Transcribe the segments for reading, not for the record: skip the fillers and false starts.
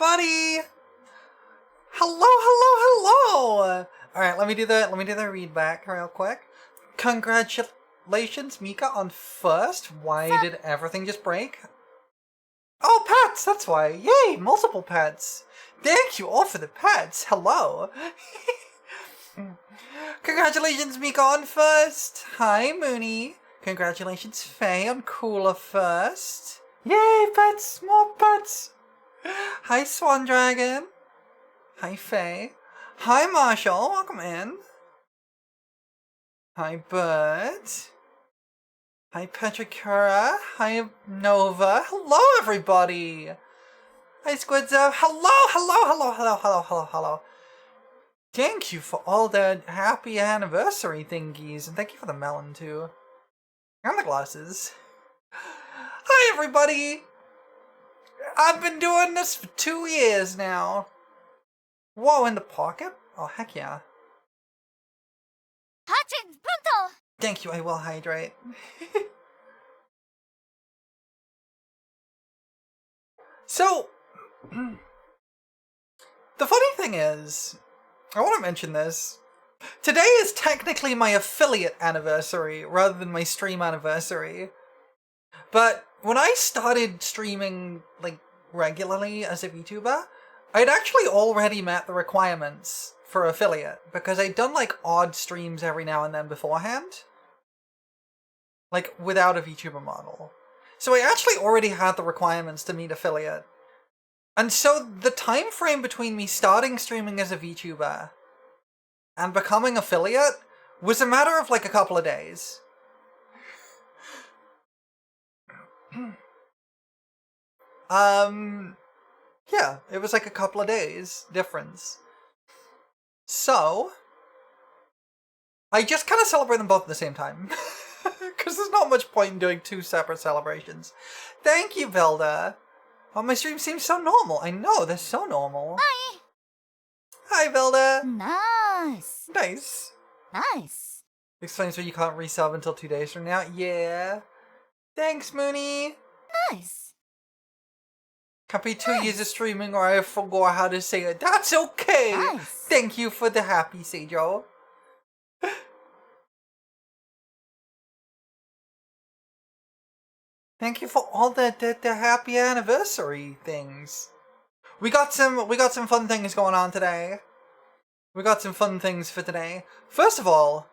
everybody! Hello! Alright, let me do the read back real quick. Congratulations, Mika, on first. Why did everything just break? Oh, pets! That's why. Yay! Multiple pets. Thank you all for the pets. Hello. Congratulations, Mika, on first. Hi, Mooney. Congratulations, Faye, on cooler first. Yay, pets! More pets! Hi, Swan Dragon. Hi, Faye. Hi, Marshall. Welcome in. Hi, Bird. Hi, Petricura. Hi, Nova. Hello, everybody. Hi, Squidzo. Hello. Thank you for all the happy anniversary thingies, and thank you for the melon, too. And the glasses. Hi, everybody. I've been doing this for 2 years now. Whoa, in the pocket? Oh, heck yeah. Thank you, I will hydrate. So, the funny thing is, I want to mention this. Today is technically my affiliate anniversary rather than my stream anniversary. But when I started streaming, like, regularly as a VTuber, I'd actually already met the requirements for affiliate, because I'd done, like, odd streams every now and then beforehand. Like, without a VTuber model. So I actually already had the requirements to meet affiliate. And so the time frame between me starting streaming as a VTuber and becoming affiliate was a matter of, like, a couple of days. Yeah, it was like a couple of days difference. So, I just kind of celebrate them both at the same time. Because there's not much point in doing 2 separate celebrations. Thank you, Velda. Oh, my stream seems so normal. I know, they're so normal. Hi. Hi, Velda. Nice. Nice. Explains why you can't resub until 2 days from now. Yeah. Thanks, Mooney. Nice. Can't be 2 years of streaming or I forgot how to say it. That's okay. Nice. Thank you for the happy, Seijo. Thank you for all the happy anniversary things. We got some fun things going on today. We got some fun things for today. First of all,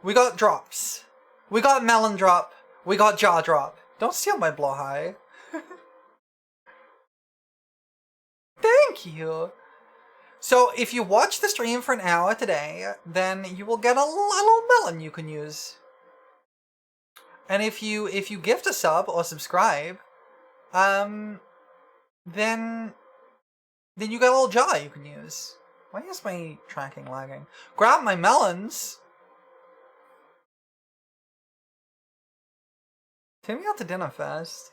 we got drops. We got melon drop. We got jaw drop. Don't steal my blowhigh. Thank you. So if you watch the stream for an hour today, then you will get a little melon you can use. And if you gift a sub or subscribe, then you get a little jaw you can use. Why is my tracking lagging? Grab my melons. Take me out to dinner first.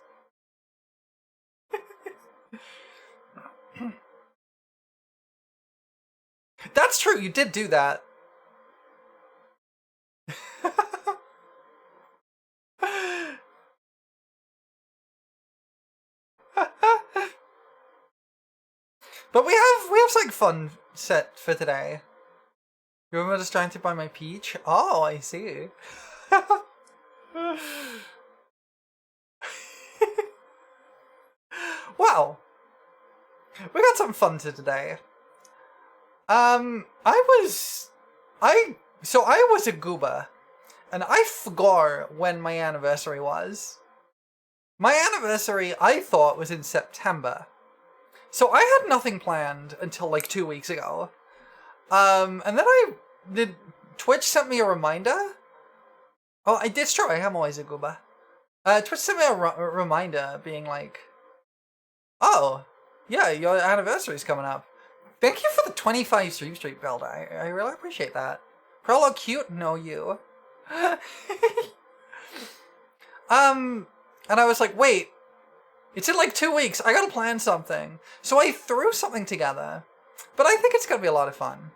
That's true, you did do that. But we have something fun set for today. You remember distracted by my peach? Oh, I see. Wow. We got some fun to today. I was a gooba, and I forgot when my anniversary was. My anniversary, I thought, was in September. So I had nothing planned until like 2 weeks ago. And then Twitch sent me a reminder. Oh, it's true, I am always a gooba. Twitch sent me a reminder being like, oh, yeah, your anniversary's coming up. Thank you for the 25 stream streak, Belda. I really appreciate that. Prolo cute? No, you. And I was like, wait, it's in like 2 weeks. I gotta plan something. So I threw something together. But I think it's gonna be a lot of fun.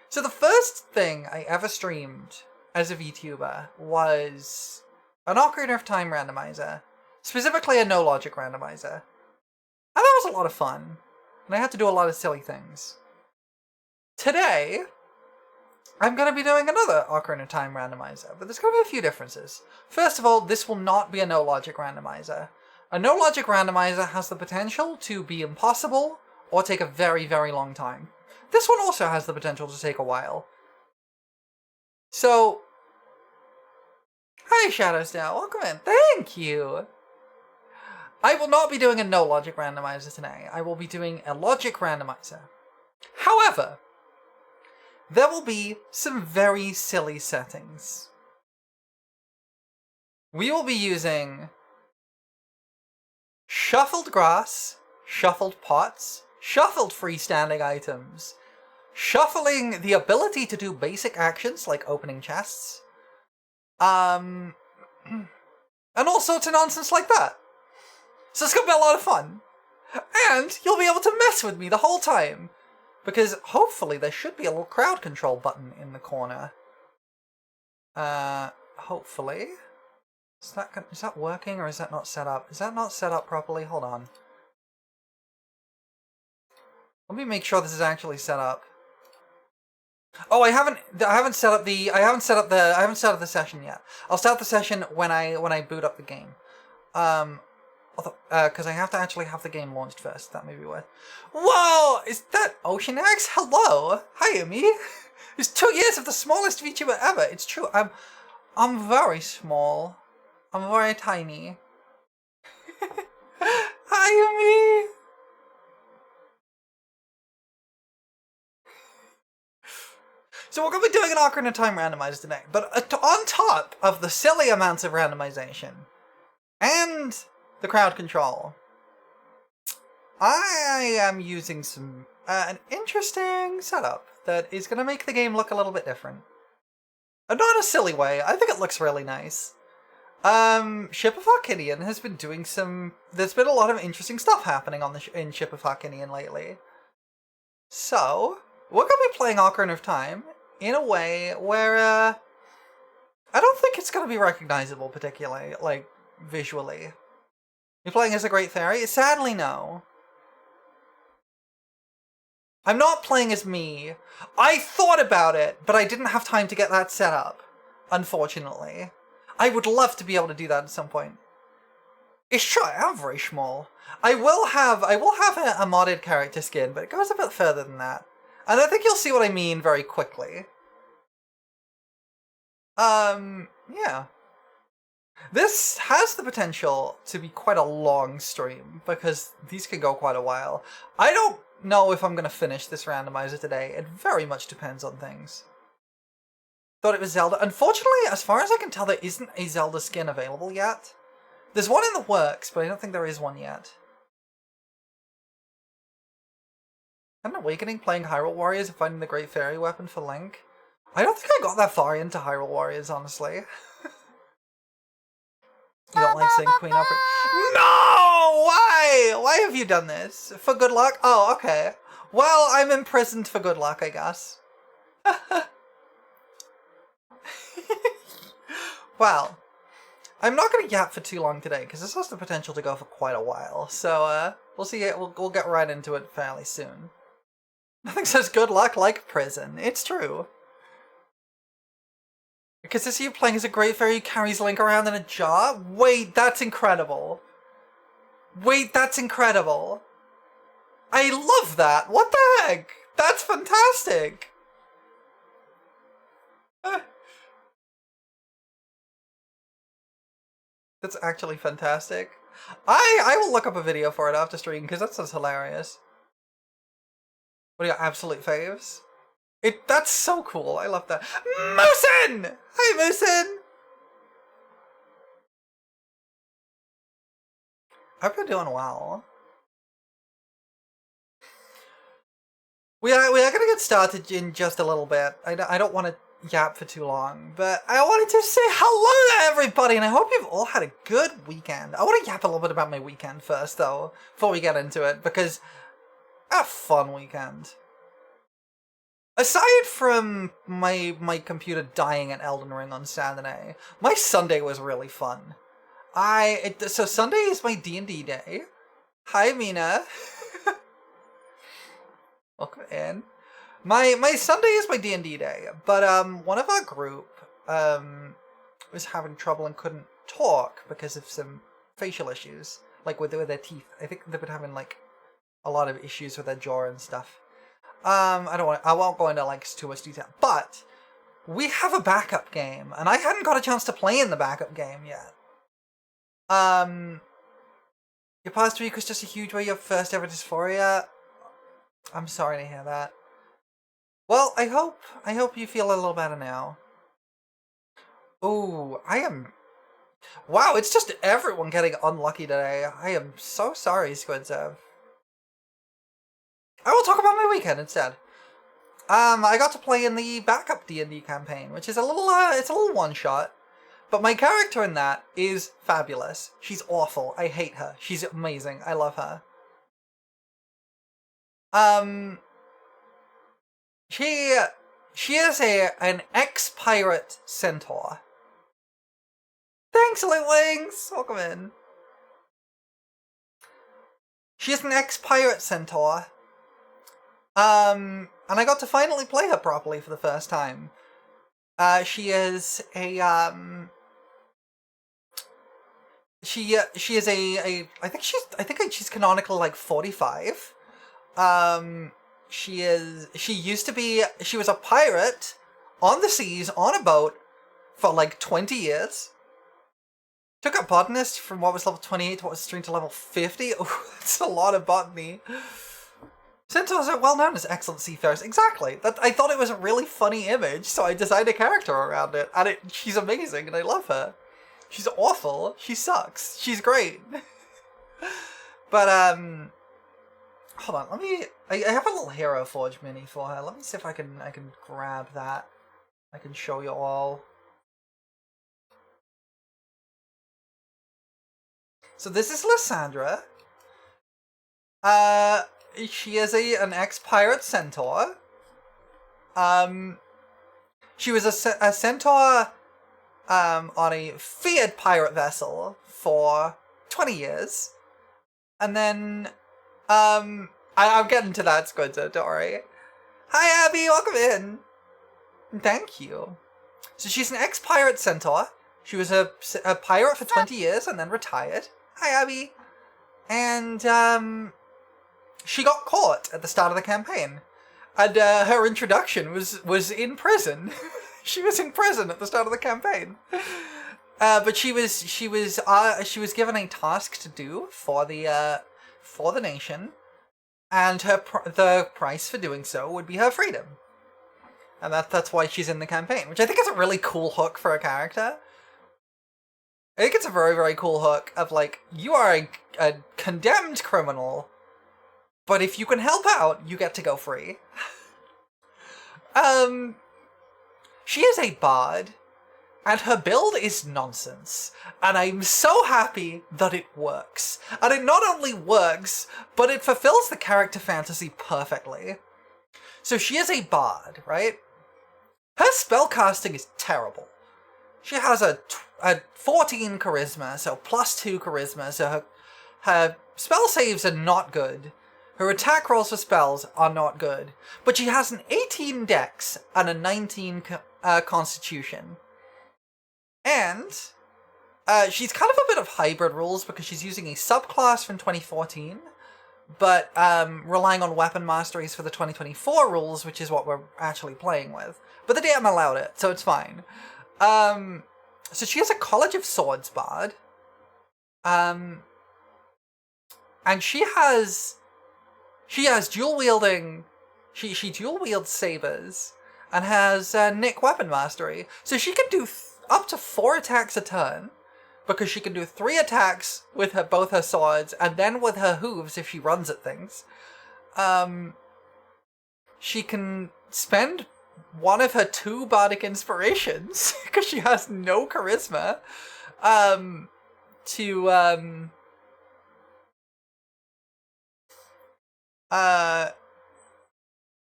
So the first thing I ever streamed as a VTuber was an Ocarina of Time randomizer. Specifically a no-logic randomizer. And that was a lot of fun. and I had to do a lot of silly things. Today, I'm going to be doing another Ocarina of Time randomizer, but there's going to be a few differences. First of all, this will not be a no-logic randomizer. A no-logic randomizer has the potential to be impossible or take a very, very long time. This one also has the potential to take a while. So, hi Shadowsnow, welcome in. Thank you! I will not be doing a no-logic randomizer today. I will be doing a logic randomizer. However, there will be some very silly settings. We will be using shuffled grass, shuffled pots, shuffled freestanding items, shuffling the ability to do basic actions like opening chests, and all sorts of nonsense like that. So it's gonna be a lot of fun. And you'll be able to mess with me the whole time. Because hopefully there should be a little crowd control button in the corner. Hopefully. Is that working or is that not set up? Is that not set up properly? Hold on. Let me make sure this is actually set up. Oh, I haven't set up the session yet. I'll start the session when I boot up the game. Because I have to actually have the game launched first. That may be worth. Whoa! Is that Ocean Axe? Hello! Hi, Amy! It's 2 years of the smallest VTuber ever. It's true. I'm very small. I'm very tiny. Hi, Amy! So we're going to be doing an Ocarina of Time randomizer today. But on top of the silly amounts of randomization and the crowd control, I am using some an interesting setup that is going to make the game look a little bit different. Not a silly way. I think it looks really nice. Ship of Ocarina has been doing some. There's been a lot of interesting stuff happening on in Ship of Ocarina lately. So we're going to be playing Ocarina of Time in a way where I don't think it's going to be recognizable particularly, like visually. You're playing as a Great Fairy? Sadly, no. I'm not playing as me. I thought about it, but I didn't have time to get that set up, unfortunately. I would love to be able to do that at some point. It's true, I am very small. I will have a modded character skin, but it goes a bit further than that. And I think you'll see what I mean very quickly. Yeah. This has the potential to be quite a long stream, because these can go quite a while. I don't know if I'm going to finish this randomizer today. It very much depends on things. Thought it was Zelda. Unfortunately, as far as I can tell, there isn't a Zelda skin available yet. There's one in the works, but I don't think there is one yet. An Awakening playing Hyrule Warriors and finding the Great Fairy weapon for Link. I don't think I got that far into Hyrule Warriors, honestly. You don't like saying Queen Opera? No! Why? Why have you done this? For good luck? Oh, okay. Well, I'm imprisoned for good luck, I guess. Well, I'm not going to yap for too long today, because this has the potential to go for quite a while. So, we'll see it. We'll get right into it fairly soon. Nothing says good luck like prison. It's true. Because this is you playing as a Great Fairy who carries Link around in a jar? Wait, that's incredible. Wait, that's incredible. I love that. What the heck? That's fantastic. That's actually fantastic. I will look up a video for it after stream because that sounds hilarious. What are your absolute faves? That's so cool. I love that. Moosin! Hi, Moosin! I've been doing well. We are gonna get started in just a little bit. I don't want to yap for too long, but I wanted to say hello to everybody, and I hope you've all had a good weekend. I want to yap a little bit about my weekend first, though, before we get into it, because a fun weekend. Aside from my computer dying at Elden Ring on Saturday, my Sunday was really fun. So Sunday is my D&D day. Hi, Mina. Welcome in. My Sunday is my D&D day, but one of our group was having trouble and couldn't talk because of some facial issues, like with their teeth. I think they've been having like a lot of issues with their jaw and stuff. I won't go into like too much detail, but we have a backup game, and I hadn't got a chance to play in the backup game yet. Your past week was just a huge way your first ever dysphoria. I'm sorry to hear that. Well, I hope you feel a little better now. Ooh, wow, it's just everyone getting unlucky today. I am so sorry, Squidzev. I will talk about my weekend instead. I got to play in the backup D&D campaign, which is it's a little one-shot. But my character in that is fabulous. She's awful. I hate her. She's amazing. I love her. She is an ex-pirate centaur. Thanks, Wings! Welcome in. She is an ex-pirate centaur. And I got to finally play her properly for the first time. She is a, She is I think she's canonically like 45. She was a pirate on the seas on a boat for like 20 years. Took up botanist from what was level 28 to what was straight to level 50. Oh, that's a lot of botany. Centaurs are well known as excellent seafarers. Exactly. I thought it was a really funny image, so I designed a character around it. And she's amazing, and I love her. She's awful. She sucks. She's great. But, hold on. I have a little Hero Forge mini for her. Let me see if I can grab that. I can show you all. So this is Lysandra. She is an ex-pirate centaur. She was a centaur on a feared pirate vessel for 20 years. And then, I'm getting to that, Squidza, don't worry. Hi, Abby, welcome in. Thank you. So she's an ex-pirate centaur. She was a pirate for 20 years and then retired. Hi, Abby. And, she got caught at the start of the campaign. And, her introduction was in prison. She was in prison at the start of the campaign. But she was given a task to do for the nation, and the price for doing so would be her freedom. And that's why she's in the campaign, which I think is a really cool hook for a character. I think it's a very, very cool hook of like, you are a condemned criminal, but if you can help out, you get to go free. She is a bard, and her build is nonsense, and I'm so happy that it works. And it not only works, but it fulfills the character fantasy perfectly. So she is a bard, right? Her spellcasting is terrible. She has a 14 charisma, so +2 charisma, so her spell saves are not good. Her attack rolls for spells are not good, but she has an 18 dex and a 19 constitution. And she's kind of a bit of hybrid rules because she's using a subclass from 2014, but relying on weapon masteries for the 2024 rules, which is what we're actually playing with. But the DM allowed it, so it's fine. So she has a College of Swords bard. And she has dual wielding. She dual wields sabers and has Nick weapon mastery. So she can do up to 4 attacks a turn, because she can do 3 attacks with both her swords and then with her hooves if she runs at things. She can spend one of her 2 bardic inspirations because she has no charisma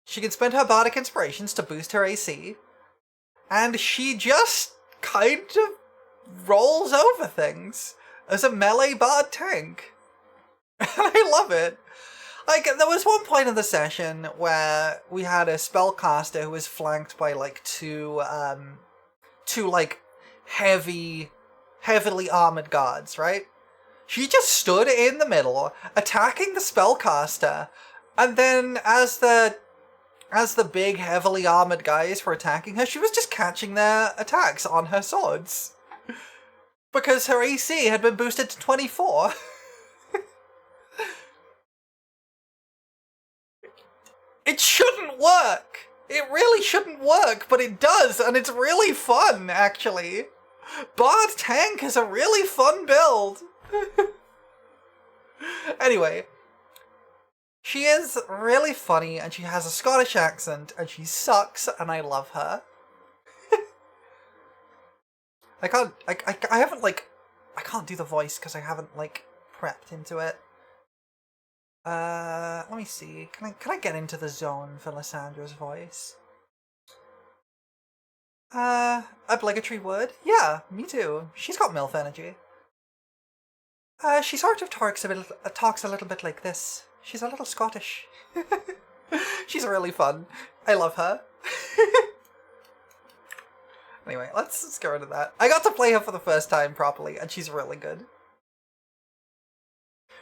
she can spend her bardic inspirations to boost her AC, and she just kind of rolls over things as a melee bard tank. And I love it. Like, there was one point in the session where we had a spellcaster who was flanked by, like, two, like, heavily armored guards, right? She just stood in the middle, attacking the spellcaster, and then as the big, heavily armored guys were attacking her, she was just catching their attacks on her swords. Because her AC had been boosted to 24. It shouldn't work! It really shouldn't work, but it does, and it's really fun, actually. Bard Tank is a really fun build. Anyway, she is really funny, and she has a Scottish accent, and she sucks, and I love her. I can't do the voice because I haven't, like, prepped into it. Let me see. Can I get into the zone for Lyssandra's voice? Obligatory word? Yeah, me too. She's got MILF energy. She sort of talks a little bit like this. She's a little Scottish. She's really fun. I love her. Anyway, let's get rid of that. I got to play her for the first time properly, and she's really good.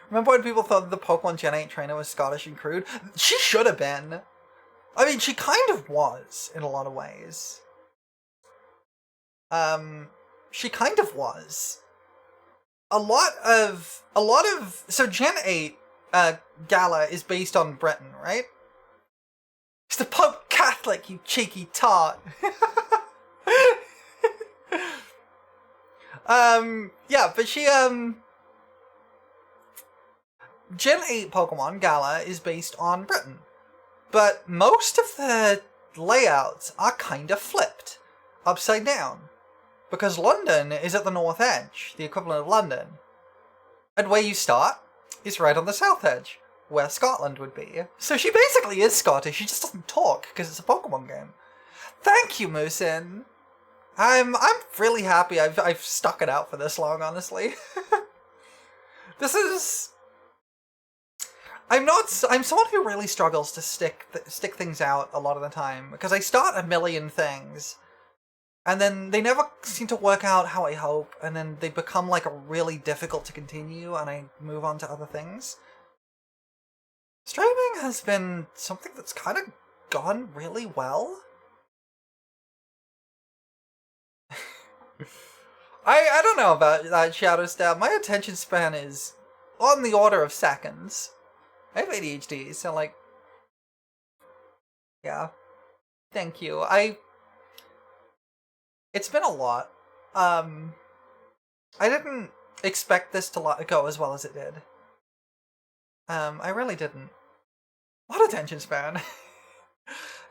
Remember when people thought the Pokemon Gen 8 trainer was Scottish and crude? She should have been. I mean, she kind of was, in a lot of ways. She kind of was. So Gen 8, Gala is based on Britain, right? It's the Pope Catholic, you cheeky tart. Yeah, but she, Gen 8 Pokemon, Gala, is based on Britain. But most of the layouts are kind of flipped. Upside down. Because London is at the north edge, the equivalent of London. And where you start is right on the south edge, where Scotland would be. So she basically is Scottish, she just doesn't talk, because it's a Pokemon game. Thank you, Moosin. I'm really happy I've stuck it out for this long, honestly. This is... I'm someone who really struggles to stick things out a lot of the time, because I start a million things, and then they never seem to work out how I hope, and then they become like really difficult to continue, and I move on to other things. Streaming has been something that's kind of gone really well. I don't know about that, Shadow Stab. My attention span is on the order of seconds. I have ADHD, so like... Yeah. Thank you. It's been a lot. I didn't expect this to go as well as it did. I really didn't. What attention span?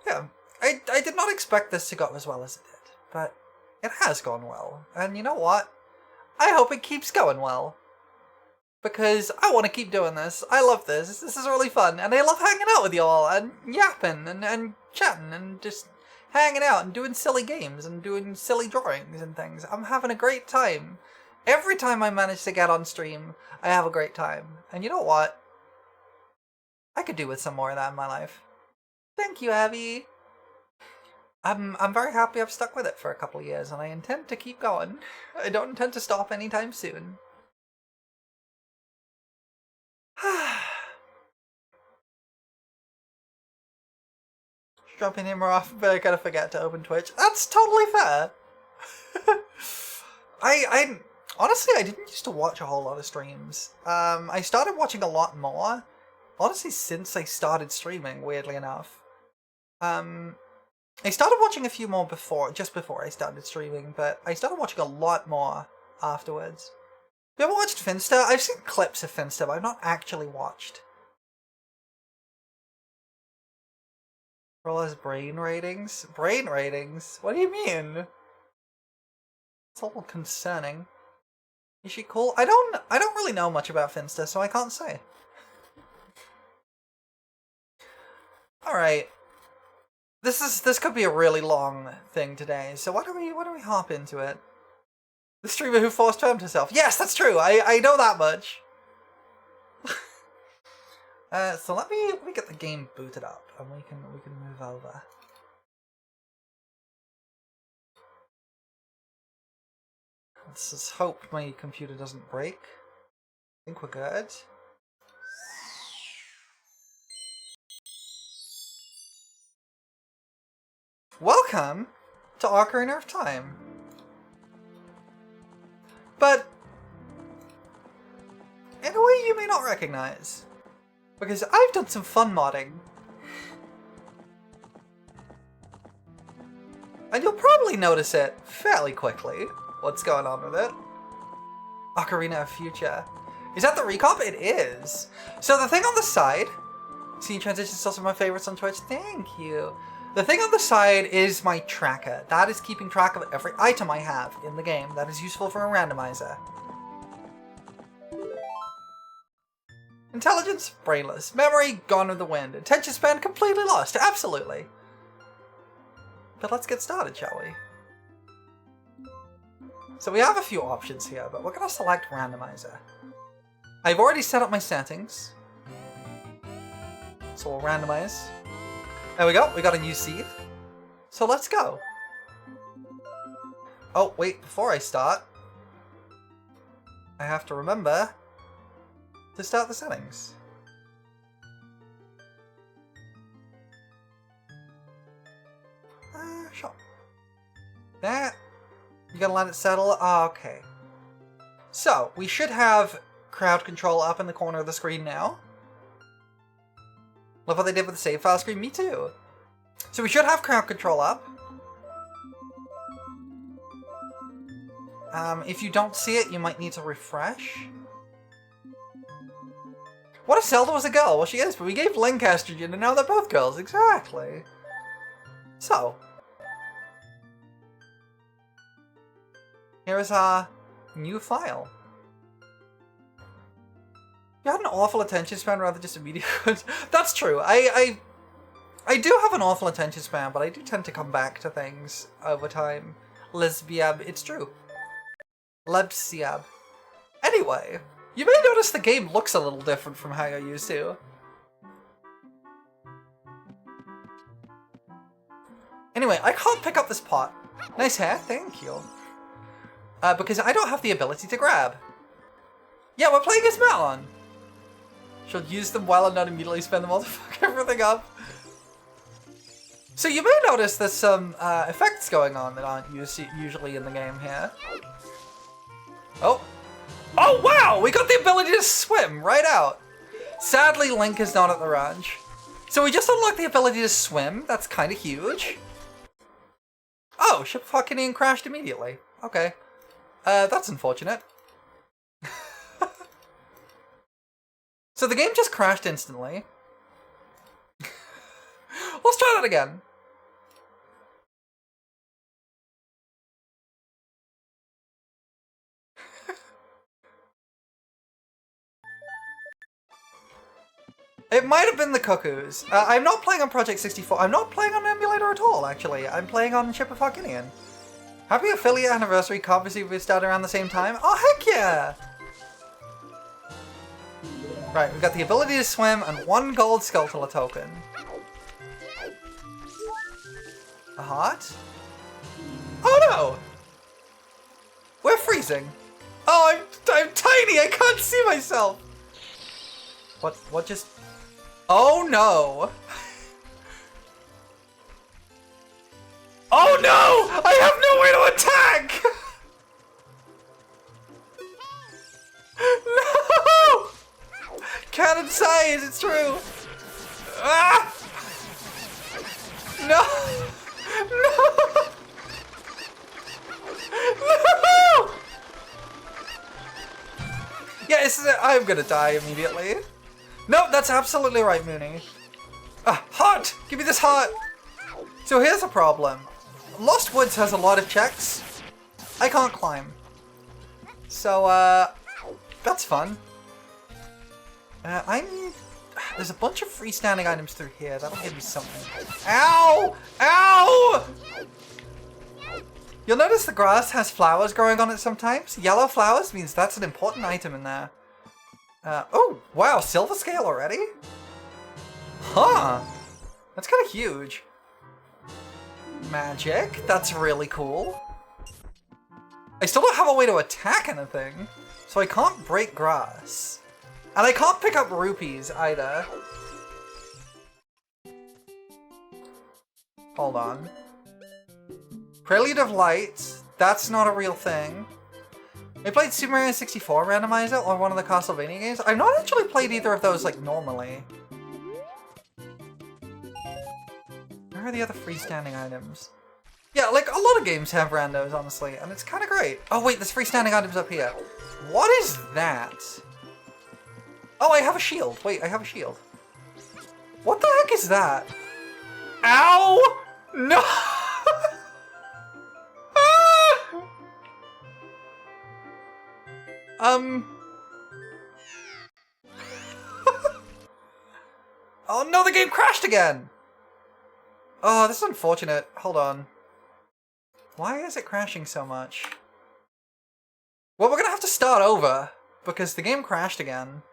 Yeah. I did not expect this to go as well as it did, but it has gone well. And you know what? I hope it keeps going well. Because I want to keep doing this. I love this. This is really fun. And I love hanging out with y'all and yapping and chatting and just hanging out and doing silly games and doing silly drawings and things. I'm having a great time. Every time I manage to get on stream, I have a great time. And you know what? I could do with some more of that in my life. Thank you, Abby. I'm very happy I've stuck with it for a couple of years, and I intend to keep going. I don't intend to stop anytime soon. Jumping in more often, but I gotta forget to open Twitch. That's totally fair. I honestly, I didn't used to watch a whole lot of streams. I started watching a lot more. Honestly, since I started streaming, weirdly enough. I started watching a few more just before I started streaming, but I started watching a lot more afterwards. You ever watched Finsta? I've seen clips of Finsta, but I've not actually watched. Rolla's brain ratings? Brain ratings? What do you mean? It's a little concerning. Is she cool? I don't really know much about Finsta, so I can't say. Alright. This could be a really long thing today, so why don't we hop into it? The streamer who forced termed herself. Yes, that's true. I know that much. So let me get the game booted up, and we can move over. Let's just hope my computer doesn't break. I think we're good. Welcome to Ocarina of Time. But in a way you may not recognize, because I've done some fun modding. And you'll probably notice it fairly quickly, what's going on with it. Ocarina of Future. Is that the recomp? It is. So the thing on the side, scene transitions is also my favorites on Twitch. Thank you. The thing on the side is my tracker. That is keeping track of every item I have in the game. That is useful for a randomizer. Intelligence, brainless. Memory, gone with the wind. Attention span, completely lost. Absolutely. But let's get started, shall we? So we have a few options here, but we're going to select randomizer. I've already set up my settings. So we'll randomize. There we go, we got a new seed. So let's go. Oh, wait, before I start, I have to remember to start the settings. Sure. That, you gotta let it settle. Oh, okay. So, we should have crowd control up in the corner of the screen now. Love what they did with the save file screen. Me too. So we should have crowd control up. If you don't see it, you might need to refresh. What if Zelda was a girl? Well, she is, but we gave Link estrogen, and now they're both girls. Exactly. So. Here is our new file. You had an awful attention span rather just immediate. That's true. I do have an awful attention span, but I do tend to come back to things over time. Lesbiab, it's true. Lebsiab. Anyway, you may notice the game looks a little different from how you're used to. Anyway, I can't pick up this pot. Nice hair, thank you. Because I don't have the ability to grab. Yeah, we're playing as Melon. She'll use them well and not immediately spend them all to fuck everything up. So you may notice there's some effects going on that aren't usually in the game here. Oh. Oh wow! We got the ability to swim right out. Sadly, Link is not at the ranch. So we just unlocked the ability to swim. That's kind of huge. Oh, ship fucking in crashed immediately. Okay. That's unfortunate. So the game just crashed instantly. Let's try that again. It might have been the cuckoos. I'm not playing on Project 64. I'm not playing on an emulator at all, actually. I'm playing on Ship of Arcinian. Happy affiliate anniversary, obviously we started around the same time. Oh, heck yeah! Right, we've got the ability to swim and 1 gold Skulltula token. A heart? Oh no! We're freezing. Oh, I'm tiny, I can't see myself! What just... Oh no! Oh no! I have no way to attack! No! Cannon size, it's true! Ah! No! No! No! Yeah, I'm gonna die immediately. Nope, that's absolutely right, Mooney. Heart! Give me this heart! So here's the problem. Lost Woods has a lot of checks. I can't climb. So, that's fun. There's a bunch of freestanding items through here. That'll give me something. Ow! Ow! You'll notice the grass has flowers growing on it sometimes. Yellow flowers means that's an important item in there. Oh, wow, silver scale already? Huh. That's kind of huge. Magic, that's really cool. I still don't have a way to attack anything, so I can't break grass. And I can't pick up rupees either. Hold on. Prelude of Light, that's not a real thing. I played Super Mario 64 Randomizer or one of the Castlevania games. I've not actually played either of those like normally. Where are the other freestanding items? Yeah, like a lot of games have randos, honestly, and it's kind of great. Oh wait, there's freestanding items up here. What is that? Oh, I have a shield. Wait, I have a shield. What the heck is that? Ow! No! Oh no, the game crashed again! Oh, this is unfortunate. Hold on. Why is it crashing so much? Well, we're gonna have to start over, because the game crashed again.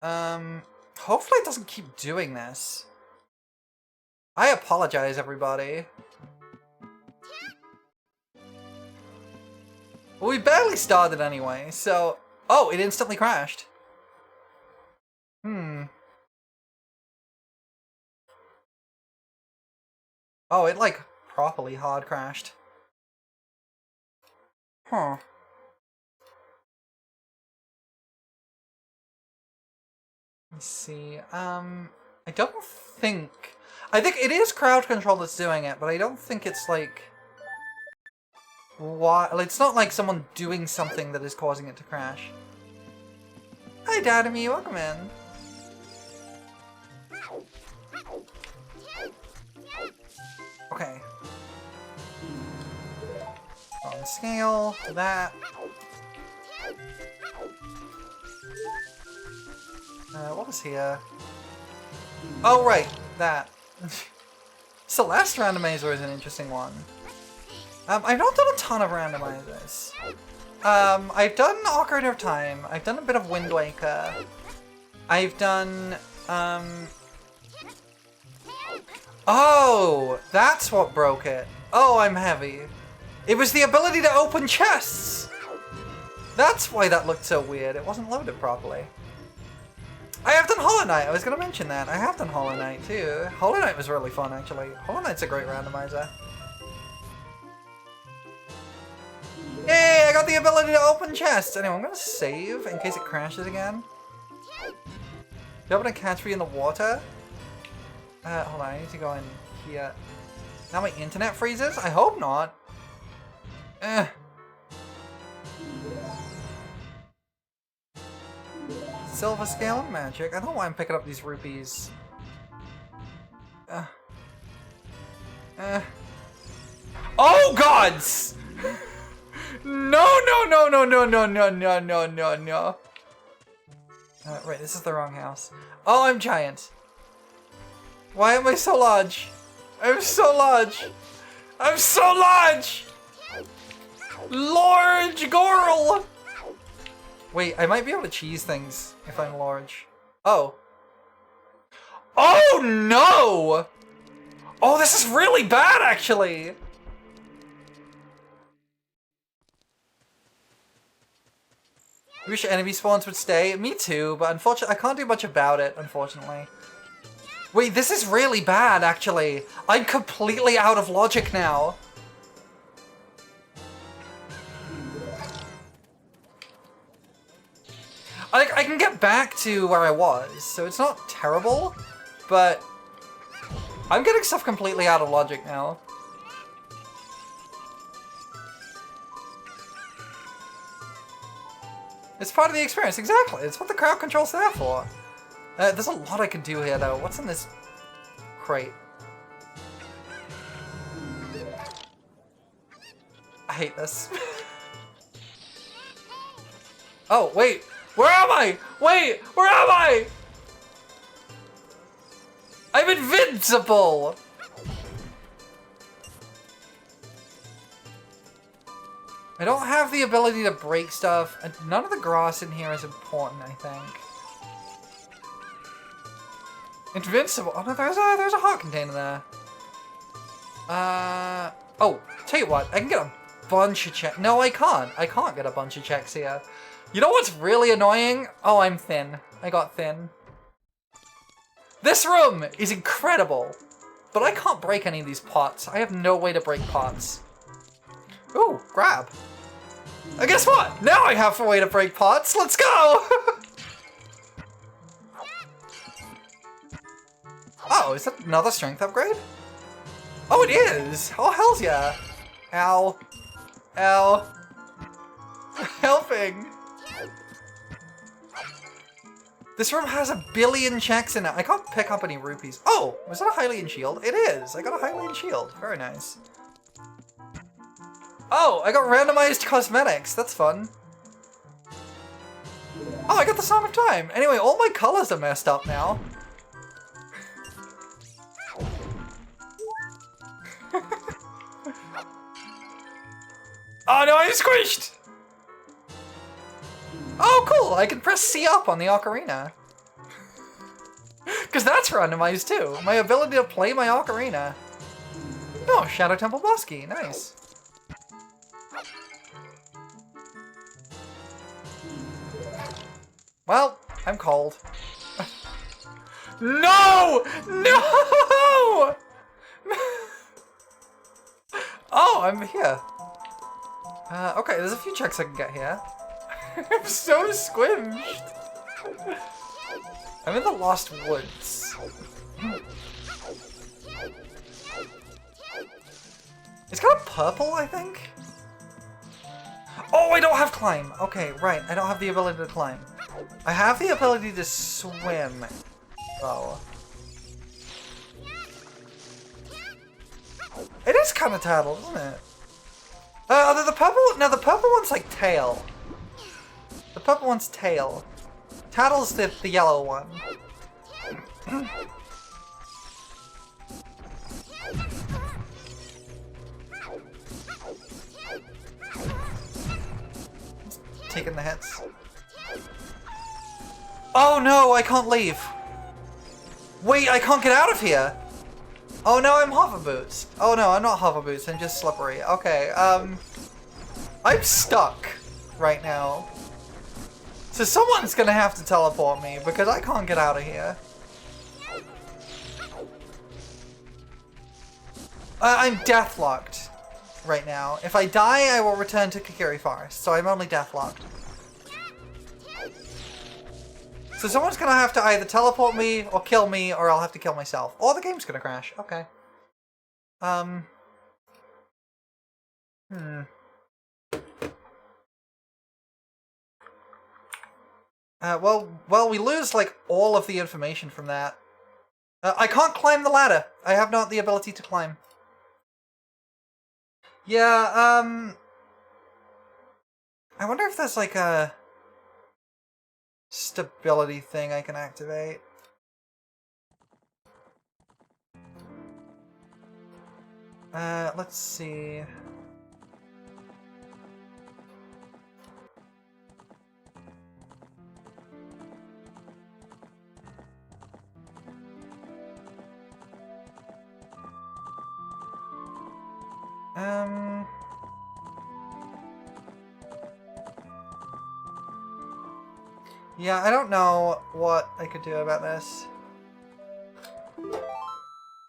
Hopefully it doesn't keep doing this. I apologize, everybody. Well, we barely started anyway, so... Oh, it instantly crashed. Oh, it, like, properly hard crashed. Huh. Let's see, I don't think... I think it is crowd control that's doing it, but I don't think it's, like... Why? It's not like someone doing something that is causing it to crash. Hi, Dadamy, welcome in. Okay. On scale, to that. What was here? Oh, right, that. Celeste randomizer is an interesting one. I've not done a ton of randomizers. I've done Ocarina of Time. I've done a bit of Wind Waker. I've done, Oh! That's what broke it. Oh, I'm heavy. It was the ability to open chests! That's why that looked so weird. It wasn't loaded properly. I have done Hollow Knight. I was going to mention that. I have done Hollow Knight too. Hollow Knight was really fun, actually. Hollow Knight's a great randomizer. Yay! I got the ability to open chests! Anyway, I'm going to save in case it crashes again. Do you open a catch me in the water? Hold on, I need to go in here. Now my internet freezes? I hope not. Silver scale and magic. I don't know why I'm picking up these rupees. Oh gods! No, no, no, no, no, no, no, no, no, no, no. Right, this is the wrong house. Oh, I'm giant. Why am I so large? I'm so large. I'm so large! Large girl! Wait, I might be able to cheese things if I'm large. Oh. Oh no! Oh, this is really bad, actually! I wish enemy spawns would stay. Me too, but unfortunately, I can't do much about it, unfortunately. Wait, this is really bad, actually. I'm completely out of logic now. I can get back to where I was, so it's not terrible, but I'm getting stuff completely out of logic now. It's part of the experience, exactly. It's what the crowd control's there for. There's a lot I can do here, though. What's in this crate? I hate this. Oh, wait. Where am I? Wait, where am I? I'm invincible! I don't have the ability to break stuff, and none of the grass in here is important, I think. Invincible. Oh no, there's a heart container there. Oh, tell you what, I can get a bunch of checks. No, I can't. I can't get a bunch of checks here. You know what's really annoying? Oh, I'm thin. I got thin. This room is incredible, but I can't break any of these pots. I have no way to break pots. Ooh, grab. And guess what? Now I have a way to break pots. Let's go! Oh, is that another strength upgrade? Oh, it is! Oh, hells yeah! Ow. Ow. Helping! This room has a billion checks in it. I can't pick up any rupees. Oh, was that a Hylian shield? It is! I got a Hylian shield. Very nice. Oh, I got randomized cosmetics. That's fun. Oh, I got the Song of Time. Anyway, all my colors are messed up now. Oh no, I'm squished! Oh cool, I can press C up on the Ocarina. Because that's randomized too. My ability to play my Ocarina. Oh, Shadow Temple Bosky, nice. Well, I'm cold. No! No! Oh, I'm here. Okay, there's a few checks I can get here. I'm so squished. I'm in the Lost Woods. It's kind of purple, I think. Oh, I don't have climb. Okay, right. I don't have the ability to climb. I have the ability to swim. Oh. It is kind of tattled, isn't it? The purple, no, the purple one's like tail. The purple one's tail. Tattle's the yellow one. Taking the hits. Oh no, I can't leave. Wait, I can't get out of here. Oh no, I'm hover boots. Oh no, I'm not hover boots, I'm just slippery. Okay, I'm stuck right now. So someone's gonna have to teleport me because I can't get out of here. I'm deathlocked right now. If I die, I will return to Kakiri Forest, so I'm only deathlocked. So someone's gonna have to either teleport me or kill me, or I'll have to kill myself. Or the game's gonna crash. Okay. Well, we lose, like, all of the information from that. I can't climb the ladder. I have not the ability to climb. Yeah, I wonder if there's, like, a stability thing I can activate. Let's see. Yeah, I don't know what I could do about this.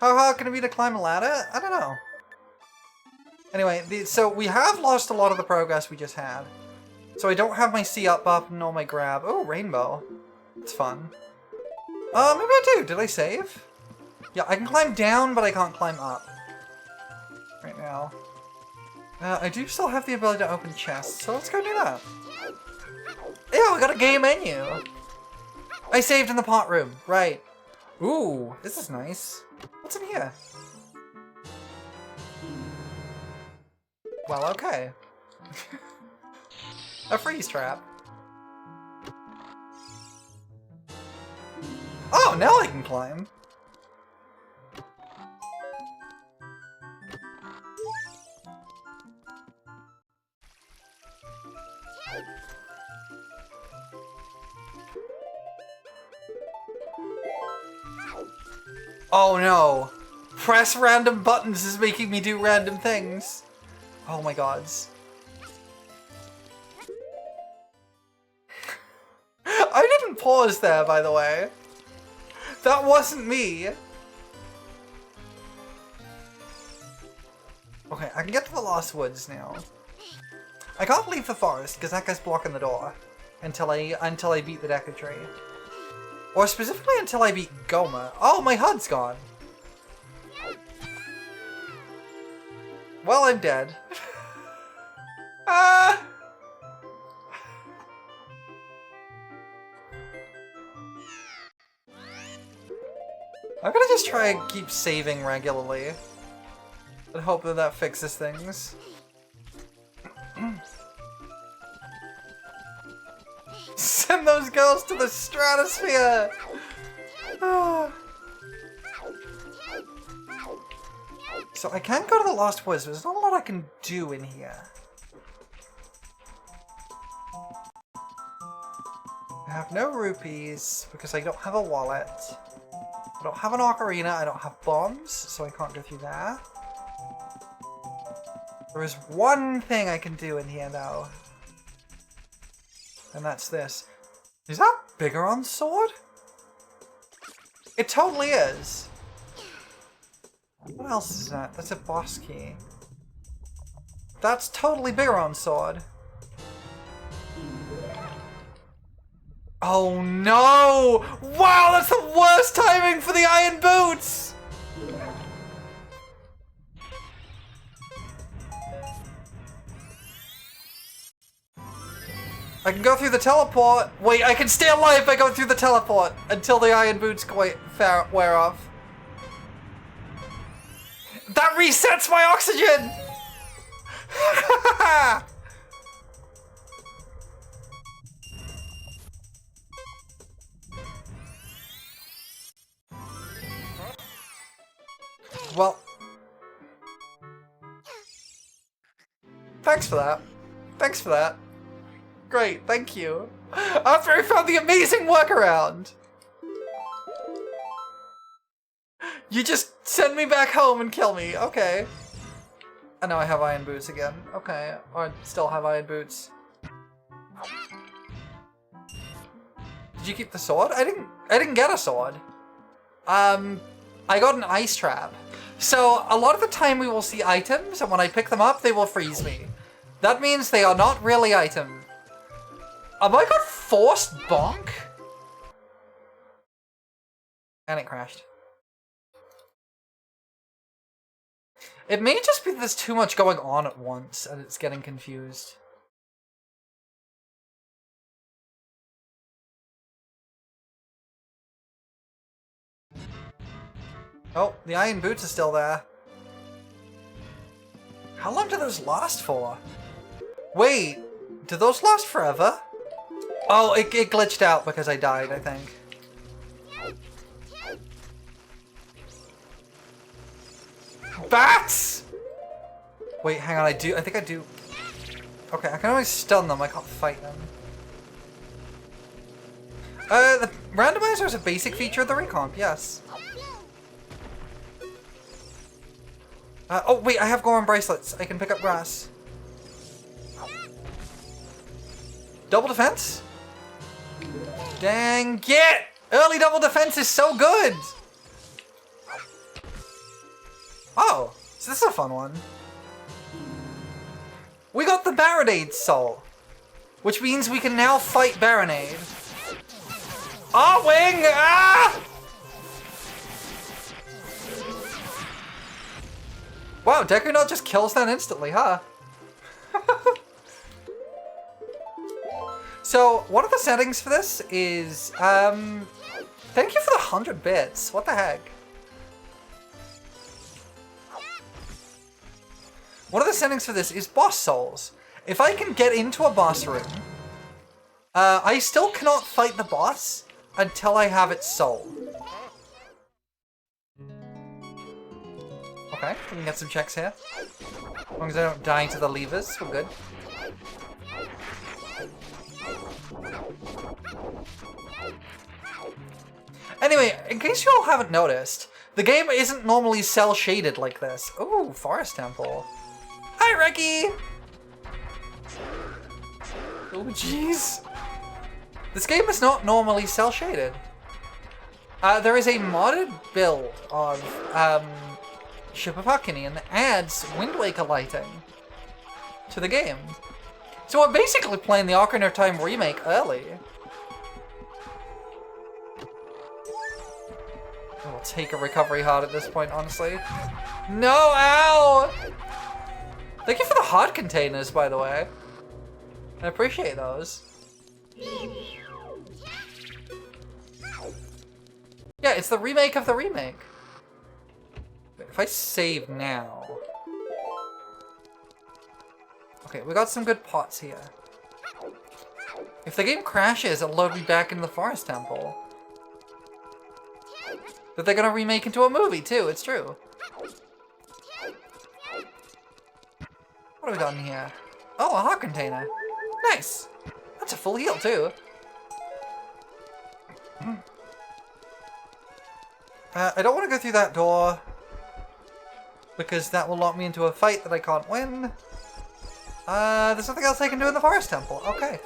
How hard can it be to climb a ladder? I don't know. Anyway, so we have lost a lot of the progress we just had. So I don't have my C up button or my grab. Oh, rainbow. It's fun. Maybe I do. Did I save? Yeah, I can climb down, but I can't climb up. Right now. I do still have the ability to open chests, so let's go do that. Yeah, we got a game menu. I saved in the pot room. Right. Ooh, this is nice. What's in here? Well, okay. A freeze trap. Oh, now I can climb. Oh no. Press random buttons is making me do random things. Oh my gods. I didn't pause there, by the way. That wasn't me. Okay, I can get to the Lost Woods now. I can't leave the forest because that guy's blocking the door until I beat the Deku Tree. Or specifically until I beat Goma. Oh, my HUD's gone. Well, I'm dead. Ah! I'm gonna just try and keep saving regularly and hope that that fixes things. Send those girls to the stratosphere! So I can go to the Lost Woods, but there's not a lot I can do in here. I have no rupees because I don't have a wallet. I don't have an ocarina, I don't have bombs, so I can't go through that. There is one thing I can do in here though. And that's this. Is that Bigoron's sword? It totally is. What else is that? That's a boss key. That's totally Bigoron's sword. Oh no! Wow, that's the worst timing for the iron boots! I can go through the teleport. Wait, I can stay alive by going through the teleport until the iron boots wear off. That resets my oxygen! Well, thanks for that. Thanks for that. Great, thank you. After I found the amazing workaround! You just send me back home and kill me, okay. And now I have iron boots again. Okay, or I still have iron boots. Did you keep the sword? I didn't get a sword. I got an ice trap. So a lot of the time we will see items, and when I pick them up, they will freeze me. That means they are not really items. Have I got forced bonk? And it crashed. It may just be that there's too much going on at once and it's getting confused. Oh, the iron boots are still there. How long do those last for? Wait, do those last forever? Oh, it glitched out because I died, I think. Bats! Wait, hang on, I think I do. Okay, I can only stun them, I can't fight them. The randomizer is a basic feature of the recomp, yes. Oh wait, I have Goron bracelets. I can pick up grass. Double defense? Dang it! Early double defense is so good! Oh, so this is a fun one. We got the Baronade Soul, which means we can now fight Baronade. Oh, wing! Ah! Wow, Deku not just kills that instantly, huh? So, one of the settings for this is, thank you for the 100 bits. What the heck? One of the settings for this is boss souls. If I can get into a boss room, I still cannot fight the boss until I have its soul. Okay, we can get some checks here. As long as I don't die to the levers, we're good. Anyway, in case you all haven't noticed, The game isn't normally cel-shaded like this. Ooh, Forest Temple. Hi, Ricky! Oh, jeez. This game is not normally cel-shaded. There is a modded build of Ship of Ocarina that adds Wind Waker lighting to the game. So we're basically playing the Ocarina of Time remake early. I'll take a recovery heart at this point, honestly. No, ow! Thank you for the heart containers, by the way. I appreciate those. Yeah, it's the remake of the remake. If I save now... Okay, we got some good pots here. If the game crashes, it'll load me back into the Forest Temple. That they're gonna remake into a movie, too, it's true. What have we got in here? Oh, a heart container. Nice! That's a full heal, too. I don't want to go through that door, because that will lock me into a fight that I can't win. There's nothing else I can do in the Forest Temple. Okay.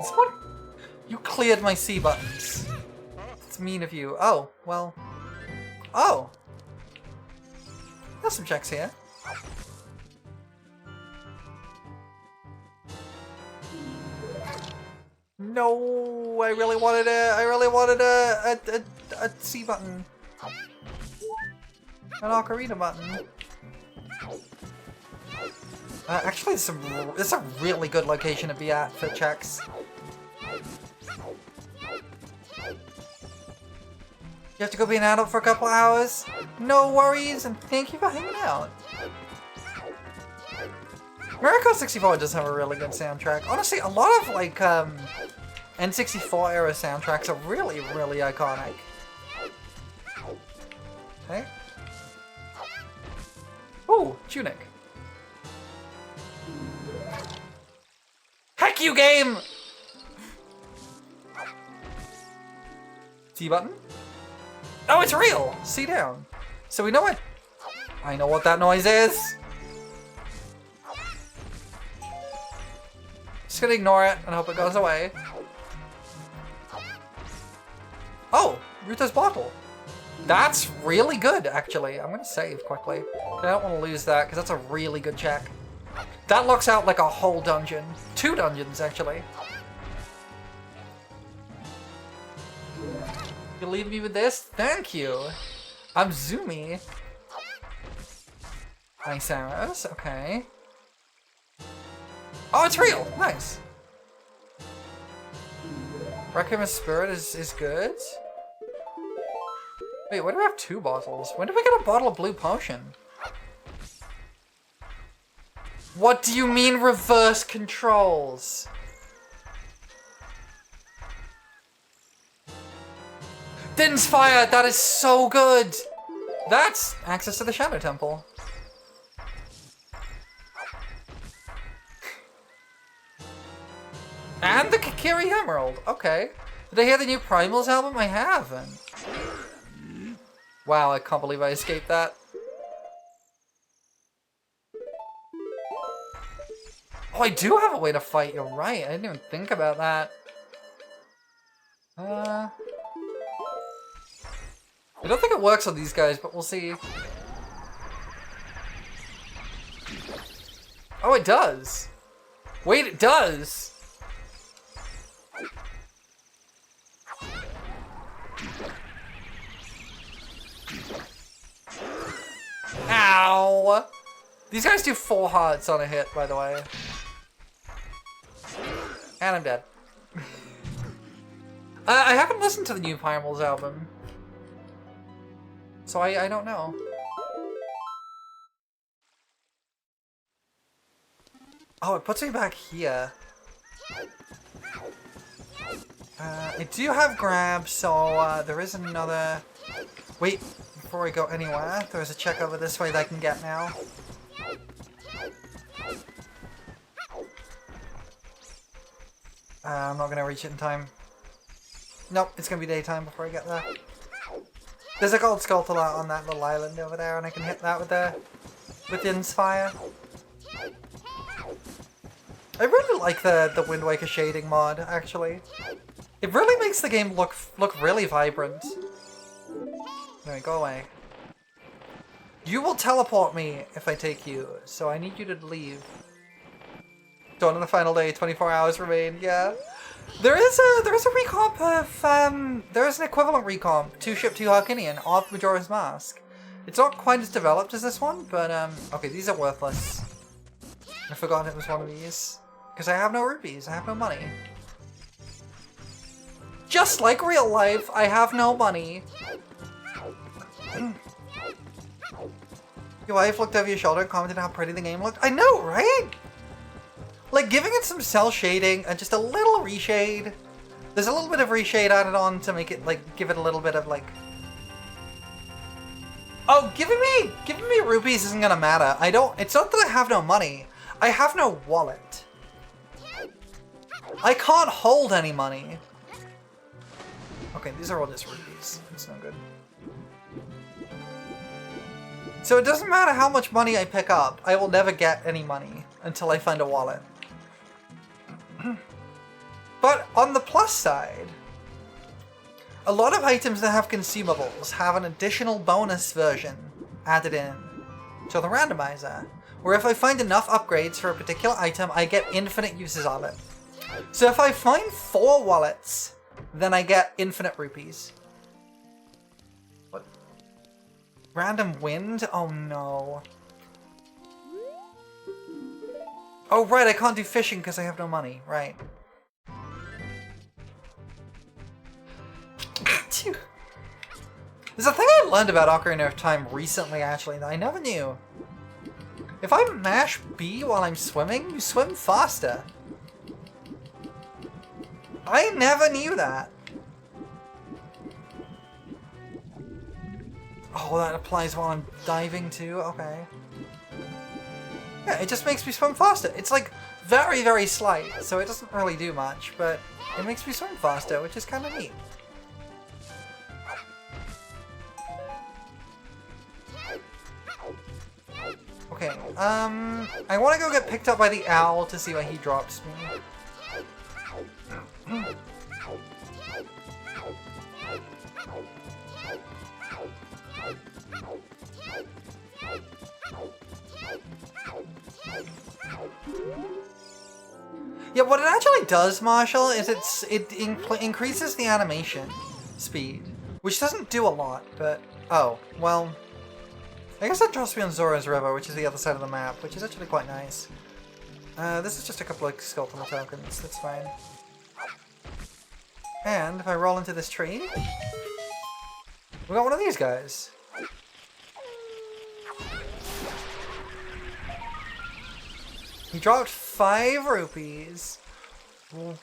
Someone... You cleared my C buttons. That's mean of you. Oh, well... Oh! There's some checks here. No, I really wanted a C button. An Ocarina button. Actually, this is a really good location to be at for checks. You have to go be an adult for a couple hours? No worries, and thank you for hanging out. Mario Kart 64 does have a really good soundtrack. Honestly, a lot of, like, N64 era soundtracks are really, really iconic. Okay. Ooh, tunic. Heck you, game! T button? Oh, it's real! C down. So we know what... I know what that noise is. Just gonna ignore it and hope it goes away. Oh, Ruta's bottle. That's really good, actually. I'm gonna save quickly. I don't want to lose that, because that's a really good check. That looks out like a whole dungeon. 2 dungeons, actually. You leave me with this? Thank you. I'm zoomy. Nice arrows, okay. Oh, it's real! Nice. Requiem of Spirit is good. Wait, why do we have 2 bottles? When did we get a bottle of blue potion? What do you mean reverse controls? Din's Fire! That is so good! That's access to the Shadow Temple. And the Kikiri Emerald. Okay. Did I hear the new Primals album? I haven't. Wow, I can't believe I escaped that. Oh, I do have a way to fight, you're right. I didn't even think about that. I don't think it works on these guys, but we'll see. Oh, it does. Wait, it does. Ow! These guys do 4 hearts on a hit, by the way. And I'm dead. I haven't listened to the new Primals album. So I don't know. Oh, it puts me back here. I do have grab, so there is another... Wait, before I go anywhere, there's a check over this way that I can get now. I'm not gonna reach it in time. Nope, it's gonna be daytime before I get there. There's a gold skull on that little island over there, and I can hit that with Din's fire. I really like the Wind Waker shading mod, actually. It really makes the game look really vibrant. Anyway, go away. You will teleport me if I take you, so I need you to leave. Dawn of the final day, 24 hours remain, yeah. There is a recomp of, there is an equivalent recomp to Ship 2 Harkinian of Majora's Mask. It's not quite as developed as this one, but, okay, these are worthless. I forgot it was one of these. Because I have no rupees, I have no money. Just like real life, I have no money. Your wife looked over your shoulder and commented how pretty the game looked. I know, right? Like, giving it some cell shading and just a little reshade. There's a little bit of reshade added on to make it, like, give it a little bit of, like... Oh, giving me rupees isn't gonna matter. It's not that I have no money. I have no wallet. I can't hold any money. Okay, these are all just rupees. It's no good. So it doesn't matter how much money I pick up, I will never get any money until I find a wallet. But on the plus side, a lot of items that have consumables have an additional bonus version added in to the randomizer, where if I find enough upgrades for a particular item, I get infinite uses of it. So if I find 4 wallets, then I get infinite rupees. What? Random wind? Oh no. Oh right, I can't do fishing because I have no money. Right. There's a thing I learned about Ocarina of Time recently, actually, that I never knew. If I mash B while I'm swimming, you swim faster. I never knew that. Oh, that applies while I'm diving too? Okay. Yeah, it just makes me swim faster. It's like very, very slight, so it doesn't really do much, but it makes me swim faster, which is kind of neat. Okay, I want to go get picked up by the owl to see why he drops me. Yeah, what it actually does, Marshall, is it increases the animation speed, which doesn't do a lot, but oh, well, I guess that drops me on Zora's River, which is the other side of the map, which is actually quite nice. This is just a couple of skeletal tokens, that's fine. And if I roll into this tree, we got one of these guys. He dropped 5 rupees.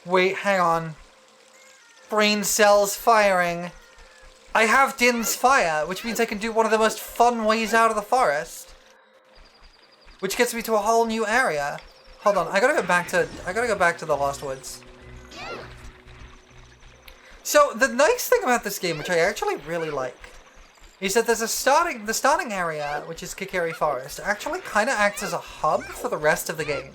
Wait, hang on. Brain cells firing. I have Din's fire, which means I can do one of the most fun ways out of the forest. Which gets me to a whole new area. Hold on, I gotta go back to the Lost Woods. So the nice thing about this game, which I actually really like, is that there's the starting area, which is Kikiri Forest, actually kind of acts as a hub for the rest of the game.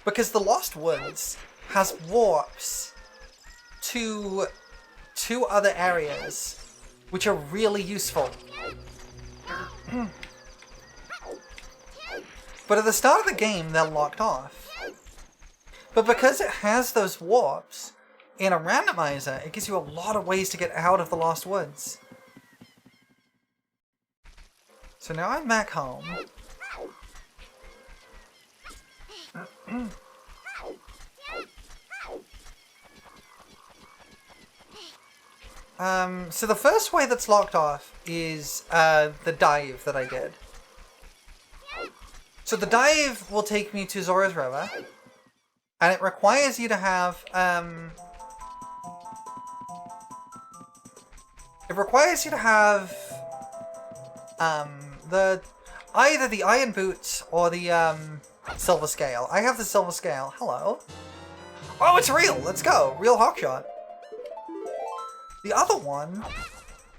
Because the Lost Woods has warps to 2 other areas, which are really useful. But at the start of the game, they're locked off. But because it has those warps, in a randomizer, it gives you a lot of ways to get out of the Lost Woods. So now I'm back home. So the first way that's locked off is the dive that I did. So the dive will take me to Zora's River, and it requires you to have either the iron boots or the silver scale. I have the silver scale. Hello. Oh, it's real. Let's go. Real hawkshot. The other one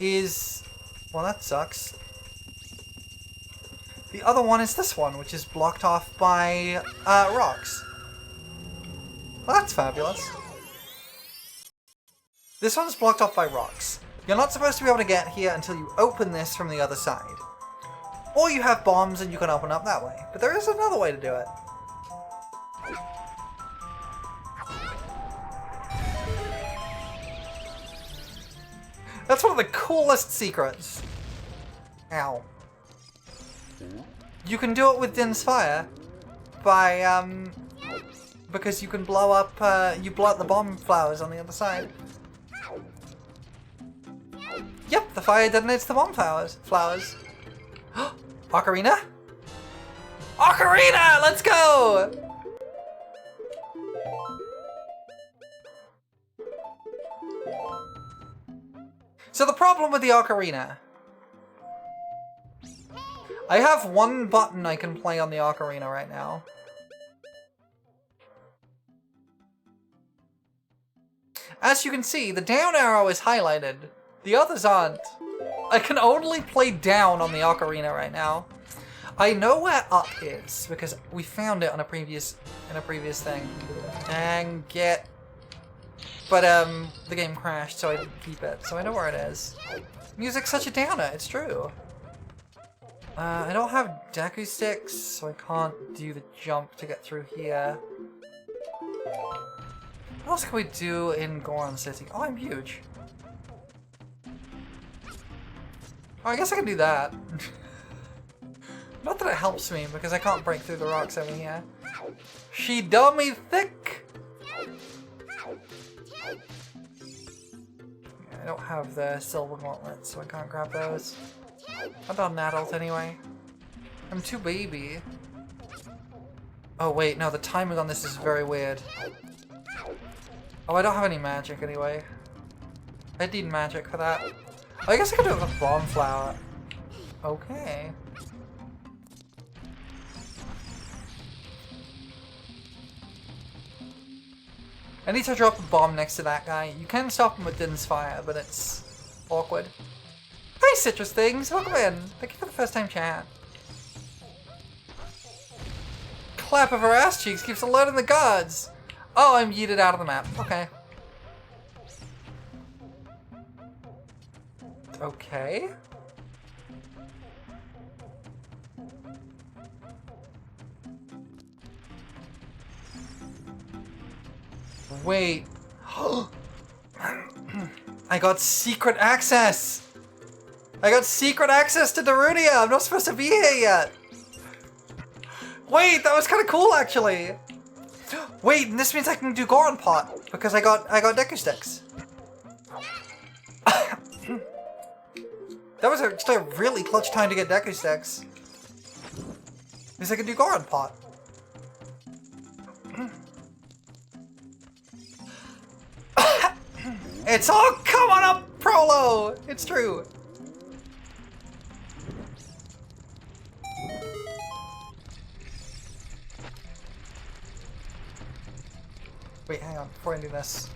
is... Well, that sucks. The other one is this one, which is blocked off by rocks. Well, that's fabulous. This one's blocked off by rocks. You're not supposed to be able to get here until you open this from the other side. Or you have bombs and you can open up that way. But there is another way to do it. That's one of the coolest secrets. Ow. You can do it with Din's fire by, because you can blow up, you blow up the bomb flowers on the other side. Yep, the fire detonates the bomb flowers. Ocarina? Ocarina! Let's go! So the problem with the Ocarina... I have one button I can play on the Ocarina right now. As you can see, the down arrow is highlighted. The others aren't. I can only play down on the Ocarina right now. I know where up is because we found it on a previous thing. Dang it. But the game crashed, so I didn't keep it. So I know where it is. Music's such a downer, it's true. I don't have Deku sticks, so I can't do the jump to get through here. What else can we do in Goron City? Oh, I'm huge. Oh, I guess I can do that. Not that it helps me, because I can't break through the rocks over here. She done me thick! I don't have the silver gauntlets, so I can't grab those. I'm not an adult anyway. I'm too baby. Oh wait, no, the timing on this is very weird. Oh, I don't have any magic anyway. I need magic for that. Oh, I guess I could do it with a bomb flower. Okay. I need to drop a bomb next to that guy. You can stop him with Din's fire, but it's awkward. Hey, Citrus Things! Welcome in! Thank you for the first time chat. Clap of her ass cheeks keeps alerting the gods! Oh, I'm yeeted out of the map. Okay. Okay. Wait. I got secret access! I got secret access to Darunia! I'm not supposed to be here yet! Wait, that was kind of cool actually! Wait, and this means I can do Goron Pot because I got Deku Sticks. That was just a really clutch time to get Deku Sticks. Means I can do Goron Pot. It's all coming up, Prolo! It's true. Wait, hang on, before I do this.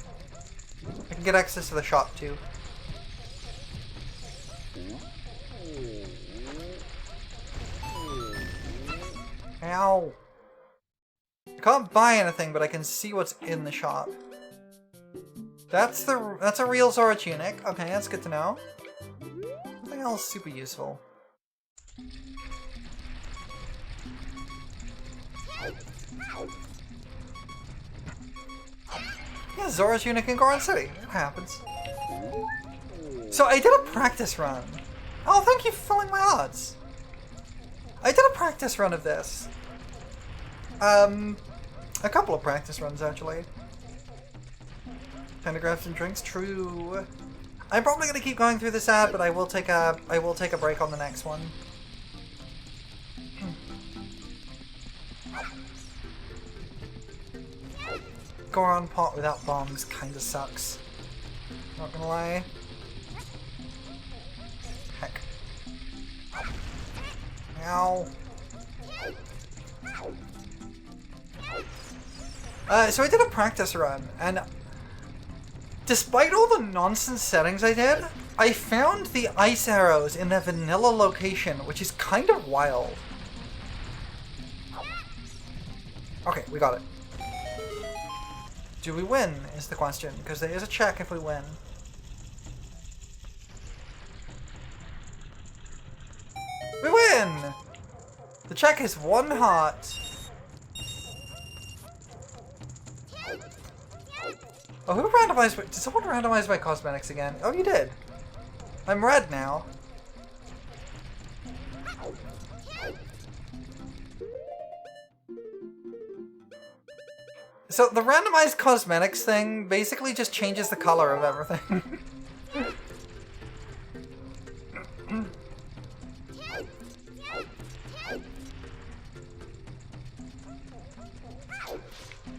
I can get access to the shop too. Ow! I can't buy anything, but I can see what's in the shop. That's a real Zora tunic. Okay, that's good to know. Nothing else super useful. Yeah, Zora tunic in Goron City. It happens. So I did a practice run. Oh, thank you for filling my odds. I did a practice run of this. A couple of practice runs actually. Pentagraphs and drinks, true. I'm probably gonna keep going through this ad, but I will take a break on the next one. Goron Pot without bombs kinda sucks. Not gonna lie. Heck. So I did a practice run, and despite all the nonsense settings I did, I found the ice arrows in their vanilla location, which is kind of wild. Okay, we got it. Do we win, is the question, because there is a check if we win. We win! The check is 1 heart. Oh, who randomized? Did someone randomize my cosmetics again? Oh, you did. I'm red now. So the randomized cosmetics thing basically just changes the color of everything.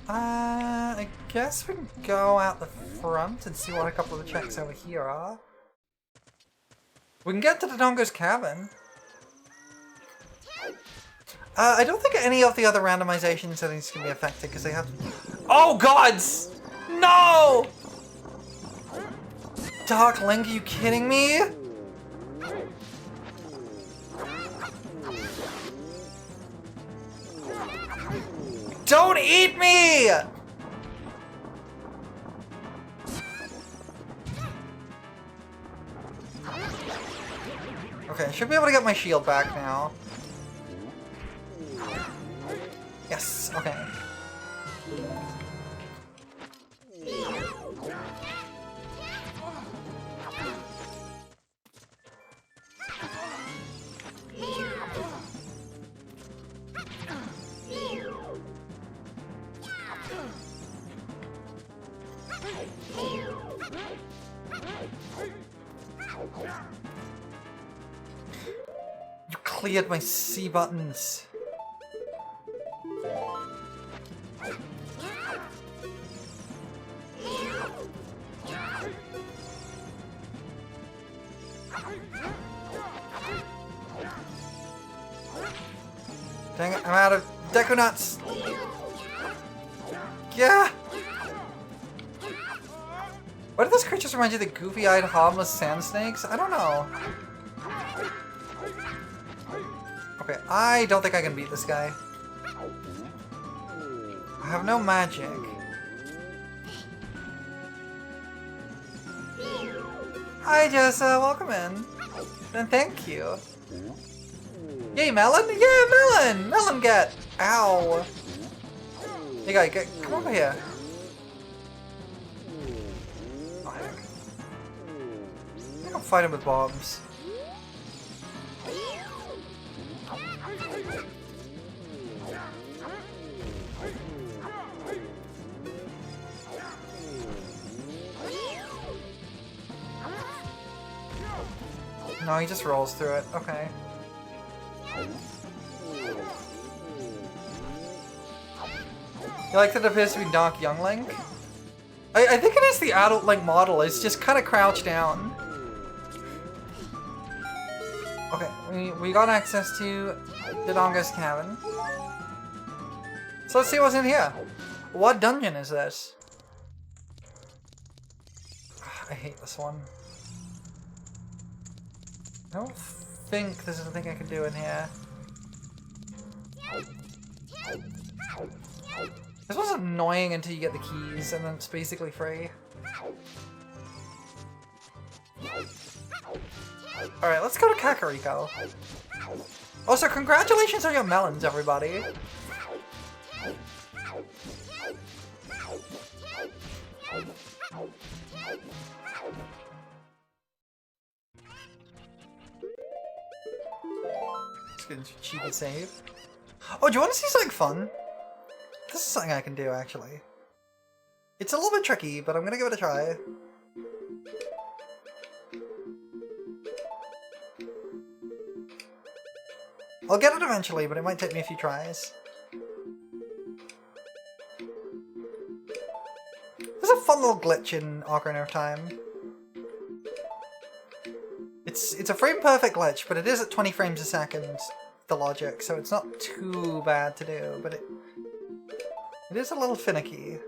I guess we can go out the front and see what a couple of the checks over here are. We can get to the Dongo's cabin. I don't think any of the other randomization settings can be affected because they have... Oh gods! No! Dark Link, are you kidding me? Don't eat me! Okay, I should be able to get my shield back now. Yes, okay. You cleared my C buttons. Dang it, I'm out of Deku Nuts! Yeah! Why do those creatures remind you of the goofy-eyed, harmless sand snakes? I don't know. Okay, I don't think I can beat this guy. I have no magic. Hi, Jessa. Welcome in. And thank you. Yay, Melon! Yeah, Melon! Melon get! Ow! Hey, guy, come over here. Oh, heck. I think I'll fight him with bombs. No, he just rolls through it. Okay. You like that it appears to be Dark Young Link? I think it is the adult Link model. It's just kind of crouched down. Okay, we got access to the Dongo's cabin. So let's see what's in here. What dungeon is this? I hate this one. I don't think there's anything I can do in here. This was annoying until you get the keys, and then it's basically free. Alright, let's go to Kakariko. Also, congratulations on your melons, everybody! Let's get into cheat and save. Oh, do you want to see something fun? This is something I can do, actually. It's a little bit tricky, but I'm gonna give it a try. I'll get it eventually, but it might take me a few tries. There's a fun little glitch in Ocarina of Time. It's a frame-perfect glitch, but it is at 20 frames a second, the logic, so it's not too bad to do, but It is a little finicky.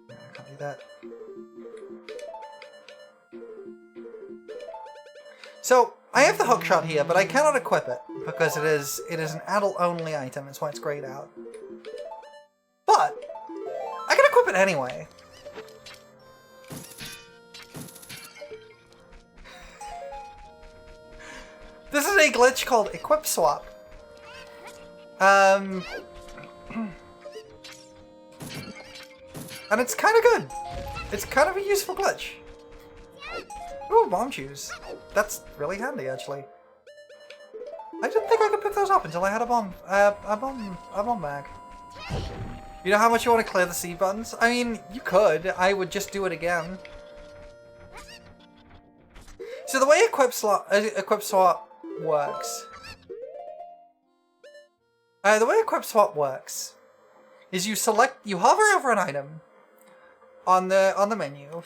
I can't do that. So, I have the hookshot here, but I cannot equip it because it is an adult-only item. That's why it's grayed out. But I can equip it anyway. This is a glitch called Equip Swap. And it's kind of good. It's kind of a useful glitch. Ooh, bomb shoes. That's really handy, actually. I didn't think I could pick those up until I had a bomb bag. You know how much you want to clear the C buttons? I mean, you could. I would just do it again. So the way Equip Swap works. The way Equip Swap works is you hover over an item on the menu,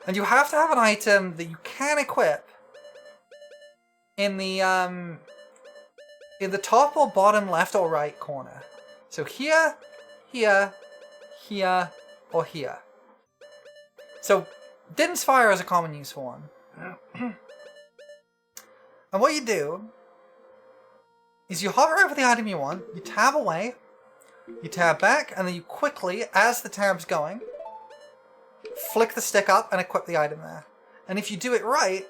and you have to have an item that you can equip in the top or bottom left or right corner. So here, here, here, or here. So Din's Fire is a common use for one. And what you do is you hover over the item you want, you tab away, you tab back, and then you quickly, as the tab's going, flick the stick up and equip the item there. And if you do it right,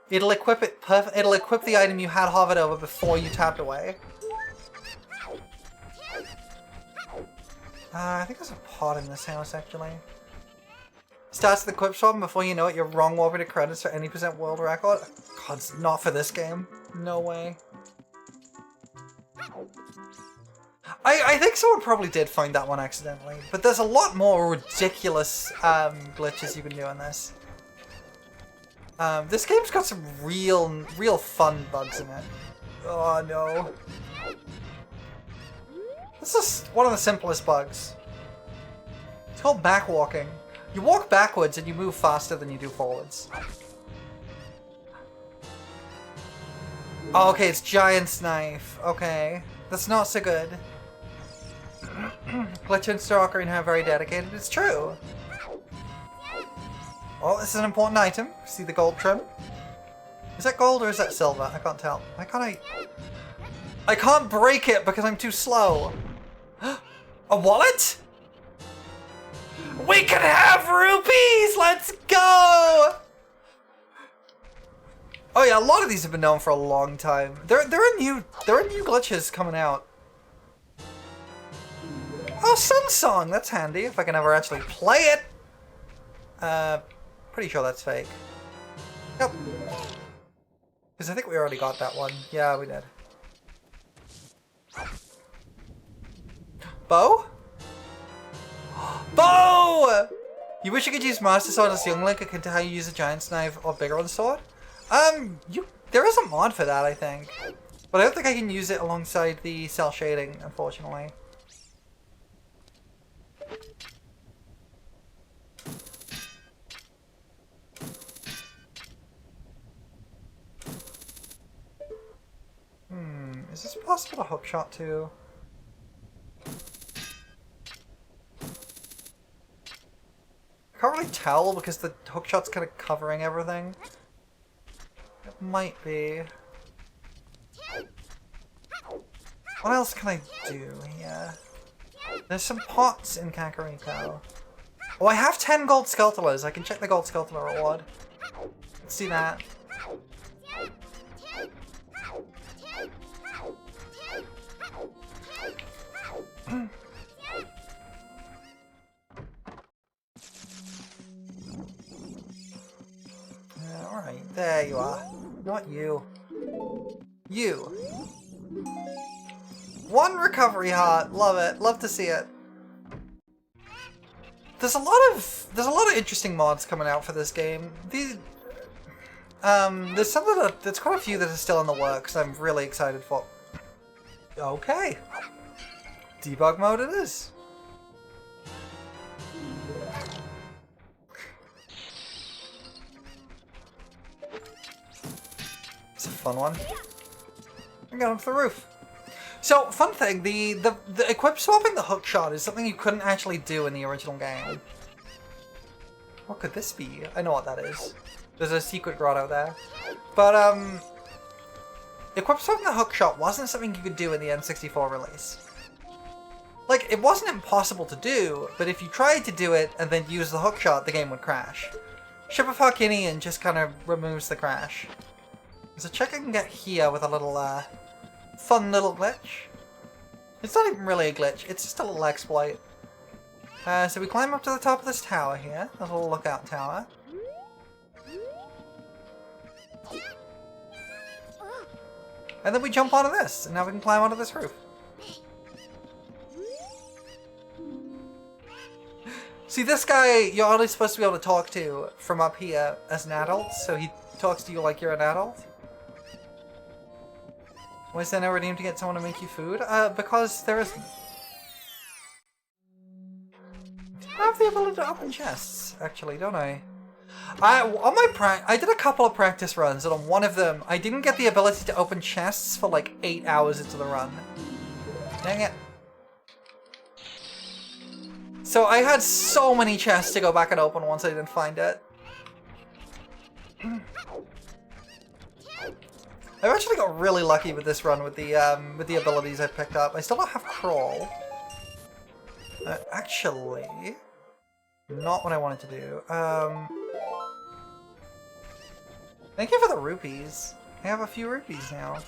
it'll equip it it'll equip the item you had hovered over before you tapped away. I think there's a pot in this house, actually. Starts the equip swap, and before you know it, you're wrong warping to credits for any % world record. God, it's not for this game. No way. I think someone probably did find that one accidentally, but there's a lot more ridiculous glitches you can do in this. This game's got some real fun bugs in it. Oh no. This is one of the simplest bugs. It's called backwalking. You walk backwards and you move faster than you do forwards. Oh, okay, it's Giant's Knife. Okay. That's not so good. Glitch and Ocarina are very dedicated. It's true. Oh, this is an important item. See the gold trim? Is that gold or is that silver? I can't tell. Why can't I can't break it because I'm too slow. A wallet? We can have rupees! Let's go! Oh yeah, a lot of these have been known for a long time. There are new glitches coming out. Oh, Sun Song! That's handy if I can ever actually play it. Pretty sure that's fake. Yep. Because I think we already got that one. Yeah, we did. Bow? Bow! You wish you could use Master Sword as Young Link and how you use a Giant's Knife or bigger on the sword? There is a mod for that, I think. But I don't think I can use it alongside the cell shading, unfortunately. Is this possible to hookshot too? I can't really tell because the hookshot's kind of covering everything. It might be. What else can I do here? There's some pots in Kakariko. Oh, I have 10 gold Skulltulas. I can check the gold Skulltula reward. Let's see that. Alright, there you are. Not you. You. One recovery heart. Love it. Love to see it. There's a lot of interesting mods coming out for this game. There's quite a few that are still in the works. I'm really excited for. Okay. Debug mode it is. It's a fun one. and get onto the roof. So, fun thing, the equip swapping the hook shot is something you couldn't actually do in the original game. What could this be? I know what that is. There's a secret grotto there. But, equip swapping the hook shot wasn't something you could do in the N64 release. Like, it wasn't impossible to do, but if you tried to do it and then use the hook shot, the game would crash. Ship of Harkinian just kind of removes the crash. There's a check I can get here with a little, fun little glitch. It's not even really a glitch, it's just a little exploit. So we climb up to the top of this tower here, a little lookout tower. And then we jump onto this, and now we can climb onto this roof. See, this guy, you're only supposed to be able to talk to from up here as an adult, so he talks to you like you're an adult. Why is there no redeem to get someone to make you food? Because there isn't. I have the ability to open chests, actually, don't I? I did a couple of practice runs, and on one of them, I didn't get the ability to open chests for like 8 hours into the run. Dang it. So I had so many chests to go back and open once I didn't find it. I've actually got really lucky with this run with the abilities I picked up. I still don't have crawl. Actually, not what I wanted to do. Thank you for the rupees. I have a few rupees now.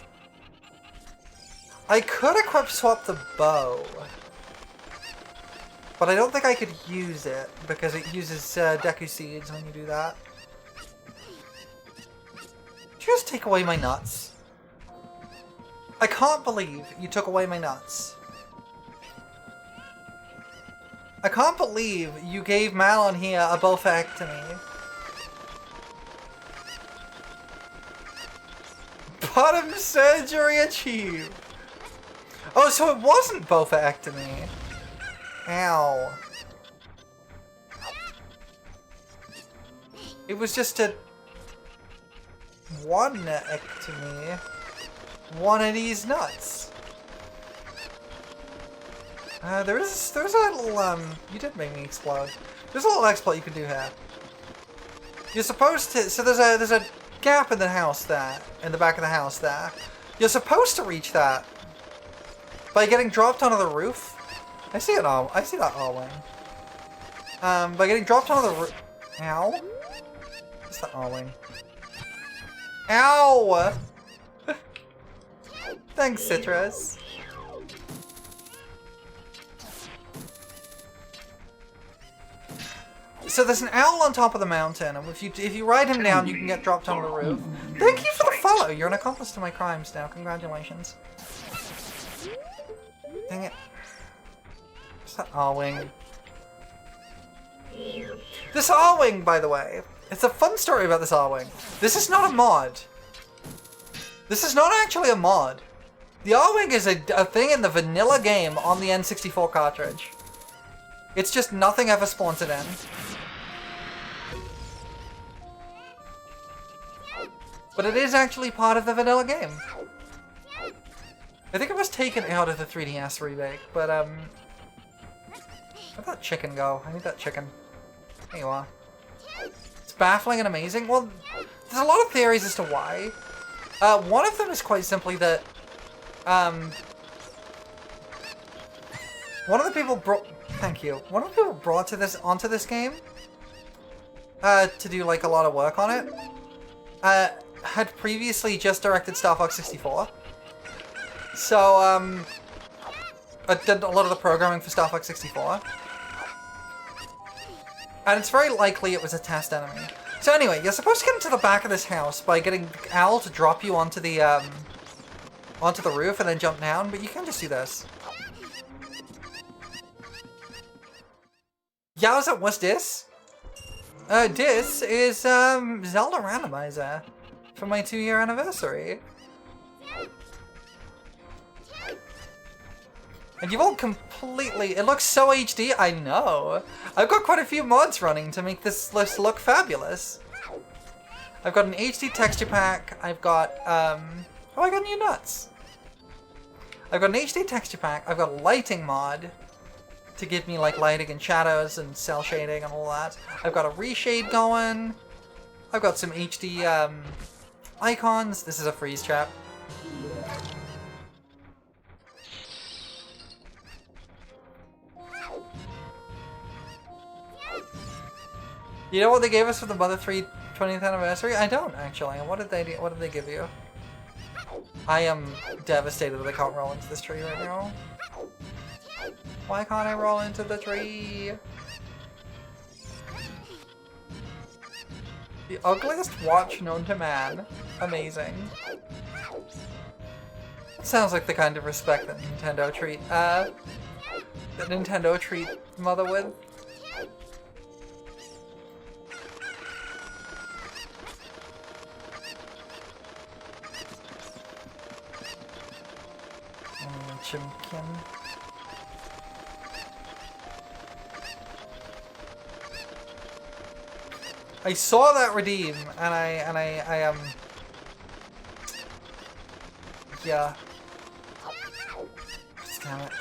I could equip swap the bow, but I don't think I could use it because it uses Deku Seeds when you do that. Did you just take away my nuts? I can't believe you took away my nuts. I can't believe you gave Malon here a bowfectomy. Bottom surgery achieved! Oh, so it wasn't bowfectomy. Ow. It was just a one-ectomy. One of these nuts. There's a little, you did make me explode. There's a little exploit you can do here. You're supposed to, so there's a gap in the house there, in the back of the house there. You're supposed to reach that by getting dropped onto the roof. I see that R-wing. By getting dropped onto the roof. Ow. What's the R-wing? Ow! Thanks, Citrus. So there's an owl on top of the mountain, and if you ride him down, you can get dropped onto the roof. Thank you for the follow. You're an accomplice to my crimes now. Congratulations. Dang it. What's that R-wing? This R-wing, by the way, it's a fun story about this R-wing. This is not a mod. This is not actually a mod. The R-wing is a thing in the vanilla game on the N64 cartridge. It's just nothing ever spawns it in. But it is actually part of the vanilla game. I think it was taken out of the 3DS remake, but where'd that chicken go? I need that chicken. There you are. It's baffling and amazing. Well, there's a lot of theories as to why. One of them is quite simply that one of the people brought onto this game to do like a lot of work on it had previously just directed Star Fox 64. So I did a lot of the programming for Star Fox 64. And it's very likely it was a test enemy. So anyway, you're supposed to get into the back of this house by getting Owl to drop you onto the roof and then jump down, but you can just do this. Yowza, what's this? This is Zelda Randomizer for my 2-year anniversary. And you've all completely... It looks so HD, I know. I've got quite a few mods running to make this list look fabulous. I've got an HD texture pack, I've got, oh, I got new nuts. I've got an HD texture pack. I've got a lighting mod to give me like lighting and shadows and cell shading and all that. I've got a reshade going. I've got some HD icons. This is a freeze trap. You know what they gave us for the Mother 3 20th anniversary? I don't actually. What did they do? What did they give you? I am devastated that I can't roll into this tree right now. Why can't I roll into the tree? The ugliest watch known to man. Amazing. Sounds like the kind of respect that Nintendo treat Mother with. Chimkin. I saw that redeem, and I yeah. Damn it.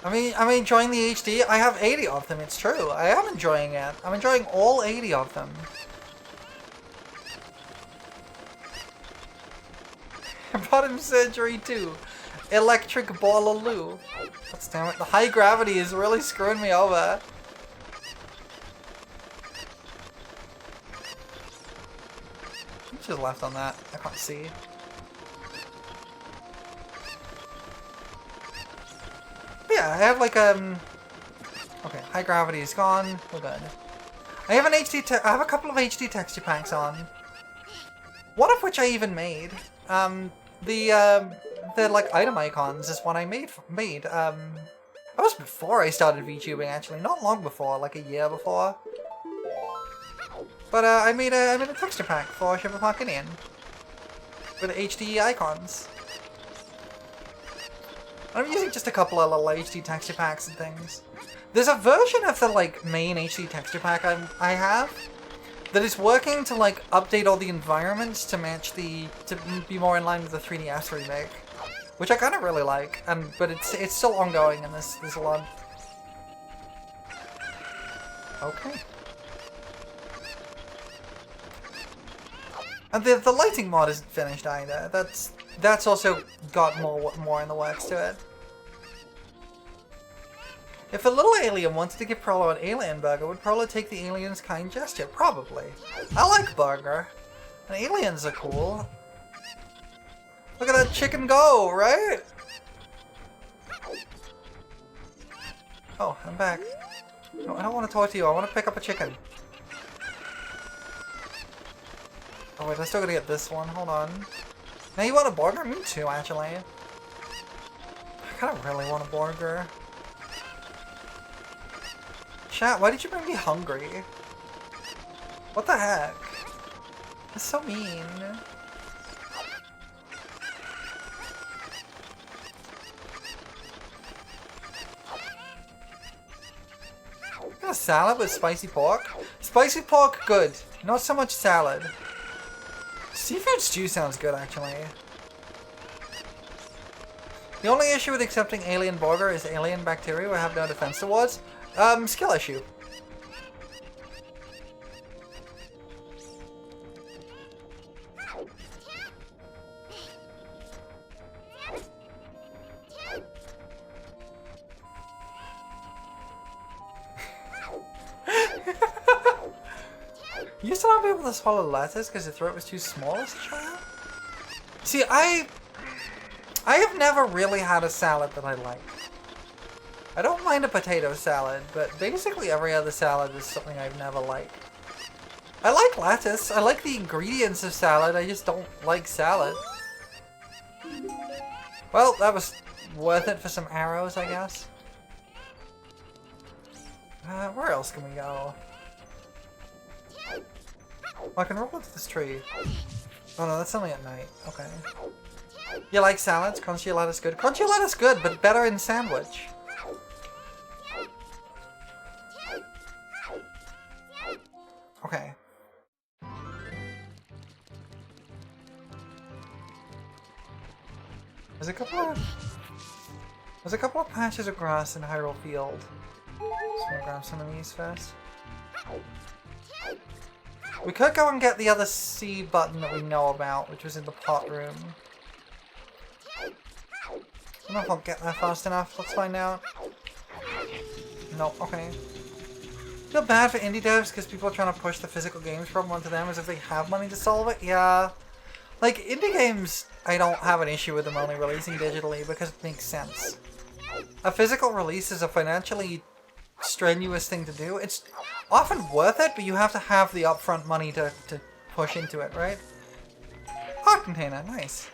I'm enjoying the HD. I have 80 of them, it's true. I am enjoying it. I'm enjoying all 80 of them. Bottom surgery too. Electric ballaloo. God damn it. The high gravity is really screwing me over. How much is left on that? I can't see. But yeah, I have like okay, high gravity is gone. We're good. I have an I have a couple of HD texture packs on. One of which I even made. The like item icons is one I made. That was before I started VTubing actually, not long before, like a year before. But I made a texture pack for Shiver Park Indian with HD icons. I'm using just a couple of little HD texture packs and things. There's a version of the like main HD texture pack I have that is working to like update all the environments to match to be more in line with the 3DS remake, which I kind of really like. But it's still ongoing, and there's a lot. Okay. And the lighting mod isn't finished either. That's also got more in the works to it. If a little alien wanted to give Prolo an alien burger, would Prolo take the alien's kind gesture? Probably. I like burger. And aliens are cool. Look at that chicken go, right? Oh, I'm back. No, I don't want to talk to you. I want to pick up a chicken. Oh wait, I still gotta get this one. Hold on. Now you want a burger? Me too, actually. I kind of really want a burger. Chat, why did you make me hungry? What the heck? That's so mean. Got a salad with spicy pork? Spicy pork, good. Not so much salad. Seafood stew sounds good, actually. The only issue with accepting alien burger is alien bacteria will have no defense towards. Skill issue. You used to not be able to swallow lettuce because your throat was too small as a child? See, I have never really had a salad that I like. I don't mind a potato salad, but basically every other salad is something I've never liked. I like lettuce. I like the ingredients of salad. I just don't like salad. Well, that was worth it for some arrows, I guess. Where else can we go? Oh, I can roll into this tree. Oh no, that's only at night. Okay. You like salads? Crunchy lettuce good? Crunchy lettuce good, but better in sandwich. Okay. There's a couple of patches of grass in Hyrule Field. Just wanna grab some of these first. We could go and get the other C button that we know about, which was in the pot room. I don't know if I'll get there fast enough. Let's find out. Nope, okay. Feel bad for indie devs because people are trying to push the physical games problem onto them as if they have money to solve it. Yeah. Like, indie games, I don't have an issue with them only releasing digitally because it makes sense. A physical release is a financially strenuous thing to do. It's often worth it, but you have to have the upfront money to push into it, right? Heart container, nice.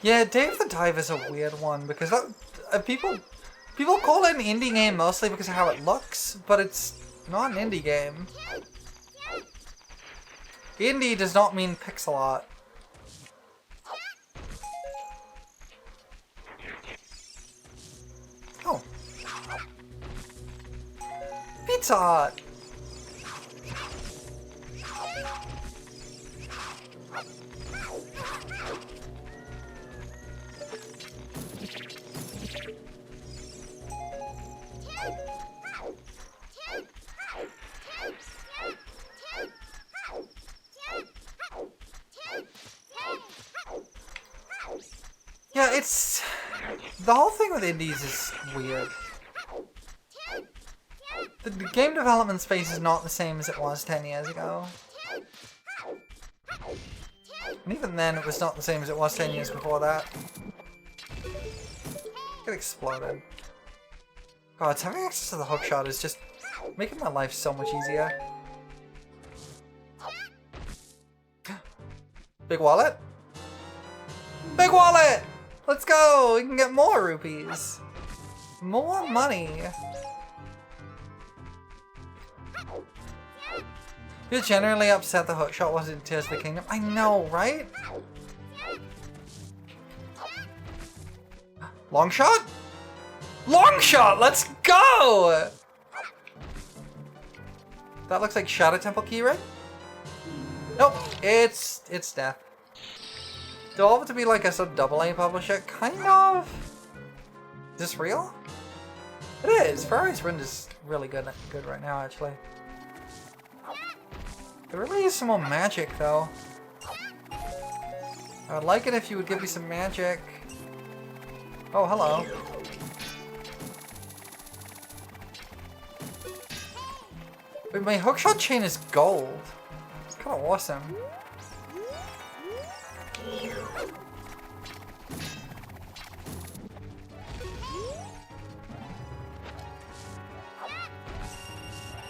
Yeah, Dave the Dive is a weird one because that, people call it an indie game mostly because of how it looks, but it's not an indie game. Indie does not mean pixel art. Oh. Pizza Hut! Yeah, it's... The whole thing with indies is weird. The game development space is not the same as it was 10 years ago. And even then, it was not the same as it was 10 years before that. Get exploded. God, having access to the hookshot is just making my life so much easier. Big wallet? Big wallet! Let's go! We can get more rupees! More money! You're generally upset the hookshot wasn't in Tears of the Kingdom. I know, right? Long shot? Long shot! Let's go! That looks like Shadow Temple key, right? Nope, it's death. Devolve to be like a sort of AA publisher, kind of. Is this real? It is. Ferrari's Rando is really good right now, actually. There really is some more magic, though. I would like it if you would give me some magic. Oh, hello. Wait, my hookshot chain is gold. It's kind of awesome.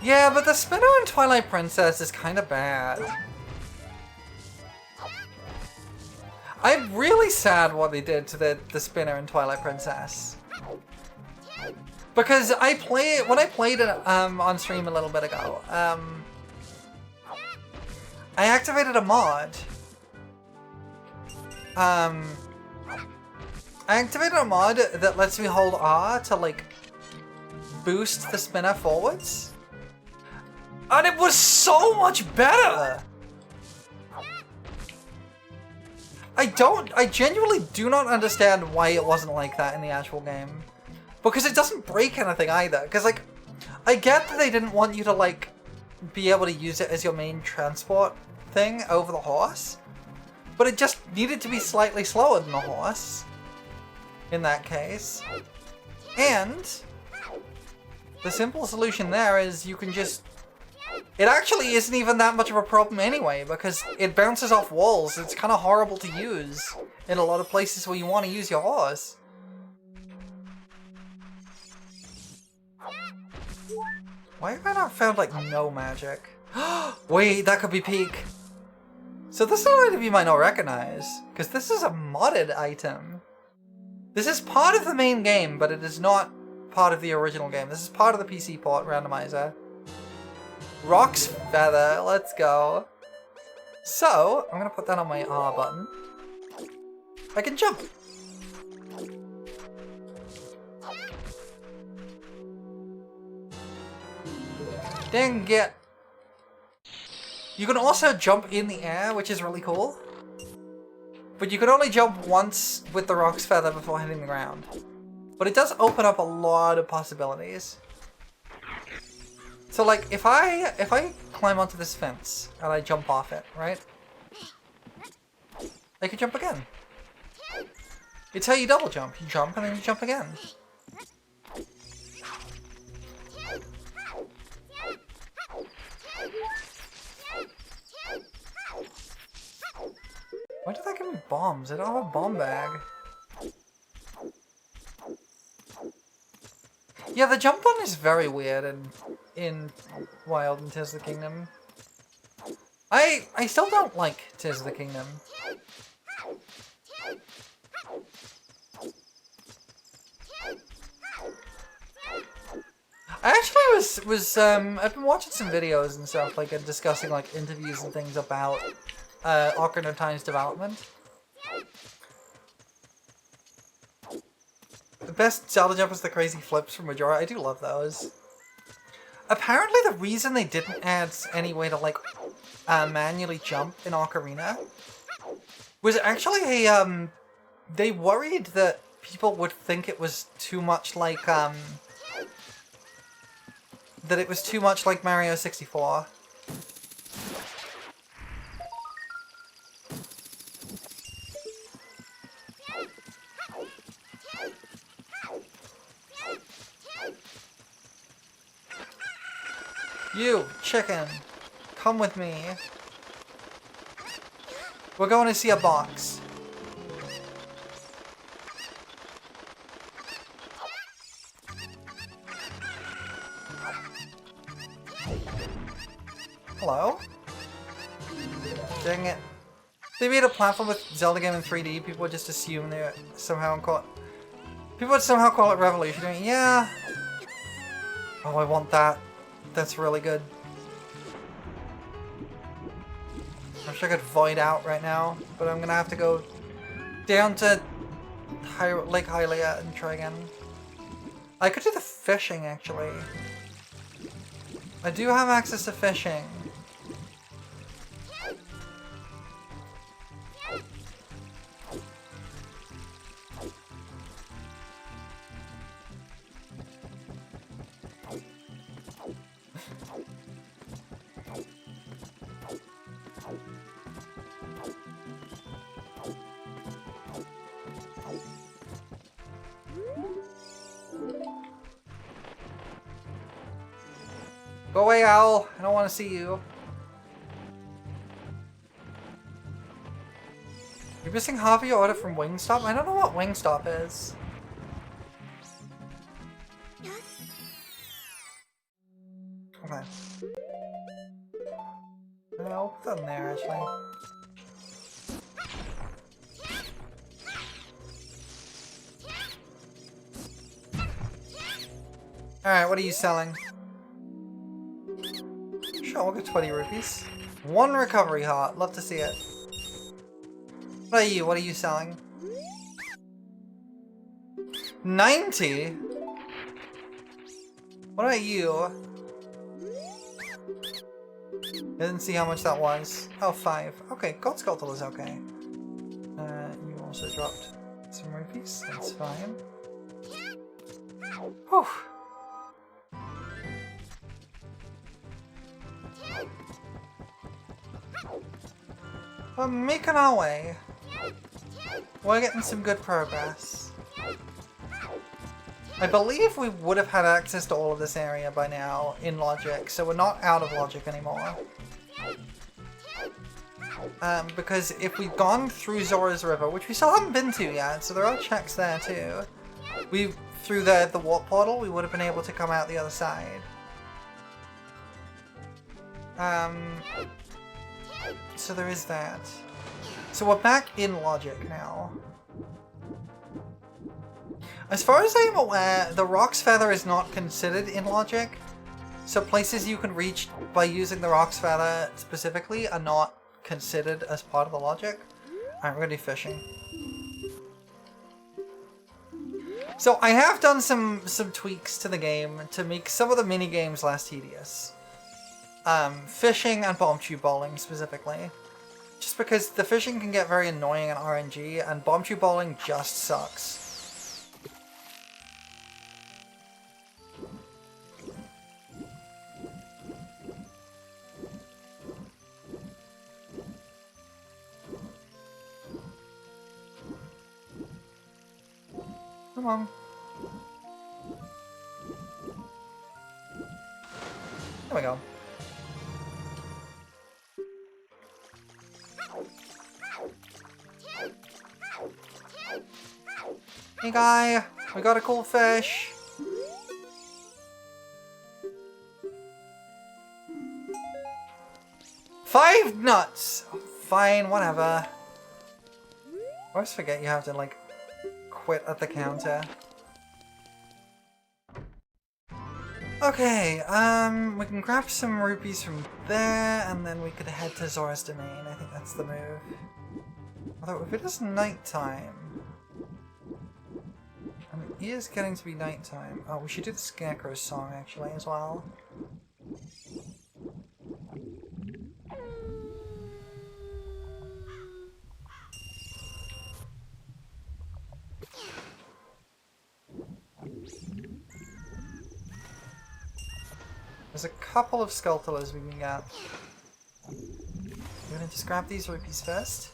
Yeah, but the spinner in Twilight Princess is kind of bad. I'm really sad what they did to the spinner in Twilight Princess. Because when I played it on stream a little bit ago, I activated a mod. I activated a mod that lets me hold R to like boost the spinner forwards. And it was so much better! I genuinely do not understand why it wasn't like that in the actual game. Because it doesn't break anything either. Because like, I get that they didn't want you to like, be able to use it as your main transport thing over the horse. But it just needed to be slightly slower than the horse. In that case. And the simple solution there is you can just... It actually isn't even that much of a problem anyway, because it bounces off walls. It's kind of horrible to use in a lot of places where you want to use your horse. Why have I not found, like, no magic? Wait, that could be peak. So this is an item you might not recognize, because this is a modded item. This is part of the main game, but it is not part of the original game. This is part of the PC port randomizer. Rock's Feather, let's go. So, I'm gonna put that on my R button. I can jump. Dang it. You can also jump in the air, which is really cool. But you can only jump once with the Roc's Feather before hitting the ground. But it does open up a lot of possibilities. So like, if I climb onto this fence and I jump off it, right? I can jump again. It's how you double jump. You jump and then you jump again. Why did that give me bombs? I don't have a bomb bag. Yeah, the jump button is very weird in Wild and Tears of the Kingdom. I still don't like Tears of the Kingdom. I actually I've been watching some videos and stuff, like discussing like interviews and things about Ocarina of Time's development. The best Zelda jump is the crazy flips from Majora. I do love those. Apparently the reason they didn't add any way to like manually jump in Ocarina was actually they worried that people would think it was too much like Mario 64. You, chicken, come with me. We're going to see a box. Hello? Dang it. They made a platform with Zelda game in 3D, people would just assume they somehow people would somehow call it revolutionary. Yeah. Oh, I want that. That's really good. I wish I could void out right now, but I'm gonna have to go down to Lake Hylia and try again. I could do the fishing, actually. I do have access to fishing. Go away, owl. I don't want to see you. You're missing half of your order from Wingstop? I don't know what Wingstop is. Okay. I'll put that in there, actually. Alright, what are you selling? Sure, we'll get 20 rupees. 1 recovery heart. Love to see it. What are you? What are you selling? 90? What are you? I didn't see how much that was. Oh, 5. Okay, Gold Sculptor is okay. You also dropped some rupees. That's fine. Whew. We're making our way. We're getting some good progress. I believe we would have had access to all of this area by now in Logic, so we're not out of Logic anymore. Because if we'd gone through Zora's River, which we still haven't been to yet, so there are checks there too. Through the warp portal, we would have been able to come out the other side. So there is that. So we're back in Logic now. As far as I am aware, the Roc's Feather is not considered in Logic. So places you can reach by using the Roc's Feather specifically are not considered as part of the Logic. Alright, we're gonna do fishing. So I have done some tweaks to the game to make some of the mini games less tedious. fishing and bomb tube bowling specifically. Just because the fishing can get very annoying in RNG, and bomb tube bowling just sucks. Come on. There we go. Hey guy, we got a cool fish. Five nuts! Fine, whatever. I always forget you have to, like, quit at the counter. Okay, we can grab some rupees from there, and then we could head to Zora's Domain. I think that's the move. Although, if it is nighttime... it is getting to be nighttime. Oh, we should do the Scarecrow song, actually, as well. There's a couple of Skulltulas we can get. We're gonna just grab these rupees first.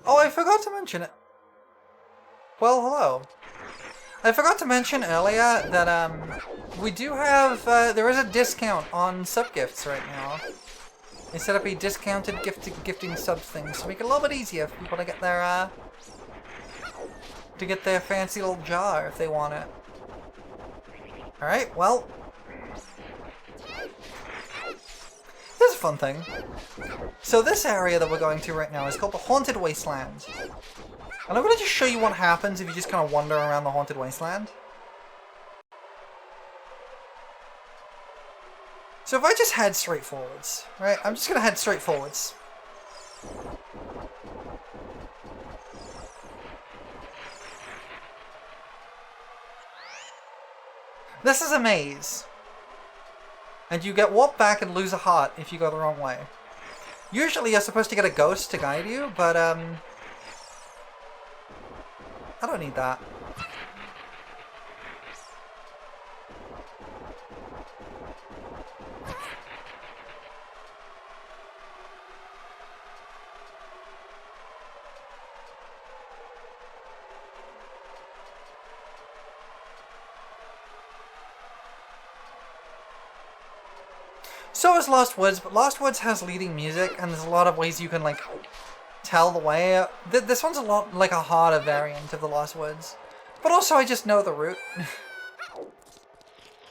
Oh, I forgot to mention it. Well, hello. I forgot to mention earlier that we do have there is a discount on sub gifts right now. They set up a discounted gifting sub thing, so make it a little bit easier for people to get their fancy little jar if they want it. All right, well, here's a fun thing. So this area that we're going to right now is called the Haunted Wasteland. And I'm going to just show you what happens if you just kind of wander around the Haunted Wasteland. So if I just head straight forwards, right? I'm just going to head straight forwards. This is a maze. And you get warped back and lose a heart if you go the wrong way. Usually you're supposed to get a ghost to guide you, but I don't need that. So is Lost Woods, but Lost Woods has leading music, and there's a lot of ways you can, like, tell the way. This one's a lot like a harder variant of the Lost Woods. But also, I just know the route.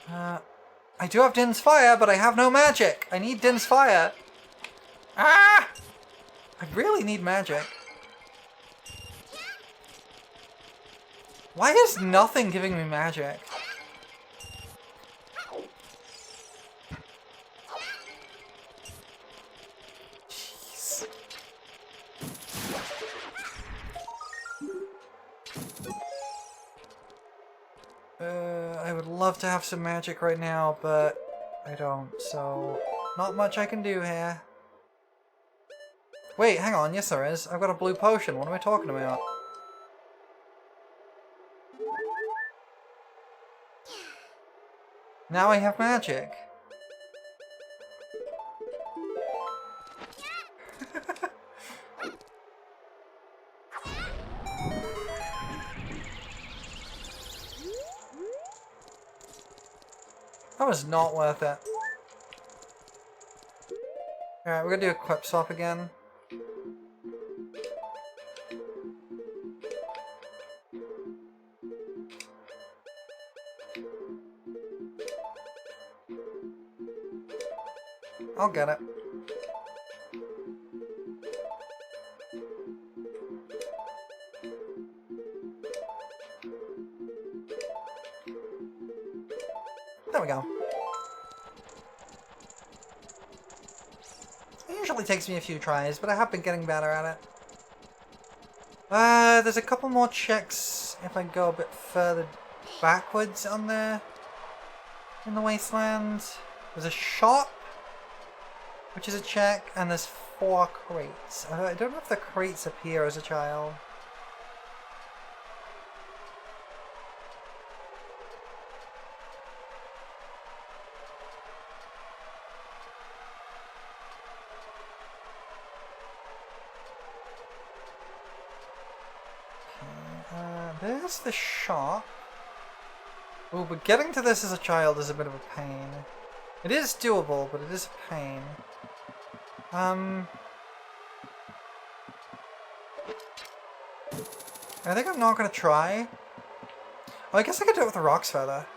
I do have Din's Fire, but I have no magic. I need Din's Fire. Ah! I really need magic. Why is nothing giving me magic? I would love to have some magic right now, but I don't, so not much I can do here. Wait, hang on, yes there is. I've got a blue potion, what am I talking about? Now I have magic. That was not worth it. Alright, we're gonna do a equip swap again. I'll get it. There we go. It usually takes me a few tries, but I have been getting better at it. There's a couple more checks if I go a bit further backwards on there in the wasteland. There's a shop, which is a check, and there's 4 crates. I don't know if the crates appear as a child. There's the shop. Oh, but getting to this as a child is a bit of a pain. It is doable, but it is a pain. I think I'm not gonna try. Oh, I guess I could do it with a Rock's Feather.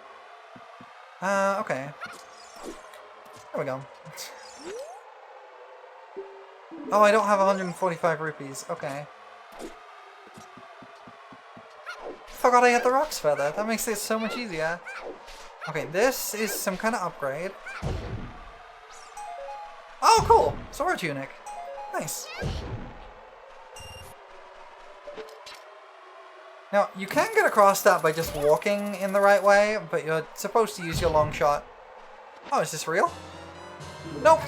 Okay. There we go. Oh, I don't have 145 rupees. Okay. Forgot I had the Rock's Feather. That makes it so much easier. Okay, this is some kind of upgrade. Oh, cool! Sword Tunic. Nice. Now, you can get across that by just walking in the right way, but you're supposed to use your long shot. Oh, is this real? Nope!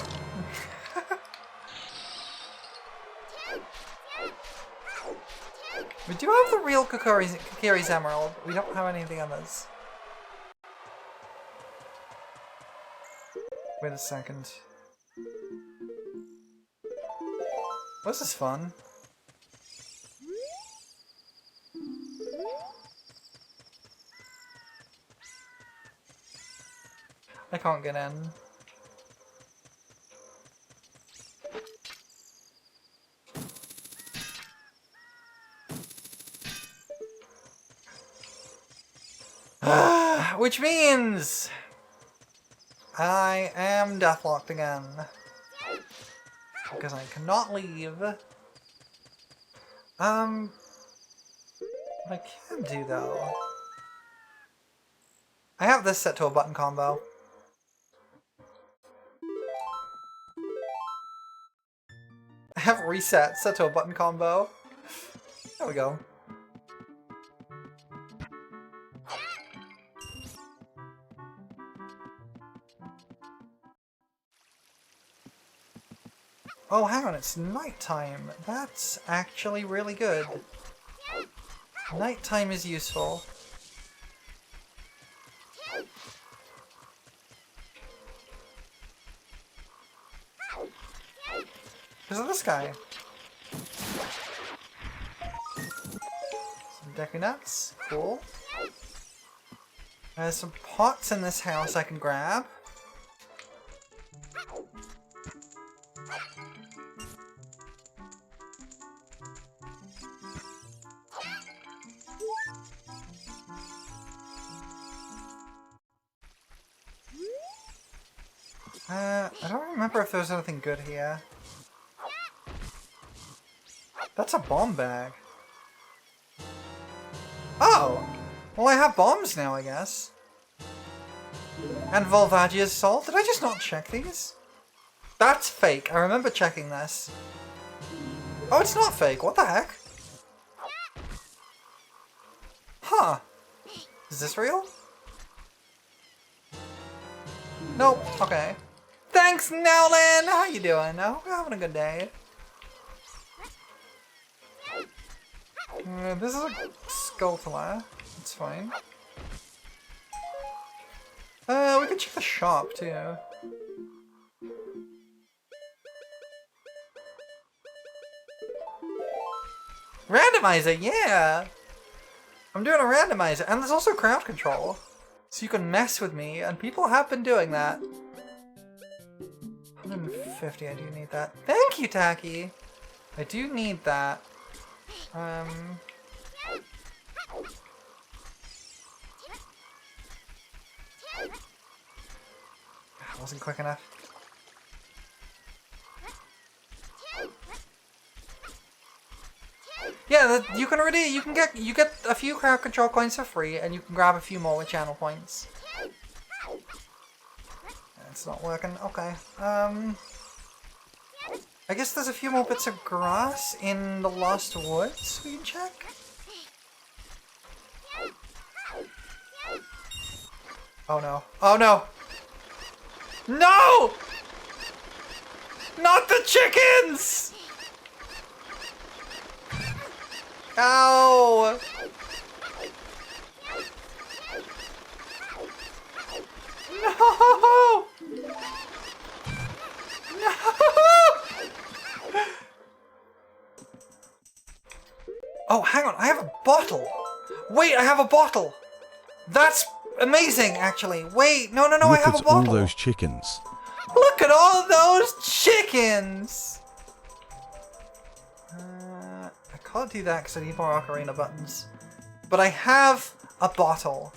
We do have the real Kokiri's Emerald. We don't have anything others. Wait a second. Was this fun? I can't get in. Which means I am deathlocked again. Because I cannot leave. What I can do though. I have this set to a button combo. I have reset set to a button combo. There we go. Oh, hang on, it's nighttime. That's actually really good. Nighttime is useful. Because of this guy. Some Deku Nuts. Cool. There's some pots in this house I can grab. I don't remember if there was anything good here. That's a bomb bag. Oh! Well, I have bombs now, I guess. And Volvagia's salt. Did I just not check these? That's fake. I remember checking this. Oh, it's not fake. What the heck? Huh. Is this real? Nope. Okay. Thanks, Nowlin! How you doing? I hope you're having a good day. This is a Skulltula. It's fine. We can check the shop, too. Randomizer, yeah! I'm doing a randomizer, and there's also crowd control. So you can mess with me, and people have been doing that. 150, I do need that. Thank you, Taki! I do need that. I wasn't quick enough. Yeah, you get a few crowd control coins for free, and you can grab a few more with channel points. It's not working. Okay. I guess there's a few more bits of grass in the Lost Woods we can check. Oh no. Oh no! No! Not the chickens! Ow! No! No! Oh, hang on, I have a bottle! Wait, I have a bottle! That's amazing, actually. Wait, no, I have a bottle! Look at all those chickens. Look at all those chickens! I can't do that because I need more Ocarina buttons. But I have a bottle.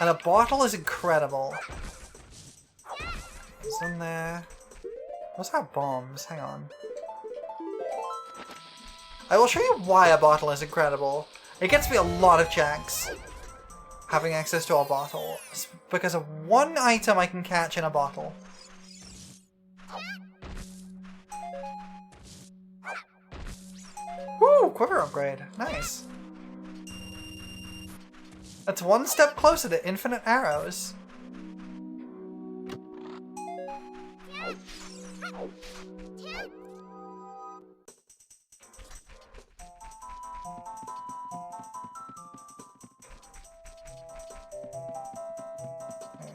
And a bottle is incredible. What's in there? What's that bombs? Hang on. I will show you why a bottle is incredible. It gets me a lot of checks. Having access to a bottle. It's because of one item I can catch in a bottle. Woo! Quiver upgrade. Nice. That's one step closer to infinite arrows.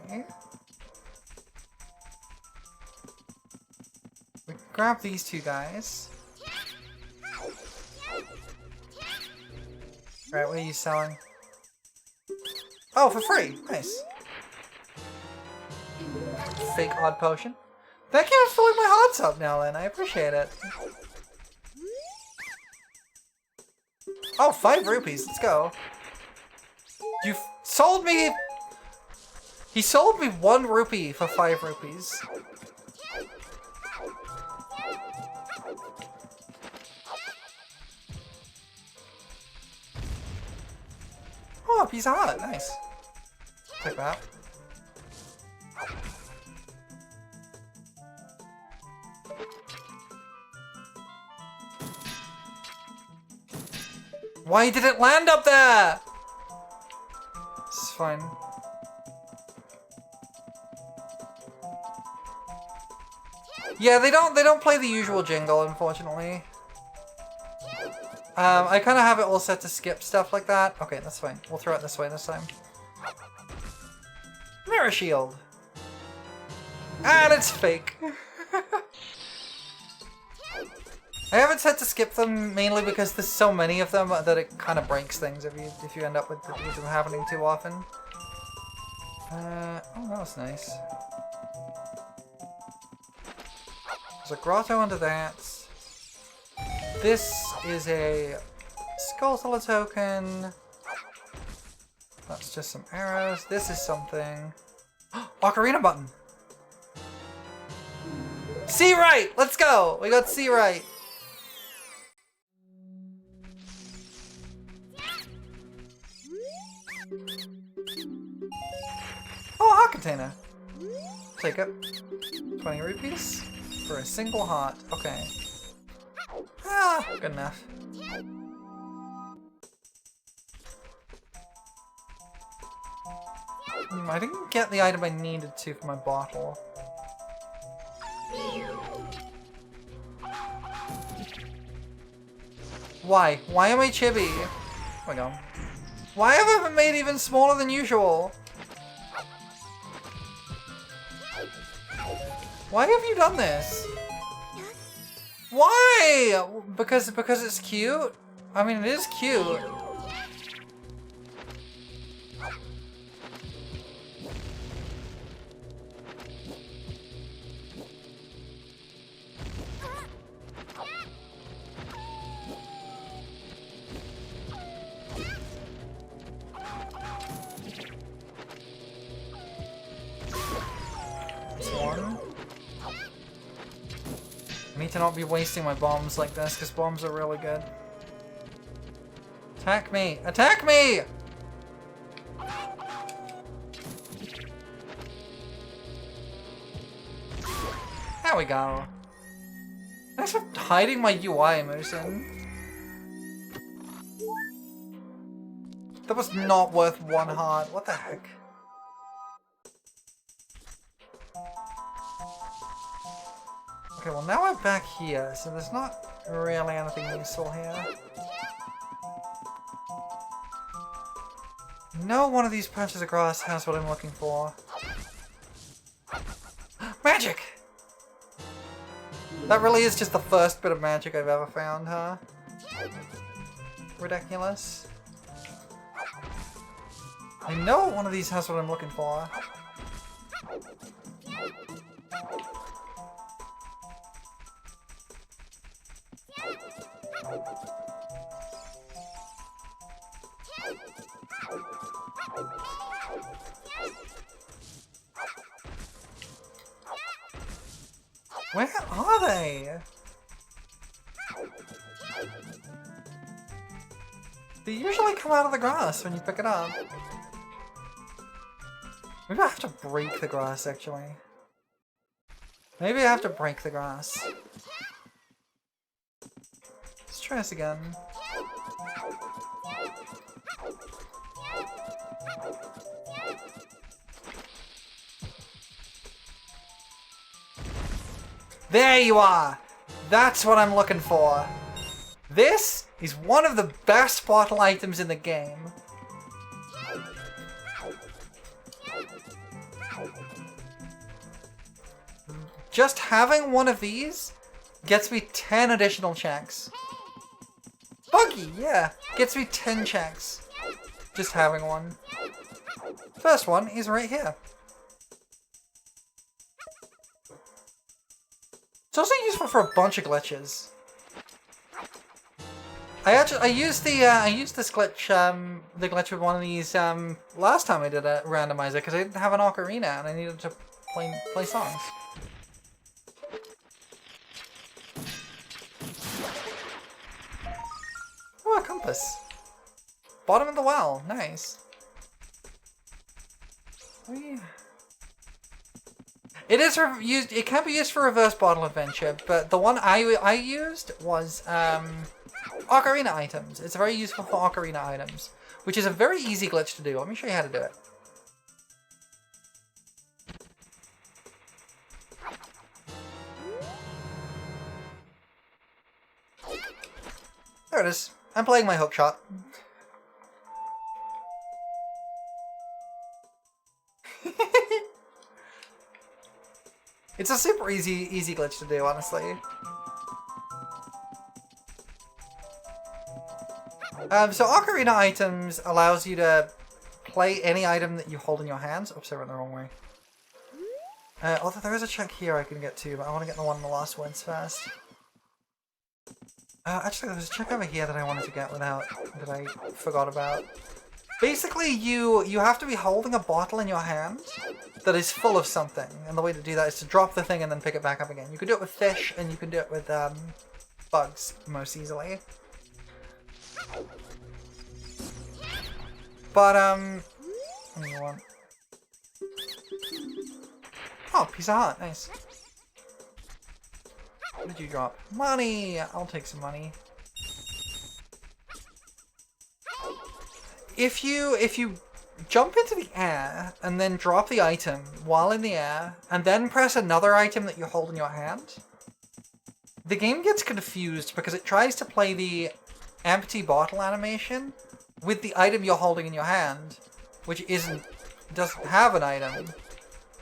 Okay. We can grab these two guys. Alright, what are you selling? Oh, for free! Nice. Fake odd potion. Thank you for filling my hearts up now, Lynn. I appreciate it. Oh, 5 rupees. Let's go. You sold me... He sold me 1 rupee for 5 rupees. Oh, a piece of heart. Nice. Take that. Why did it land up there? It's fine. Yeah, they don't play the usual jingle, unfortunately. I kind of have it all set to skip stuff like that. Okay, that's fine. We'll throw it this way this time. Mirror shield. And it's fake. I have it set to skip them mainly because there's so many of them that it kind of breaks things if you end up with them happening too often. Oh, that was nice. There's a grotto under that. This is a Skulltula token. That's just some arrows. This is something. Ocarina button. See right. Let's go. We got see right. Oh, a heart container. Take it. 20 rupees for a single heart. Okay. Ah, good enough. I didn't get the item I needed to for my bottle. Why? Why am I chibi? Oh my god. Why have I been made even smaller than usual? Why have you done this? Why? Because it's cute? I mean, it is cute. I need to not be wasting my bombs like this, because bombs are really good. Attack me! Attack me! There we go. Thanks for hiding my UI, Moosin. That was not worth 1 heart. What the heck? Okay, well now we're back here, so there's not really anything useful here. No one of these patches of grass has what I'm looking for. Magic! That really is just the first bit of magic I've ever found, huh? Ridiculous. I know one of these has what I'm looking for. Where are they? They usually come out of the grass when you pick it up. Maybe I have to break the grass, actually. Maybe I have to break the grass. Let's try this again. There you are! That's what I'm looking for. This is one of the best bottle items in the game. Just having one of these gets me 10 additional checks. Buggy, yeah, gets me 10 checks. Just having one. First one is right here. It's also useful for a bunch of glitches. I used this glitch, the glitch with one of these, last time I did a randomizer because I didn't have an ocarina and I needed to play songs. Oh, a compass. Bottom of the well, nice. Oh yeah. It is used. It can be used for reverse bottle adventure, but the one I used was ocarina items. It's very useful for ocarina items, which is a very easy glitch to do. Let me show you how to do it. There it is. I'm playing my hookshot. It's a super easy glitch to do, honestly. So ocarina items allows you to play any item that you hold in your hands. Oops, I went the wrong way. Although there is a check here I can get to, but I want to get the one in the last ones first. Actually, there's a check over here that I wanted to get that I forgot about. Basically, you have to be holding a bottle in your hand that is full of something, and the way to do that is to drop the thing and then pick it back up again. You can do it with fish, and you can do it with bugs most easily. But what do you want? Oh, piece of heart, nice. What did you drop? Money! I'll take some money. If you jump into the air and then drop the item while in the air and then press another item that you hold in your hand, the game gets confused because it tries to play the empty bottle animation with the item you're holding in your hand, which doesn't have an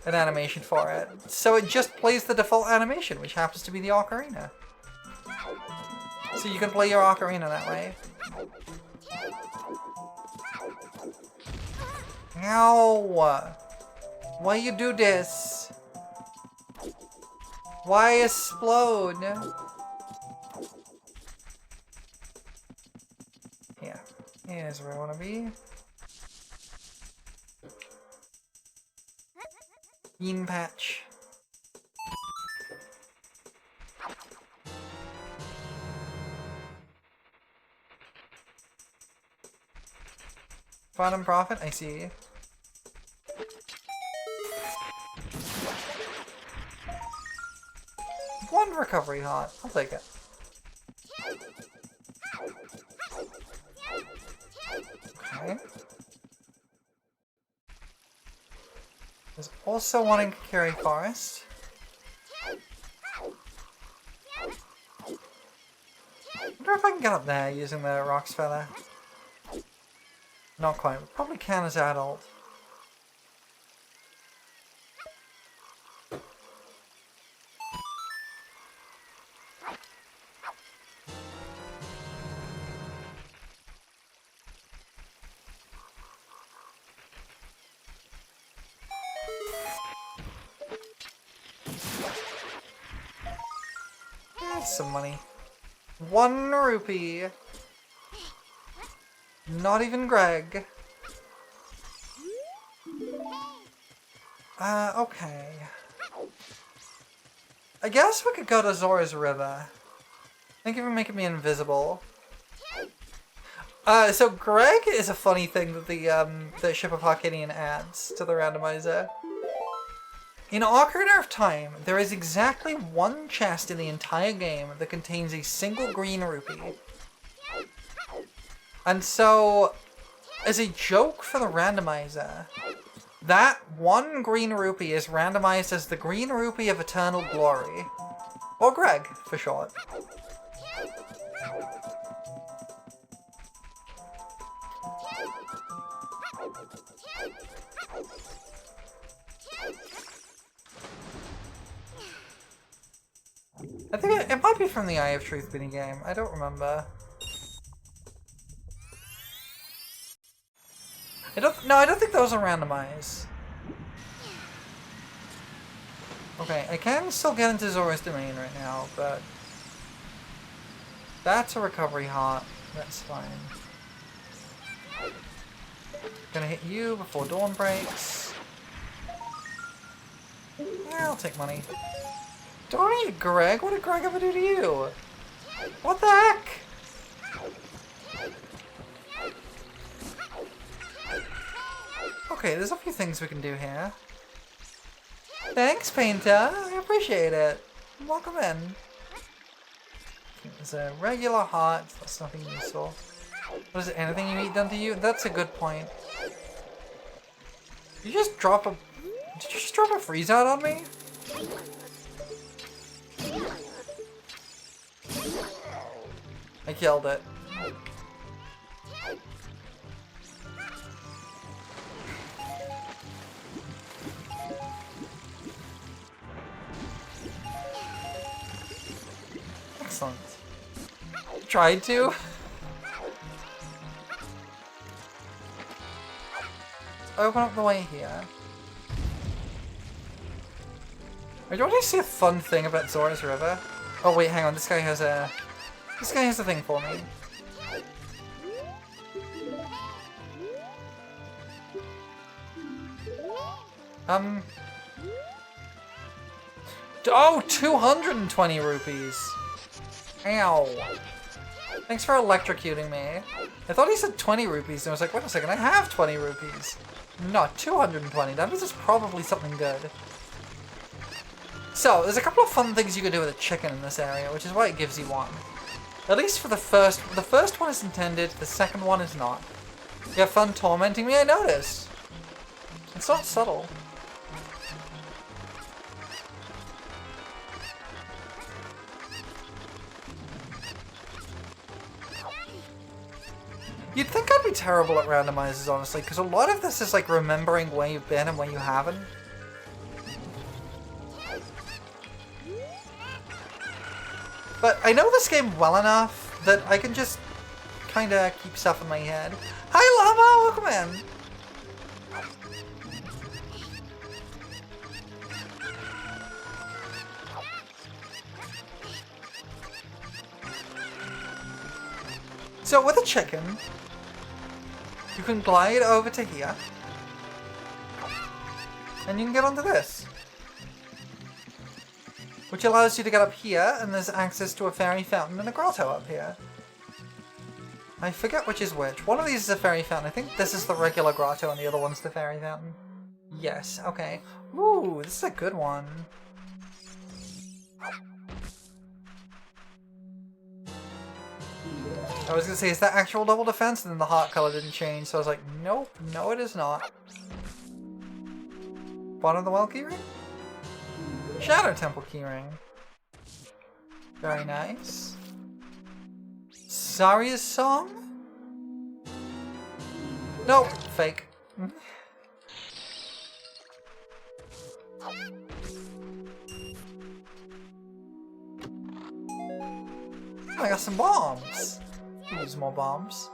animation for it. So it just plays the default animation, which happens to be the ocarina. So you can play your ocarina that way. Ow! Why you do this? Why explode? Yeah, here's where I want to be. Bean patch. Fun and profit, I see. One recovery heart, I'll take it. Okay. There's also one in Kakiri Forest. I wonder if I can get up there using the Rock's Feather. Not quite. We probably can as adult. That's some money. 1 rupee. Not even Greg. Okay. I guess we could go to Zora's River. Thank you for making me invisible. So Greg is a funny thing that the Ship of Harkinian adds to the randomizer. In Ocarina of Time, there is exactly 1 chest in the entire game that contains a single green rupee. And so, as a joke for the randomizer, that 1 green rupee is randomized as the green rupee of eternal glory. Or Greg, for short. I think it might be from the Eye of Truth minigame. I don't remember. I don't think those are randomized. Okay, I can still get into Zora's Domain right now, but that's a recovery heart. That's fine. Gonna hit you before dawn breaks. Yeah, I'll take money. Don't eat Greg! What did Greg ever do to you? What the heck? Okay, there's a few things we can do here. Thanks, Painter! I appreciate it. Welcome in. There's a regular heart. That's nothing useful. What is it? Anything you eat done to you? That's a good point. Did you just drop a... Did you just drop a freeze out on me? I killed it. Excellent. Tried to? Open up the way here. I want to see a fun thing about Zora's River. Oh wait, hang on. This guy has a thing for me. Oh, 220 rupees. Ow. Thanks for electrocuting me. I thought he said 20 rupees, and I was like, wait a second, I have 20 rupees. Not 220. That means it's probably something good. So, there's a couple of fun things you can do with a chicken in this area, which is why it gives you 1. At least for the first one is intended, the second one is not. You have fun tormenting me, I noticed. It's not subtle. You'd think I'd be terrible at randomizers, honestly, because a lot of this is like remembering where you've been and where you haven't. But I know this game well enough that I can just kind of keep stuff in my head. Hi Llama, welcome in! So with a chicken, you can glide over to here, and you can get onto this. Which allows you to get up here, and there's access to a fairy fountain and a grotto up here. I forget which is which. One of these is a fairy fountain. I think this is the regular grotto, and the other one's the fairy fountain. Yes, okay. Ooh, this is a good one. I was gonna say, is that actual double defense? And then the heart color didn't change, so I was like, nope, no it is not. Bottom of the well keyring? Shadow Temple keyring. Very nice. Zarya's song? No, fake. I got some bombs. Use more bombs.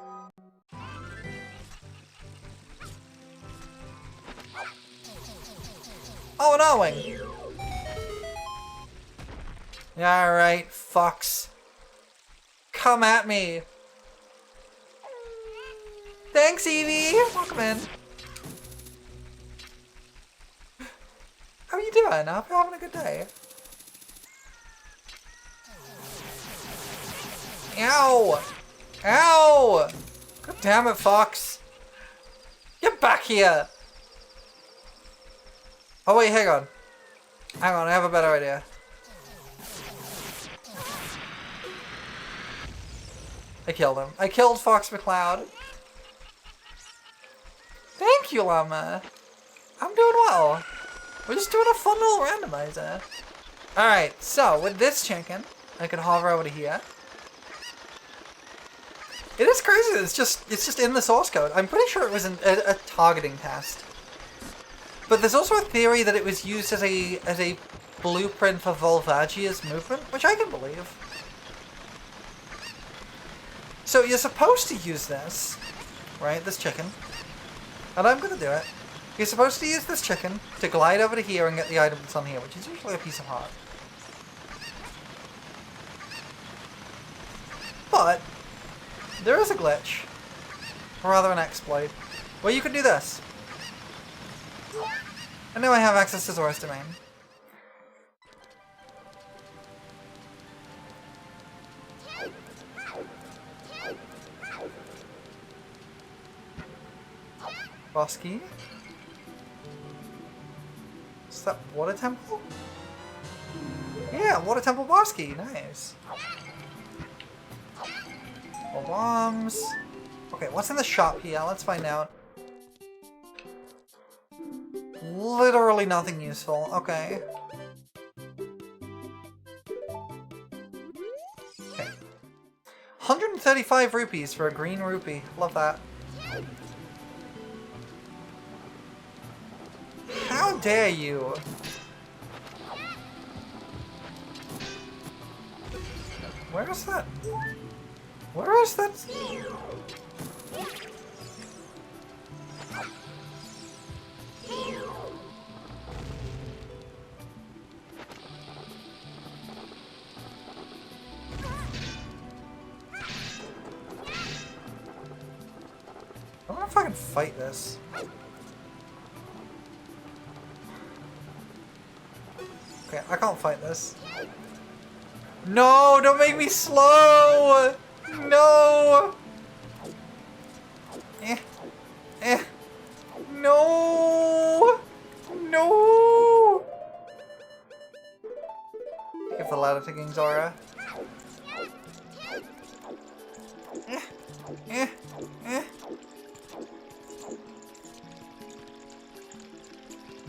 Oh, an O-wing! Alright, fucks. Come at me! Thanks, Evie! Welcome in. How are you doing? I hope you're having a good day. Ow! Ow! God damn it, Fox! Get back here! Oh wait, hang on. Hang on, I have a better idea. I killed him. I killed Fox McCloud. Thank you, Llama. I'm doing well. We're just doing a fun little randomizer. Alright, so with this chicken, I can hover over to here. It is crazy. It's just in the source code. I'm pretty sure it was a targeting test. But there's also a theory that it was used as a blueprint for Volvagia's movement, which I can believe. So you're supposed to use this, right? This chicken. And I'm gonna do it. You're supposed to use this chicken to glide over to here and get the item that's on here, which is usually a piece of heart. But there is a glitch, or rather an exploit, where you can do this. And now I have access to Zora's Domain. Boss key? Is that Water Temple? Yeah, Water Temple boss key, nice. More bombs. Okay, what's in the shop here? Let's find out. Literally nothing useful. Okay. Okay. 135 rupees for a green rupee. Love that. How dare you? Where is that? Where is that? I wonder if I can fight this. Okay, I can't fight this. No, don't make me slow! No! No! No! Give the ladder to King Zora.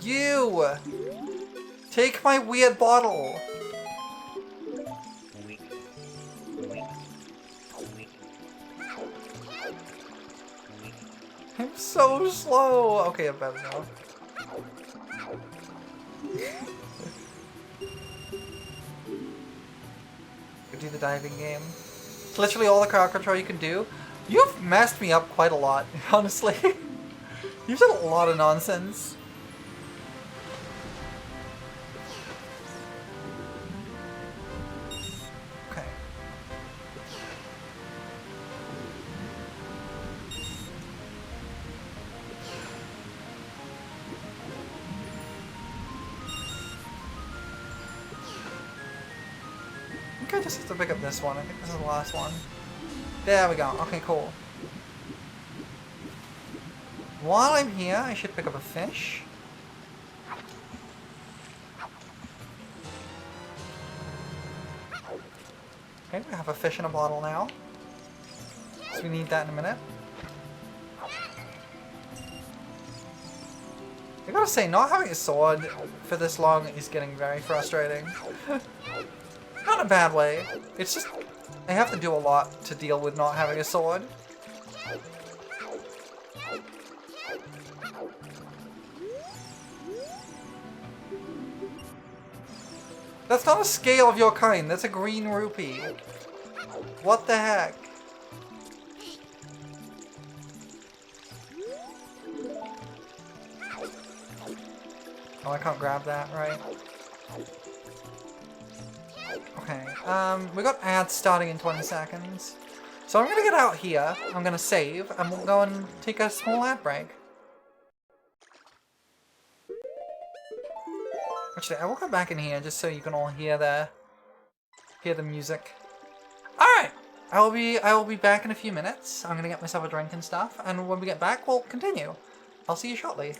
You! Take my weird bottle! I'm so slow! Okay, I'm better now. Do the diving game. It's literally all the crowd control you can do. You've messed me up quite a lot, honestly. You've done a lot of nonsense. Okay. I think I just have to pick up this one. I think this is the last one. There we go. Okay, cool. While I'm here, I should pick up a fish. Okay, we have a fish in a bottle now. So we need that in a minute. I gotta say, not having a sword for this long is getting very frustrating. Not in a bad way. It's just, I have to do a lot to deal with not having a sword. That's not a scale of your kind, that's a green rupee. What the heck? Oh, I can't grab that, right? Okay, we got ads starting in 20 seconds. So I'm gonna get out here, I'm gonna save, and we'll go and take a small ad break. Actually, I will come back in here just so you can all hear the music. Alright! I will be back in a few minutes. I'm gonna get myself a drink and stuff, and when we get back, we'll continue. I'll see you shortly.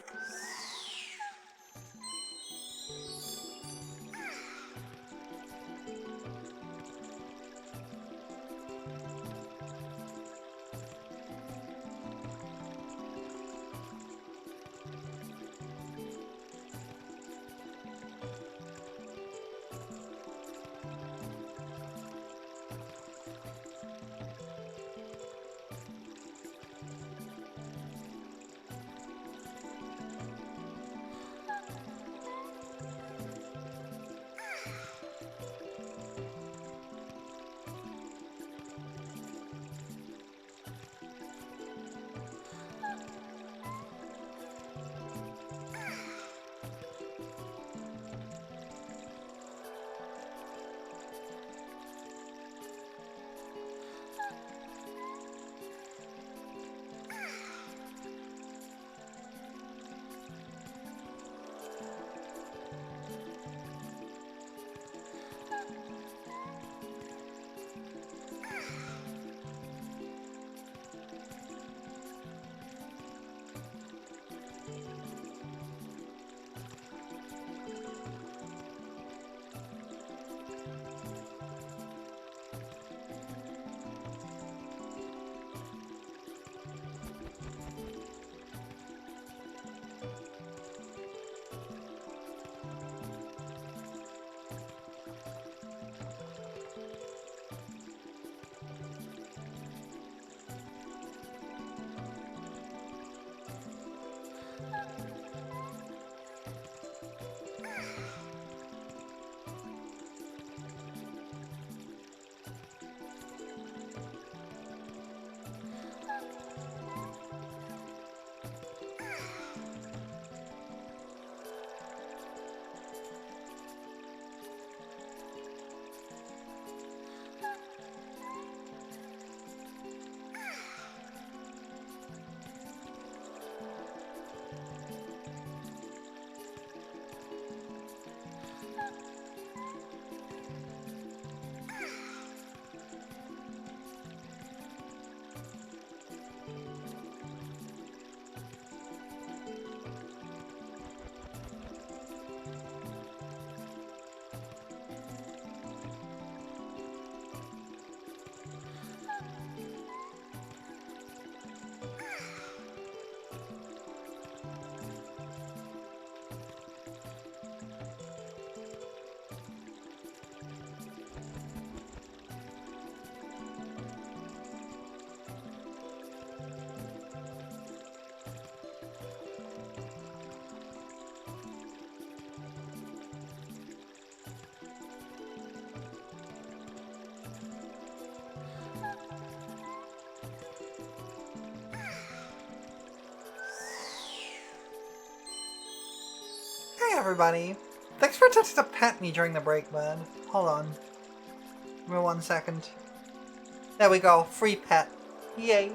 Hey everybody! Thanks for attempting to pet me during the break, bud. Hold on. Give me 1 second. There we go. Free pet. Yay.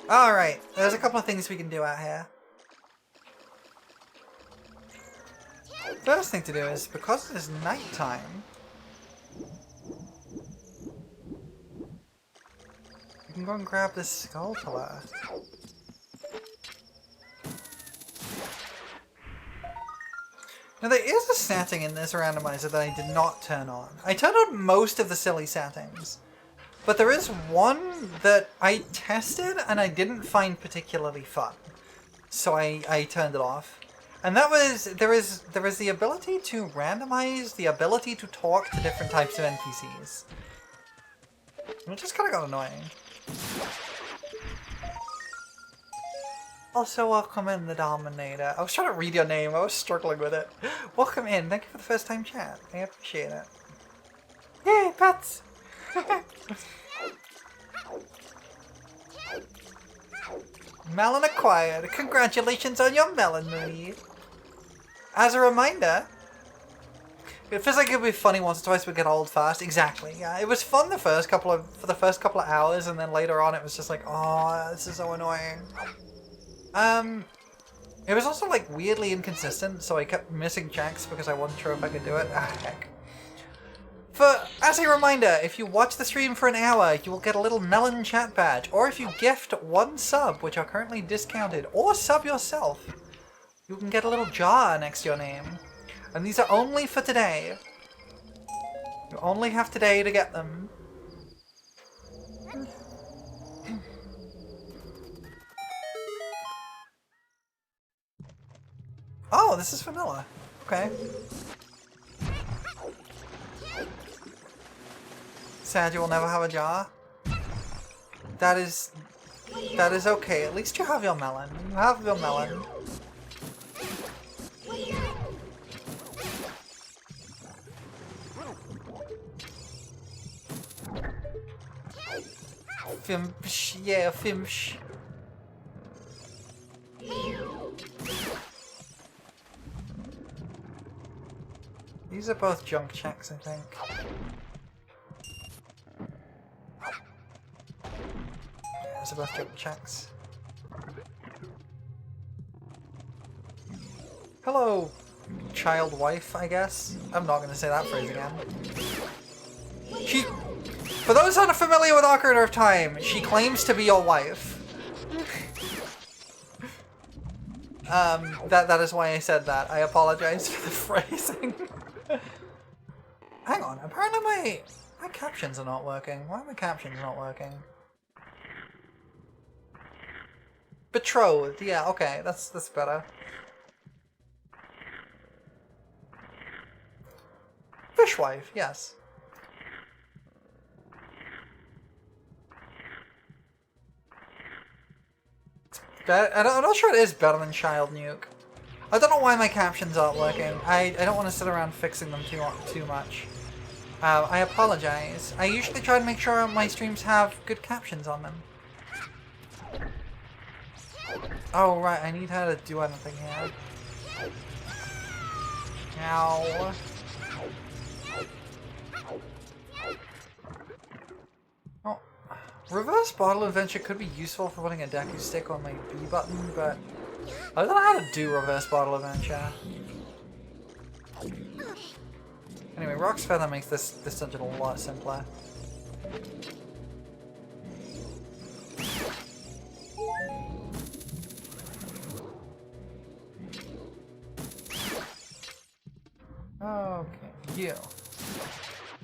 Alright, there's a couple of things we can do out here. First thing to do is, because it is nighttime, we can go and grab this skull pillar. Now there is a setting in this randomizer that I did not turn on. I turned on most of the silly settings, but there is one that I tested and I didn't find particularly fun. so I turned it off. And that was there is the ability to randomize the ability to talk to different types of NPCs. And it just kind of got annoying. Also, welcome in, the Dominator. I was trying to read your name. I was struggling with it. Welcome in. Thank you for the first time chat. I appreciate it. Yay, pets! Melon acquired. Congratulations on your melon, Moody. As a reminder, it feels like it'll be funny once or twice we get old fast. Exactly. Yeah, it was fun for the first couple of hours, and then later on it was just like, oh, this is so annoying. It was also like weirdly inconsistent, so I kept missing checks because I wasn't sure if I could do it. Ah, heck. As a reminder, if you watch the stream for an hour, you will get a little melon chat badge. Or if you gift 1 sub, which are currently discounted, or sub yourself, you can get a little jar next to your name. And these are only for today. You only have today to get them. Oh, this is vanilla. Okay. Sad you will never have a jar. That is okay. At least you have your melon. You have your melon. Fimsh, yeah, Fimsh. These are both junk checks, I think. These are both junk checks. Hello, child wife, I guess. I'm not going to say that phrase again. For those unfamiliar with Ocarina of Time, she claims to be your wife. That is why I said that. I apologize for the phrasing. Hang on, apparently my captions are not working. Why are my captions not working? Betrothed, yeah, okay, that's better. Fishwife, yes. I'm not sure it is better than Child Nuke. I don't know why my captions aren't working. I don't want to sit around fixing them too much. I apologize. I usually try to make sure my streams have good captions on them. Oh right, I need her to do anything here. Ow. Oh. Reverse bottle adventure could be useful for putting a Deku stick on my B button, but I don't know how to do reverse bottle adventure. Anyway, Rock's Feather makes this dungeon a lot simpler. Okay, you.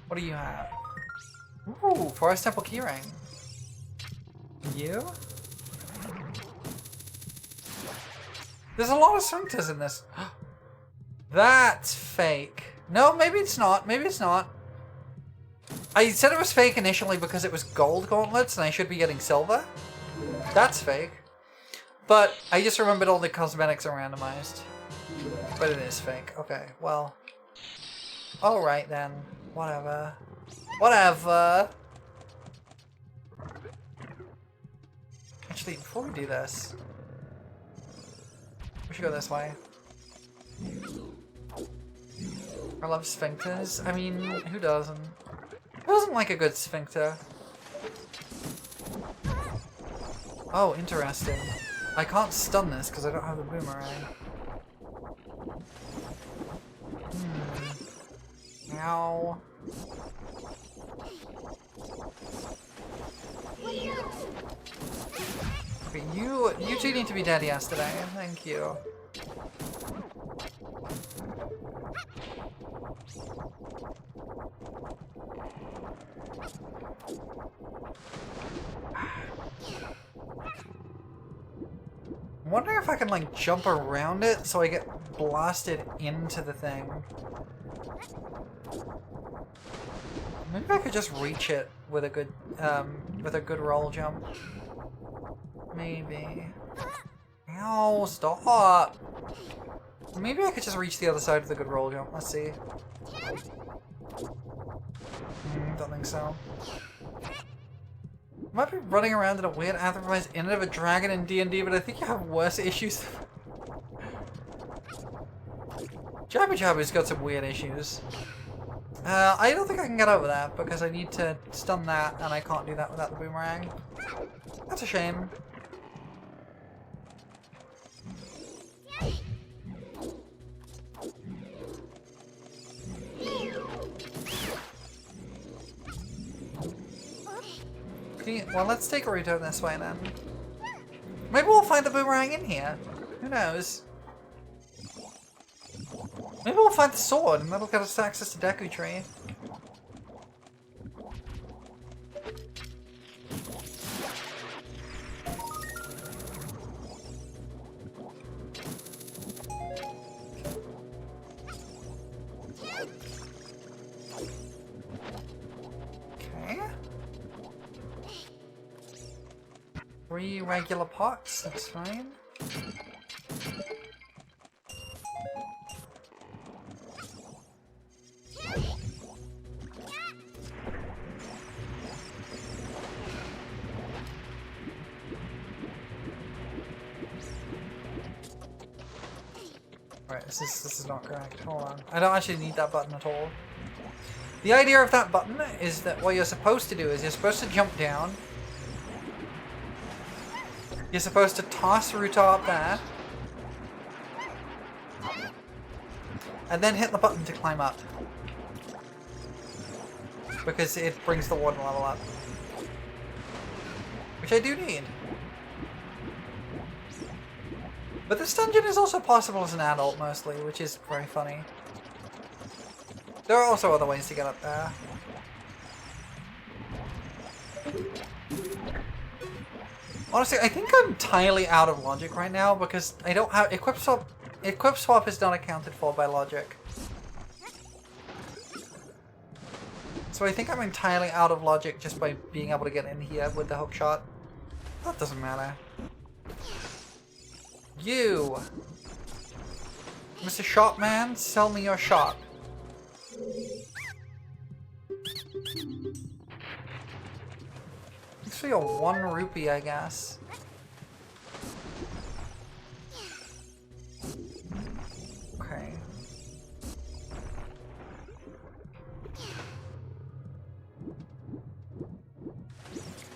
What do you have? Ooh, Forest Temple keyring. You? There's a lot of sphincters in this. That's fake. No, maybe it's not. Maybe it's not. I said it was fake initially because it was gold gauntlets and I should be getting silver. That's fake. But I just remembered all the cosmetics are randomized. But it is fake. Okay, well. Alright then. Whatever. Whatever. Actually, before we do this, we should go this way. I love sphincters. I mean, who doesn't? Who doesn't like a good sphincter? Oh, interesting. I can't stun this because I don't have the boomerang. Ow. Okay, you two need to be dead yesterday. Thank you. I'm wondering if I can like jump around it so I get blasted into the thing. Maybe I could just reach it with a good roll jump. Maybe. Ow, stop! Maybe I could just reach the other side with a good roll jump. Let's see. Don't think so. Might be running around in a weird anthropomorphized image of a dragon in D&D, but I think you have worse issues. Jabba Jabba's got some weird issues. I don't think I can get over that because I need to stun that, and I can't do that without the boomerang. That's a shame. Okay, well, let's take a return this way then. Maybe we'll find the boomerang in here. Who knows? Maybe we'll find the sword and that'll get us access to Deku Tree. Okay. 3 regular pots, that's fine. Right, this is not correct. Hold on. I don't actually need that button at all. The idea of that button is that what you're supposed to do is you're supposed to jump down. You're supposed to toss Ruta up there. And then hit the button to climb up. Because it brings the water level up. Which I do need. But this dungeon is also possible as an adult, mostly, which is very funny. There are also other ways to get up there. Honestly, I think I'm entirely out of logic right now, because I don't have... Equip swap is not accounted for by logic. So I think I'm entirely out of logic just by being able to get in here with the hook shot. That doesn't matter. You! Mr. Shopman, sell me your shop. Thanks for your 1 rupee, I guess. Okay.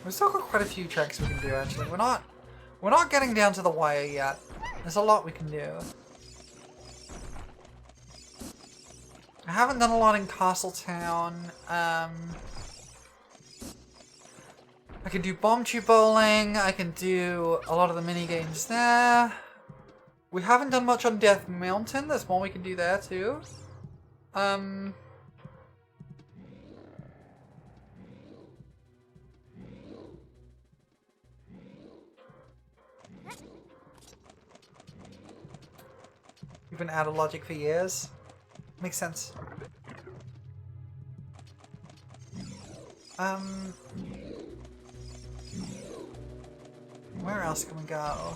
We've still got quite a few checks we can do, actually. We're not getting down to the wire yet. There's a lot we can do. I haven't done a lot in Castletown. I can do bomb tube bowling. I can do a lot of the mini games there. We haven't done much on Death Mountain. There's more we can do there too. We've been out of logic for years. Makes sense. Where else can we go?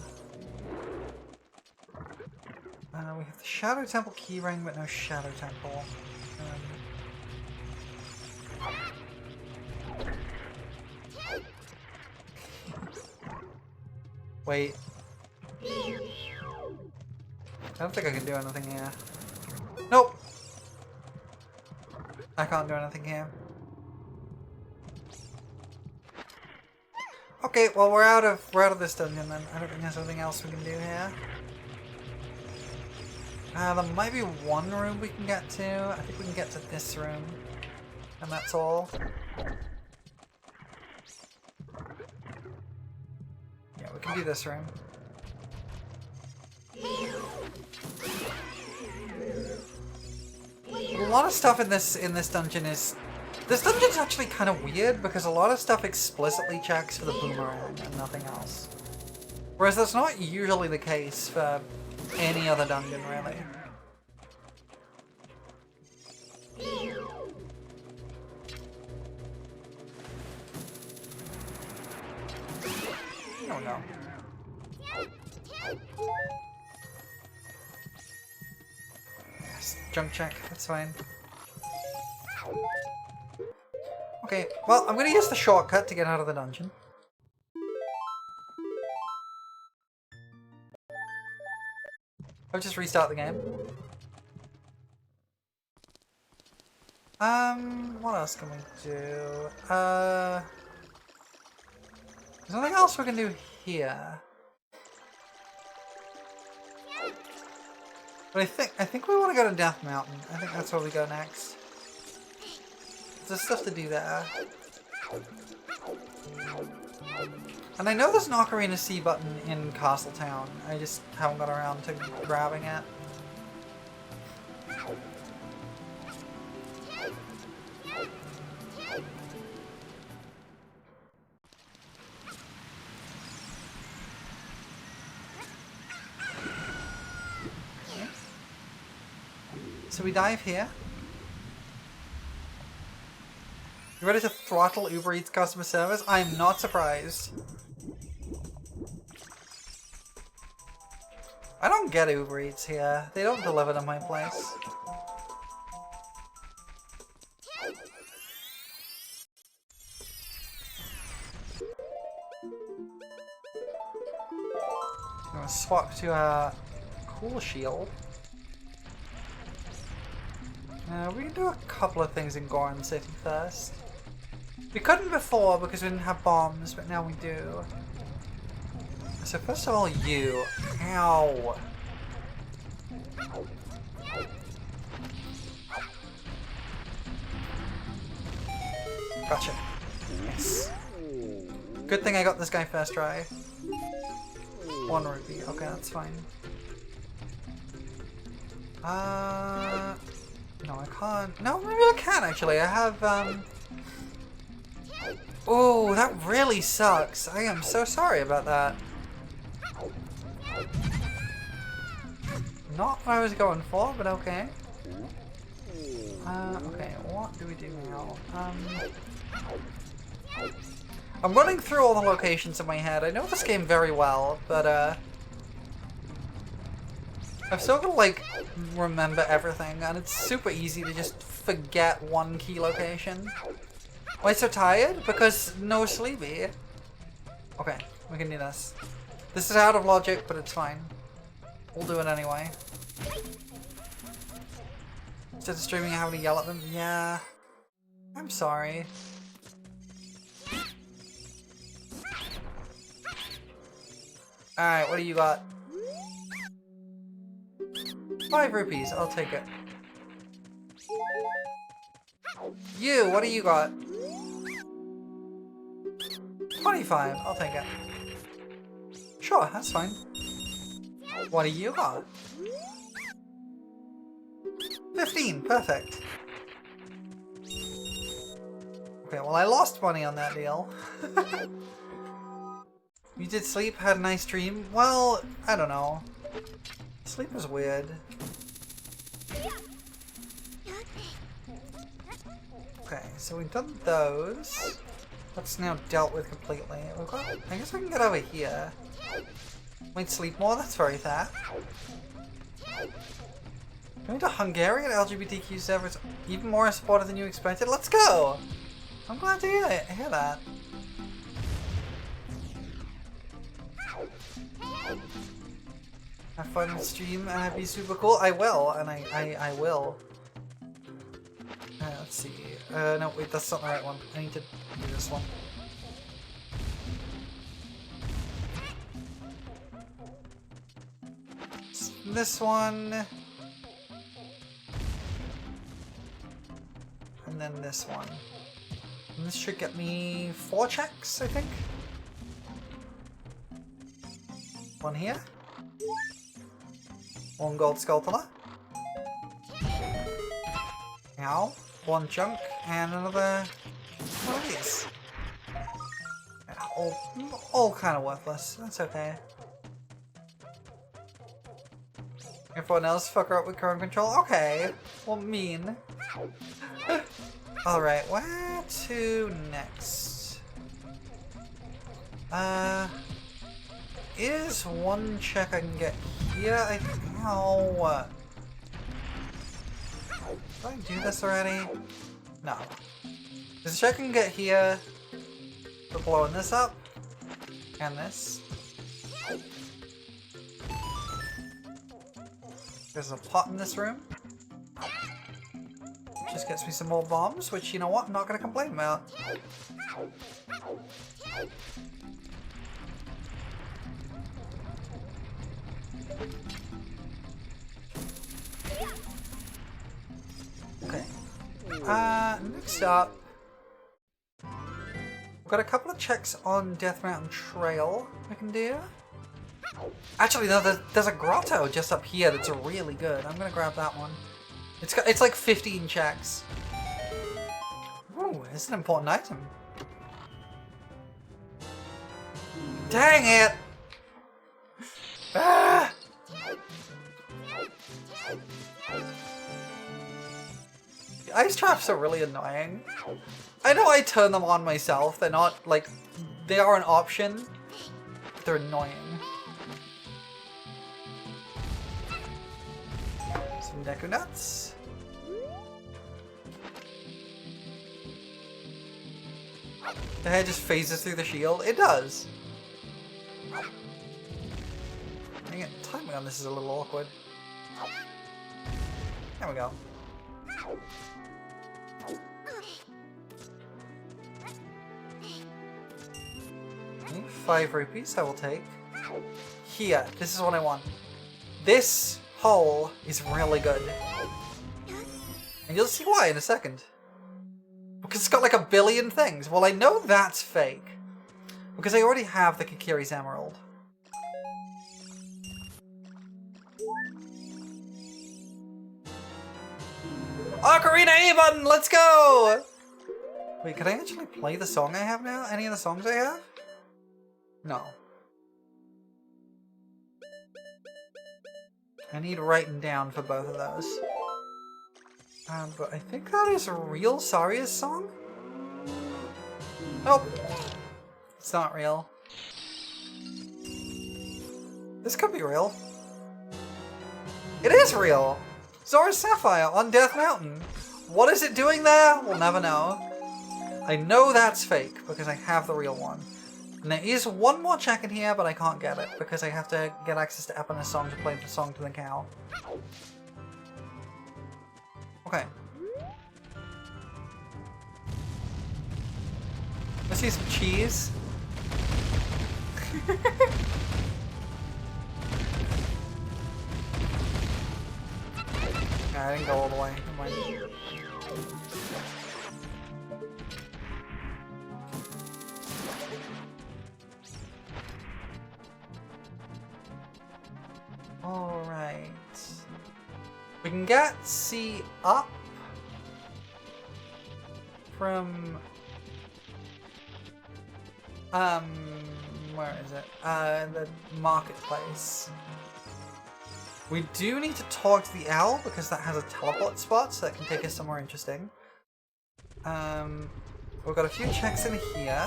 We have the Shadow Temple keyring, but no Shadow Temple. Wait. I don't think I can do anything here. Nope! I can't do anything here. Okay, well we're out of this dungeon then. I don't think there's anything else we can do here. There might be one room we can get to. I think we can get to this room. And that's all. Yeah, we can do this room. A lot of stuff in this dungeon is... This dungeon's actually kind of weird because a lot of stuff explicitly checks for the boomerang and nothing else. Whereas that's not usually the case for any other dungeon, really. Oh no. Yes, junk check, that's fine. Okay, well, I'm gonna use the shortcut to get out of the dungeon. I'll just restart the game. What else can we do? There's nothing else we can do here. But I think we want to go to Death Mountain. I think that's where we go next. There's stuff to do there. And I know there's an Ocarina C button in Castletown. I just haven't got around to grabbing it. So we dive here. You ready to throttle Uber Eats customer service? I'm not surprised. I don't get Uber Eats here. They don't deliver to my place. I'm gonna swap to a cool shield. We can do a couple of things in Goron City first. We couldn't before because we didn't have bombs, but now we do. So first of all, you. Ow. Gotcha. Yes. Good thing I got this guy first try. 1 rupee. Okay, that's fine. No, I can't. No, maybe I can actually. I have, Oh, that really sucks. I am so sorry about that. Not what I was going for, but okay. Okay, what do we do now? I'm running through all the locations in my head. I know this game very well, but, I've still got to, like, remember everything, and it's super easy to just forget one key location. Why so tired? Because no sleepy. Okay, we can do this. This is out of logic, but it's fine. We'll do it anyway. Instead of streaming, I have to yell at them. Yeah. I'm sorry. Alright, what do you got? 5 rupees, I'll take it. You, what do you got? 25, I'll take it. Sure, that's fine. What do you got? 15, perfect. Okay, well I lost money on that deal. You did sleep, had a nice dream? Well, I don't know. Sleep is weird. Okay, so we've done those. That's now dealt with completely. We've got, I guess we can get over here. Might sleep more, that's very fair. Going to Hungarian LGBTQ servers even more supportive than you expected? Let's go! I'm glad to hear that. Have fun with stream and it'd be super cool. I will, and I will. Let's see. No, wait, that's not the right one. I need to do this one. This one. And then this one. And this should get me 4 checks, I think. One here. 1 gold skulltula. Ow. 1 chunk. And another one of these. Yeah, all kind of worthless. That's okay. Everyone else fuck her up with current control? Okay. Well, mean. Alright, where to next? Is one check I can get here? Oh. Did I do this already? No. There's a check I can get here for blowing this up. And this. There's a pot in this room. Just gets me some more bombs, which, you know what, I'm not going to complain about. Okay. Next up, we've got a couple of checks on Death Mountain Trail we can do. Actually, no, there's a grotto just up here that's really good. I'm gonna grab that one. It's like 15 checks. Ooh, it's an important item. Dang it! Ah! The ice traps are really annoying. I know I turn them on myself. They're not, like, they are an option. But they're annoying. Some Deku Nuts. The hair just phases through the shield. It does. Dang it, timing on this is a little awkward. There we go. 5 rupees I will take. Here, this is what I want. This hole is really good. And you'll see why in a second. Because it's got like 1 billion things. Well, I know that's fake. Because I already have the Kikiri's Emerald. Ocarina A button! Let's go! Wait, can I actually play the song I have now? Any of the songs I have? No. I need writing down for both of those. But I think that is a real Saria's song? Nope. It's not real. This could be real. It is real! Zora's Sapphire on Death Mountain. What is it doing there? We'll never know. I know that's fake because I have the real one. And there is one more check in here, but I can't get it because I have to get access to Epina's song to play the song to the cow. Okay. Let's see some cheese. I didn't go all the way. Alright. We can get C up from where is it? The marketplace. We do need to talk to the owl because that has a teleport spot, so that can take us somewhere interesting. We've got a few checks in here.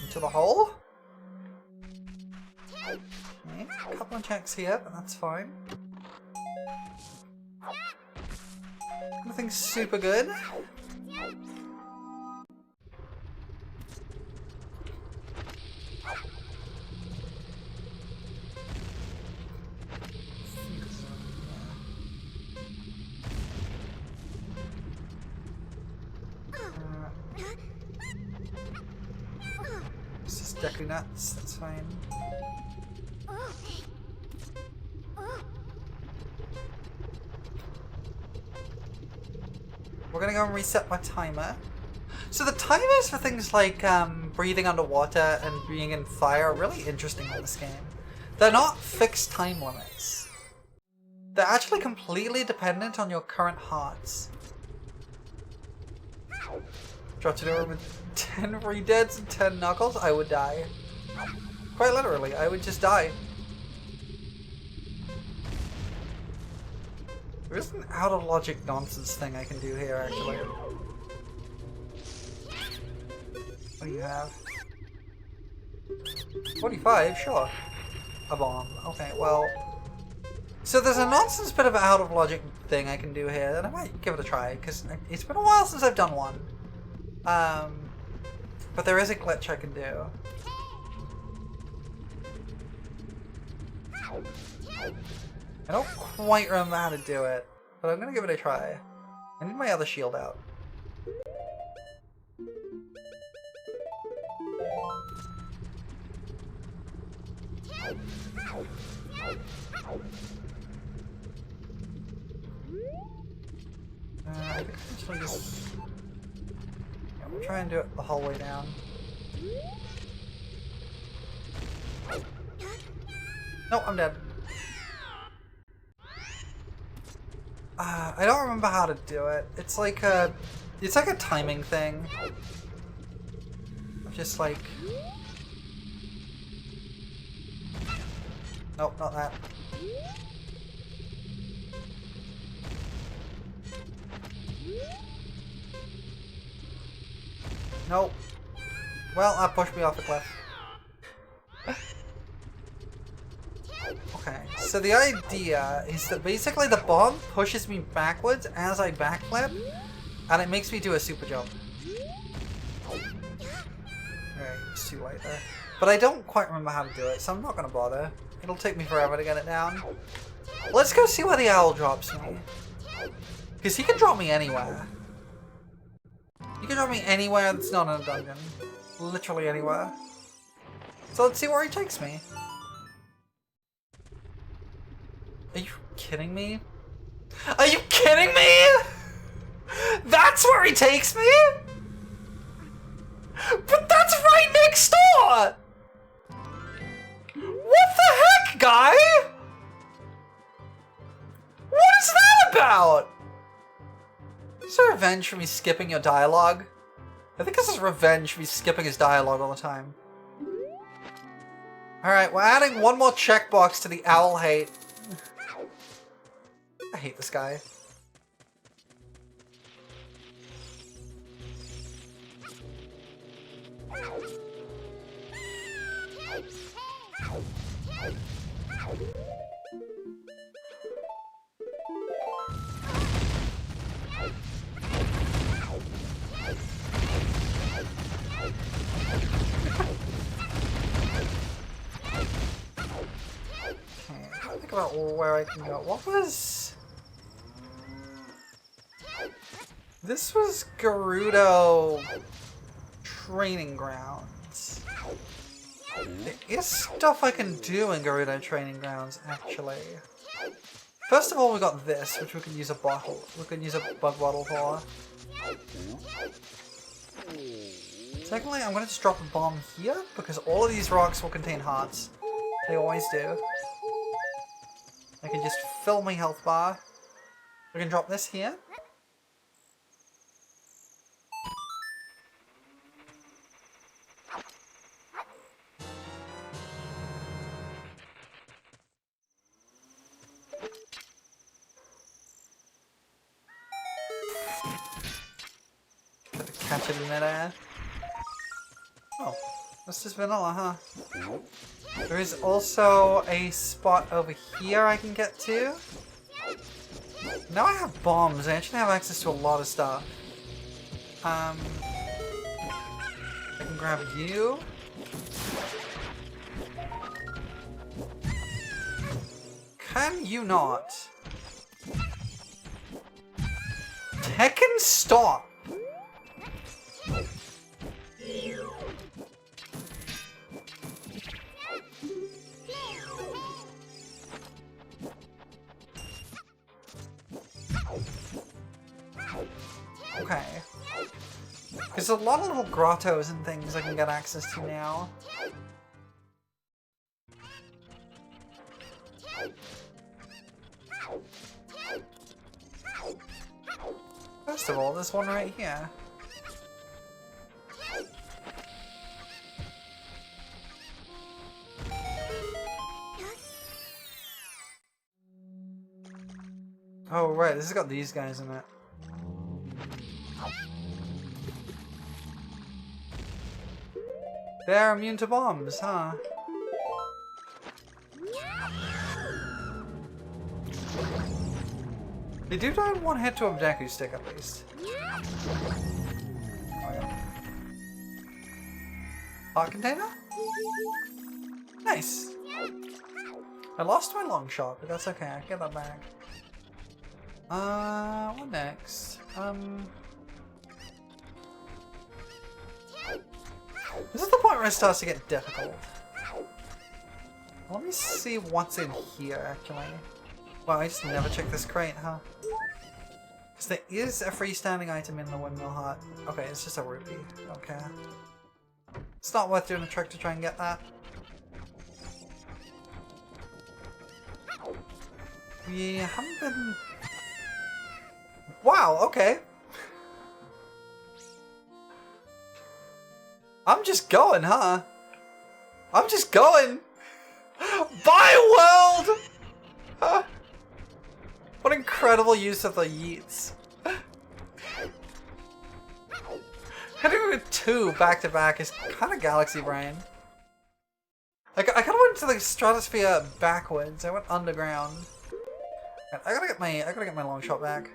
Into the hole. Okay, a couple of checks here, but that's fine. Nothing super good. It's just Deku Nuts, that's fine. We're gonna go and reset my timer. So the timers for things like breathing underwater and being in fire are really interesting in this game. They're not fixed time limits. They're actually completely dependent on your current hearts. Drop to the room with 10 re-deads and 10 knuckles, I would die. Quite literally, I would just die. There is an out of logic nonsense thing I can do here, actually. What do you have? 45, sure. A bomb. Okay, well. So there's a nonsense bit of out of logic thing I can do here, and I might give it a try, because it's been a while since I've done one. But there is a glitch I can do. I don't quite remember how to do it, but I'm gonna give it a try. I need my other shield out. I think I actually just... Yeah, we'll try and do it the whole way down. No, I'm dead. I don't remember how to do it. It's like a timing thing. Just like... Nope, not that. Nope. Well, that pushed me off a cliff. Okay, so the idea is that basically the bomb pushes me backwards as I backflip, and it makes me do a super jump. Alright, it's too late there. But I don't quite remember how to do it, so I'm not gonna bother. It'll take me forever to get it down. Let's go see where the owl drops me. Because he can drop me anywhere. He can drop me anywhere that's not in a dungeon. Literally anywhere. So let's see where he takes me. Are you kidding me? Are you kidding me? That's where he takes me? But that's right next door! What the heck, guy? What is that about? Is this revenge for me skipping your dialogue? I think this is revenge for me skipping his dialogue all the time. Alright, we're adding one more checkbox to the owl hate. I hate this guy. Think about where I can go. What was... This was Gerudo Training Grounds. There is stuff I can do in Gerudo Training Grounds, actually. First of all, we got this, which we can use a bottle. We can use a bug bottle for. Secondly, I'm going to just drop a bomb here, because all of these rocks will contain hearts. They always do. I can just fill my health bar. We can drop this here. Gotta catch it in midair. Oh, that's just vanilla, huh? There is also a spot over here I can get to. Now I have bombs. I actually have access to a lot of stuff. I can grab you. Can you not? Tekken, stop! Okay. There's a lot of little grottos and things I can get access to now. First of all, there's one right here. Oh right, this has got these guys in it. They're immune to bombs, huh? They do die one hit to a Deku stick at least. Oh, yeah. Hot container? Nice! I lost my long shot, but that's okay, I can get that back. What next? This is the point where it starts to get difficult. Let me see what's in here, actually. Wow, I just never checked this crate, huh? Because there is a freestanding item in the windmill hut. Okay, it's just a rupee. Okay. It's not worth doing a trick to try and get that. We haven't been... Wow, okay. I'm just going, huh? I'm just going! Bye, world! What incredible use of the yeets. Hitting with 2 back to back is kind of galaxy brain. Like, I kind of went to the stratosphere backwards. I went underground. I gotta get my long shot back.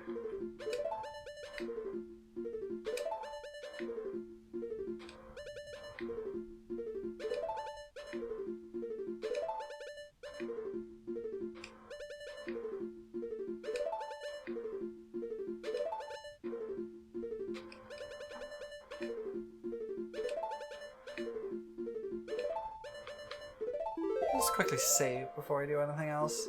Just quickly save before I do anything else.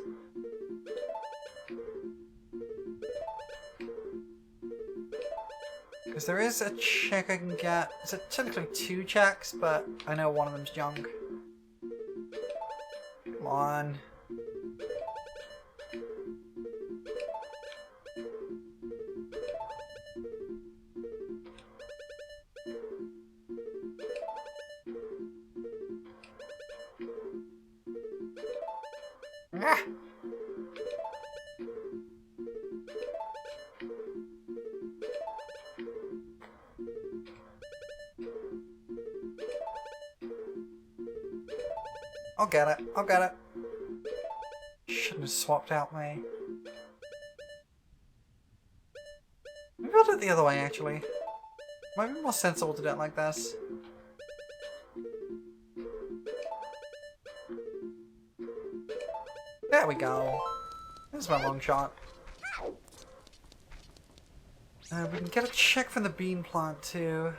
Because there is a check I can get. It's technically 2 checks, but I know one of them's junk. Come on. Ah! I'll get it. I'll get it. Shouldn't have swapped out my... Maybe I'll do it the other way, actually. Might be more sensible to do it like this. There we go. There's my long shot. We can get a check from the bean plant, too.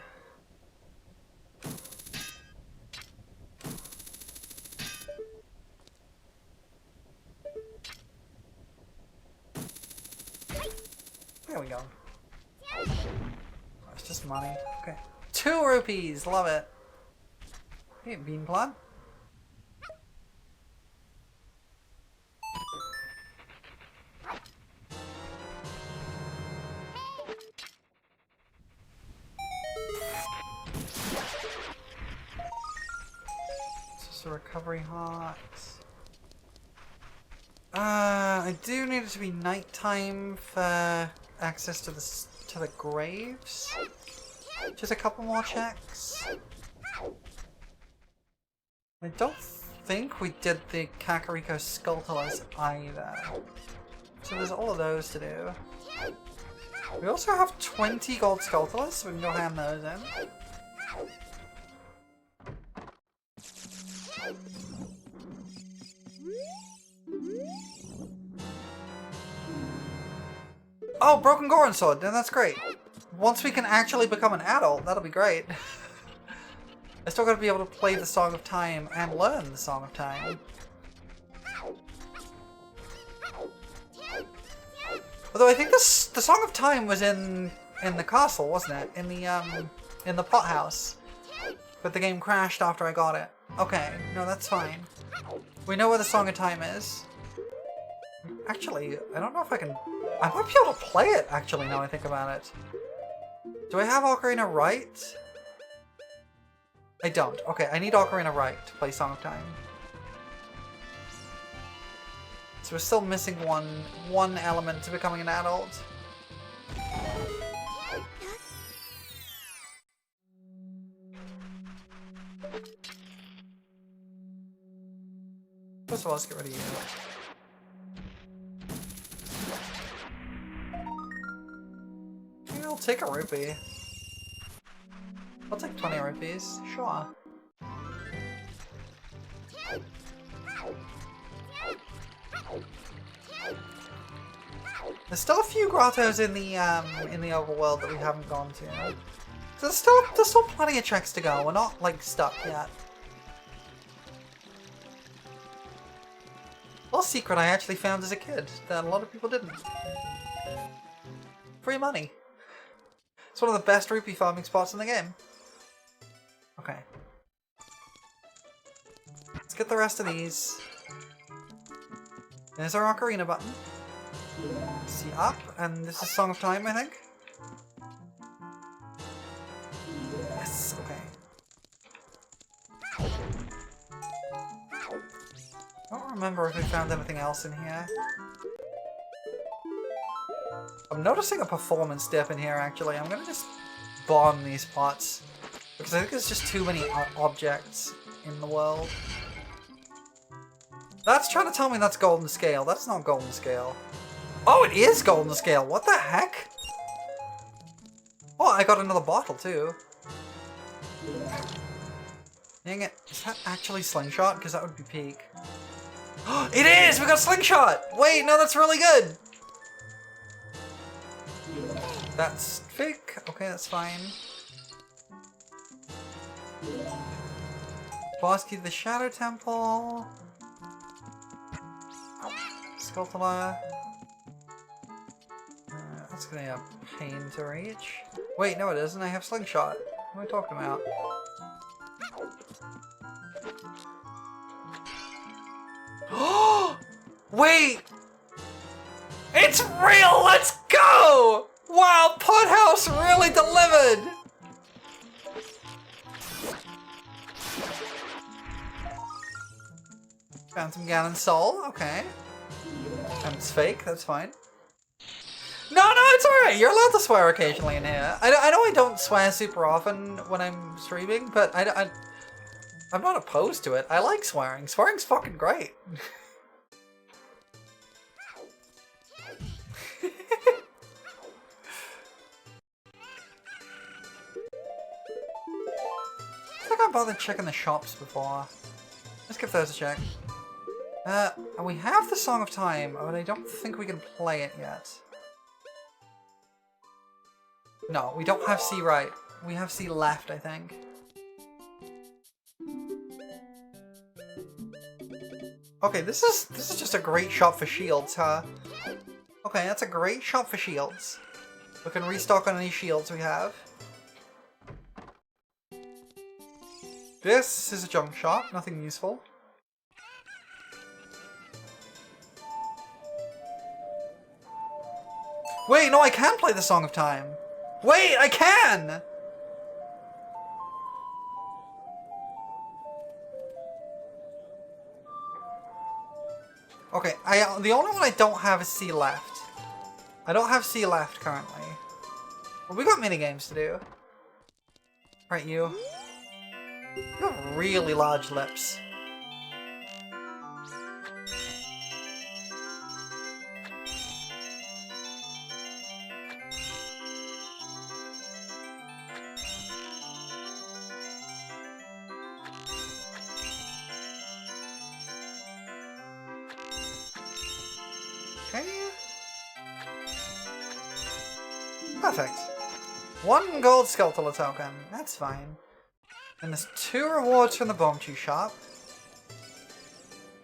There we go. Oh, it's just money. Okay. 2 rupees! Love it. Hey, bean plant. It's a recovery heart. I do need it to be nighttime for access to the graves. Just a couple more checks. I don't think we did the Kakariko Skulltulas either. So there's all of those to do. We also have 20 gold Skulltulas, so we can go hand those in. Oh, Broken Goron Sword, then that's great. Once we can actually become an adult, that'll be great. I still gotta be able to play the Song of Time and learn the Song of Time. Although I think the Song of Time was in the castle, wasn't it? In the pot house. But the game crashed after I got it. Okay, no, that's fine. We know where the Song of Time is. Actually, I don't know if I can... I might be able to play it, actually, now I think about it. Do I have Ocarina right? I don't. Okay, I need Ocarina right to play Song of Time. So we're still missing one element to becoming an adult. First of all, let's get rid of you. Maybe I'll take a rupee. I'll take 20 rupees. Sure. There's still a few grottos in the overworld that we haven't gone to. So there's still plenty of treks to go. We're not like stuck yet. A little secret I actually found as a kid that a lot of people didn't. Free money. It's one of the best rupee farming spots in the game. Okay. Let's get the rest of these. There's our Ocarina button. See up, and this is Song of Time, I think. Yes, okay. I don't remember if we found anything else in here. I'm noticing a performance dip in here, actually. I'm gonna just bomb these pots. Because I think there's just too many objects in the world. That's trying to tell me that's golden scale. That's not golden scale. Oh, it is golden scale. What the heck? Oh, I got another bottle too. Dang it. Is that actually slingshot? Because that would be peak. It is! We got slingshot! Wait, no, that's really good! That's fake. Okay, that's fine. Boss key to the Shadow Temple. Skulltula. That's gonna be a pain to reach. Wait, no it isn't. I have slingshot. What am I talking about? Oh! Wait! It's real! Let's go! Wow, Pothouse really delivered! Phantom Ganon Soul, okay. And it's fake, that's fine. No, it's alright, you're allowed to swear occasionally in here. I know I don't swear super often when I'm streaming, but I'm not opposed to it. I like swearing. Swearing's fucking great. I think I bothered checking the shops before. Let's give those a check. We have the Song of Time, but I don't think we can play it yet. No, we don't have C right. We have C left, I think. Okay, this is just a great shop for shields, huh? Okay, that's a great shop for shields. We can restock on any shields we have. This is a junk shop, nothing useful. Wait, no, I can play the Song of Time. Wait, I can! Okay, the only one I don't have is C left. I don't have C left currently. But we got minigames to do. Right, you. You have really large lips. Perfect. 1 gold Skulltula token. That's fine. And there's 2 rewards from the Bombchu shop.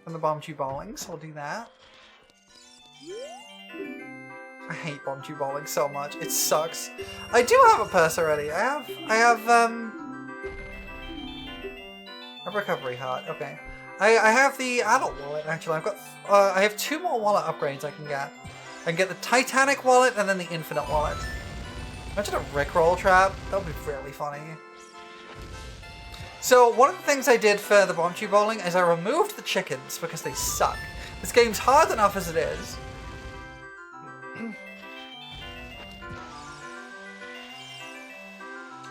From the Bombchu bowling, so we'll do that. I hate Bombchu bowling so much. It sucks. I do have a purse already. I have a recovery heart. Okay. I have the adult wallet, actually. I've got, I have 2 more wallet upgrades I can get. I can get the Titanic wallet and then the Infinite wallet. Imagine a Rickroll trap. That would be really funny. So, one of the things I did for the Bomb Tube Bowling is I removed the chickens because they suck. This game's hard enough as it is.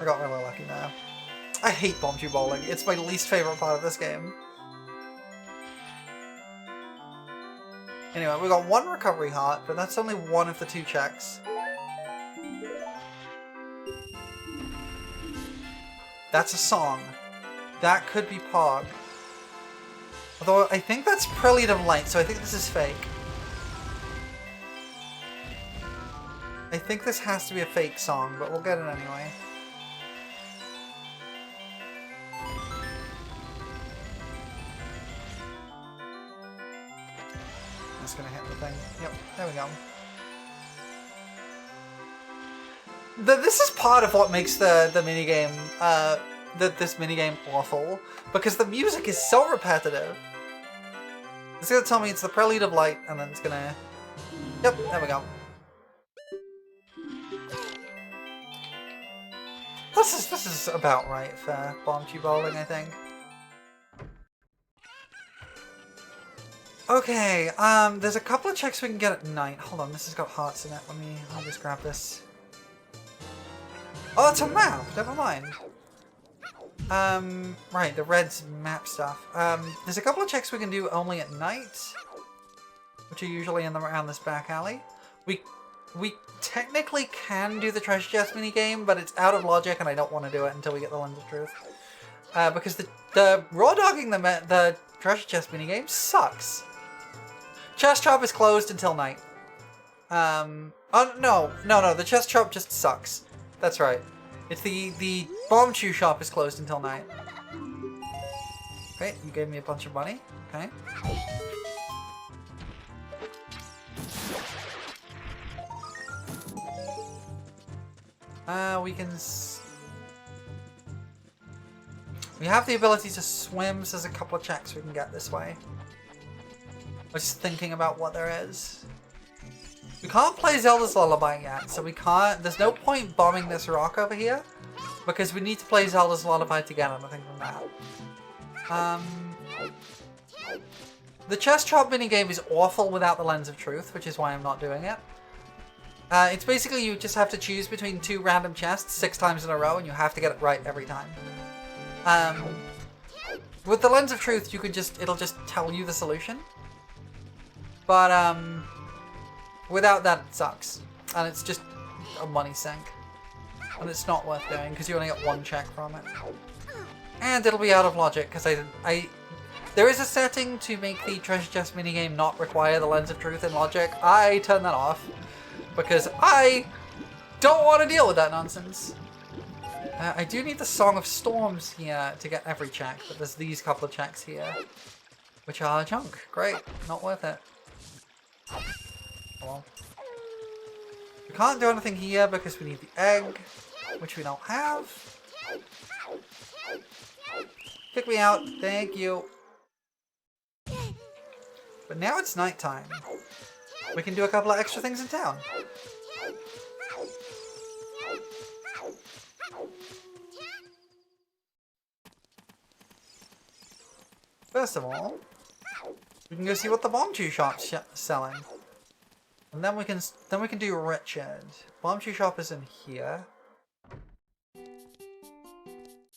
I got really lucky there. I hate Bomb Tube Bowling. It's my least favorite part of this game. Anyway, we got 1 recovery heart, but that's only 1 of the 2 checks. That's a song. That could be Pog. Although, I think that's Prelude of Light, so I think this is fake. I think this has to be a fake song, but we'll get it anyway. Just gonna hit the thing. Yep, there we go. This is part of what makes the minigame, this minigame awful, because the music is so repetitive. It's gonna tell me it's the Prelude of Light, and then it's gonna... Yep, there we go. This is about right for Bomb Tube Bowling, I think. Okay, there's a couple of checks we can get at night. Hold on, this has got hearts in it. I'll just grab this. Oh, it's a map! Never mind. Right, the red's map stuff. There's a couple of checks we can do only at night, which are usually around this back alley. We technically can do the treasure chest minigame, but it's out of logic and I don't want to do it until we get the Lens of Truth. Because the raw dogging the treasure chest minigame sucks. Chest shop is closed until night. Oh, no, the chest shop just sucks. That's right. It's the bomb chew shop is closed until night. Okay, you gave me a bunch of money. Okay. We can... We have the ability to swim, so there's a couple of checks we can get this way. I was just thinking about what there is. We can't play Zelda's Lullaby yet, so we can't... There's no point bombing this rock over here, because we need to play Zelda's Lullaby to get anything from that. The chest chop minigame is awful without the Lens of Truth, which is why I'm not doing it. It's basically you just have to choose between 2 random chests 6 times in a row, and you have to get it right every time. With the Lens of Truth, you could it'll just tell you the solution. But, without that, it sucks. And it's just a money sink. And it's not worth doing, because you only get 1 check from it. And it'll be out of logic, because there is a setting to make the treasure chest minigame not require the Lens of Truth in logic. I turn that off, because I don't want to deal with that nonsense. I do need the Song of Storms here to get every check, but there's these couple of checks here, which are junk. Great, not worth it. Oh well. We can't do anything here because we need the egg, which we don't have. Kick me out, thank you. But now it's nighttime. We can do a couple of extra things in town. First of all, we can go see what the bomb chew shop's selling, and then we can do Richard. Bomb chew shop is in here.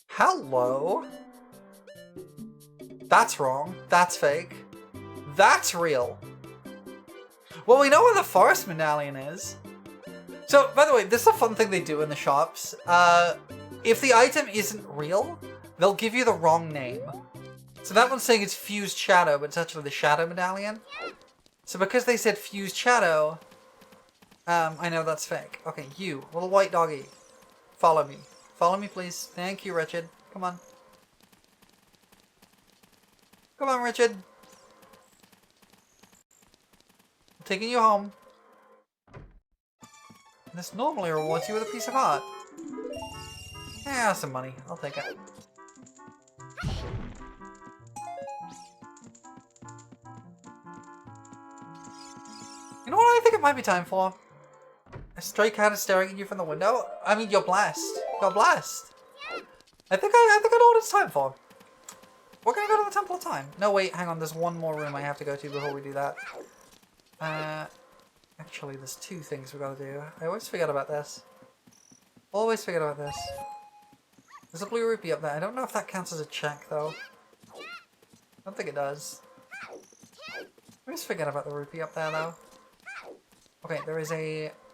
Hello. That's wrong. That's fake. That's real. Well, we know where the forest medallion is. So, by the way, this is a fun thing they do in the shops. If the item isn't real, they'll give you the wrong name. So that one's saying it's Fused Shadow, but it's actually the Shadow Medallion. So because they said Fused Shadow, I know that's fake. Okay, you, little white doggy, follow me. Follow me, please. Thank you, Richard. Come on. Come on, Richard. I'm taking you home. This normally rewards you with a piece of heart. Yeah, some money. I'll take it. it might be time for. A stray cat is staring at you from the window. I mean, you're blessed. You're blessed. I think I know what it's time for. We're gonna go to the Temple of Time. No, wait, hang on. There's one more room I have to go to before we do that. Actually, there's two things we gotta do. I always forget about this. Always forget about this. There's a blue rupee up there. I don't know if that counts as a check, though. I don't think it does. I always forget about the rupee up there, though. Okay, there is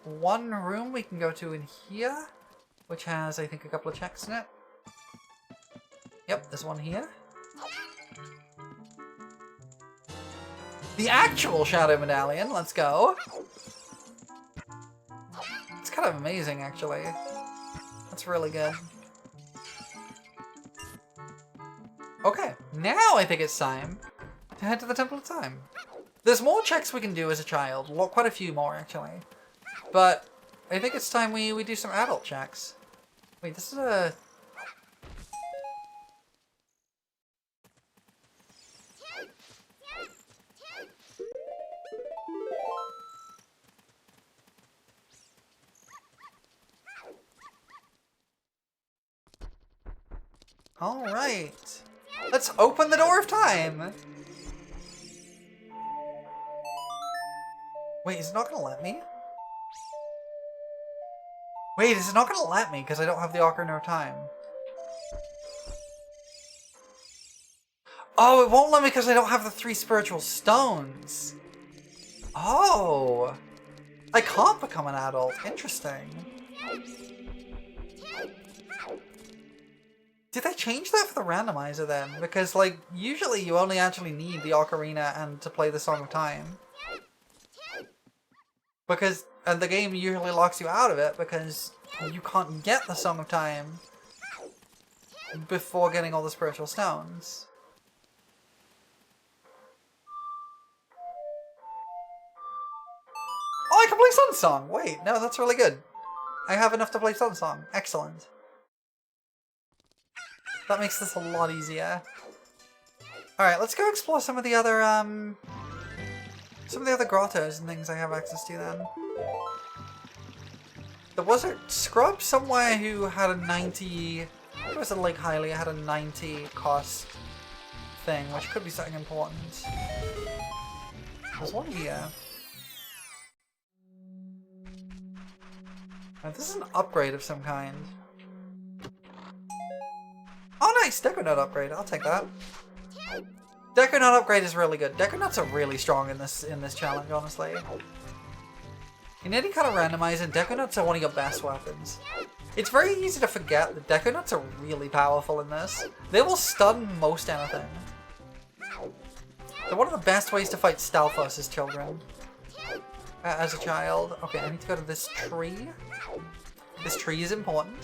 one room we can go to in here, which has, I think, a couple of checks in it. Yep, there's one here. The actual Shadow Medallion, let's go. It's kind of amazing, actually. That's really good. Okay, now I think it's time to head to the Temple of Time. There's more checks we can do as a child. Well, quite a few more, actually. But I think it's time we do some adult checks. Wait, this is a... Alright. Let's open the door of time! Wait, is it not gonna let me? Wait, is it not gonna let me because I don't have the Ocarina of Time? Oh, it won't let me because I don't have the 3 spiritual stones. Oh. I can't become an adult. Interesting. Did they change that for the randomizer then? Because, like, usually you only actually need the Ocarina and to play the Song of Time. Because, and the game usually locks you out of it because you can't get the Song of Time before getting all the spiritual stones. Oh, I can play Sun Song! Wait, no, that's really good. I have enough to play Sun Song. Excellent. That makes this a lot easier. Alright, let's go explore some of the other, grottos and things I have access to then. There was a scrub somewhere who had a 90... It was in Lake Hylia, had a 90 cost thing, which could be something important. There's one here. Oh, this is an upgrade of some kind. Oh nice! Deco Nut upgrade, I'll take that. Deco Nut upgrade is really good. Deco Nuts are really strong in this challenge, honestly. In any kind of randomizer, Deco Nuts are one of your best weapons. It's very easy to forget that Deco Nuts are really powerful in this. They will stun most anything. They're one of the best ways to fight Stalfos as children. As a child. Okay, I need to go to this tree. This tree is important.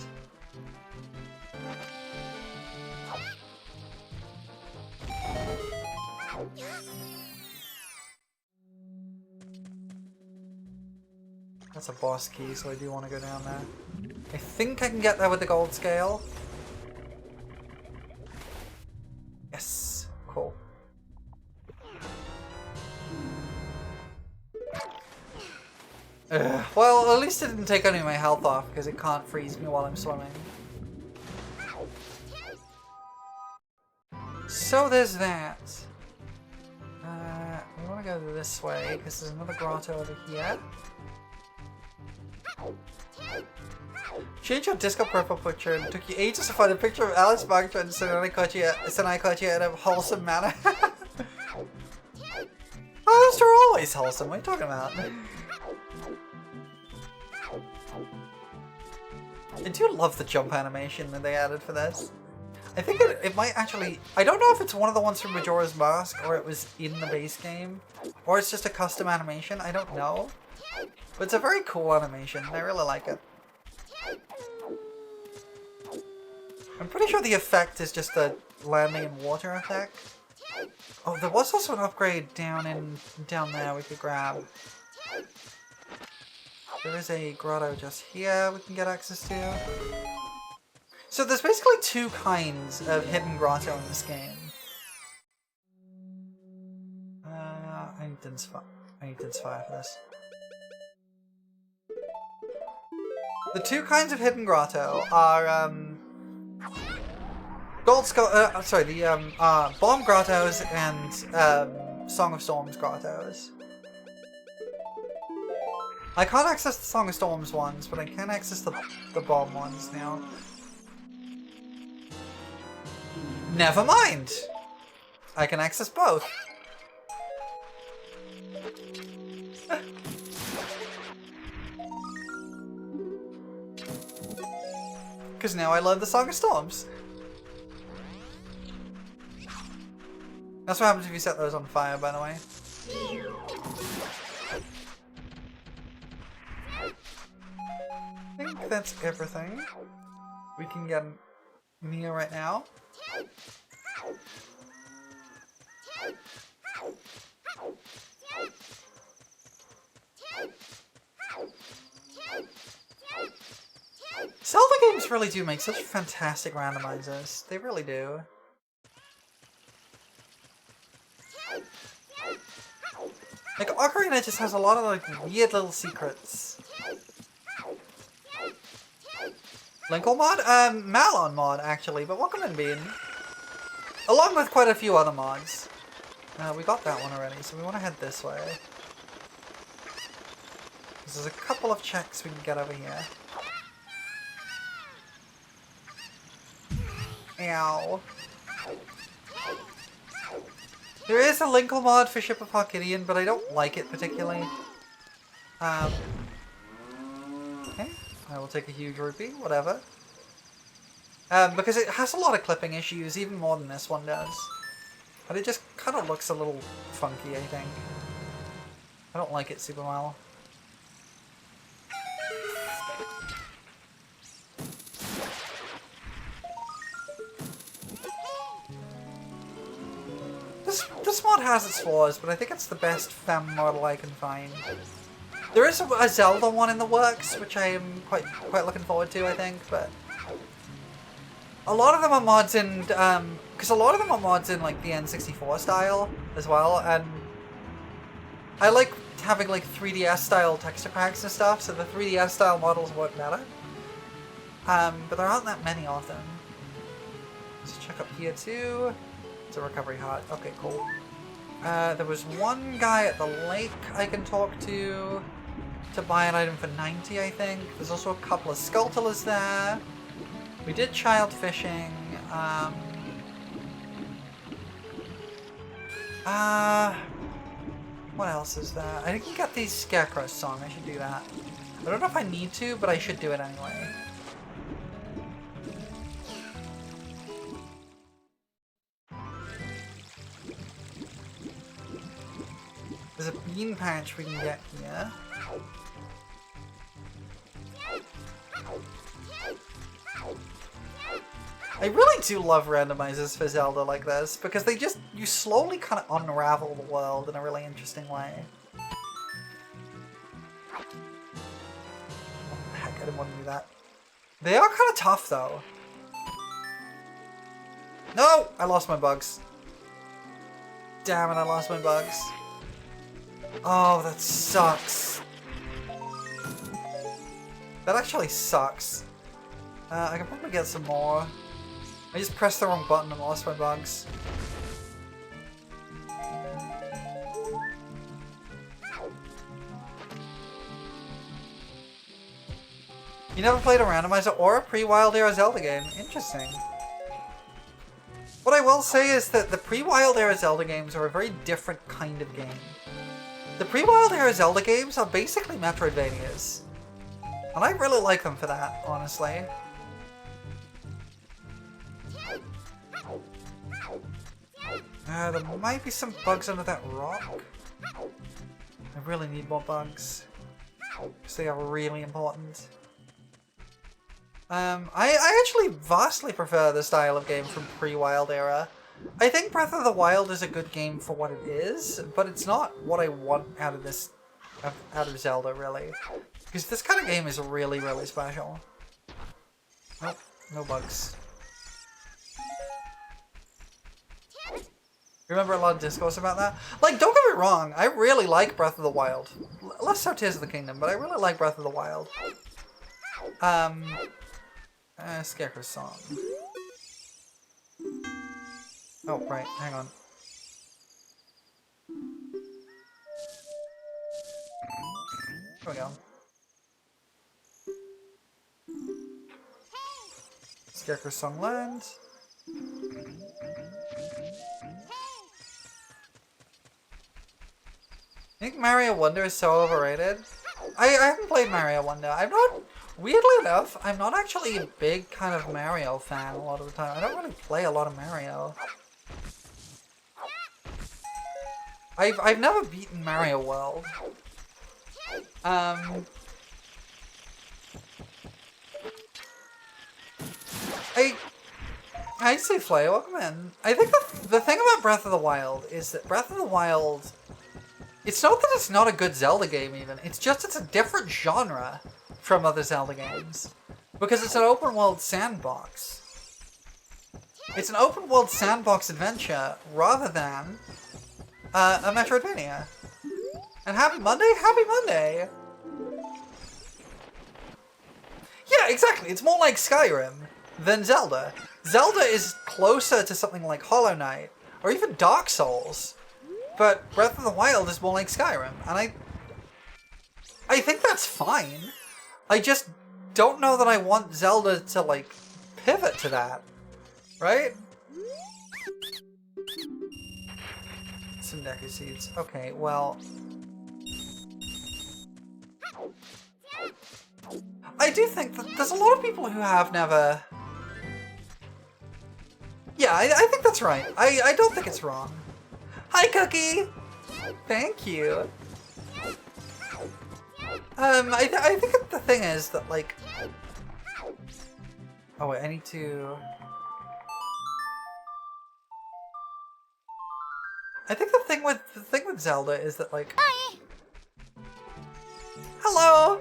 That's a boss key, so I do want to go down there. I think I can get there with the gold scale. Yes. Cool. Well, at least it didn't take any of my health off, because it can't freeze me while I'm swimming. So there's that. We want to go this way, because there's another grotto over here. Change your Discord profile picture and it took you ages to find a picture of Alice Bagtra and Senai Kochia in a wholesome manner. Oh, those are always wholesome. What are you talking about? I do love the jump animation that they added for this. I think it might actually... I don't know if it's one of the ones from Majora's Mask or it was in the base game. Or it's just a custom animation. I don't know. But it's a very cool animation. I really like it. I'm pretty sure the effect is just the landing in water effect. Oh, there was also an upgrade down there we could grab. There is a grotto just here we can get access to. So there's basically 2 kinds of hidden grotto in this game. I need to inspire for this. The two kinds of hidden grotto are Gold Skull. Sorry, the Bomb grottos and Song of Storms grottos. I can't access the Song of Storms ones, but I can access the Bomb ones now. Never mind! I can access both. Because now I love the Song of Storms. That's what happens if you set those on fire, by the way. I think that's everything we can get near right now. Zelda games really do make such fantastic randomizers. They really do. Like, Ocarina just has a lot of, like, weird little secrets. Linkle mod? Malon mod, actually, but welcome in, Bean. Along with quite a few other mods. We got that one already, so we want to head this way. There's a couple of checks we can get over here. Ow. There is a Linkle mod for Ship of Halkidian, but I don't like it particularly. Okay, I will take a huge rupee, whatever. Because it has a lot of clipping issues, even more than this one does. But it just kind of looks a little funky, I think. I don't like it super well. This mod has its flaws, but I think it's the best femme model I can find. There is a Zelda one in the works, which I am quite looking forward to, I think, but a lot of them are mods in, because a lot of them are mods in like the N64 style as well, and I like having like 3DS style texture packs and stuff, so the 3DS style models work better. But there aren't that many of them. Let's check up here too. It's a recovery heart. Okay, cool. There was one guy at the lake I can talk to buy an item for 90, I think. There's also a couple of Skulltulas there. We did child fishing. What else is there? I think you got the Scarecrow song. I should do that. I don't know if I need to, but I should do it anyway. There's a bean patch we can get here. I really do love randomizers for Zelda like this, because they just, you slowly kind of unravel the world in a really interesting way. Oh, heck, I didn't want to do that. They are kind of tough, though. No! I lost my bugs. Damn it, I lost my bugs. Oh, that sucks. That actually sucks. I can probably get some more. I just pressed the wrong button and lost my bugs. You never played a randomizer or a pre-Wild Era Zelda game? Interesting. What I will say is that the pre-Wild Era Zelda games are a very different kind of game. The pre-Wild Era Zelda games are basically Metroidvanias. And I really like them for that, honestly. There might be some bugs under that rock. I really need more bugs. Because they are really important. I actually vastly prefer the style of game from pre-Wild Era. I think Breath of the Wild is a good game for what it is, but it's not what I want out of this, out of Zelda, really. Because this kind of game is really, really special. Nope, no bugs. Remember a lot of discourse about that? Like, don't get me wrong, I really like Breath of the Wild. Less so Tears of the Kingdom, but I really like Breath of the Wild. Scarecrow song. Oh, right, hang on. There we go. Scarecrow song lands. I think Mario Wonder is so overrated. I haven't played Mario Wonder. I'm not, weirdly enough, I'm not actually a big kind of Mario fan a lot of the time. I don't really play a lot of Mario. I've never beaten Mario World. I say Flay, welcome in. I think the thing about Breath of the Wild is that Breath of the Wild, it's not that it's not a good Zelda game even, it's just it's a different genre from other Zelda games. Because it's an open world sandbox. It's an open world sandbox adventure rather than a Metroidvania. And happy Monday? Happy Monday! Yeah, exactly. It's more like Skyrim than Zelda. Zelda is closer to something like Hollow Knight, or even Dark Souls. But Breath of the Wild is more like Skyrim, and I think that's fine. I just don't know that I want Zelda to, like, pivot to that. Right? Some Deku Seeds. Okay, well... I do think that there's a lot of people who have never... Yeah, I think that's right. I don't think it's wrong. Hi, Cookie! Thank you. I think the thing is that, like... Oh wait, I need to... I think the thing with Zelda is that, like... Hi. Hello!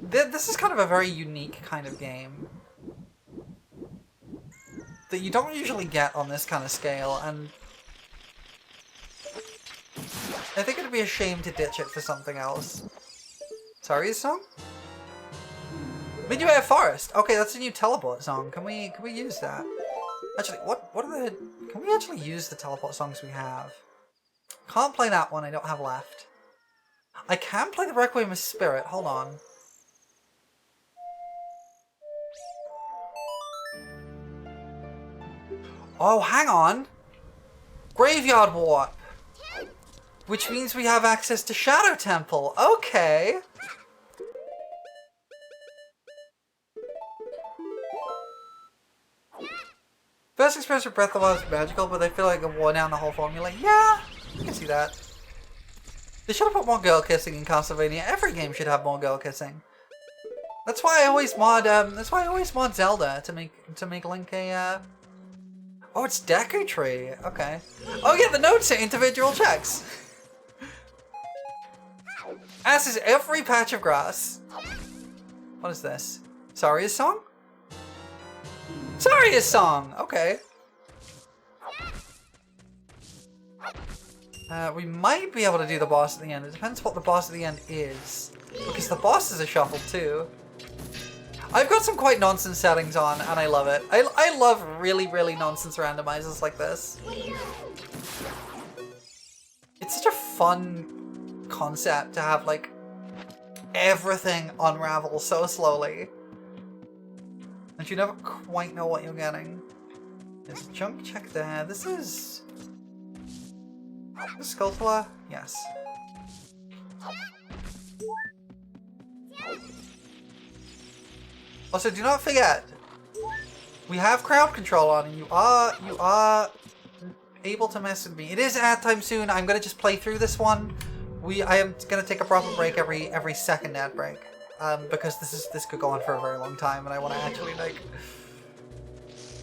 This is kind of a very unique kind of game that you don't usually get on this kind of scale, and I think it'd be a shame to ditch it for something else. Sorry, this song? Midway Forest. Okay, that's a new teleport song. Can we use that? Actually, what are the... Can we actually use the teleport songs we have? Can't play that one, I don't have left. I can play the Requiem of Spirit, hold on. Oh, hang on! Graveyard Warp! Which means we have access to Shadow Temple. Okay! First experience with Breath of the Wild is magical, but I feel like it wore down the whole formula. Yeah, I can see that. They should have put more girl kissing in Castlevania. Every game should have more girl kissing. That's why I always mod Zelda to make Link a Oh, it's Deku Tree. Okay. Oh yeah, the notes are individual checks. As is every patch of grass. What is this? Saria's song? Saria's song! Okay. We might be able to do the boss at the end. It depends what the boss at the end is. Because the bosses are shuffled too. I've got some quite nonsense settings on, and I love it. I love really, really nonsense randomizers like this. It's such a fun concept to have, like, everything unravel so slowly. And you never quite know what you're getting. There's a junk check there. This is Skulltula? Yes. Also, do not forget, we have crowd control on, and you are able to mess with me. It is ad time soon. I'm gonna just play through this one. I am gonna take a proper break every second ad break, because this could go on for a very long time, and I want to actually, like.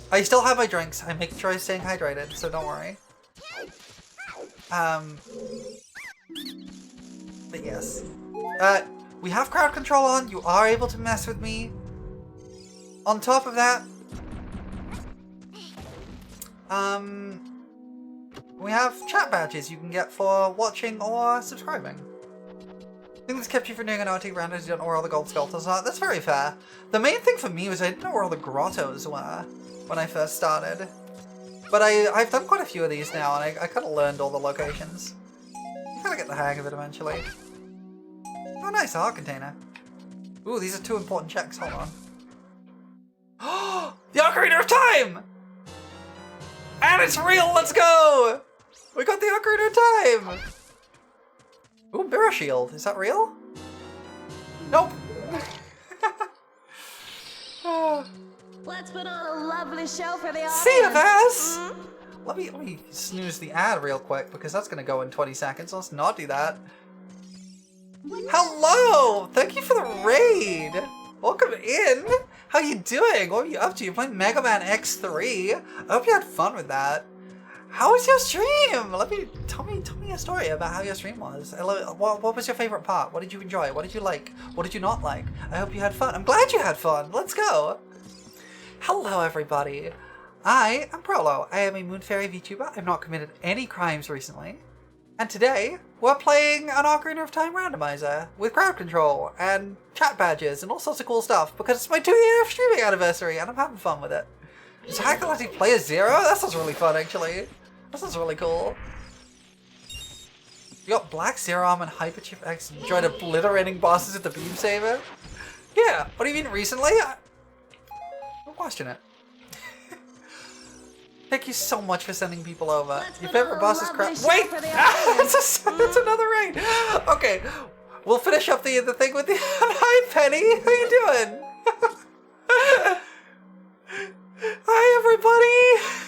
I still have my drinks. I'm making sure I'm staying hydrated, so don't worry. But yes, we have crowd control on. You are able to mess with me. On top of that, we have chat badges you can get for watching or subscribing. think this kept you from doing an OT round as you don't know where all the gold skeletons are. That's very fair. The main thing for me was I didn't know where all the grottos were when I first started. But I've done quite a few of these now, and I kind of learned all the locations. You gotta get the hang of it eventually. Oh, nice, a heart container. Ooh, these are 2 important checks. Hold on. Oh, the Ocarina of Time! And it's real, let's go! We got the Ocarina of Time! Ooh, mirror shield. Is that real? Nope. Let's put on a lovely show for the audience. CFS! Let me snooze the ad real quick because that's gonna go in 20 seconds. Let's not do that. Hello! Thank you for the raid! Welcome in! How you doing? What are you up to? You're playing Mega Man X3. I hope you had fun with that. How was your stream? Tell me a story about how your stream was. What was your favorite part? What did you enjoy? What did you like? What did you not like? I hope you had fun. I'm glad you had fun. Let's go. Hello, everybody. I am Prolo. I am a Moon Fairy VTuber. I've not committed any crimes recently. And today, we're playing an Ocarina of Time randomizer with crowd control and chat badges and all sorts of cool stuff because it's my 2-year streaming anniversary and I'm having fun with it. Is High Galactic Player 0? That sounds really fun, actually. That sounds really cool. You got Black Zero Arm and Hyperchip X and enjoyed obliterating bosses with the Beam Saber? Yeah, what do you mean recently? Don't question it. Thank you so much for sending people over. Your favorite boss is crap. Wait! That's another raid! Okay, we'll finish up the thing with the... Hi, Penny! How you doing? Hi, everybody!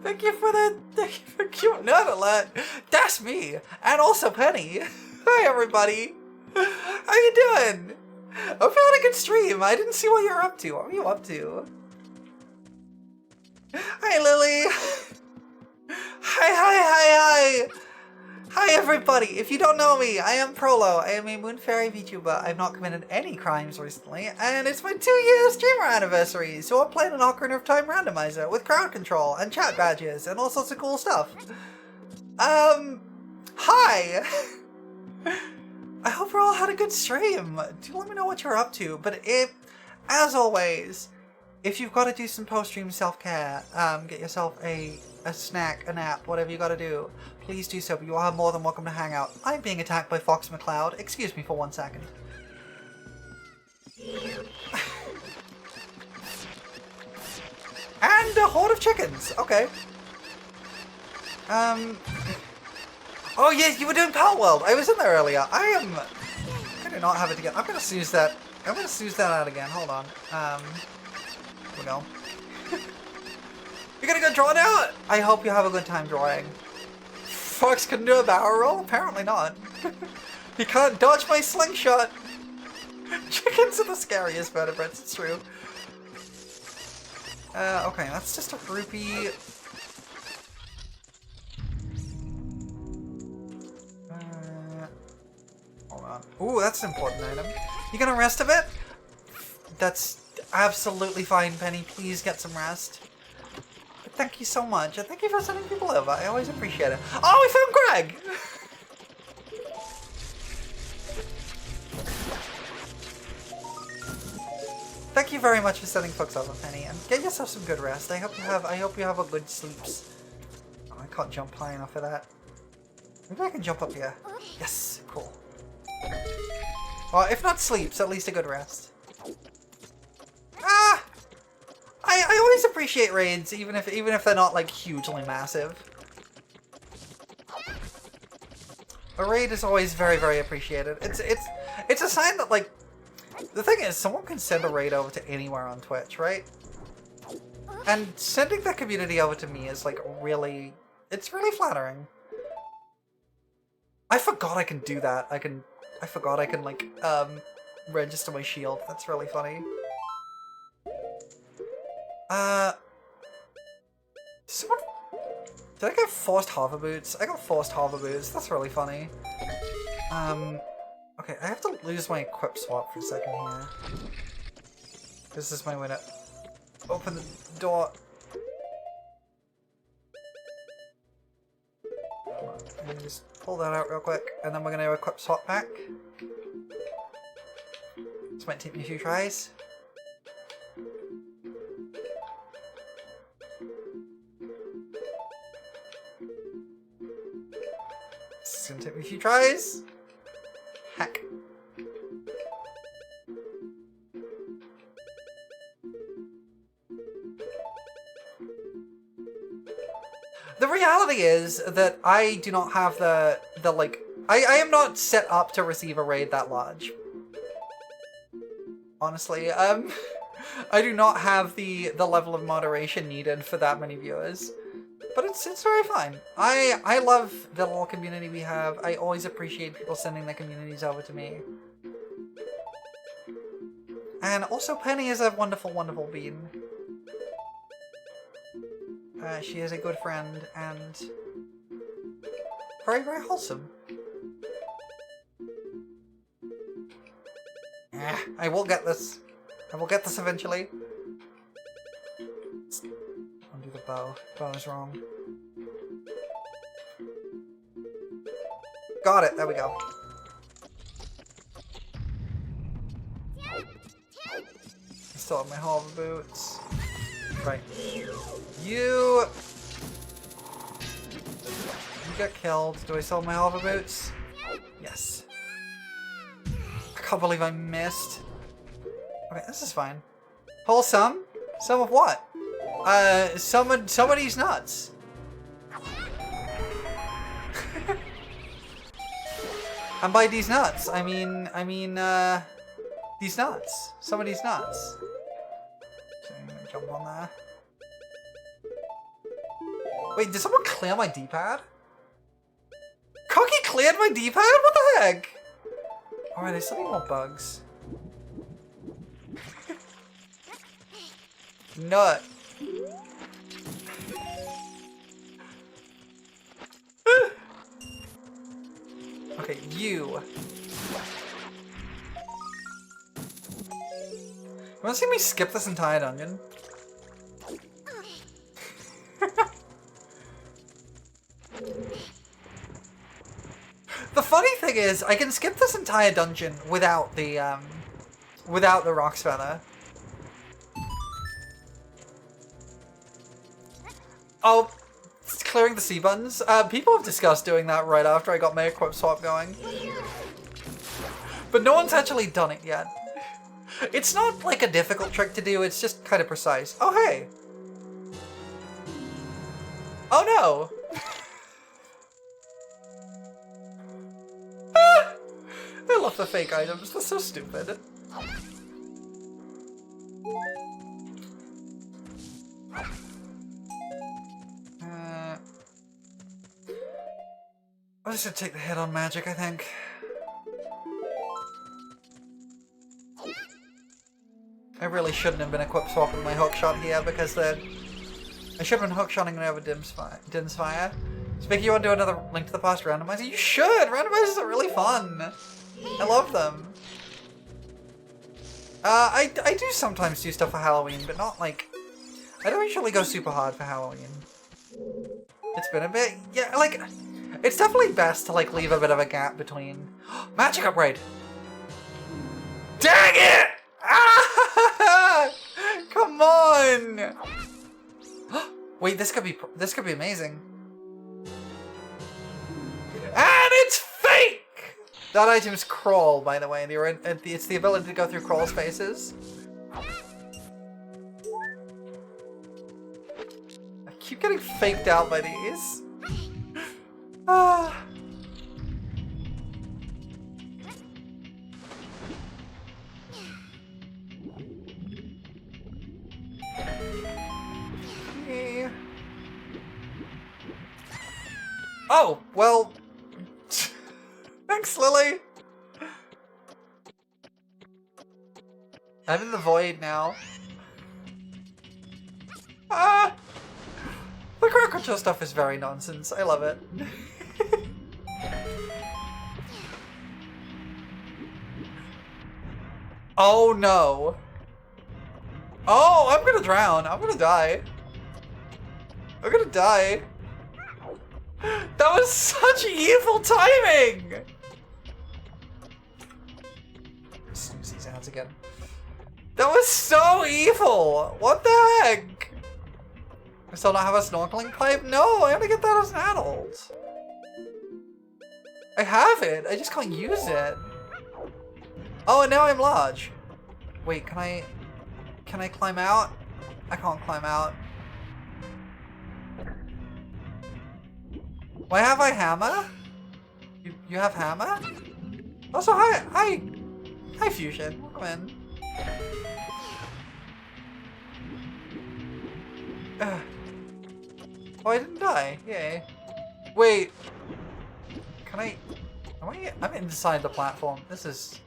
Thank you for cute nerd alert. That's me! And also Penny. Hi, everybody! How you doing? Hope you had a good stream. I didn't see what you were up to. What were you up to? Hi, Lily! Hi! Hi, everybody! If you don't know me, I am Prolo. I am a Moon Fairy VTuber. I've not committed any crimes recently, and it's my 2-year streamer anniversary, so I'm playing an Ocarina of Time randomizer with crowd control and chat badges and all sorts of cool stuff. Hi! I hope you all had a good stream. Do let me know what you're up to, but as always, if you've got to do some post-stream self-care, get yourself a snack, a nap, whatever you got to do, please do so, but you are more than welcome to hang out. I'm being attacked by Fox McCloud. Excuse me for 1 second. And a horde of chickens. Okay. Oh yeah, you were doing Power World. I was in there earlier. I do not have it together. I'm gonna snooze that. I'm gonna snooze that out again. Hold on. Here we go. You're gonna go draw now? I hope you have a good time drawing. Fox couldn't do a barrel roll? Apparently not. He can't dodge my slingshot. Chickens are the scariest vertebrates, it's true. Okay, that's just a rupee. Hold on. Ooh, that's an important item. You gonna rest a bit? That's absolutely fine, Penny. Please get some rest. But thank you so much, and thank you for sending people over. I always appreciate it. Oh, we found Greg! Thank you very much for sending folks over, Penny, and get yourself some good rest. I hope you have a good sleeps. Oh, I can't jump high enough for that. Maybe I can jump up here. Yes, cool. Well, if not sleeps, at least a good rest. Ah! I always appreciate raids, even if they're not like hugely massive. A raid is always very, very appreciated. It's a sign that, like, the thing is, someone can send a raid over to anywhere on Twitch, right? And sending the community over to me is like really, it's really flattering. I forgot I can do that. I forgot I can like register my shield. That's really funny. Someone... Did I get forced hover boots? I got forced hover boots. That's really funny. Okay, I have to lose my equip swap for a second here. This is my way to open the door. Hold on. Let me just pull that out real quick, and then we're gonna equip swap back. This might take me a few tries. This is gonna take me a few tries. Heck. The reality is that I do not have the like, I am not set up to receive a raid that large. Honestly, I do not have the level of moderation needed for that many viewers. But it's very fine. I love the little community we have. I always appreciate people sending their communities over to me. And also Penny is a wonderful, wonderful bean. She is a good friend and very, very wholesome. I will get this. I will get this eventually. Undo the bow. Bow is wrong. Got it. There we go. I still have my hover boots. Right. You got killed. Do I still have my hover boots? Yes. I can't believe I missed. Okay, this is fine. Wholesome? Some of what? Somebody's nuts. And by these nuts, I mean, these nuts. Somebody's nuts. So I'm gonna jump on there. Wait, did someone clear my D-pad? Cocky cleared my D-pad? What the heck? Alright, there's still need more bugs. Nut. Okay, you. You wanna see me skip this entire dungeon? The funny thing is, I can skip this entire dungeon without the Rock's Feather. Oh, it's clearing the C buttons. People have discussed doing that right after I got my equip swap going. But no one's actually done it yet. It's not like a difficult trick to do, it's just kind of precise. Oh, hey. Oh, no. I love the fake items, they're so stupid. I'm just gonna take the hit on magic, I think. I really shouldn't have been equip swapping my hook shot here because I should have been hook shotting over Dim's fire. Speaking, you want to do another Link to the Past randomizer? You should! Randomizers are really fun! I love them. I do sometimes do stuff for Halloween, but not like... I don't usually go super hard for Halloween. It's been a bit... Yeah, like... It's definitely best to like leave a bit of a gap between... Magic upgrade! Dang it! Ah! Come on! Wait, this could be amazing. And it's fake! That item's crawl, by the way. It's the ability to go through crawl spaces. I keep getting faked out by these. Ah. Okay. Oh, well... Thanks, Lily! I'm in the void now. Ah! The Crocodile stuff is very nonsense. I love it. Oh no! Oh, I'm gonna drown. I'm gonna die. I'm gonna die. That was such evil timing! Snoozy these ads again. That was so evil! What the heck? I still don't have a snorkeling pipe? No, I only get that as an adult. I have it, I just can't use it. Oh, and now I'm large. Wait, can I climb out? I can't climb out. Why have I hammer? You have hammer? Also, hi Fusion. Welcome in. Oh, I didn't die. Yay. Wait. Can I? I'm inside the platform. This is.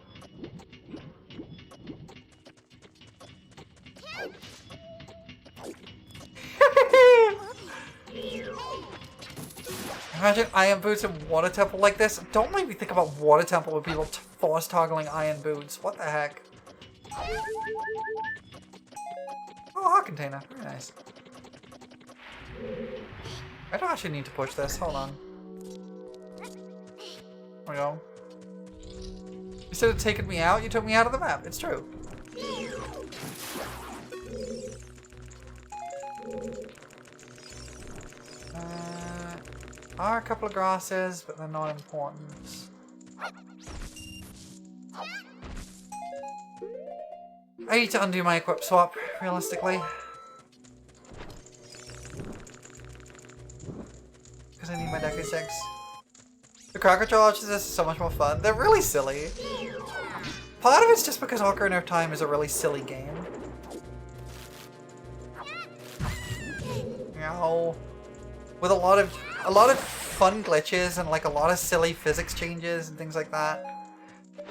Imagine iron boots and water temple like this. Don't make me think about water temple with people force toggling iron boots. What the heck? Oh, hot container. Very nice. I don't actually need to push this. Hold on. There we go. Instead of taking me out, you took me out of the map. It's true. Are a couple of grasses, but they're not important. I need to undo my equip swap, realistically. Because I need my Deku 6. The Cracker Charges is so much more fun. They're really silly. Part of it's just because Ocarina of Time is a really silly game. Ow. With a lot of fun glitches and like a lot of silly physics changes and things like that.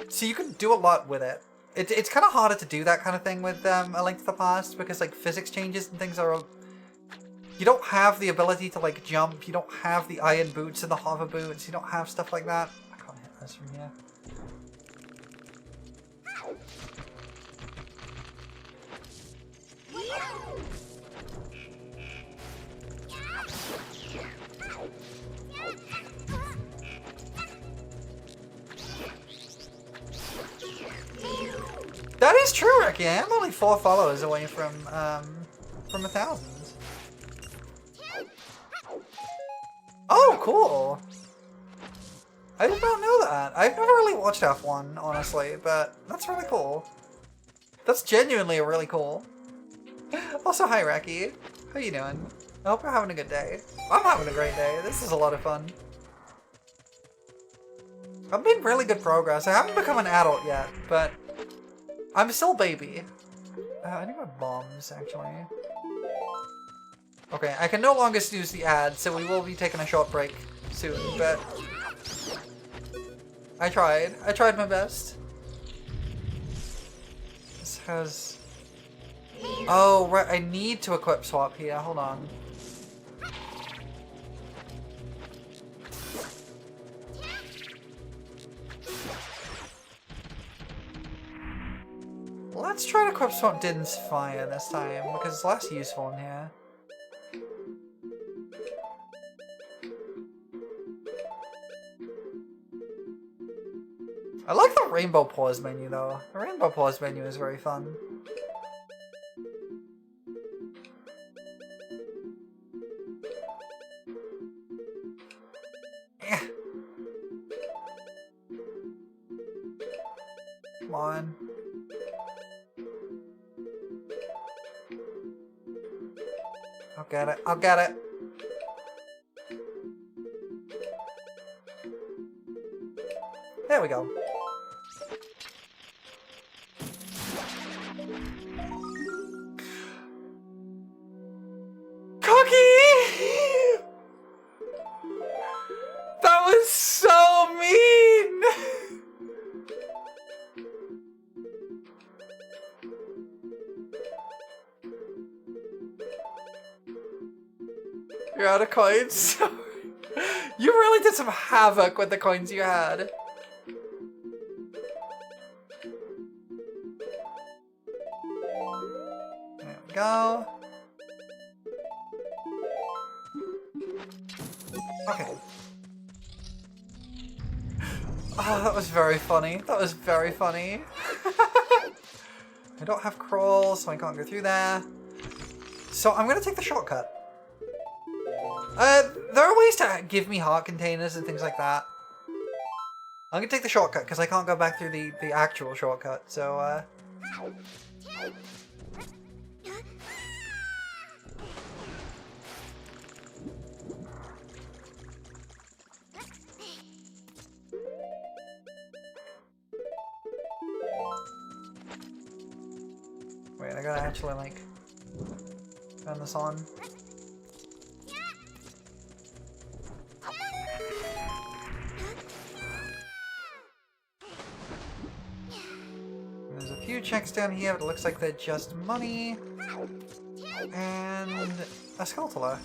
So you can do a lot with it. It's kind of harder to do that kind of thing with A Link to the Past because like physics changes and things are... You don't have the ability to like jump, you don't have the iron boots and the hover boots, you don't have stuff like that. I can't hit this from here. That is true, Ricky. I'm only 4 followers away from 1,000. Oh, cool. I did not know that. I've never really watched F1, honestly, but that's really cool. That's genuinely really cool. Also, hi, Reki. How you doing? I hope you're having a good day. I'm having a great day. This is a lot of fun. I've made really good progress. I haven't become an adult yet, but I'm still baby. I need my bombs, actually. Okay, I can no longer snooze the ad, so we will be taking a short break soon, but... I tried my best. This has... Oh, right, I need to equip swap here, hold on. Let's try to equip swap Din's Fire this time, because it's less useful in here. I like the rainbow pause menu though. The rainbow pause menu is very fun. Eh. Come on. I'll get it. I'll get it. There we go. That was so mean! You're out of coins? You really did some havoc with the coins you had. There we go. Okay. Oh, that was very funny. That was very funny. I don't have crawl, so I can't go through there. So I'm gonna take the shortcut. There are ways to give me heart containers and things like that. I'm gonna take the shortcut because I can't go back through the actual shortcut, so wait, I gotta actually like turn this on. There's a few checks down here, but it looks like they're just money. And a Skulltula.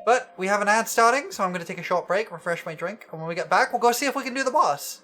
But we have an ad starting, so I'm going to take a short break, refresh my drink, and when we get back, we'll go see if we can do the boss.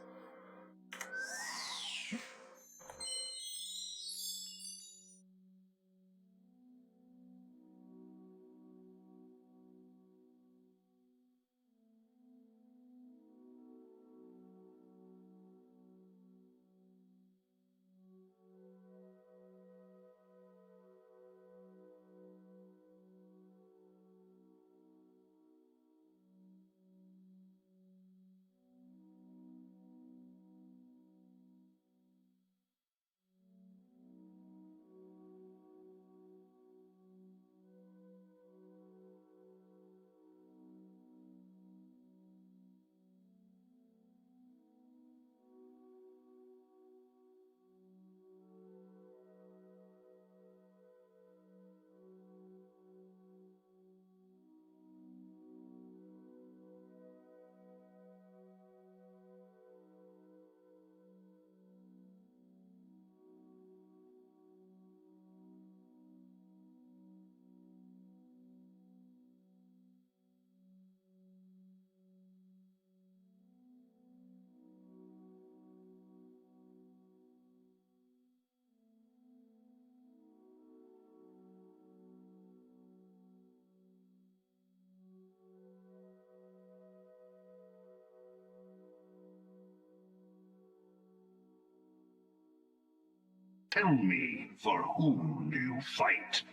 Tell me, for whom do you fight?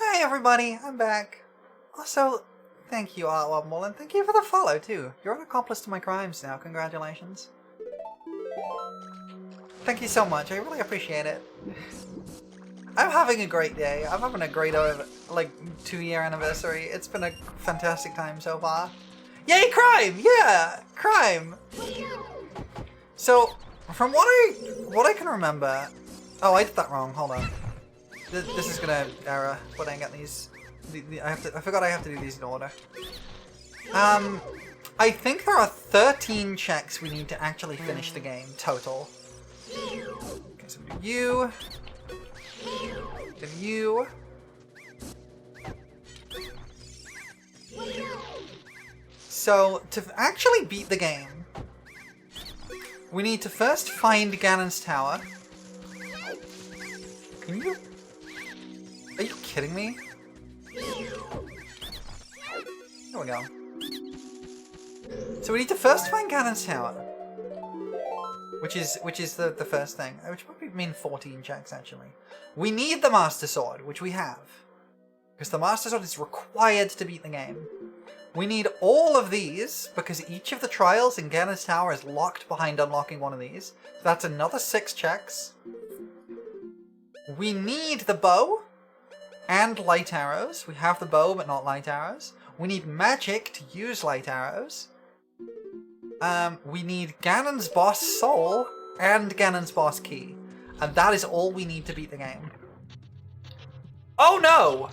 Hey everybody, I'm back. Also, thank you, Artwell Mullen. Thank you for the follow, too. You're an accomplice to my crimes now. Congratulations. Thank you so much. I really appreciate it. I'm having a great day. I'm having a great, like, 2-year anniversary. It's been a fantastic time so far. Yay, crime! Yeah! Crime! So, from what I can remember... Oh, I did that wrong. Hold on. This is gonna error putting at these. I forgot I have to do these in order. I think there are 13 checks we need to actually finish the game total. Okay, so do you. Then you. So to actually beat the game, We need to first find Ganon's tower. Can you... Are you kidding me? There we go. So we need to first find Ganon's tower. Which is the first thing. Which would mean 14 checks, actually. We need the Master Sword, which we have. Because the Master Sword is required to beat the game. We need all of these, because each of the trials in Ganon's Tower is locked behind unlocking one of these. That's another 6 checks. We need the bow and light arrows. We have the bow, but not light arrows. We need magic to use light arrows. We need Ganon's boss soul and Ganon's boss key. And that is all we need to beat the game. Oh no!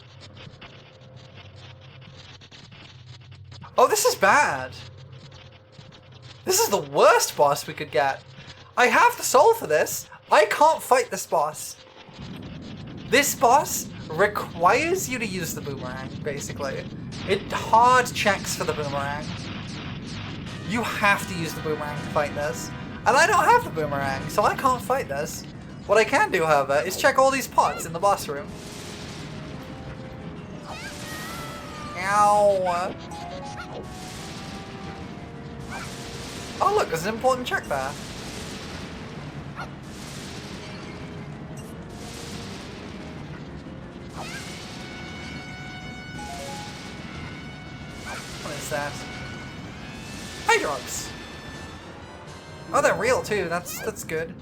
Oh, this is bad. This is the worst boss we could get. I have the soul for this. I can't fight this boss. This boss requires you to use the boomerang, basically. It hard checks for the boomerang. You have to use the boomerang to fight this. And I don't have the boomerang, so I can't fight this. What I can do, however, is check all these pots in the boss room. Ow. Oh look, there's an important check there. What is that? Hydrox! Oh, they're real too, that's good.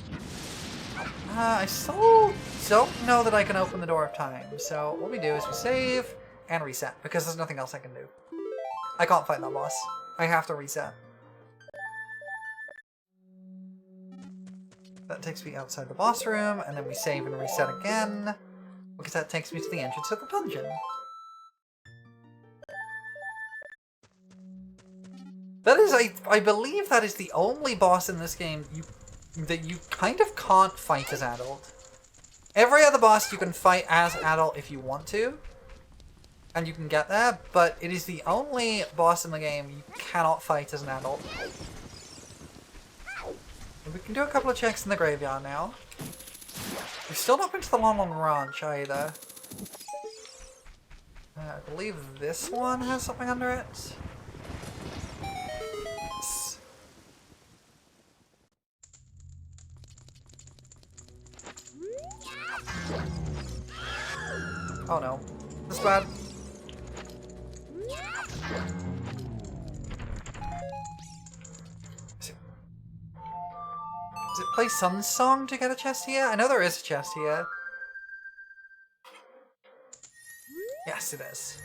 I still don't know that I can open the door of time, so what we do is we save and reset, because there's nothing else I can do. I can't fight that boss. I have to reset. That takes me outside the boss room, and then we save and reset again, because that takes me to the entrance of the dungeon. That is, I believe that is the only boss in this game that you kind of can't fight as adult. Every other boss you can fight as adult if you want to, and you can get there, but it is the only boss in the game you cannot fight as an adult. We can do a couple of checks in the graveyard now. We've still not been to the Lon Lon Ranch either. I believe this one has something under it. Oh no. This is bad. Does it play Sun's song to get a chest here? I know there is a chest here. Yes, it is.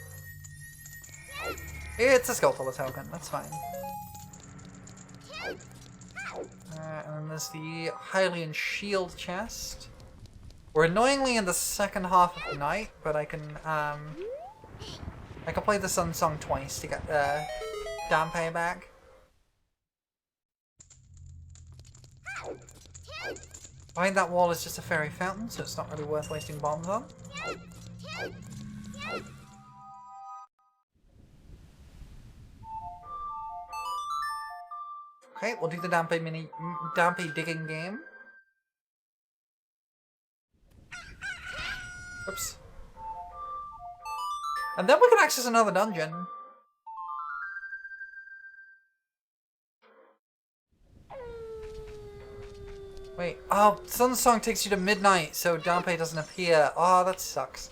It's a Skulltula token, that's fine. And then there's the Hylian Shield chest. We're annoyingly in the second half of the night, but I can play the Sun song twice to get Dampé back. Behind that wall is just a fairy fountain, so it's not really worth wasting bombs on. Okay, we'll do the Dampé digging game. Oops. And then we can access another dungeon. Wait, oh, Sun's song takes you to midnight, so Dampé doesn't appear. Oh, that sucks.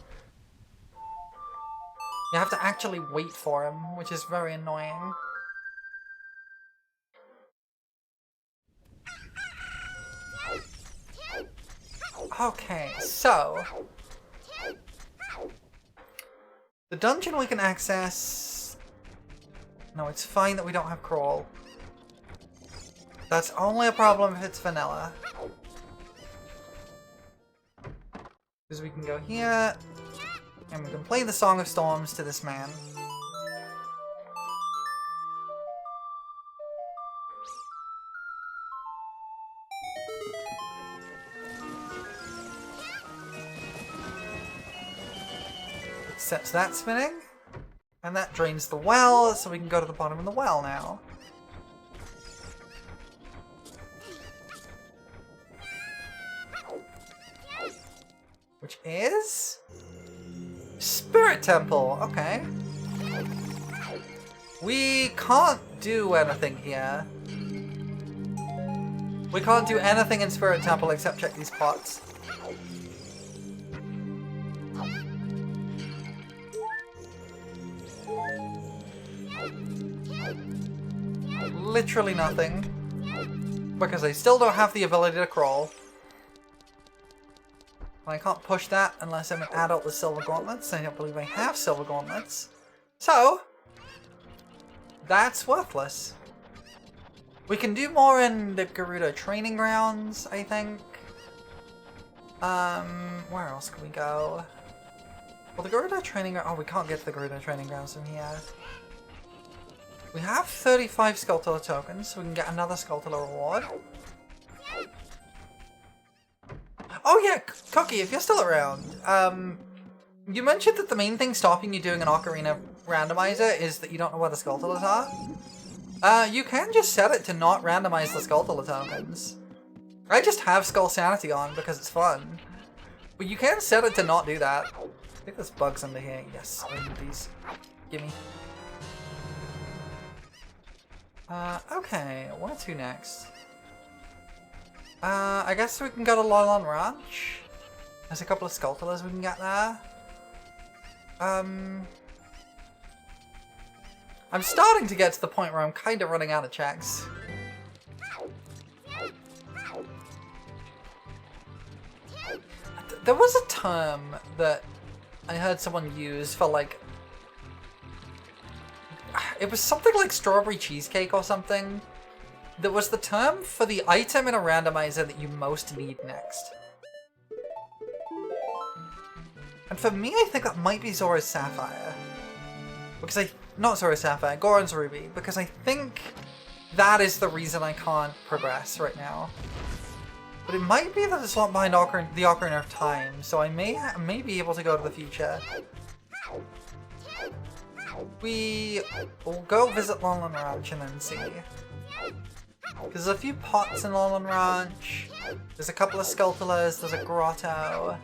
You have to actually wait for him, which is very annoying. Okay, so... the dungeon we can access... No, it's fine that we don't have crawl. That's only a problem if it's vanilla. Because we can go here, and we can play the Song of Storms to this man. It sets that spinning, and that drains the well, so we can go to the bottom of the well now. is Spirit Temple. Okay. We can't do anything here. We can't do anything in Spirit Temple except check these pots. Literally nothing. Because I still don't have the ability to crawl. I can't push that unless I'm an adult with silver gauntlets. I don't believe I have silver gauntlets. So, that's worthless. We can do more in the Gerudo training grounds, I think. Where else can we go? Well, the Gerudo training... Oh, we can't get to the Gerudo training grounds from here. We have 35 Skulltula tokens, so we can get another Skulltula reward. Oh yeah, Cookie, if you're still around, you mentioned that the main thing stopping you doing an Ocarina randomizer is that you don't know where the Skulltulas are. You can just set it to not randomize the Skulltula tokens. I just have Skull Sanity on because it's fun. But you can set it to not do that. I think there's bugs under here. Yes, I need these. Gimme. Okay, where to next? I guess we can go to Lolon Ranch. There's a couple of Skulltulas we can get there. I'm starting to get to the point where I'm kind of running out of checks. There was a term that I heard someone use for like... It was something like strawberry cheesecake or something. That was the term for the item in a randomizer that you most need next. And for me, I think that might be Zora's Sapphire. Because not Zora's Sapphire, Goron's Ruby. Because I think that is the reason I can't progress right now. But it might be that it's not behind the Ocarina of Time, so I may be able to go to the future. We will go visit Lolon Ranch and then see. Because there's a few pots in Lolon Ranch, there's a couple of Skulltulas, there's a grotto.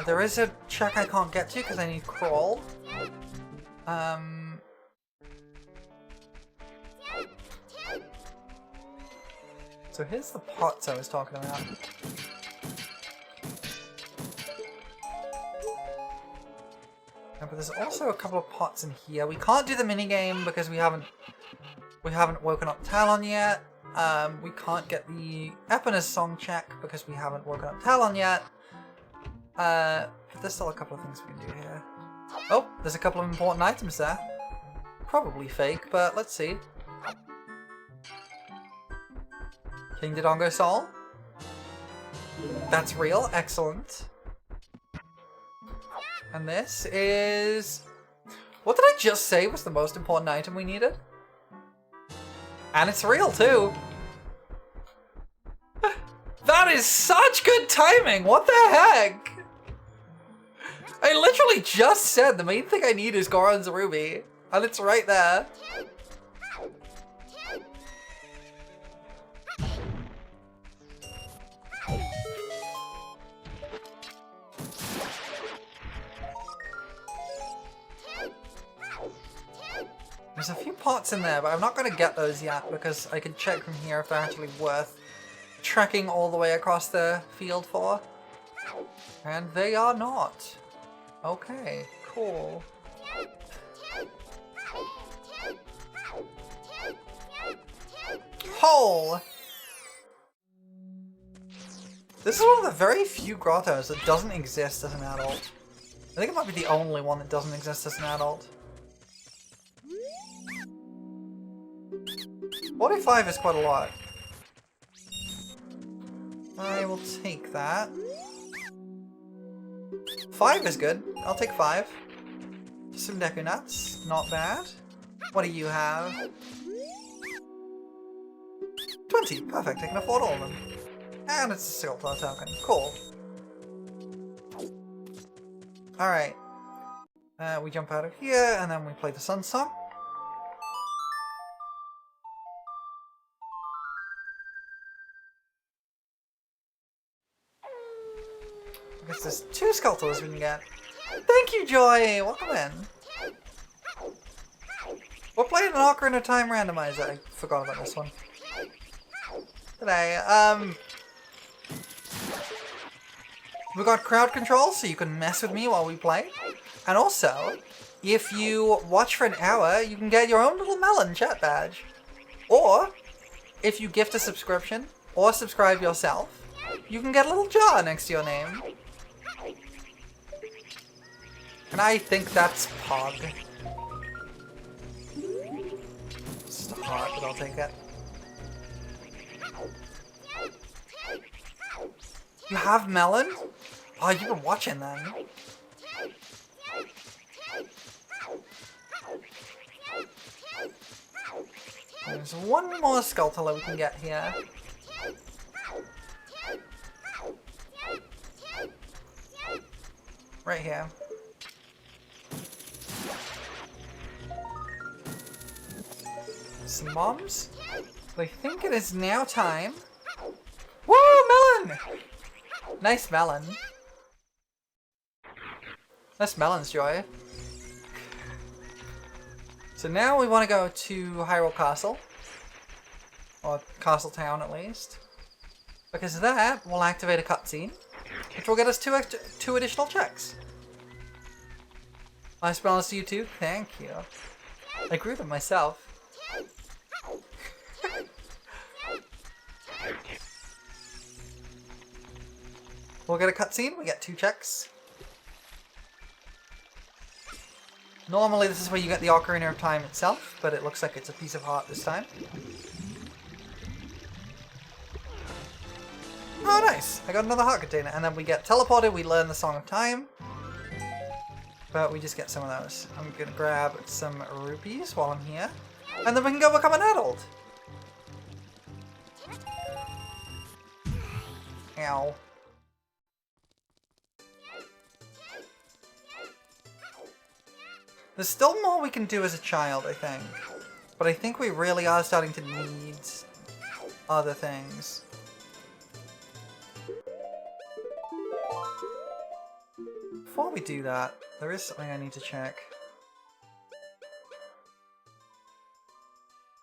There is a check I can't get to because I need crawl. So here's the pots I was talking about. But there's also a couple of pots in here. We can't do the minigame because we haven't woken up Talon yet. We can't get the Eponus song check because we haven't woken up Talon yet. But there's still a couple of things we can do here. Oh, there's a couple of important items there. Probably fake, but let's see. King Dodongo Soul. That's real, excellent. And this is... What did I just say was the most important item we needed? And it's real too. That is such good timing! What the heck? I literally just said the main thing I need is Goron's Ruby. And it's right there. There's a few pots in there, but I'm not going to get those yet because I can check from here if they're actually worth trekking all the way across the field for. And they are not. Okay, cool. Hole! This is one of the very few grottos that doesn't exist as an adult. I think it might be the only one that doesn't exist as an adult. 45 is quite a lot. I will take that. 5 is good. I'll take 5. Some Deku Nuts. Not bad. What do you have? 20. Perfect. I can afford all of them. And it's a Skulltula token. Cool. Alright. We jump out of here, and then we play the Sun Song. Because there's 2 Skulltulas we can get. Thank you, Joy! Welcome in. We're playing an Ocarina of Time randomizer. I forgot about this one. Today, we got crowd control, so you can mess with me while we play. And also, if you watch for an hour, you can get your own little melon chat badge. Or, if you gift a subscription, or subscribe yourself, you can get a little jar next to your name. And I think that's Pog. It's just a heart, but I'll take it. You have melon? Oh, you've been watching then. There's one more Skulltula we can get here. Right here. Some bombs. I think it is now time. Woo, melon! Nice melon. Nice melons, Joy. So now we want to go to Hyrule Castle. Or Castle Town, at least. Because that will activate a cutscene, which will get us two additional checks. Nice melons to you too. Thank you. I grew them myself. We'll get a cutscene, we get 2 checks. Normally this is where you get the Ocarina of Time itself, but it looks like it's a piece of heart this time. Oh nice! I got another heart container, and then we get teleported, we learn the Song of Time. But we just get some of those. I'm gonna grab some rupees while I'm here, and then we can go become an adult! Ow. There's still more we can do as a child, I think. But I think we really are starting to need other things. Before we do that, there is something I need to check.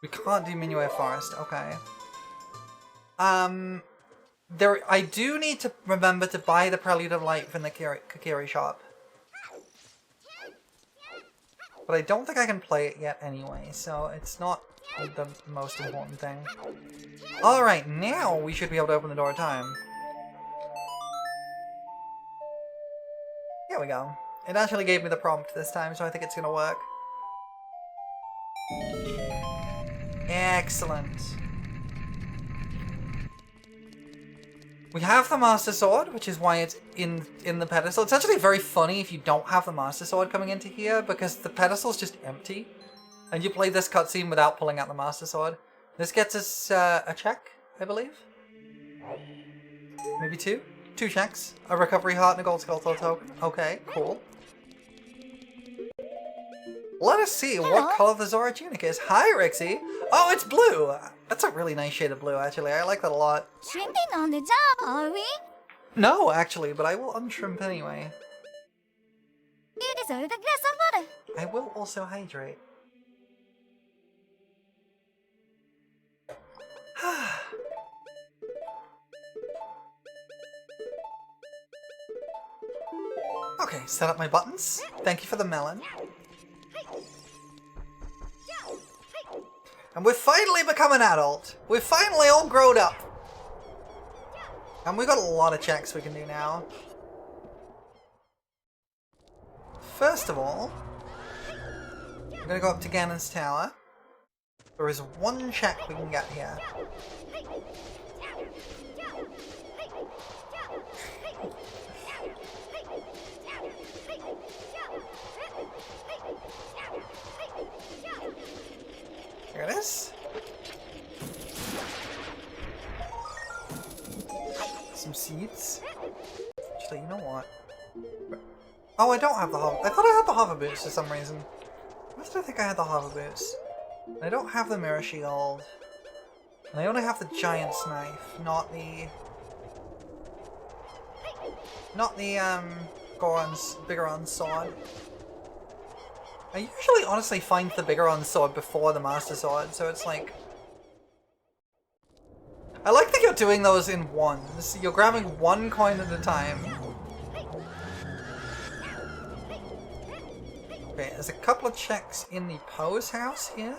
We can't do Minuet Forest, okay. I do need to remember to buy the Prelude of Light from the Kokiri shop. But I don't think I can play it yet anyway, so it's not the most important thing. Alright, now we should be able to open the door of time. Here we go. It actually gave me the prompt this time, so I think it's gonna work. Excellent. We have the Master Sword, which is why it's in the pedestal. It's actually very funny if you don't have the Master Sword coming into here, because the pedestal's just empty. And you play this cutscene without pulling out the Master Sword. This gets us a check, I believe. Maybe 2? 2 checks. A recovery heart and a gold Skulltula token. Okay, cool. Let us see what color the Zora tunic is. Hi, Rixie! Oh, it's blue! That's a really nice shade of blue, actually. I like that a lot. Shrimping on the job, are we? No, actually, but I will unshrimp anyway. You deserve a glass of water. I will also hydrate. Okay, set up my buttons. Thank you for the melon. And we've finally become an adult. We've finally all grown up. And we've got a lot of checks we can do now. First of all, I'm gonna go up to Ganon's tower. There is 1 check we can get here. Here it is. Some seeds. Actually, you know what? Oh, I don't have the hover. I thought I had the hover boots for some reason. Why did I think I had the hover boots? I don't have the mirror shield. And I only have the giant's knife, not the... Not the, Bigoron's sword. I usually honestly find the Bigoron's sword before the Master Sword, so it's like... I like that you're doing those in ones. You're grabbing one coin at a time. Okay, there's a couple of checks in the pose house here.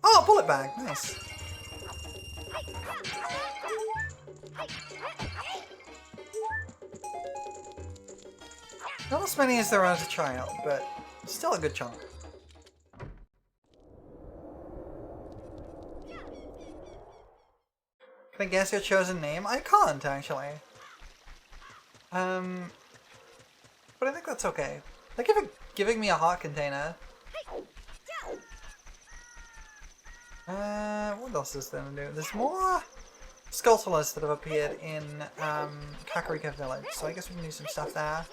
Oh, bullet bag, nice. Not as many as there are as a child, but still a good chunk. Can I guess your chosen name? I can't, actually. But I think that's okay. They're giving me a heart container. What else is there to do? There's more Skulltulas that have appeared in Kakarika Village, so I guess we can do some stuff there.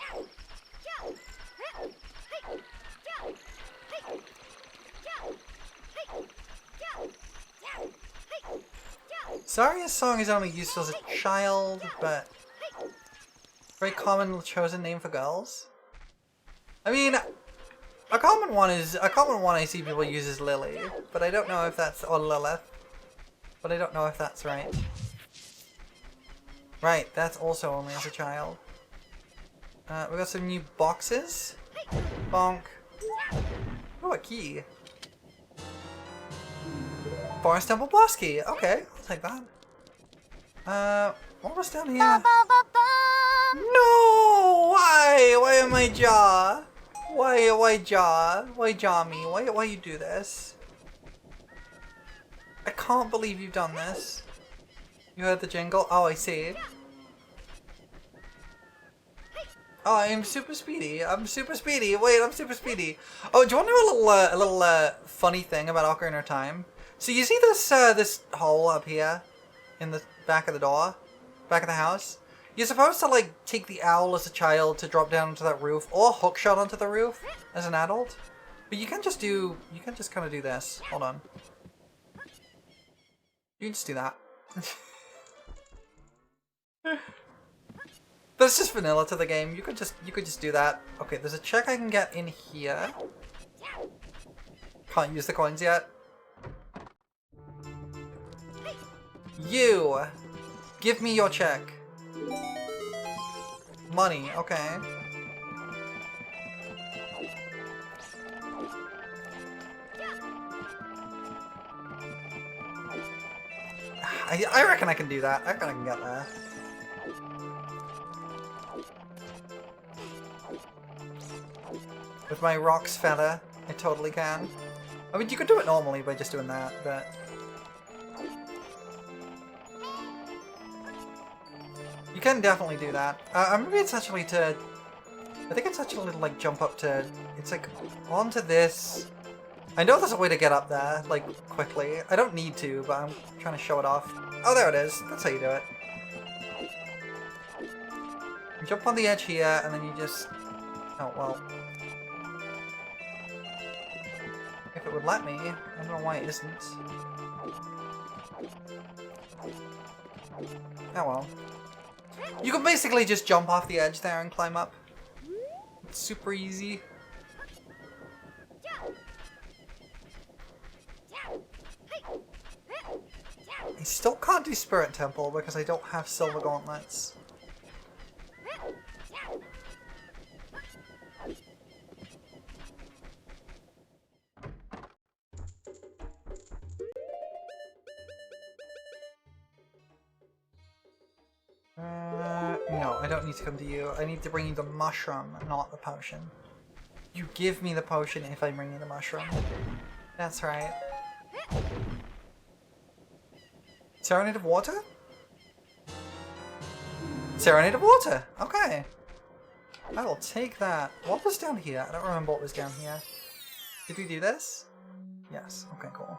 Saria's song is only used as a child, but very common chosen name for girls. I mean, a common one I see people use is Lily, but I don't know if that's, or Lilith, but I don't know if that's right. Right, that's also only as a child. We got some new boxes. Bonk. Oh, a key. Forest Temple boss key. Okay, I'll take that. What was down here? No! Why? Why am I jaw? Why jaw? Why jaw me? Why you do this? I can't believe you've done this. You heard the jingle? Oh, I see. Oh, I'm super speedy. I'm super speedy. Wait, I'm super speedy. Oh, do you want to know a little funny thing about Ocarina of Time? So you see this this hole up here in the back of the door, back of the house? You're supposed to like take the owl as a child to drop down onto that roof, or hookshot onto the roof as an adult. But you can just kind of do this. Hold on. You can just do that. That's just vanilla to the game. You could just do that. Okay, there's a check I can get in here. Can't use the coins yet. You! Give me your check. Money, okay. I reckon I can do that. I reckon I can get there. With my rocks feather, I totally can. I mean, you could do it normally by just doing that, but... You can definitely do that. Maybe it's actually to... I think it's actually to, like, jump up to... It's, like, onto this... I know there's a way to get up there, like, quickly. I don't need to, but I'm trying to show it off. Oh, there it is. That's how you do it. You jump on the edge here, and then you just... Oh, well... If it would let me. I don't know why it isn't. Oh well. You can basically just jump off the edge there and climb up. It's super easy. I still can't do Spirit Temple because I don't have silver gauntlets. No, I don't need to come to you. I need to bring you the mushroom, not the potion. You give me the potion if I bring you the mushroom. That's right. Serenade of Water? Serenade of Water! Okay. I will take that. What was down here? I don't remember what was down here. Did we do this? Yes. Okay, cool.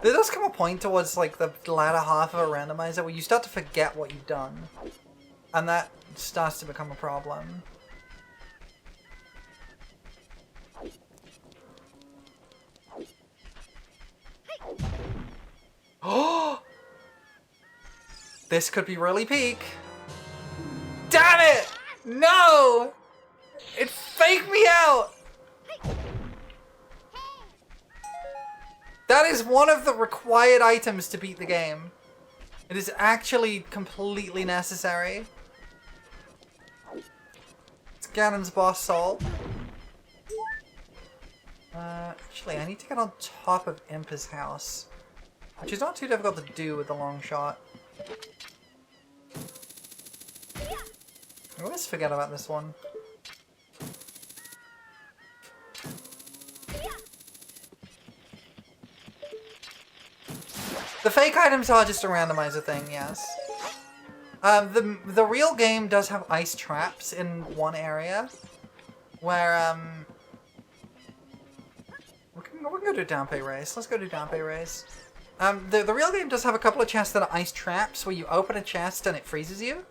There does come a point towards like the latter half of a randomizer where you start to forget what you've done. And that starts to become a problem. Oh! This could be really peak. Damn it! No! It faked me out! That is one of the required items to beat the game. It is actually completely necessary. It's Ganon's boss soul. Actually, I need to get on top of Impa's house, which is not too difficult to do with the long shot. I always forget about this one. The fake items are just a randomizer thing, yes. The real game does have ice traps in one area, where we can go do Dampe Race. Let's go do Dampe Race. The real game does have a couple of chests that are ice traps, where you open a chest and it freezes you.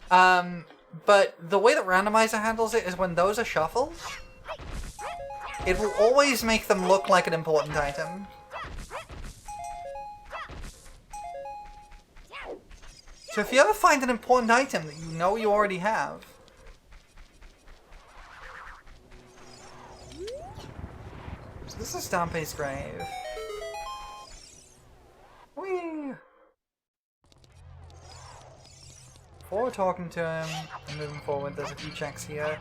But the way that randomizer handles it is when those are shuffled, it will always make them look like an important item. So if you ever find an important item that you know you already have, so this is Dampe's grave. Whee! Before talking to him and moving forward, there's a few checks here.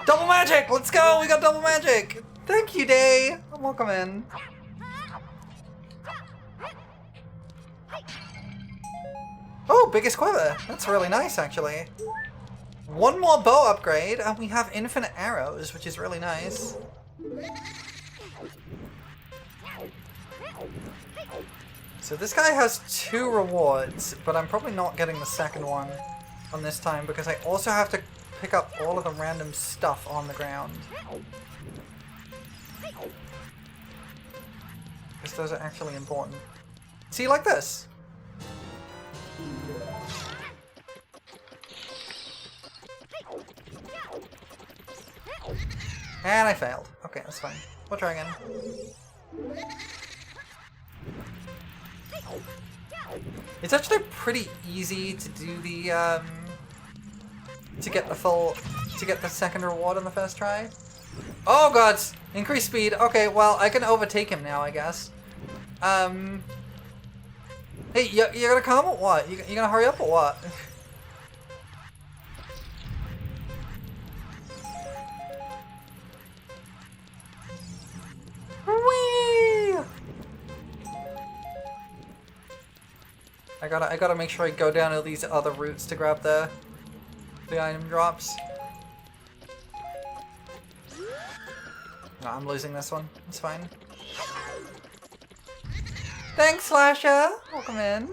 Double magic! Let's go! We got double magic! Thank you, Day! Welcome in. Oh, biggest quiver! That's really nice, actually. One more bow upgrade, and we have infinite arrows, which is really nice. So this guy has 2 rewards, but I'm probably not getting the second one on this time because I also have to pick up all of the random stuff on the ground. Because those are actually important. See, like this. And I failed. Okay, that's fine. We'll try again. It's actually pretty easy to do the, to get the second reward on the first try. Oh god! Increased speed. Okay, well, I can overtake him now, I guess. Hey, you're gonna come or what? You gonna hurry up or what? Whee! I gotta make sure I go down all these other routes to grab the item drops. No, I'm losing this one. It's fine. Thanks, Slasher! Welcome in.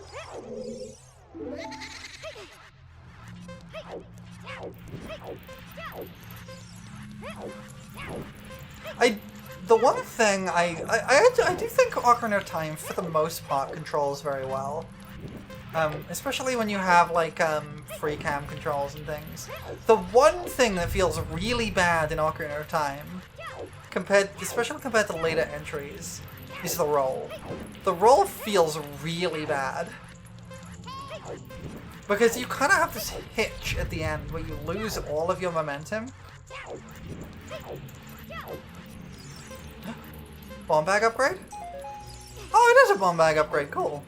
The one thing I do think Ocarina of Time, for the most part, controls very well. Especially when you have, like, free cam controls and things. The one thing that feels really bad in Ocarina of Time, especially compared to later entries, is the roll. The roll feels really bad. Because you kind of have this hitch at the end where you lose all of your momentum. Bomb bag upgrade? Oh, it is a bomb bag upgrade, cool.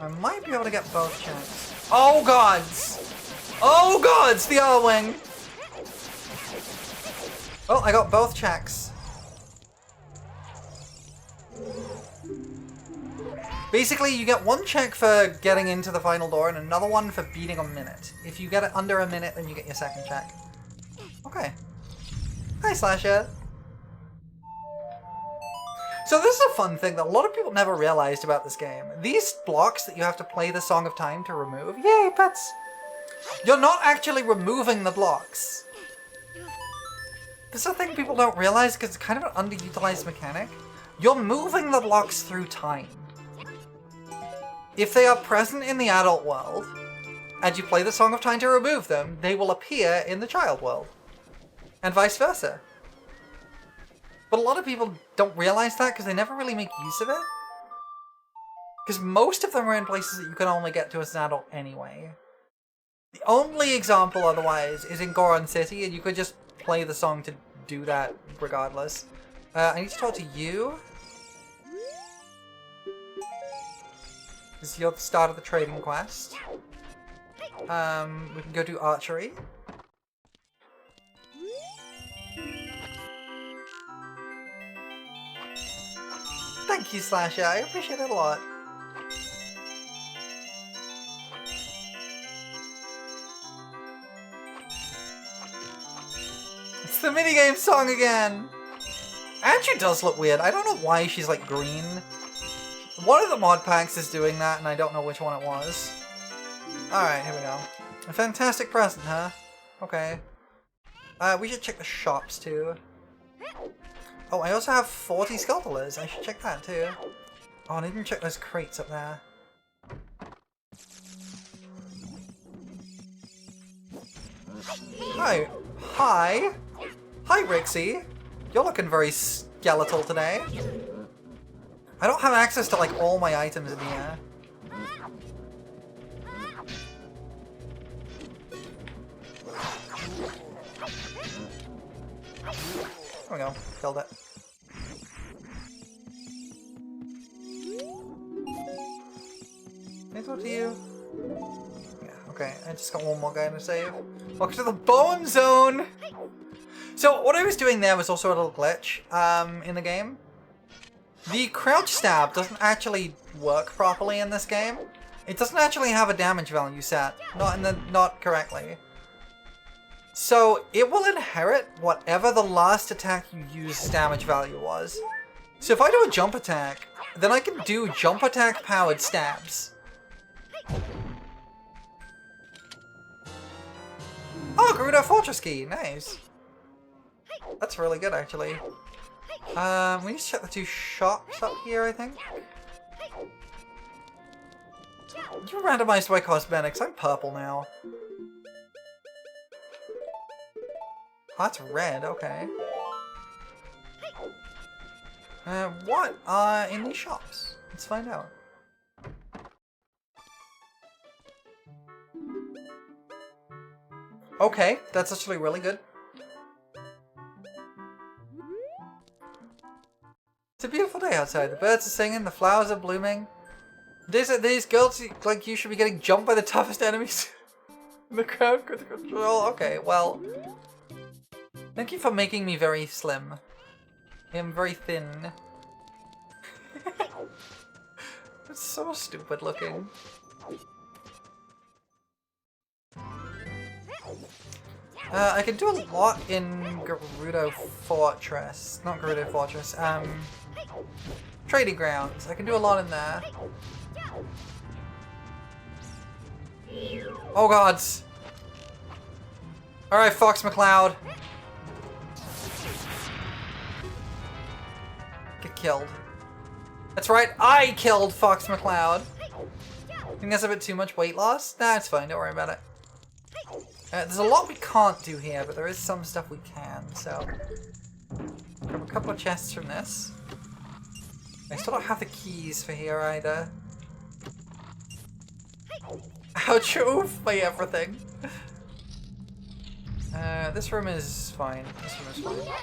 I might be able to get both checks. Oh gods! Oh gods! The R-Wing! Well, I got both checks. Basically, you get one check for getting into the final door and another one for beating a minute. If you get it under a minute, then you get your second check. Okay. Hi, Slasher. So this is a fun thing that a lot of people never realized about this game. These blocks that you have to play the Song of Time to remove, yay, pets! You're not actually removing the blocks. This is a thing people don't realize because it's kind of an underutilized mechanic. You're moving the blocks through time. If they are present in the adult world, and you play the Song of Time to remove them, they will appear in the child world. And vice versa. But a lot of people don't realize that because they never really make use of it. Because most of them are in places that you can only get to as an adult anyway. The only example otherwise is in Goron City, and you could just play the song to do that regardless. I need to talk to you. This is the start of the trading quest. We can go do archery. Thank you, Slasher. I appreciate it a lot. It's the minigame song again! Andrew does look weird. I don't know why she's like green. One of the mod packs is doing that, and I don't know which one it was. Alright, here we go. A fantastic present, huh? Okay. We should check the shops too. Oh, I also have 40 Skulltulas. I should check that too. Oh, and I didn't check those crates up there. Hi. Hi. Hi, Rixie. You're looking very skeletal today. I don't have access to, like, all my items in here. There we go. Killed it. Can I talk to you? Yeah, okay. I just got one more guy to save. Welcome to the Bone Zone! So, what I was doing there was also a little glitch in the game. The crouch stab doesn't actually work properly in this game. It doesn't actually have a damage value set. Not correctly. So, it will inherit whatever the last attack you used's damage value was. So if I do a jump attack, then I can do jump attack powered stabs. Oh, Gerudo Fortress Key, nice. That's really good, actually. We need to check the two shops up here, I think. You're randomized by cosmetics. I'm purple now. Oh, that's red, okay. What are in these shops? Let's find out. Okay, that's actually really good. It's a beautiful day outside. The birds are singing, the flowers are blooming. These girls, like, you should be getting jumped by the toughest enemies. The crowd could control. Okay, well. Thank you for making me very slim. I'm very thin. It's so stupid looking. I can do a lot in Gerudo Fortress. Not Gerudo Fortress. Trading Grounds. I can do a lot in there. Oh gods! Alright, Fox McCloud. Get killed. That's right, I killed Fox McCloud. I think that's a bit too much weight loss. Nah, it's fine, don't worry about it. There's a lot we can't do here, but there is some stuff we can, so... Grab a couple of chests from this. I still don't have the keys for here either. Ouch, oof, my everything. This room is fine. This room is fine.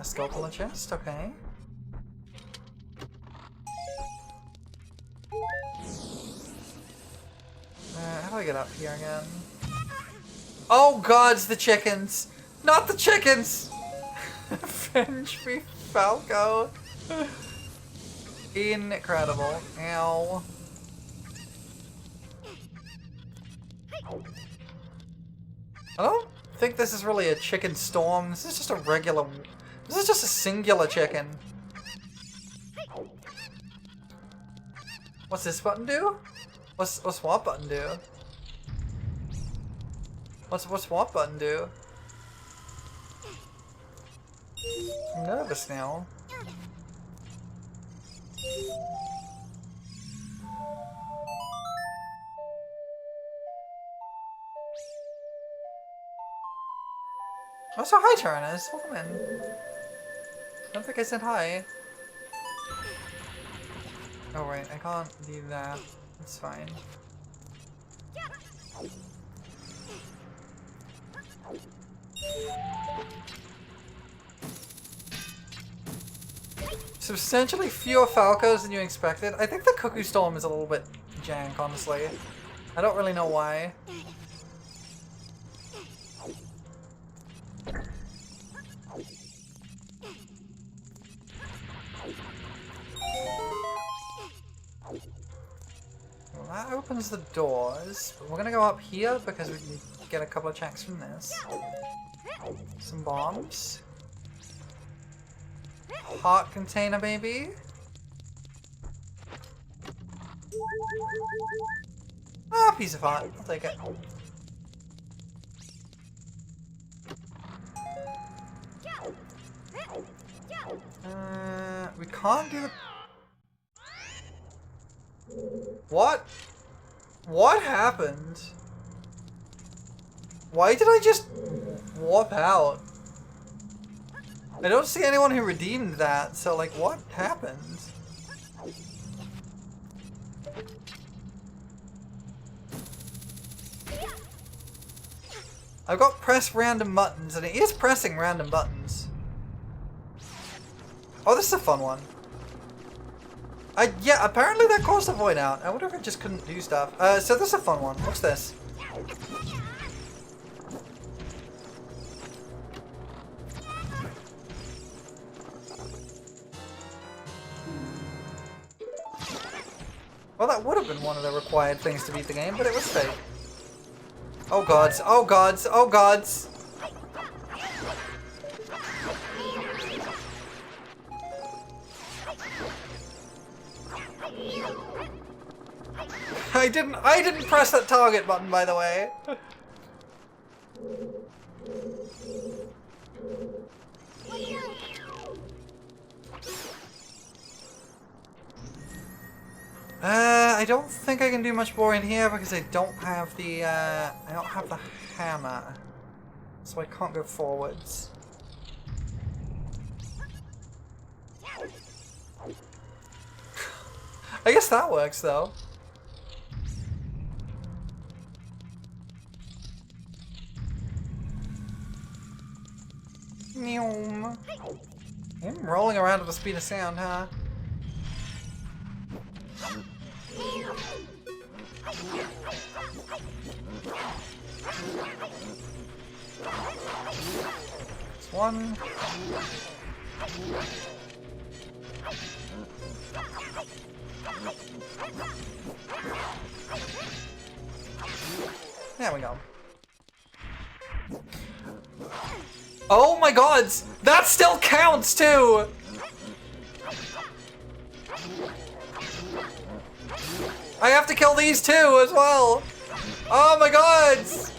Skull chest, okay. How do I get up here again? Oh god, it's the chickens! Not the chickens! Avenge me, Falco! Incredible. Ow. I don't think this is really a chicken storm. This is just a regular... This is just a singular chicken. What's this button do? What's what button do? What's what button do? I'm nervous now. Oh, so hi, Tyrannus. Welcome in. I don't think I said hi. Oh, right. I can't do that. It's fine. Substantially fewer Falcos than you expected. I think the Cuckoo Storm is a little bit jank, honestly. I don't really know why. Well, that opens the doors, but we're gonna go up here because we can get a couple of checks from this. Some bombs. Heart container, maybe? Ah, piece of heart. I'll take it. We can't do the... What? What happened? Why did I just warp out? I don't see anyone who redeemed that, so like, what happened? I've got press random buttons, and it is pressing random buttons. Oh, this is a fun one. Yeah, apparently that caused the void out. I wonder if it just couldn't do stuff. So this is a fun one. What's this? Well, that would have been one of the required things to beat the game, but it was fake. Oh gods, oh gods, oh gods! I didn't press that target button, by the way. I don't think I can do much more in here because I don't have the hammer, so I can't go forwards. I guess that works though. Meow. I'm rolling around at the speed of sound, huh? It's one. There we go. Oh my gods! That still counts too! I have to kill these two as well! Oh my gods!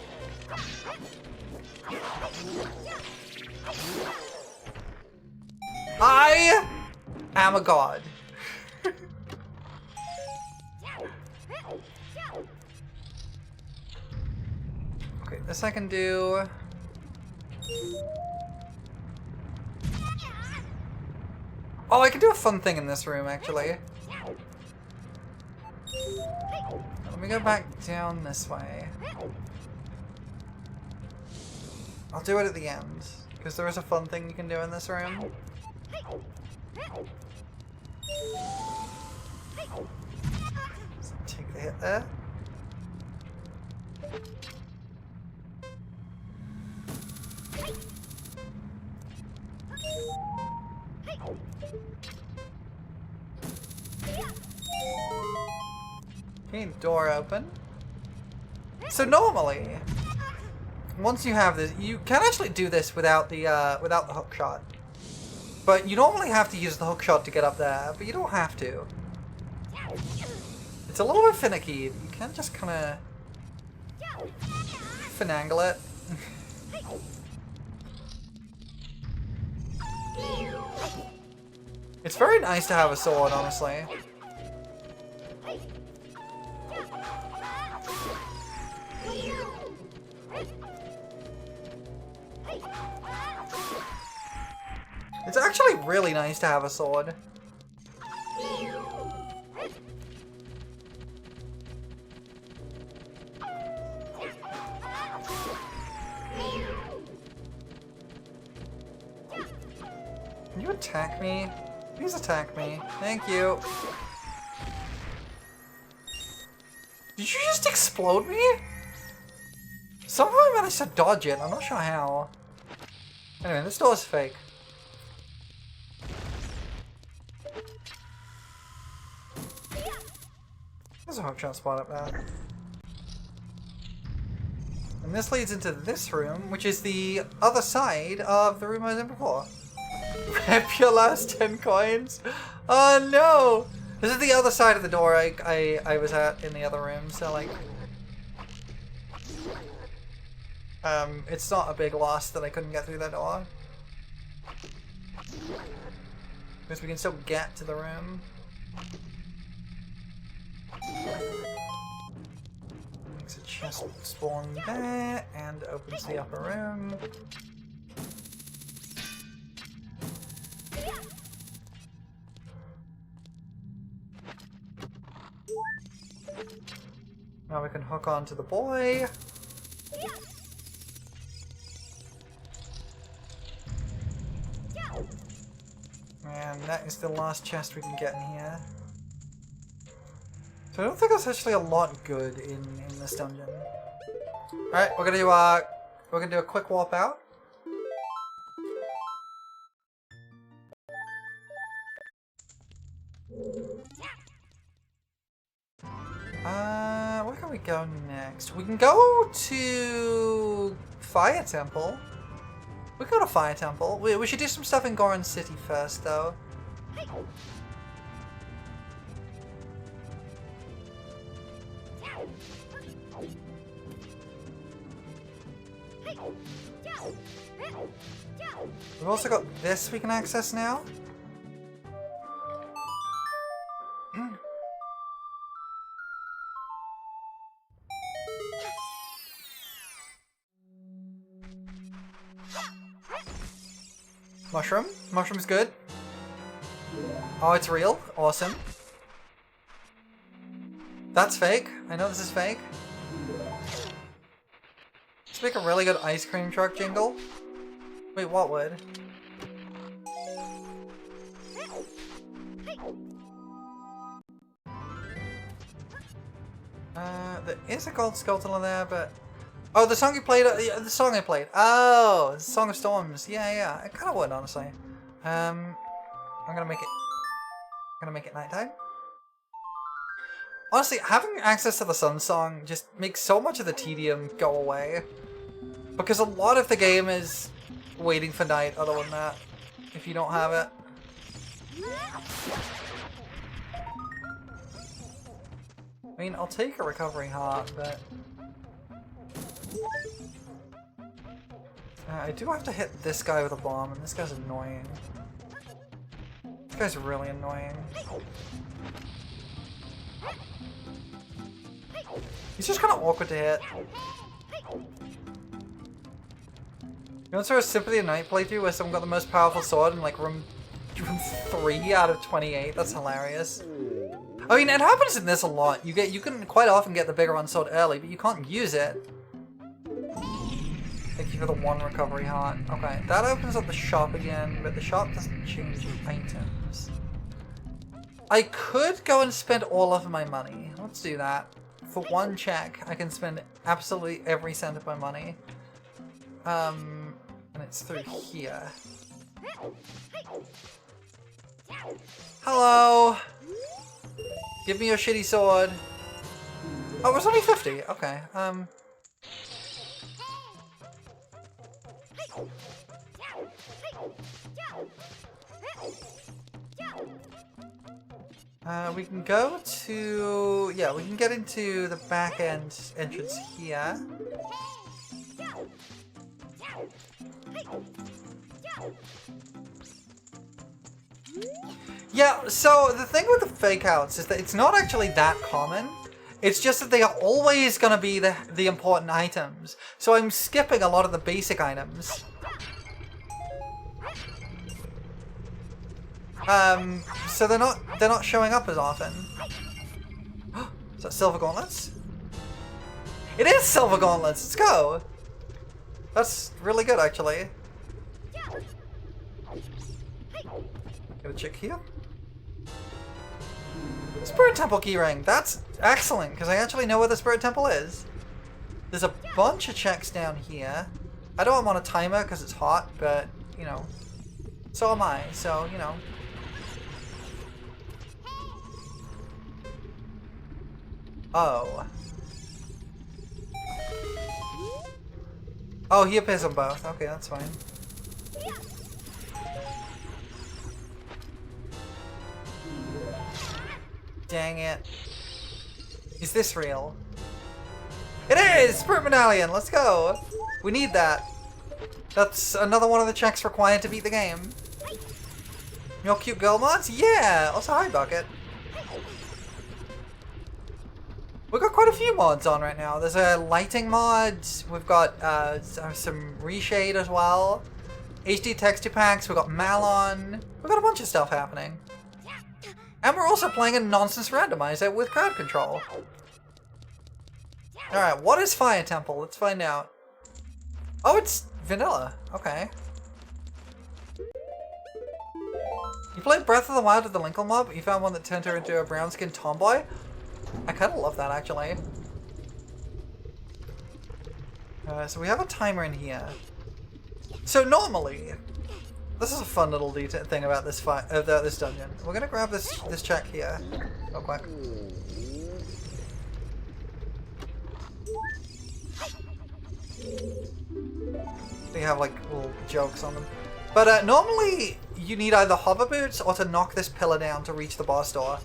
I am a god. Okay, this I can do. Oh, I can do a fun thing in this room, actually. Let me go back down this way. I'll do it at the end, because there is a fun thing you can do in this room. So take the hit there. Okay, door open. So normally, once you have this, you can actually do this without the hook shot. But you normally have to use the hook shot to get up there, but you don't have to. It's a little bit finicky. You can't just kind of finagle it. It's very nice to have a sword, honestly. It's actually really nice to have a sword. Can you attack me? Please attack me. Thank you. Did you just explode me? Somehow I managed to dodge it. I'm not sure how. Anyway, this door is fake. There's a hook shot spot up there. And this leads into this room, which is the other side of the room I was in before. Rip your last 10 coins? Oh no! This is the other side of the door I was at in the other room, so like... it's not a big loss that I couldn't get through that door. Because we can still get to the room. Makes a chest spawn there, and opens the upper room. Now we can hook on to the boy. And that is the last chest we can get in here. So I don't think there's actually a lot good in this dungeon. Alright, we're gonna do a quick warp out. Where can we go next? We can go to Fire Temple. We can go to Fire Temple. We should do some stuff in Goron City first, though. We've also got this we can access now. Mushroom? Mushroom's good. Oh, it's real? Awesome. That's fake. I know this is fake. Let's make a really good ice cream truck jingle. Wait, what would? There is a gold skeleton in there, but... Oh, the song you played, the song I played. Oh, Song of Storms. Yeah, I kind of would, honestly. I'm gonna make it nighttime. Honestly, having access to the Sun Song just makes so much of the tedium go away. Because a lot of the game is waiting for night other than that, if you don't have it. I mean, I'll take a recovery heart, but... I do have to hit this guy with a bomb, and this guy's annoying. This guy's really annoying. He's just kind of awkward to hit. You know, sort of Symphony of Night playthrough where someone got the most powerful sword in like room 3 out of 28. That's hilarious. I mean, it happens in this a lot. You can quite often get the bigger on sword early, but you can't use it. Thank you for the 1 recovery heart. Okay, that opens up the shop again, but the shop doesn't change items. I could go and spend all of my money. Let's do that. For 1 check, I can spend absolutely every cent of my money. And it's through here. Hello! Give me your shitty sword. Oh, it was only 50. Okay, We can go to... Yeah, we can get into the back end entrance here. Yeah, so the thing with the fake outs is that it's not actually that common. It's just that they are always going to be the important items. So I'm skipping a lot of the basic items. So they're not showing up as often. Is that Silver Gauntlets? It is Silver Gauntlets! Let's go! That's really good, actually. Get a check here. Spirit Temple keyring. That's excellent, because I actually know where the Spirit Temple is. There's a bunch of checks down here. I don't want a timer because it's hot, but, you know, so am I, so, you know. Oh. Oh, he appears on both. Okay, that's fine. Dang it. Is this real? It is! Spirit Medallion! Let's go! We need that. That's another one of the checks required to beat the game. Your cute girl mods? Yeah! Also, hi, Bucket. We've got quite a few mods on right now. There's a lighting mod. We've got some reshade as well. HD texture packs. We've got Malon. We've got a bunch of stuff happening. And we're also playing a nonsense randomizer with crowd control. Alright, what is Fire Temple? Let's find out. Oh, it's vanilla. Okay. You played Breath of the Wild with the Linkle mob? You found one that turned her into a brown-skinned tomboy? I kind of love that, actually. So we have a timer in here. So normally, this is a fun little thing about this this dungeon. We're gonna grab this check here, real quick. They have like little jokes on them. But normally you need either hover boots or to knock this pillar down to reach the boss door.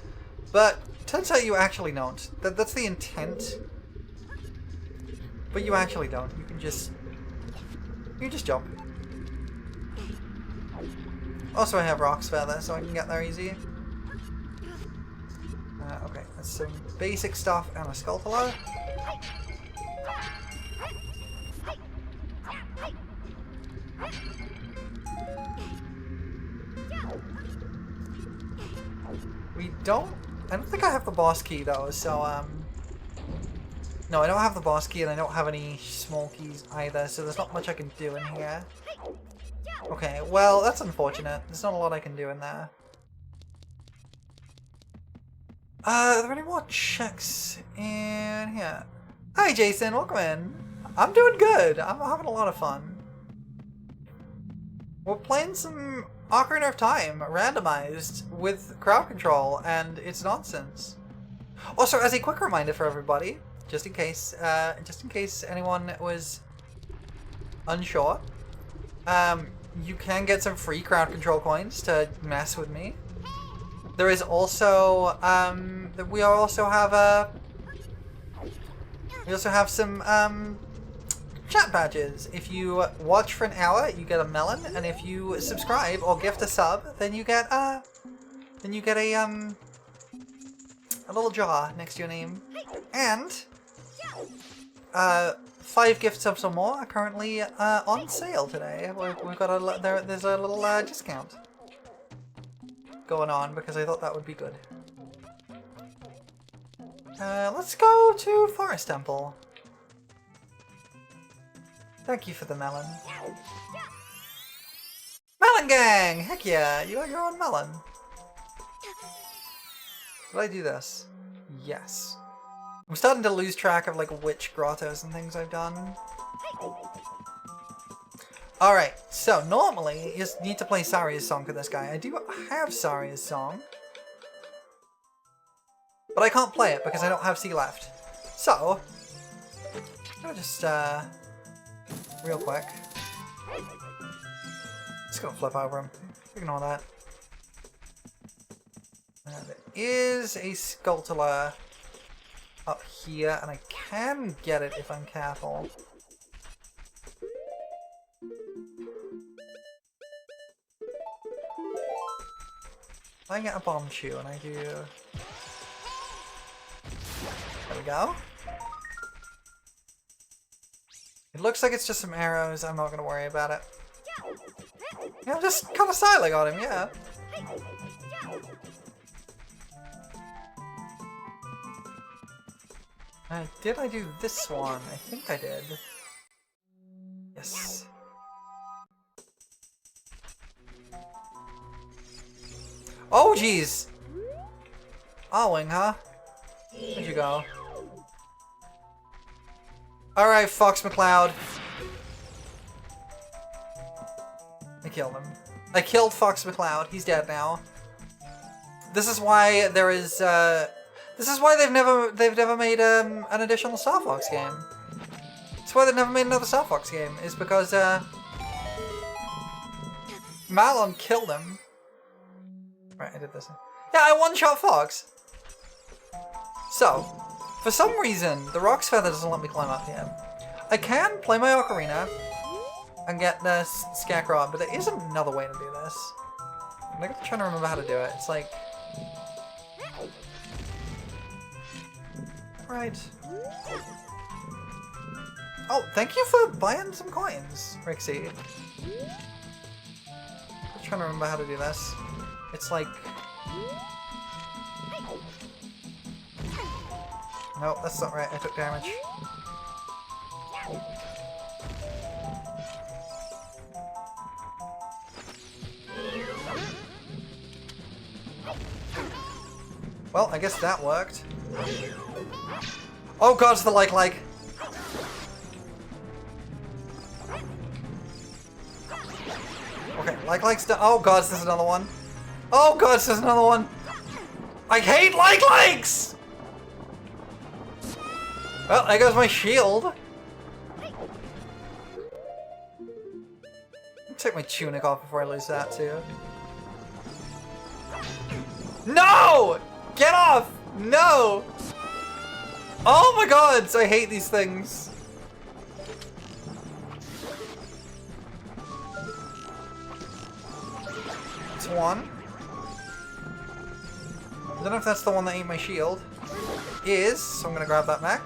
But turns out you actually don't. That's the intent. But you actually don't. You can just jump. Also, I have Rock's Feather, so I can get there easy. Okay, that's some basic stuff and a Skulltula. I don't think I have the boss key though, so no, I don't have the boss key and I don't have any small keys either, so there's not much I can do in here. Okay, well, that's unfortunate. There's not a lot I can do in there. Are there any more checks in here? Hi Jason, welcome in. I'm doing good. I'm having a lot of fun. We're playing some Ocarina of Time, randomized, with crowd control, and it's nonsense. Also, as a quick reminder for everybody, just in case anyone was unsure, you can get some free crowd control coins to mess with me. There is also we also have some chat badges. If you watch for an hour, you get a melon, and if you subscribe or gift a sub, then you get a little jar next to your name. And 5 gift subs or more are currently on sale today. We've got there's a little discount going on because I thought that would be good. Let's go to Forest Temple. Thank you for the melon. Melon gang! Heck yeah, you got your own melon. Did I do this? Yes. I'm starting to lose track of like which grottos and things I've done. Alright, so normally you just need to play Saria's song for this guy. I do have Saria's song, but I can't play it because I don't have C left. So, I'm gonna just real quick. Just gonna flip over him. Ignore that. There is a Skulltula up here, and I can get it if I'm careful. If I get a bomb shoe and I do... There we go. It looks like it's just some arrows. I'm not going to worry about it. Yeah, I'm just kind of styling on him, yeah. Did I do this one? I think I did. Yes. Oh, jeez! Owing, huh? Where'd you go? Alright, Fox McCloud. I killed him. I killed Fox McCloud. He's dead now. This is why there is, this is why they've never made, an additional Star Fox game. That's why they've never made another Star Fox game, is because, Malon killed him. Right, I did this one. Yeah, I one-shot Fox. So, for some reason, the Rock's Feather doesn't let me climb up here. I can play my Ocarina and get the Scarecrow up, but there is another way to do this. I'm like trying to remember how to do it. It's like... Right. Oh, thank you for buying some coins, Rixie. I'm trying to remember how to do this. It's like... No, that's not right. I took damage. Well, I guess that worked. Oh god, it's the like. Okay, like's done. Oh god, this is another one. Oh god, this is another one. I hate likes! Well, there goes my shield. Take my tunic off before I lose that too. No! Get off! No! Oh my god, I hate these things. It's one. I don't know if that's the one that ate my shield. It is, so I'm gonna grab that back.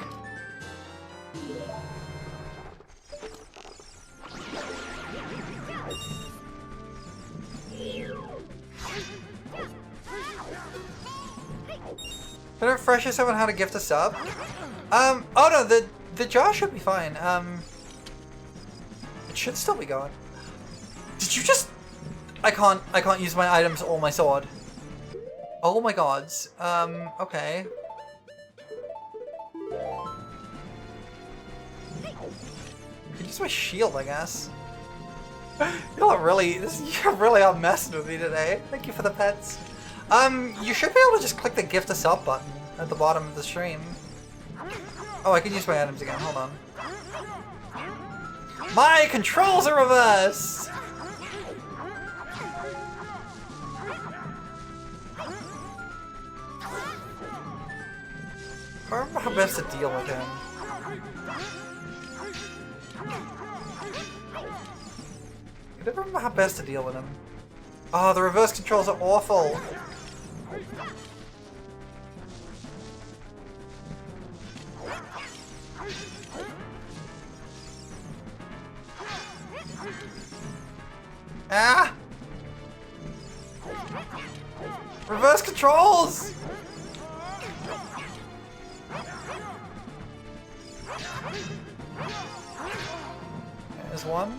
Did I refresh yourself on how to gift a sub? Oh no, the jar should be fine. It should still be going. Did you just... I can't use my items or my sword. Oh my gods. Okay. Could use my shield, I guess. You're really messing with me today. Thank you for the pets. You should be able to just click the gift a sub button at the bottom of the stream. Oh, I can use my items again. Hold on. My controls are reversed! I don't remember how best to deal with him. I don't remember how best to deal with him. Oh, the reverse controls are awful. Ah! Reverse controls! There's one.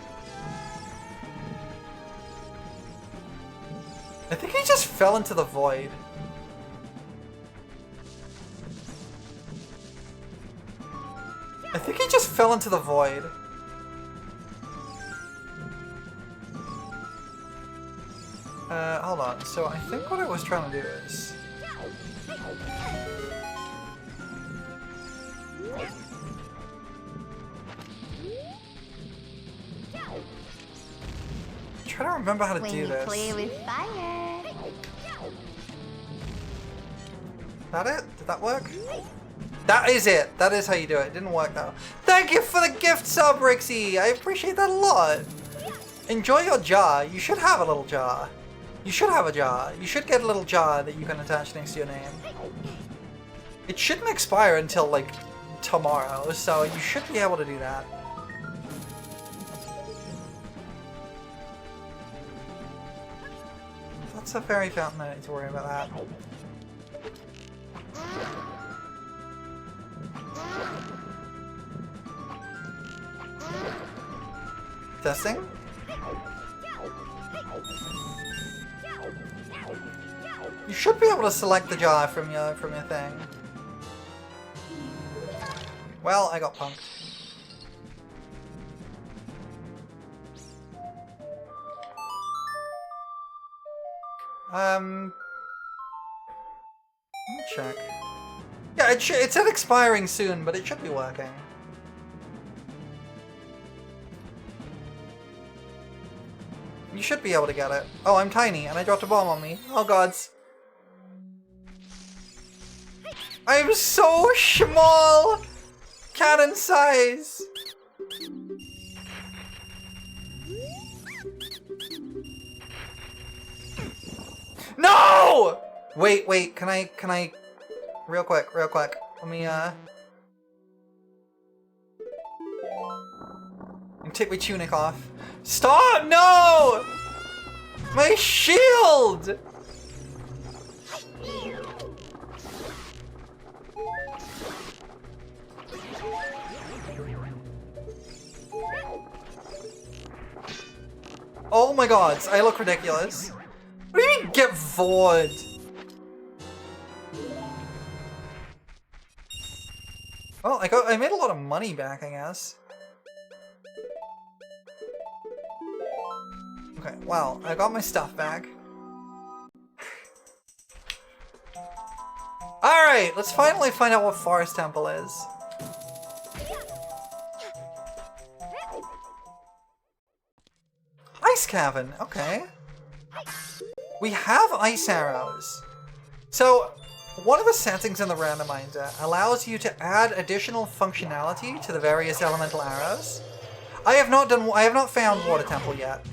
I think he just fell into the void. I think he just fell into the void. Hold on. So I think what I was trying to do is... try to remember how to do this. Play with fire. That it? Did that work? That is it. That is how you do it. It didn't work though. Thank you for the gift sub, Rixie. I appreciate that a lot. Enjoy your jar. You should have a little jar. You should have a jar. You should get a little jar that you can attach next to your name. It shouldn't expire until like tomorrow, so you should be able to do that. That's a fairy fountain. I don't need to worry about that. Testing? You should be able to select the jar from your thing. Well, I got punked. Let me check. Yeah, it said expiring soon, but it should be working. You should be able to get it. Oh, I'm tiny, and I dropped a bomb on me. Oh, gods. I'm so small! Cannon size! No! Wait, can I... Real quick. Let me, take my tunic off. Stop! No! My shield! Oh my god, I look ridiculous. What do you mean get VOD? Well, I made a lot of money back, I guess. Okay, well, I got my stuff back. Alright, let's finally find out what Forest Temple is. Ice Cavern, okay. We have ice arrows. So, one of the settings in the randomizer allows you to add additional functionality to the various elemental arrows. I have not found Water Temple yet.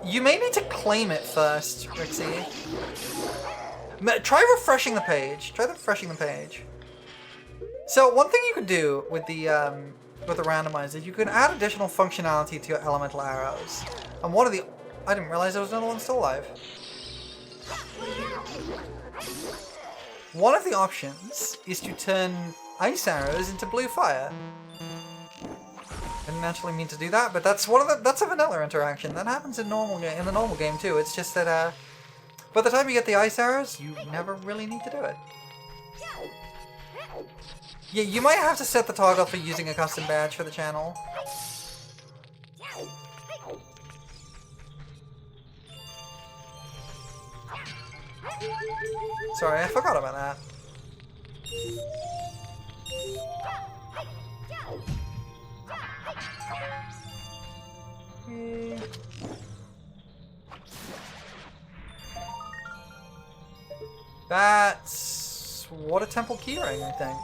You may need to claim it first, Rixie. Try refreshing the page. So one thing you can do with the randomizer, you can add additional functionality to your elemental arrows. And I didn't realize there was another one still alive. One of the options is to turn ice arrows into blue fire. I didn't actually mean to do that, but that's a vanilla interaction. That happens in the normal game too. It's just that by the time you get the ice arrows, you never really need to do it. Yeah, you might have to set the toggle for using a custom badge for the channel. Sorry, I forgot about that. That's Water Temple keyring, I think.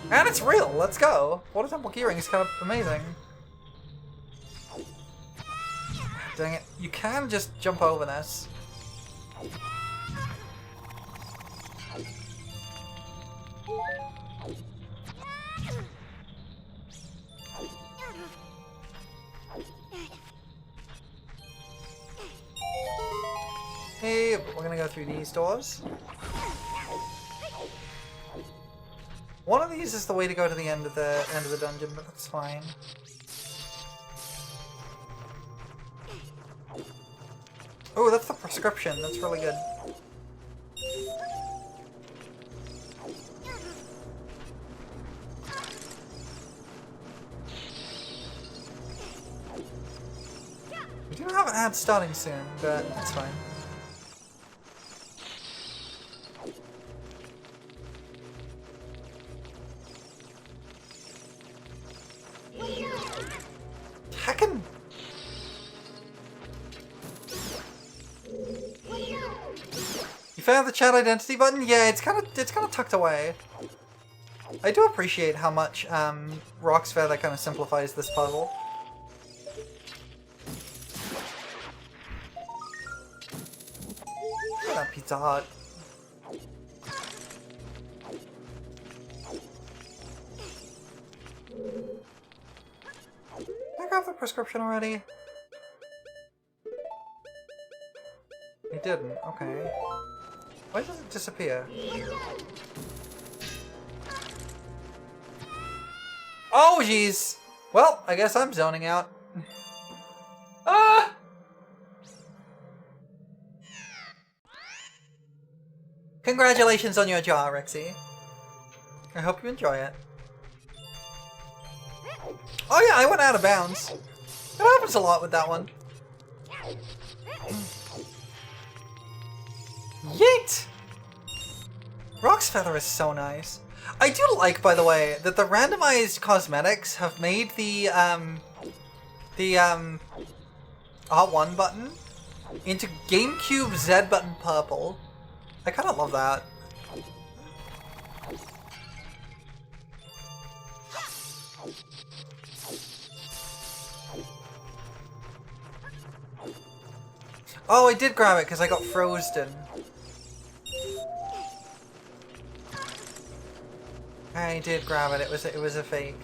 And it's real! Let's go! Water Temple keyring is kind of amazing. Dang it. You can just jump over this. Hey, we're gonna go through these doors. One of these is the way to go to the end of the dungeon, but that's fine. Oh, that's the prescription. That's really good. We do have ads starting soon, but that's fine. found the chat identity button? Yeah, it's kind of tucked away. I do appreciate how much Rock's Feather kind of simplifies this puzzle. Look at that Pizza Hut. Did I grab the prescription already? I didn't. Okay. Why does it disappear? Oh, jeez! Well, I guess I'm zoning out. Ah! Congratulations on your jaw, Rexy. I hope you enjoy it. Oh yeah, I went out of bounds. It happens a lot with that one. Yeet! Rock's Feather is so nice. I do like, by the way, that the randomized cosmetics have made the R1 button into GameCube Z button purple. I kind of love that. Oh, I did grab it because I got frozen. I did grab it. It was a fake.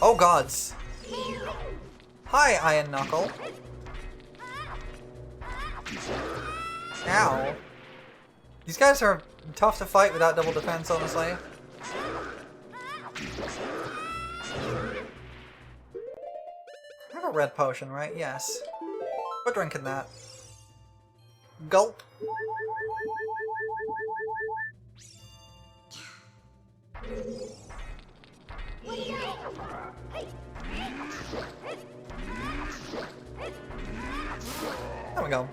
Oh gods! Hi, Iron Knuckle. Ow! These guys are tough to fight without double defense, honestly. I have a red potion, right? Yes. We're drinking that. Gulp. There we go.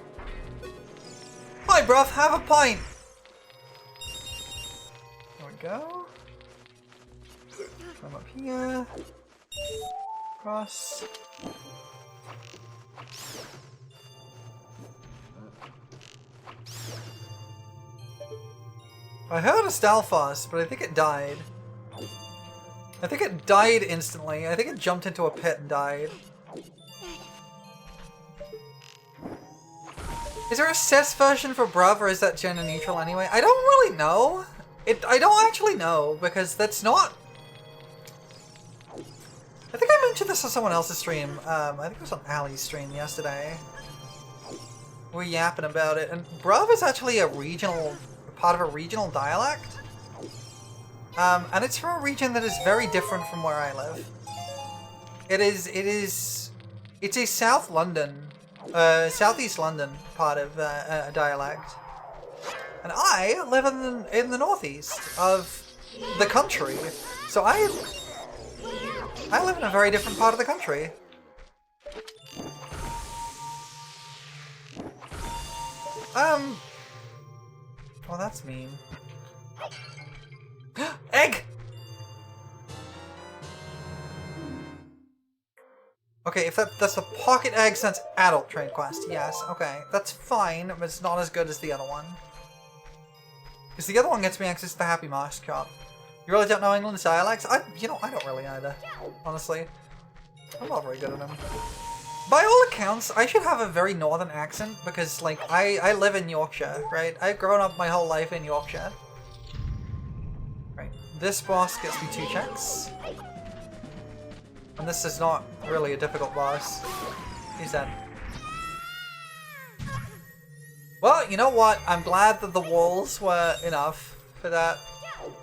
Hi, bruv, have a pint! There we go. Come up here. Cross. I heard a Stalfos, but I think it died. I think it died instantly. I think it jumped into a pit and died. Is there a CES version for Bruv, or is that gender neutral anyway? I don't really know. I don't actually know, because that's not... I think I mentioned this on someone else's stream. I think it was on Ali's stream yesterday. We're yapping about it, and Bruv is actually a part of a regional dialect. And it's from a region that is very different from where I live. It's a South London, Southeast London part of a dialect. And I live in the northeast of the country. So I live in a very different part of the country. Well, that's mean. Egg! Okay, if that's the pocket egg since adult trade quest, yes, okay. That's fine, but it's not as good as the other one. Because the other one gets me access to the Happy Mouse shop. You really don't know England's dialects? I don't really either, honestly. I'm not very good at them. By all accounts, I should have a very northern accent because, like, I live in Yorkshire, right? I've grown up my whole life in Yorkshire. Right, this boss gets me 2 checks. And this is not really a difficult boss. He's dead. Well, you know what? I'm glad that the walls were enough for that.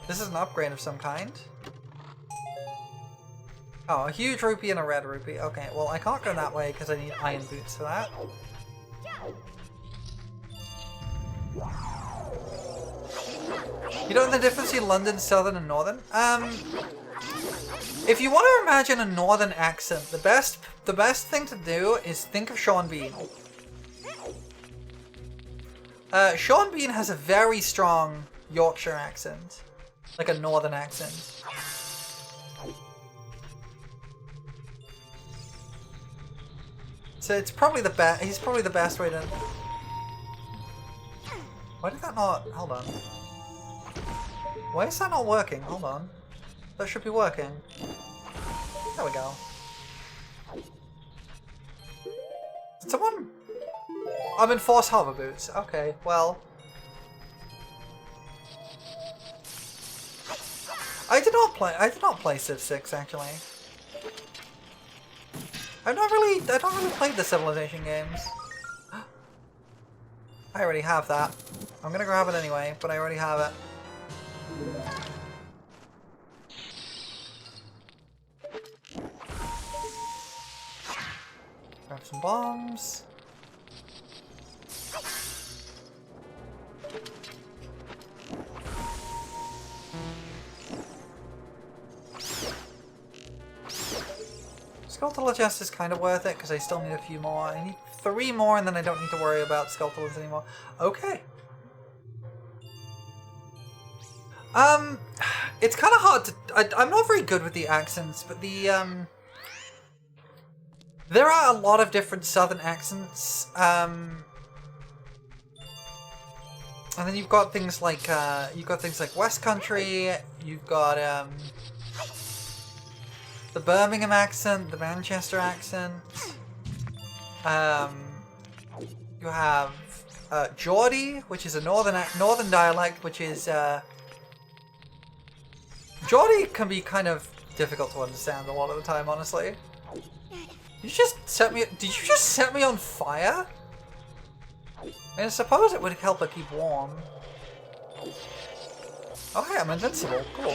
This is an upgrade of some kind. Oh, a huge rupee and a red rupee. Okay, well, I can't go that way because I need iron boots for that. You don't know the difference between London, Southern, and Northern? If you want to imagine a Northern accent, the best thing to do is think of Sean Bean. Sean Bean has a very strong Yorkshire accent, like a Northern accent. So it's probably the best. He's probably the best way to. Why did that not? Hold on. Why is that not working? Hold on. That should be working. There we go. Did someone? I'm in force hover boots. Okay, well. I did not play Civ 6 actually. I don't really play the Civilization games. I already have that. I'm gonna grab it anyway, but I already have it. Grab some bombs. Skeletal Adjust is kind of worth it because I still need a few more. I need 3 more and then I don't need to worry about Skeletals anymore. Okay. It's kind of hard to... I'm not very good with the accents, but the, there are a lot of different southern accents, and then you've got things like West Country, you've got, the Birmingham accent, the Manchester accent, you have, Geordie, which is a northern dialect, which is, Geordie can be kind of difficult to understand a lot of the time, honestly. Did you just set me on fire? I suppose it would help her keep warm. Okay, I'm invincible. Cool.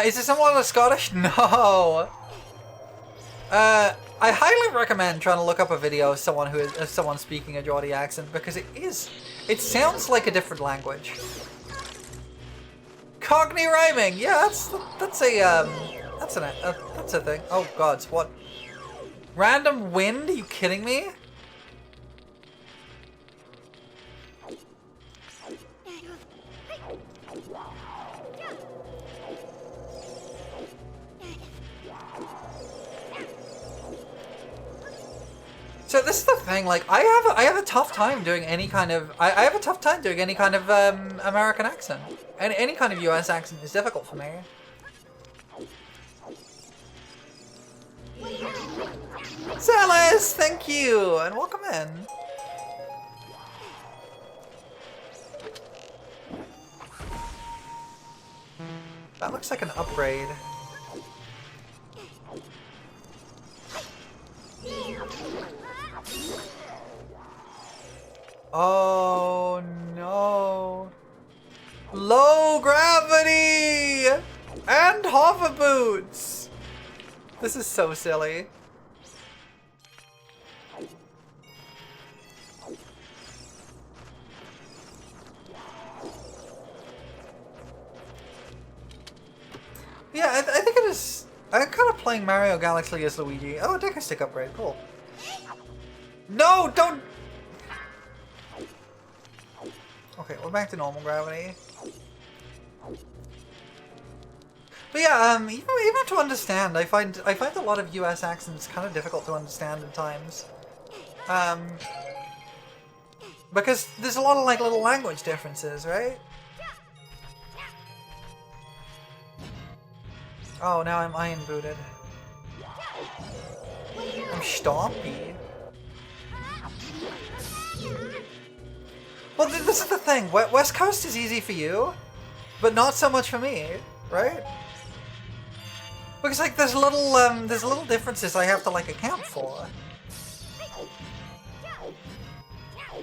Is this someone that's Scottish? No. I highly recommend trying to look up a video of someone speaking a Geordie accent because it sounds like a different language. Cockney rhyming, yeah, that's a thing. Oh gods, what? Random wind? Are you kidding me? So this is the thing, like, I have a tough time doing any kind of American accent. And any kind of US accent is difficult for me. Salas, thank you, and welcome in. That looks like an upgrade. Oh no. Low gravity! And hover boots! This is so silly. Yeah, I think it is. I'm kind of playing Mario Galaxy as Luigi. Oh, Deca Stick upgrade, cool. No, don't! Okay, we're back to normal gravity. But yeah, even to understand, I find a lot of US accents kind of difficult to understand at times. Because there's a lot of like little language differences, right? Oh, now I'm iron booted. I'm stompy. Well, this is the thing. West Coast is easy for you, but not so much for me, right? Because like there's little differences I have to like account for,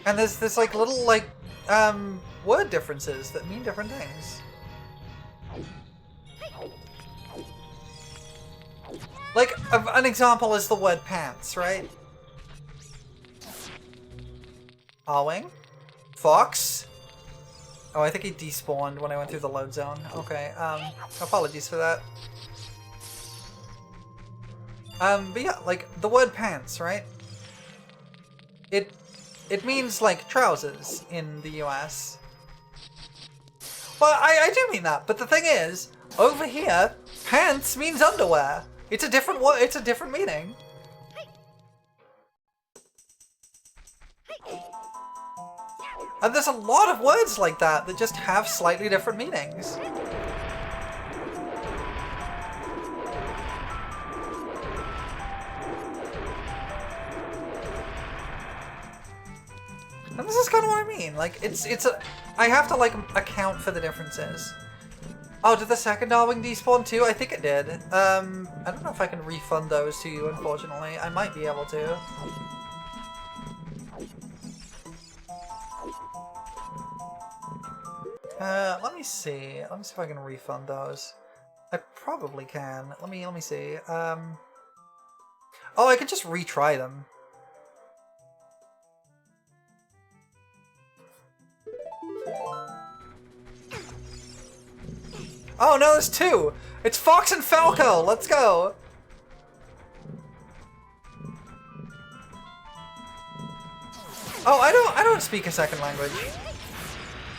and there's like little like word differences that mean different things. Like an example is the word pants, right? Awing. Fox? Oh, I think he despawned when I went through the load zone. Okay, apologies for that. But yeah, like, the word pants, right? It means, like, trousers in the US. Well, I do mean that, but the thing is, over here, pants means underwear. It's a different meaning. And there's a lot of words like that that just have slightly different meanings. And this is kind of what I mean. Like, I have to, like, account for the differences. Oh, did the second Darwing despawn too? I think it did. I don't know if I can refund those to you, unfortunately. I might be able to. Let me see. Let me see if I can refund those. I probably can. Let me see. Oh, I could just retry them. Oh no, there's two! It's Fox and Falco! Let's go! Oh, I don't speak a second language.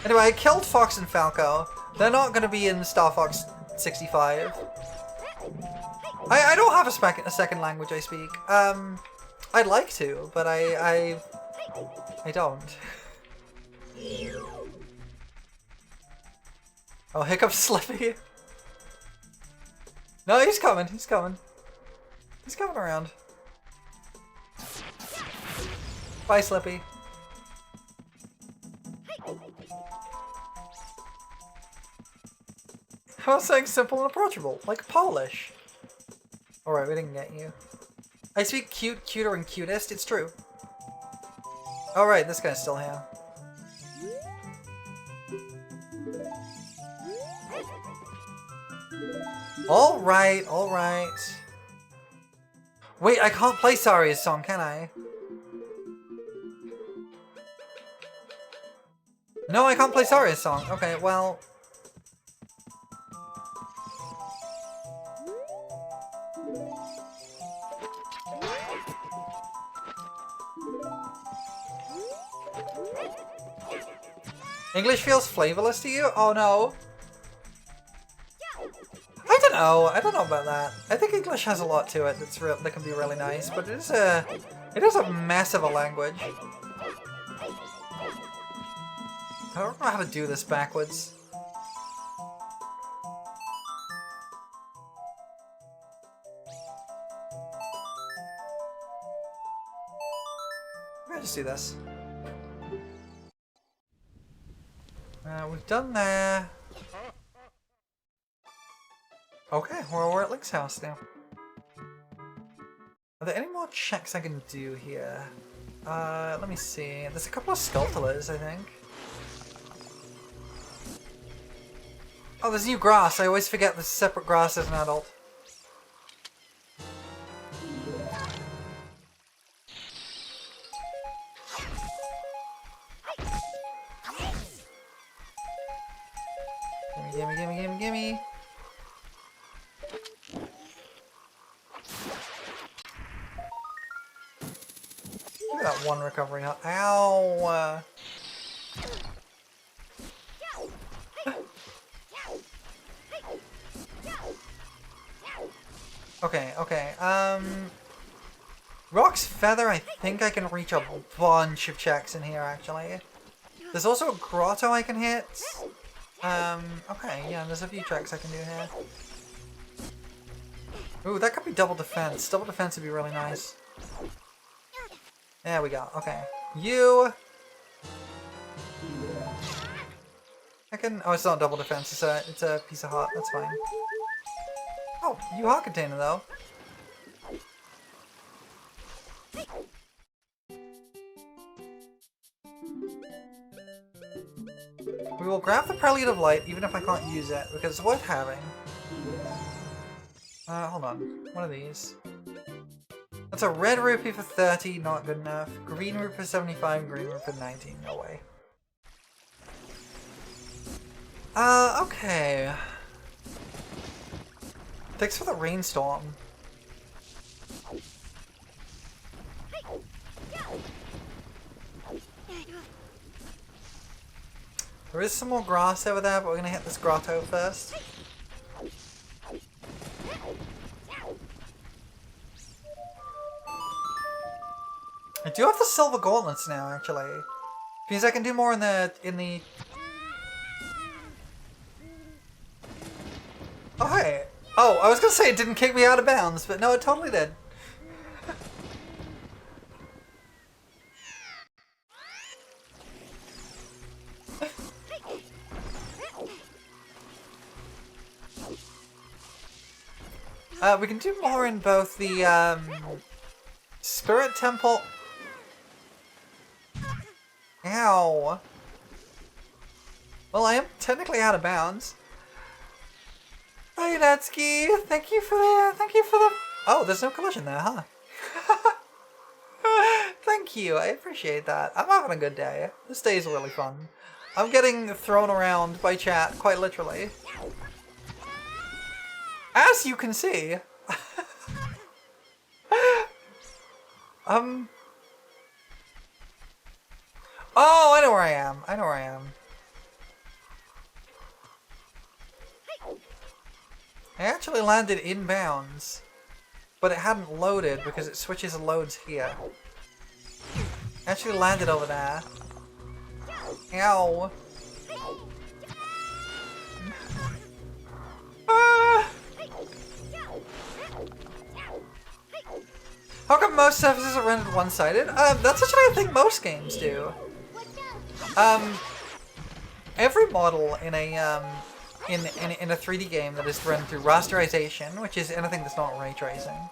Anyway, I killed Fox and Falco. They're not gonna be in Star Fox 65. I don't have a second language I speak. I'd like to, but I don't. Oh, Hiccup Slippy. No, he's coming. He's coming. He's coming around. Bye, Slippy. I was saying simple and approachable, like Polish. Alright, we didn't get you. I speak cute, cuter, and cutest. It's true. Alright, this guy's still here. Alright, alright. Wait, I can't play Saria's song, can I? No, I can't play Saria's song. Okay, well... English feels flavorless to you? Oh no. I don't know about that. I think English has a lot to it that can be really nice, but it is a mess of a language. I don't know how to do this backwards. I'm gonna just do this. We've done that. Okay, we're at Link's house now. Are there any more checks I can do here? Let me see. There's a couple of Skulltulas, I think. Oh, there's new grass. I always forget there's separate grass as an adult. Gimme, gimme, gimme, gimme, gimme. Look at that one recovery. Ow! Okay, okay. Rock's Feather, I think I can reach a bunch of checks in here, actually. There's also a grotto I can hit. Okay, yeah, there's a few checks I can do here. Ooh, that could be double defense. Double defense would be really nice. There we go. Okay. You... I can... Oh, it's not double defense. It's a piece of heart. That's fine. Oh, you heart container, though. We will grab the Prelude of Light, even if I can't use it, because it's worth having. Hold on. One of these. That's a red rupee for 30, not good enough. Green rupee for 75, green rupee for 19. No way. Okay. Thanks for the rainstorm. There is some more grass over there, but we're gonna hit this grotto first. I do have the silver gauntlets now, actually. Means I can do more in the Oh hey. Oh, I was gonna say it didn't kick me out of bounds, but no, it totally did. We can do more in both the Spirit Temple. Ow. Well, I am technically out of bounds. Hey, Natsuki, thank you for the. Oh, there's no collision there, huh? Thank you, I appreciate that. I'm having a good day. This day is really fun. I'm getting thrown around by chat, quite literally. As you can see. Oh, I know where I am. I know where I am. I actually landed in bounds, but it hadn't loaded because it switches and loads here. I actually landed over there. Ow. Ah. How come most surfaces are rendered one-sided? That's actually a thing most games do. Every model in a in a 3D game that is run through rasterization, which is anything that's not ray tracing.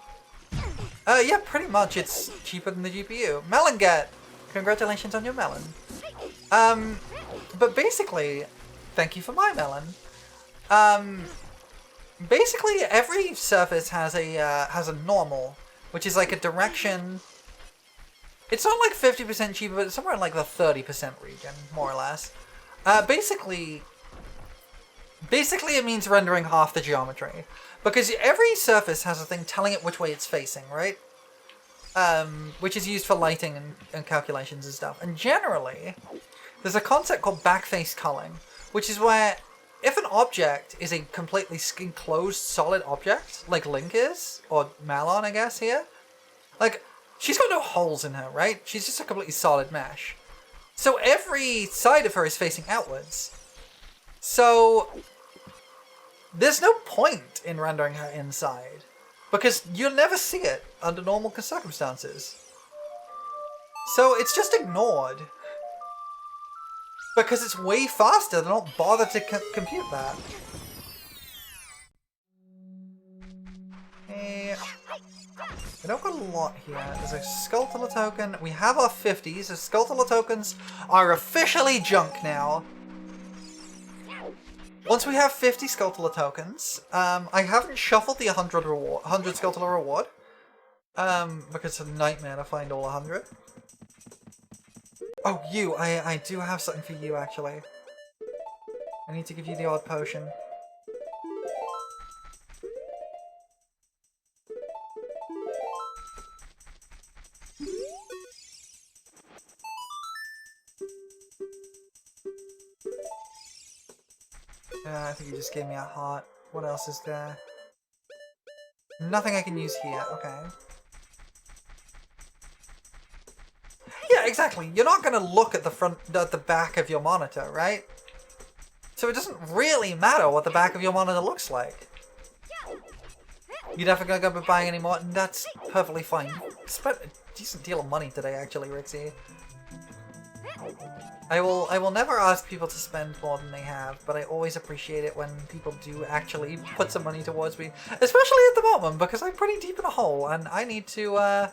Yeah, pretty much it's cheaper than the GPU. Melonget, congratulations on your melon. But basically, thank you for my melon. Basically every surface has a normal, which is like a direction. It's not like 50% cheaper, but it's somewhere in like the 30% region, more or less. Basically it means rendering half the geometry. Because every surface has a thing telling it which way it's facing, right? Which is used for lighting and calculations and stuff. And generally, there's a concept called backface culling, which is where if an object is a completely enclosed solid object, like Link is, or Malon, I guess, here, like, she's got no holes in her, right? She's just a completely solid mesh. So every side of her is facing outwards. So there's no point in rendering her inside, because you'll never see it under normal circumstances. So it's just ignored. Because it's way faster, they're not bothered to compute that. Hey, we don't got a lot here. There's a Skulltula token. We have our 50s. The Skulltula tokens are officially junk now. Once we have 50 Skulltula tokens, I haven't shuffled the 100 Skulltula reward. Because it's a nightmare to find all 100. Oh, you! I do have something for you, actually. I need to give you the odd potion. I think you just gave me a heart. What else is there? Nothing I can use here. Okay. Yeah, exactly. You're not going to look at the back of your monitor, right? So it doesn't really matter what the back of your monitor looks like. You're never going to go buying any more, and that's perfectly fine. You spent a decent deal of money today, actually, Rixie. I will never ask people to spend more than they have, but I always appreciate it when people do actually put some money towards me. Especially at the moment, because I'm pretty deep in a hole, and I need to, I'm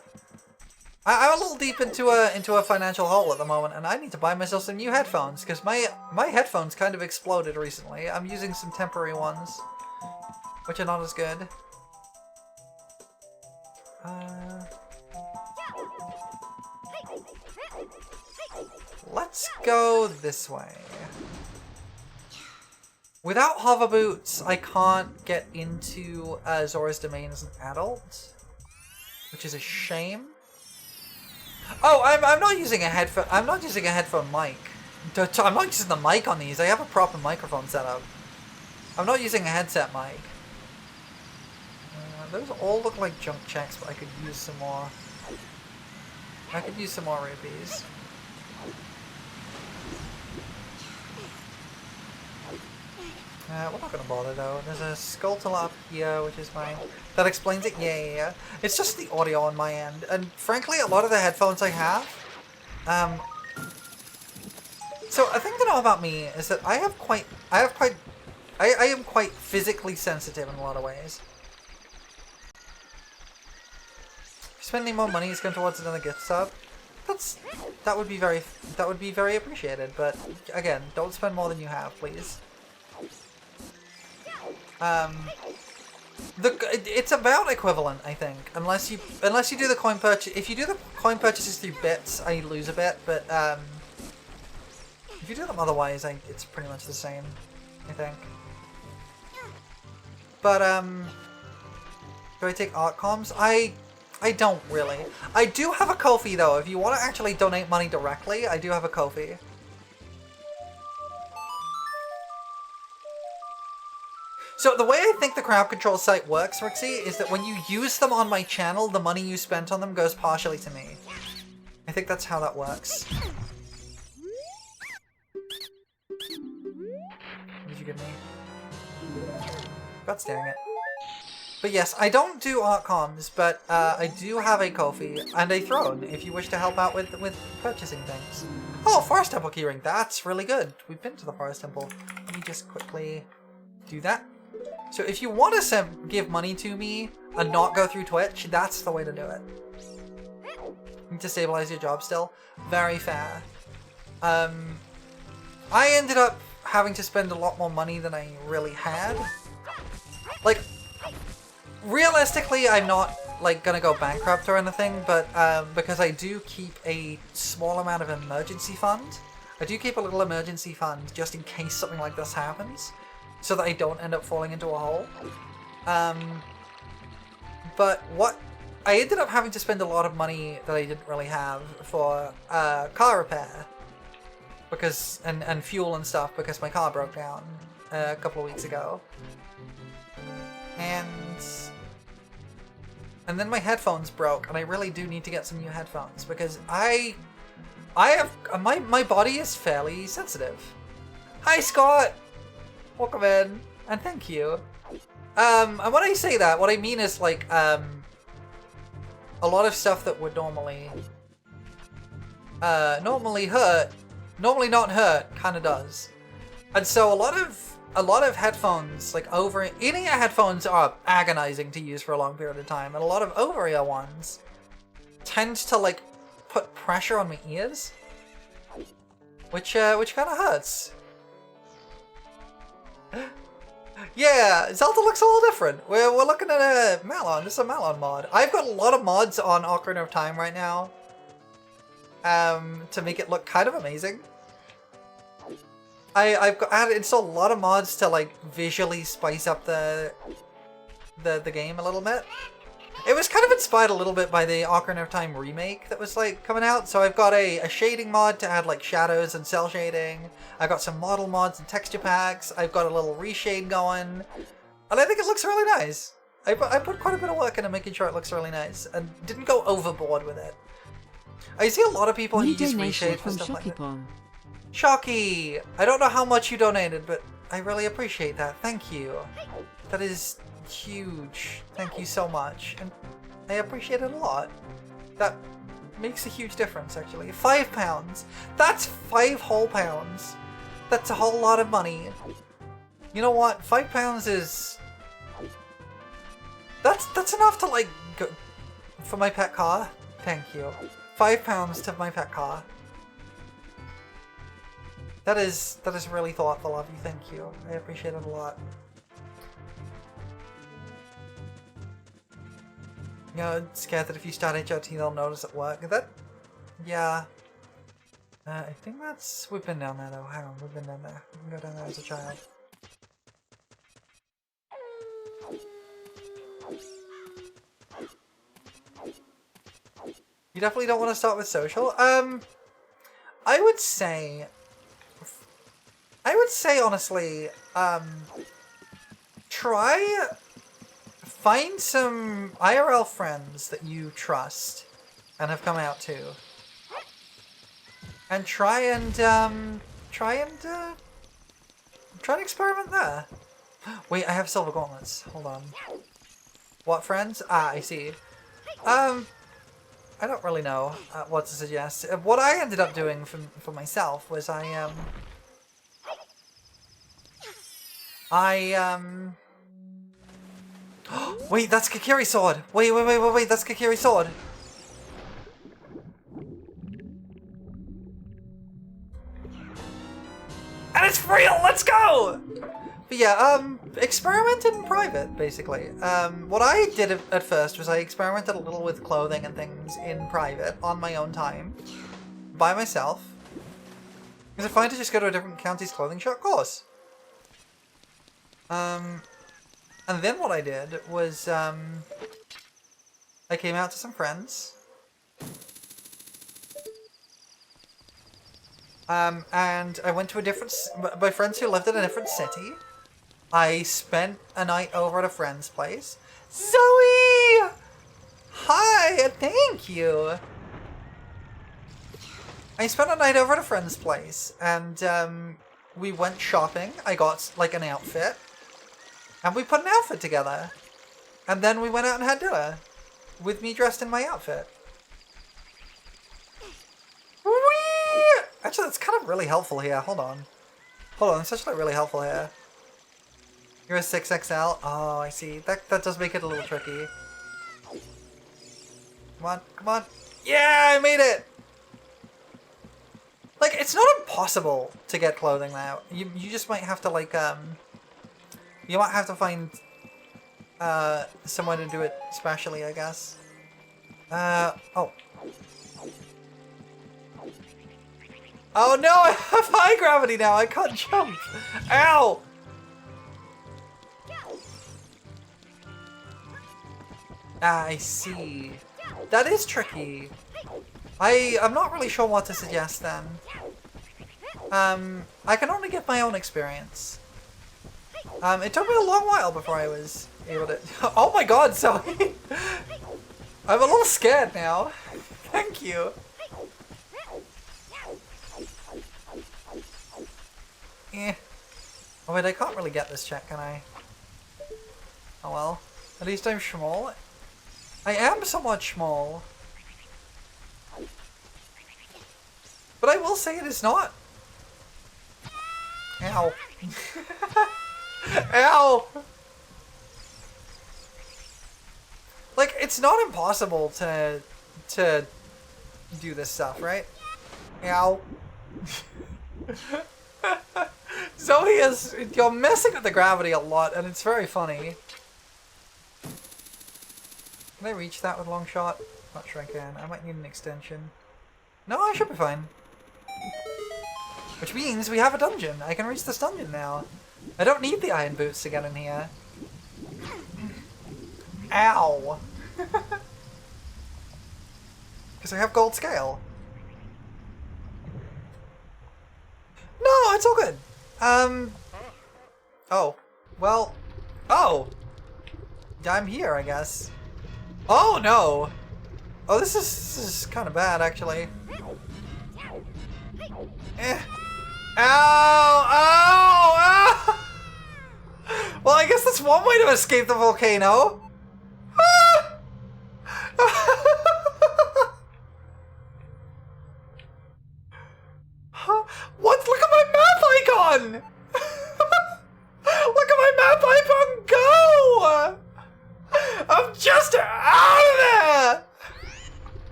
a little deep into a financial hole at the moment, and I need to buy myself some new headphones, because my headphones kind of exploded recently. I'm using some temporary ones, which are not as good. Let's go this way. Without hover boots, I can't get into Zora's Domain as an adult, which is a shame. Oh, I'm not using a headphone. I'm not using a headphone mic. I'm not using the mic on these. I have a proper microphone set up. I'm not using a headset mic. Those all look like junk checks, but I could use some more. I could use some more rupees. We're not gonna bother though. There's a Skulltula up here, which is fine. That explains it. Yeah. It's just the audio on my end, and frankly, a lot of the headphones I have. So a thing to know about me is that I am quite physically sensitive in a lot of ways. If you spend any more money, it's going towards another gift sub. That would be very appreciated. But again, don't spend more than you have, please. It's about equivalent, I think, unless you do the coin purchase. If you do the coin purchases through bits, I lose a bit, but if you do them otherwise, it's pretty much the same, I think. But do I take art comms? I don't really. I do have a Ko-fi though. If you want to actually donate money directly, I do have a Ko-fi. So the way I think the crowd control site works, Rixie, is that when you use them on my channel, the money you spent on them goes partially to me. I think that's how that works. What did you give me? God dang it. But yes, I don't do art comms, but I do have a Ko-fi and a throne if you wish to help out with purchasing things. Oh, Forest Temple keyring. That's really good. We've been to the Forest Temple. Let me just quickly do that. So if you want to give money to me and not go through Twitch, that's the way to do it. You need to stabilize your job still. Very fair. I ended up having to spend a lot more money than I really had. Like, realistically, I'm not like gonna go bankrupt or anything, but because I do keep a small amount of emergency fund. I do keep a little emergency fund just in case something like this happens, so that I don't end up falling into a hole. But what I ended up having to spend a lot of money that I didn't really have for car repair, because and fuel and stuff, because my car broke down a couple of weeks ago, and then my headphones broke, and I really do need to get some new headphones because I have my body is fairly sensitive. Hi Scott. Welcome in, and thank you. And when I say that, what I mean is like, a lot of stuff that would normally not hurt, kind of does. And so a lot of headphones, like in-ear headphones are agonizing to use for a long period of time, and a lot of over-ear ones tend to like put pressure on my ears, which kind of hurts. Yeah, Zelda looks a little different. We're looking at a Malon. This is a Malon mod. I've got a lot of mods on Ocarina of Time right now, to make it look kind of amazing. I had installed a lot of mods to like visually spice up the game a little bit. It was kind of inspired a little bit by the Ocarina of Time remake that was like coming out. So I've got a shading mod to add like shadows and cell shading. I got some model mods and texture packs. I've got a little reshade going, and I think it looks really nice. I put quite a bit of work into making sure it looks really nice and didn't go overboard with it. I see a lot of people who use reshade for stuff like that. Shocky! I don't know how much you donated, but I really appreciate that. Thank you. That is huge. Thank you so much. And I appreciate it a lot. That makes a huge difference, actually. £5. That's 5 whole pounds. That's a whole lot of money. You know what? £5 is... That's enough to, like, go for my pet car. Thank you. £5 to my pet car. That is really thoughtful of you. Thank you. I appreciate it a lot. You know, I'm scared that if you start HOT, they'll notice at work. Yeah. I think we've been down there though. Hang on, we've been down there. We can go down there as a child. You definitely don't want to start with social? I would say honestly, find some IRL friends that you trust and have come out to, and try and try and experiment there. Wait, I have silver gauntlets. Hold on. What, friends? Ah, I see. I don't really know what to suggest. What I ended up doing for myself was wait, that's Kakiri's sword! Wait, that's Kakiri's sword! And it's real! Let's go! But yeah, experimented in private, basically. What I did at first was I experimented a little with clothing and things in private, on my own time, by myself. Is it fine to just go to a different county's clothing shop? Of course. And then what I did was, I came out to some friends. And I went to a different, my friends who lived in a different city. I spent a night over at a friend's place. Zoe! Hi, thank you! I spent a night over at a friend's place, and we went shopping. I got, like, an outfit. And we put an outfit together. And then we went out and had dinner. With me dressed in my outfit. Whee! Actually, that's kind of really helpful here. Hold on. Hold on, it's actually really helpful here. You're a 6XL? Oh, I see. That does make it a little tricky. Come on, come on. Yeah, I made it! Like, it's not impossible to get clothing now. You just might have to, like, you might have to find someone to do it specially, I guess. Oh. Oh no, I have high gravity now, I can't jump! Ow! Ah, I see. That is tricky. I'm not really sure what to suggest then. I can only get my own experience. It took me a long while before I was able to... Oh my god, Zoe! I'm a little scared now. Thank you. Eh. Oh wait, I can't really get this check, can I? Oh well. At least I'm small. I am somewhat small. But I will say it is not. Ow. Ow! Like, it's not impossible to do this stuff, right? Ow. Zoe is... You're messing with the gravity a lot, and it's very funny. Can I reach that with long shot? Not sure I can. I might need an extension. No, I should be fine. Which means we have a dungeon. I can reach this dungeon now. I don't need the iron boots to get in here. Ow! Because I have gold scale. No, it's all good. Oh. Well. Oh! I'm here, I guess. Oh, no! Oh, this is kind of bad, actually. Eh. Ow! Ow! Ow! Well, I guess that's one way to escape the volcano. Ah! What? Look at my map icon! Look at my map icon go! I'm just out of there!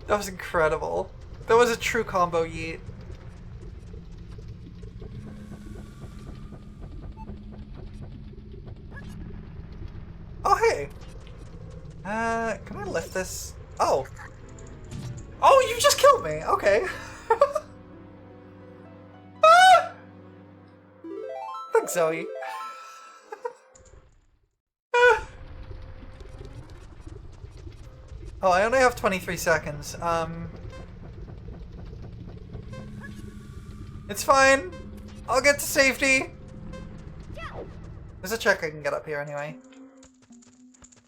That was incredible. That was a true combo yeet. Oh, hey! Can I lift this? Oh! Oh, you just killed me! Okay. Ah! Thanks, Zoe. Oh, I only have 23 seconds. It's fine. I'll get to safety. There's a check I can get up here anyway.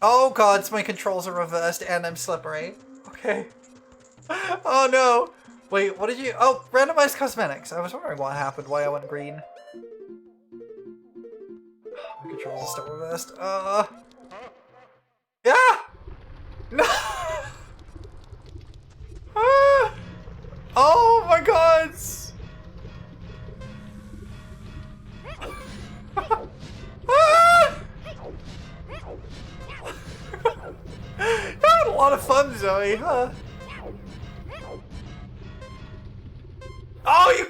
Oh god, my controls are reversed and I'm slippery. Okay. Oh no. Wait, what did you... Oh, randomized cosmetics. I was wondering what happened, why I went green. My controls are still reversed. Yeah! No! Ah! Oh my god! Ah! You had a lot of fun, Zoe, huh? Oh,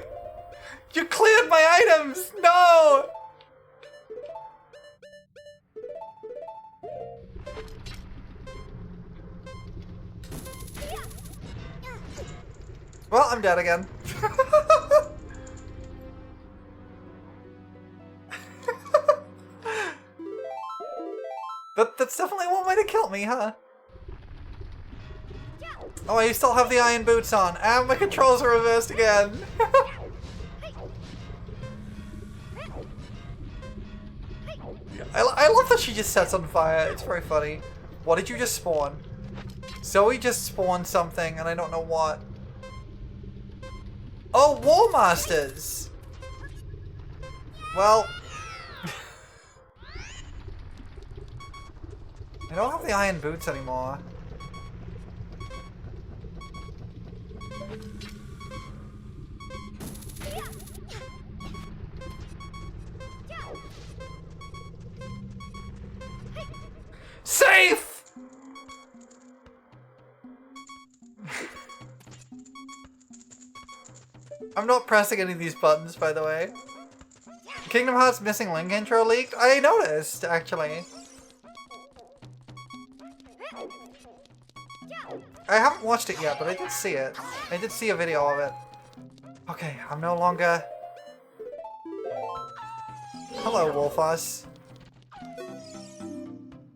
you cleared my items! No! Well, I'm dead again. That's definitely one way to kill me, huh? Oh, I still have the iron boots on, and my controls are reversed again. I love that she just sets on fire. It's very funny. What did you just spawn? Zoe just spawned something, and I don't know what. Oh, War Masters! Well... I don't have the iron boots anymore. Safe! I'm not pressing any of these buttons, by the way. Kingdom Hearts Missing Link intro leaked? I noticed, actually. I haven't watched it yet, but I did see it. I did see a video of it. Okay, I'm no longer... Hello, Wolfos.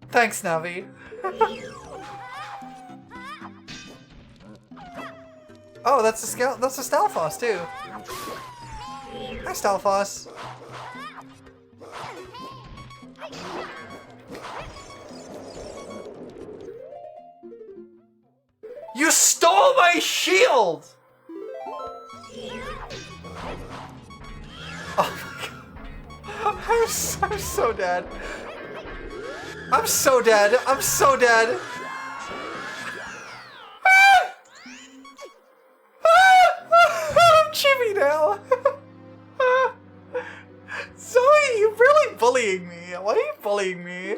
Thanks, Navi. Oh, that's a Stalfos too. Hi, Stalfos. You stole my shield! Oh my god. I'm so dead. I'm so dead. I'm so dead. I'm chippy now. Zoe, you're really bullying me. Why are you bullying me?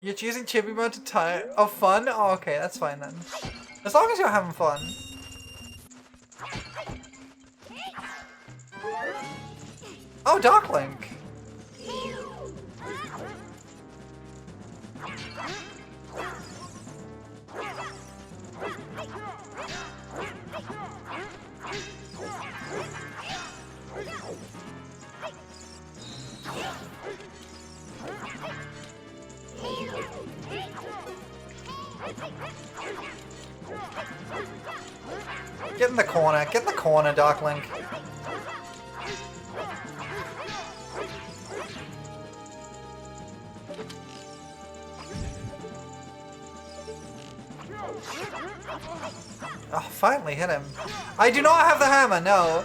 You're choosing chippy mode to tie. Oh, fun? Oh, okay, that's fine then. As long as you're having fun. Oh, Dark Link. Get in the corner, Dark Link. Oh, finally hit him. I do not have the hammer, no.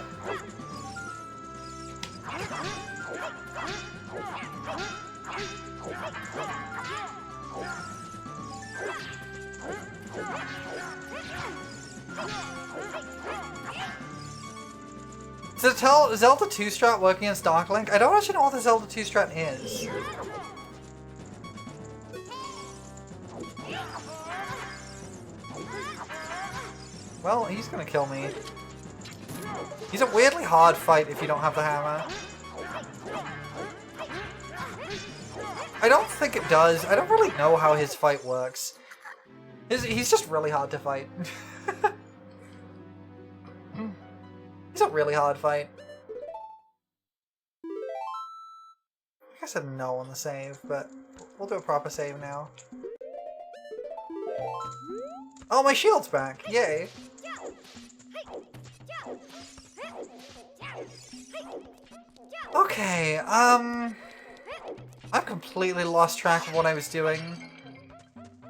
To tell Zelda 2 strat working against Dark Link, I don't actually know what the Zelda 2 strat is. Well, he's gonna kill me. He's a weirdly hard fight if you don't have the hammer. I don't think it does. I don't really know how his fight works. He's just really hard to fight. He's a really hard fight. I said no on the save, but we'll do a proper save now. Oh, my shield's back! Yay! Okay, I've completely lost track of what I was doing.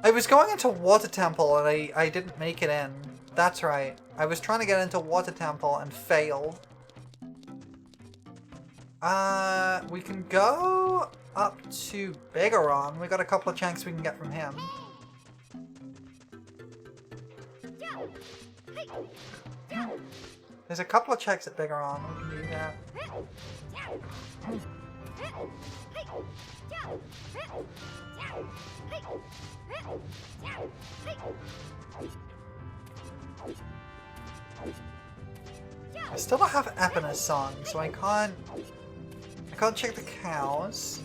I was going into Water Temple and I didn't make it in. That's right. I was trying to get into Water Temple and failed. We can go up to Bigaron. We got a couple of chunks we can get from him. There's a couple of checks at Bigaron. We can do that. I still don't have Epina's song, so I can't check the cows.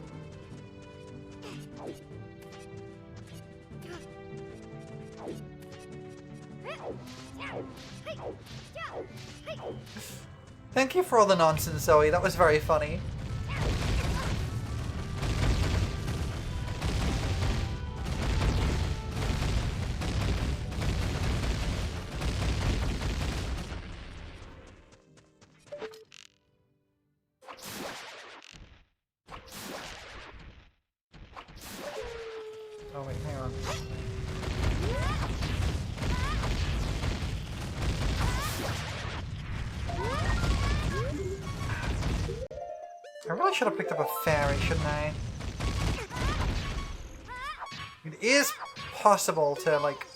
Thank you for all the nonsense, Zoe. That was very funny. Oh wait, hang on. I really should have picked up a fairy, shouldn't I? It is possible to, like,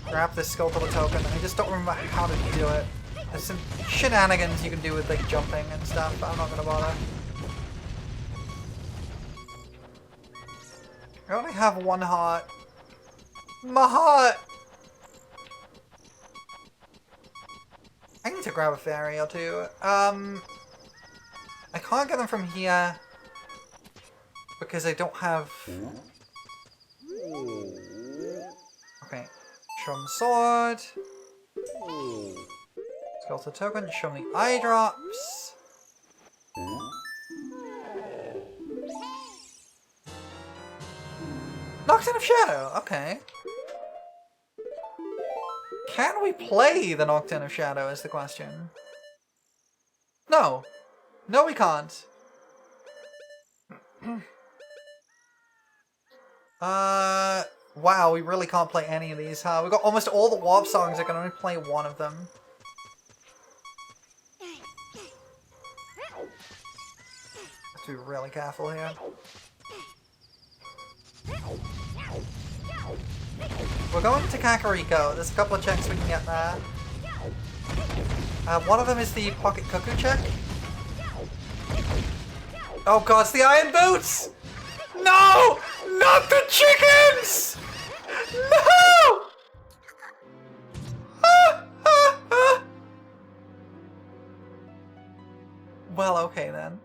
grab this Skulltula token. I just don't remember how to do it. There's some shenanigans you can do with, like, jumping and stuff, but I'm not gonna bother. I only have one heart. My heart! I need to grab a fairy or two. I can't get them from here because I don't have... Okay, show him the sword. Skeletal token, show me the eye drops. Nocturne of Shadow, okay. Can we play the Nocturne of Shadow is the question. No. No, we can't. Wow, we really can't play any of these, huh? We got almost all the warp songs, I can only play one of them. Have to be really careful here. We're going to Kakariko. There's a couple of checks we can get there. One of them is the Pocket Cuckoo check. Oh god, it's the Iron Boots! No! Not the chickens! No! Well, okay then.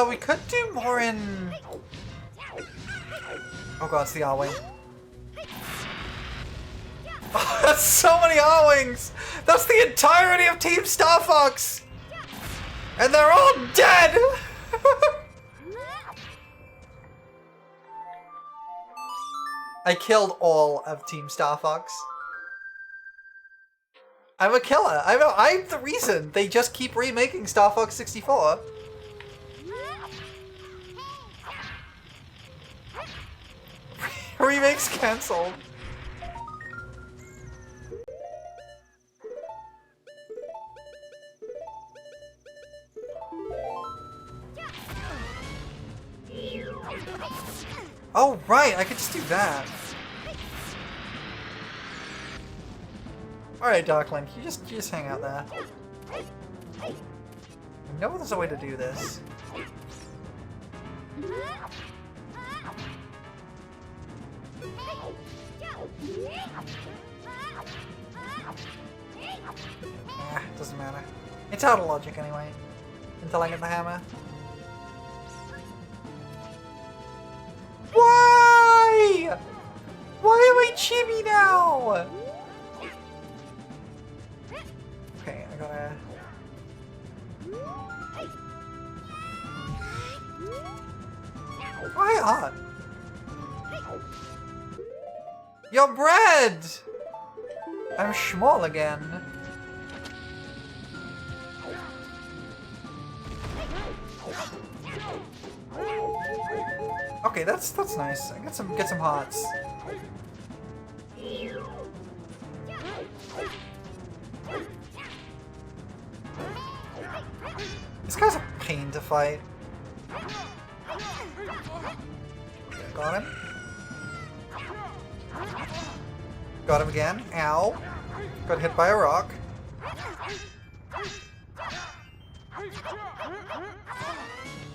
We could do more in... Oh god, it's the R-Wing. Oh, that's so many R-Wings! That's the entirety of Team Star Fox! And they're all dead! I killed all of Team Star Fox. I'm a killer. I'm the reason they just keep remaking Star Fox 64. Remake's cancelled. Oh right, I could just do that. Alright, Darklink, you just hang out there. I know there's a way to do this. Doesn't matter. It's out of logic anyway. Until I get the hammer. Why? Why am I chibi now? Okay, I gotta... Why on? Your bread! I'm small again. Okay, that's nice. I get some hearts. This guy's a pain to fight. Got him. Got him again. Ow. Got hit by a rock.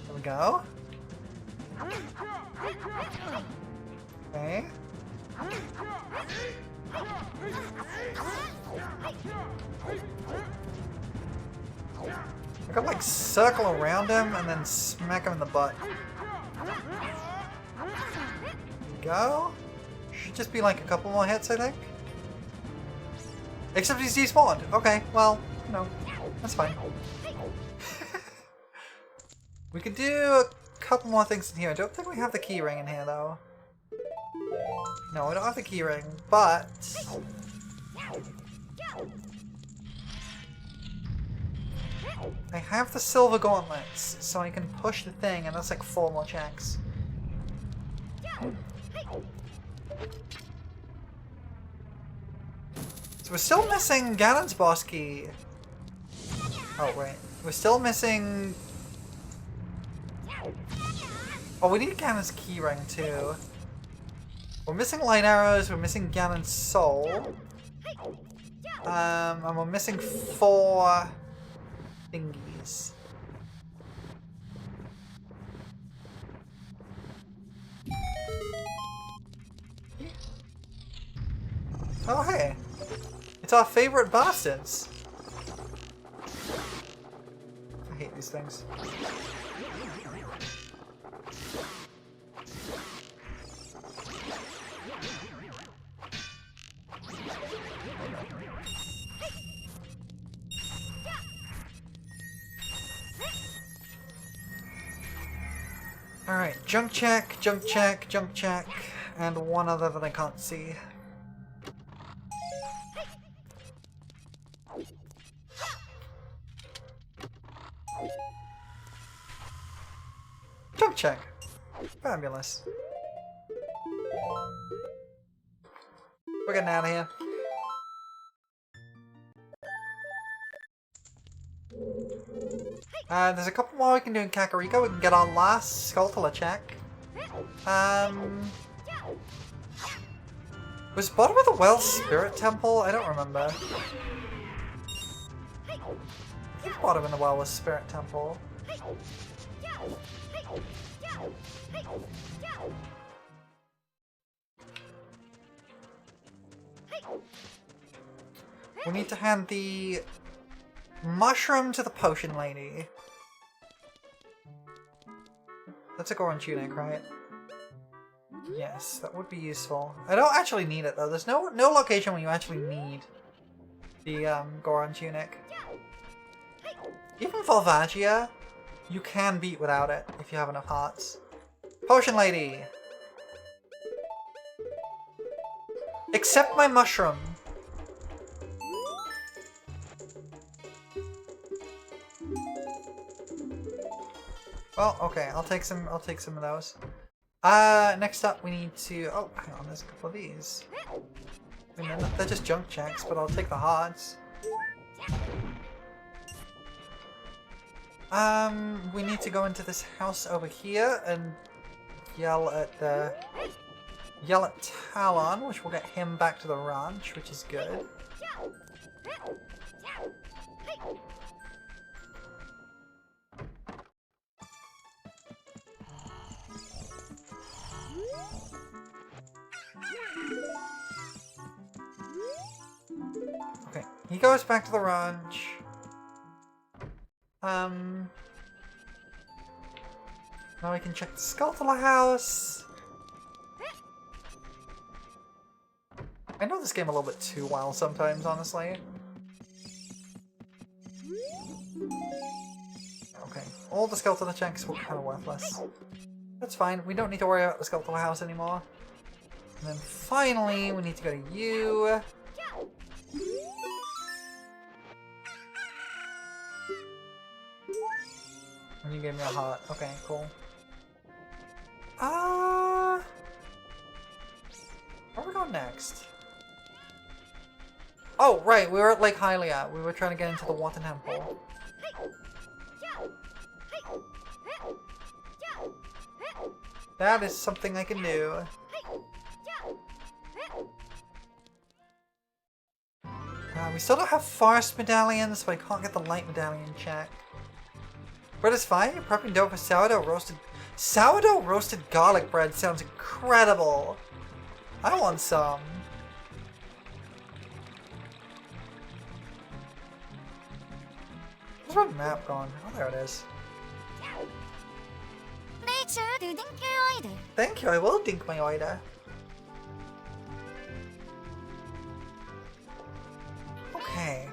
There we go. Okay. I gotta like circle around him and then smack him in the butt. There we go. Should just be like a couple more hits, I think. Except he's despawned. Okay, well, you know, that's fine. We could do a couple more things in here. I don't think we have the key ring in here, though. No, we don't have the key ring, but... I have the silver gauntlets, so I can push the thing, and that's like 4 more checks. So we're still missing Ganon's boss key. Oh, wait. We're still missing... Oh, we need Ganon's key ring, too. We're missing light arrows, we're missing Ganon's soul. And we're missing 4 thingies. Oh, hey. It's our favorite bastards. I hate these things. Alright, junk check, junk check, junk check, and one other that I can't see. Junk check. Fabulous. We're getting out of here. There's a couple more we can do in Kakariko. We can get our last Skulltula check. Was bottom of the well Spirit Temple? I don't remember. I think bottom in the well was Spirit Temple. We need to hand the mushroom to the potion lady. That's a Goron tunic, right? Yes, that would be useful. I don't actually need it though. There's no location where you actually need the Goron tunic. Even Volvagia, you can beat without it if you have enough hearts. Potion lady! Accept my mushroom! Well, okay, I'll take some of those. Next up we need to... Oh, hang on, there's a couple of these. I mean, they're just junk checks, but I'll take the hearts. We need to go into this house over here and yell at Talon, which will get him back to the ranch, which is good. Okay, he goes back to the ranch. Now we can check the Skulltula house. I know this game a little bit too wild sometimes, honestly. Okay, all the Skulltula checks were kind of worthless. That's fine, we don't need to worry about the Skulltula house anymore. And then finally, we need to go to you. And you gave me a heart. Okay, cool. Where are we going next? Oh, right, we were at Lake Hylia. We were trying to get into the water temple. That is something I can do. We still don't have forest medallions, so I can't get the light medallion check. Bread is fine. You're prepping dough for sourdough roasted. Sourdough roasted garlic bread sounds incredible. I want some. Where's my map gone? Oh, there it is. Thank you, I will dink my order. Okay.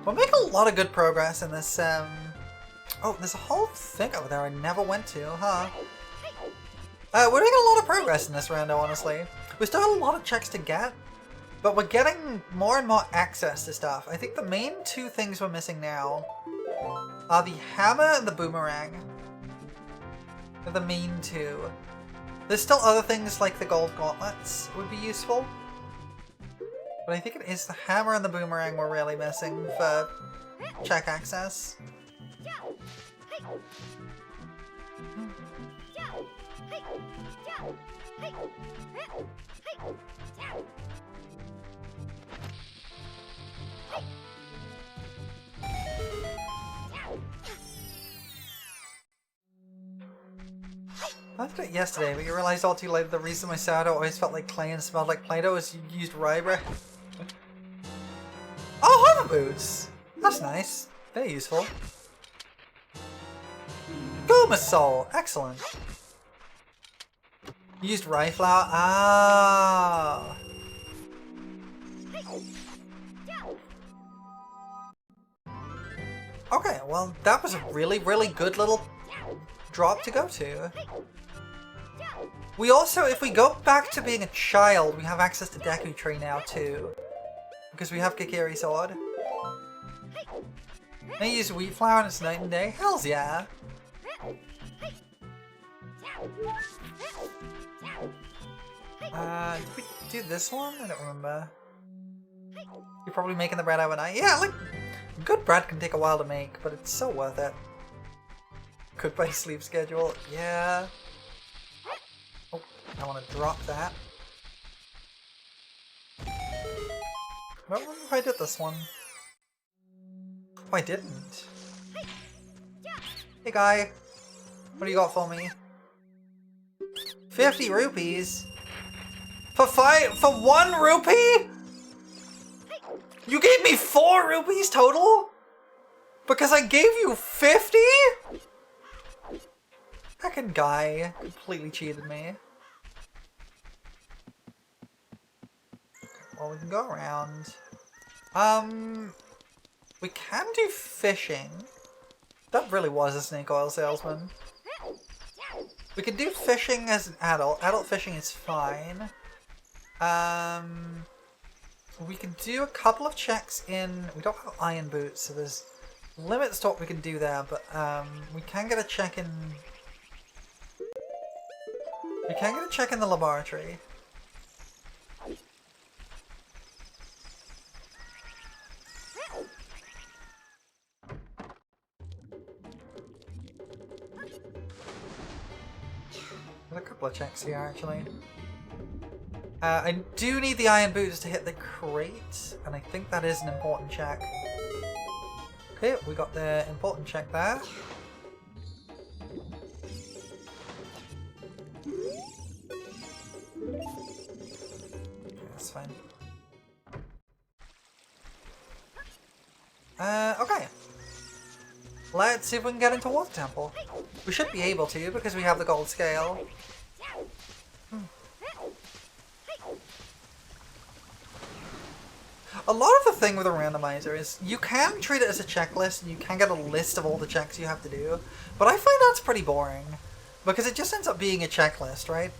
We're making a lot of good progress in this, Oh, there's a whole thing over there I never went to, huh? We're making a lot of progress in this Rando, honestly. We still have a lot of checks to get, but we're getting more and more access to stuff. I think the main two things we're missing now are the hammer and the boomerang. They're the main two. There's still other things like the gold gauntlets would be useful. But I think it is the hammer and the boomerang we're really missing for check access. I did it yesterday, but you realized all too late the reason my sourdough always felt like clay and smelled like Play-Doh is you used rye bread. Oh, hover boots! That's nice. Very useful. Goma Soul! Excellent. You used rye flour? Ah. Okay, well, that was a really, really good little drop to go to. We also, if we go back to being a child, we have access to Deku Tree now too. Because we have Kikiri Sword. They use wheat flour and it's night and day? Hells yeah! Did we do this one? I don't remember. You're probably making the bread overnight? Yeah, like, good bread can take a while to make, but it's so worth it. Goodbye sleep schedule, yeah. Oh, I want to drop that. I don't remember if I did this one. Oh, I didn't. Hey guy, what do you got for me? 50 rupees? For 1 rupee? You gave me 4 rupees total? Because I gave you 50? Heckin' guy completely cheated me. Well, we can go around. We can do fishing. That really was a snake oil salesman. We can do fishing as an adult. Adult fishing is fine. We can do a couple of checks in... We don't have iron boots, so there's limits to what we can do there, but we can get a check in... We can get a check in the laboratory. There's a couple of checks here, actually. I do need the iron boots to hit the crate, and I think that is an important check. Okay, we got the important check there. That's fine. Okay. Let's see if we can get into Water Temple. We should be able to, because we have the gold scale. A lot of the thing with a randomizer is you can treat it as a checklist and you can get a list of all the checks you have to do, but I find that's pretty boring. Because it just ends up being a checklist, right?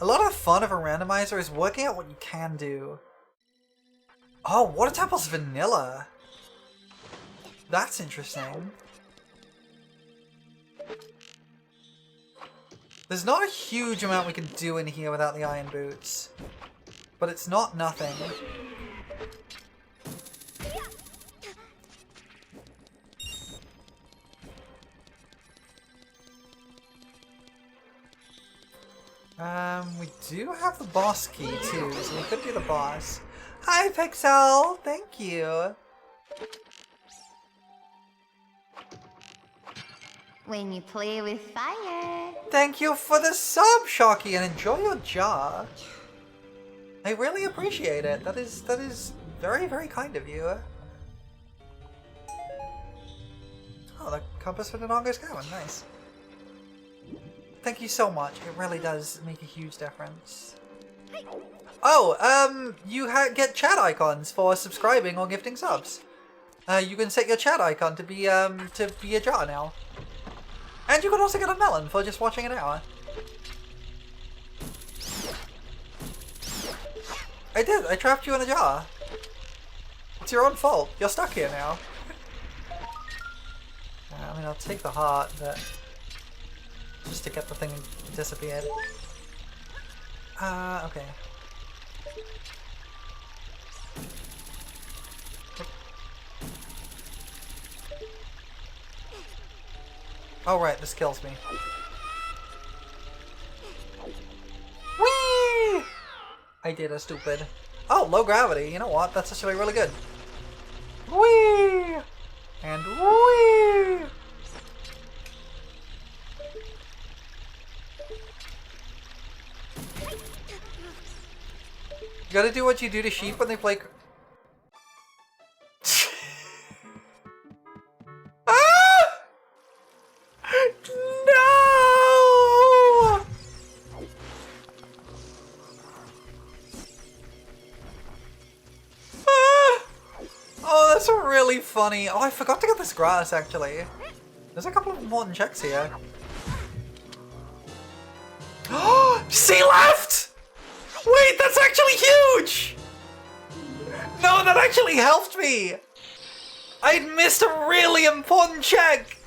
A lot of the fun of a randomizer is working out what you can do. Oh, water temple's vanilla. That's interesting. There's not a huge amount we can do in here without the iron boots. But it's not nothing. We do have the boss key too, so we could do the boss. Hi Pixel! Thank you! When you play with fire. Thank you for the sub, Shocky, and enjoy your jar. I really appreciate it. That is very, very kind of you. Oh, the compass for Nongo's going. Nice. Thank you so much. It really does make a huge difference. Oh, you get chat icons for subscribing or gifting subs. You can set your chat icon to be a jar now. And you can also get a melon for just watching an hour. I did. I trapped you in a jar. It's your own fault. You're stuck here now. I mean, I'll take the heart, but just to get the thing disappeared. Okay. Oh right, this kills me. Whee! I did a stupid. Oh, low gravity. You know what? That's actually really good. Whee! And whee! You gotta do what you do to sheep when they play. Really funny. Oh, I forgot to get this grass actually. There's a couple of important checks here. Oh, see left! Wait, that's actually huge! No, that actually helped me! I'd missed a really important check!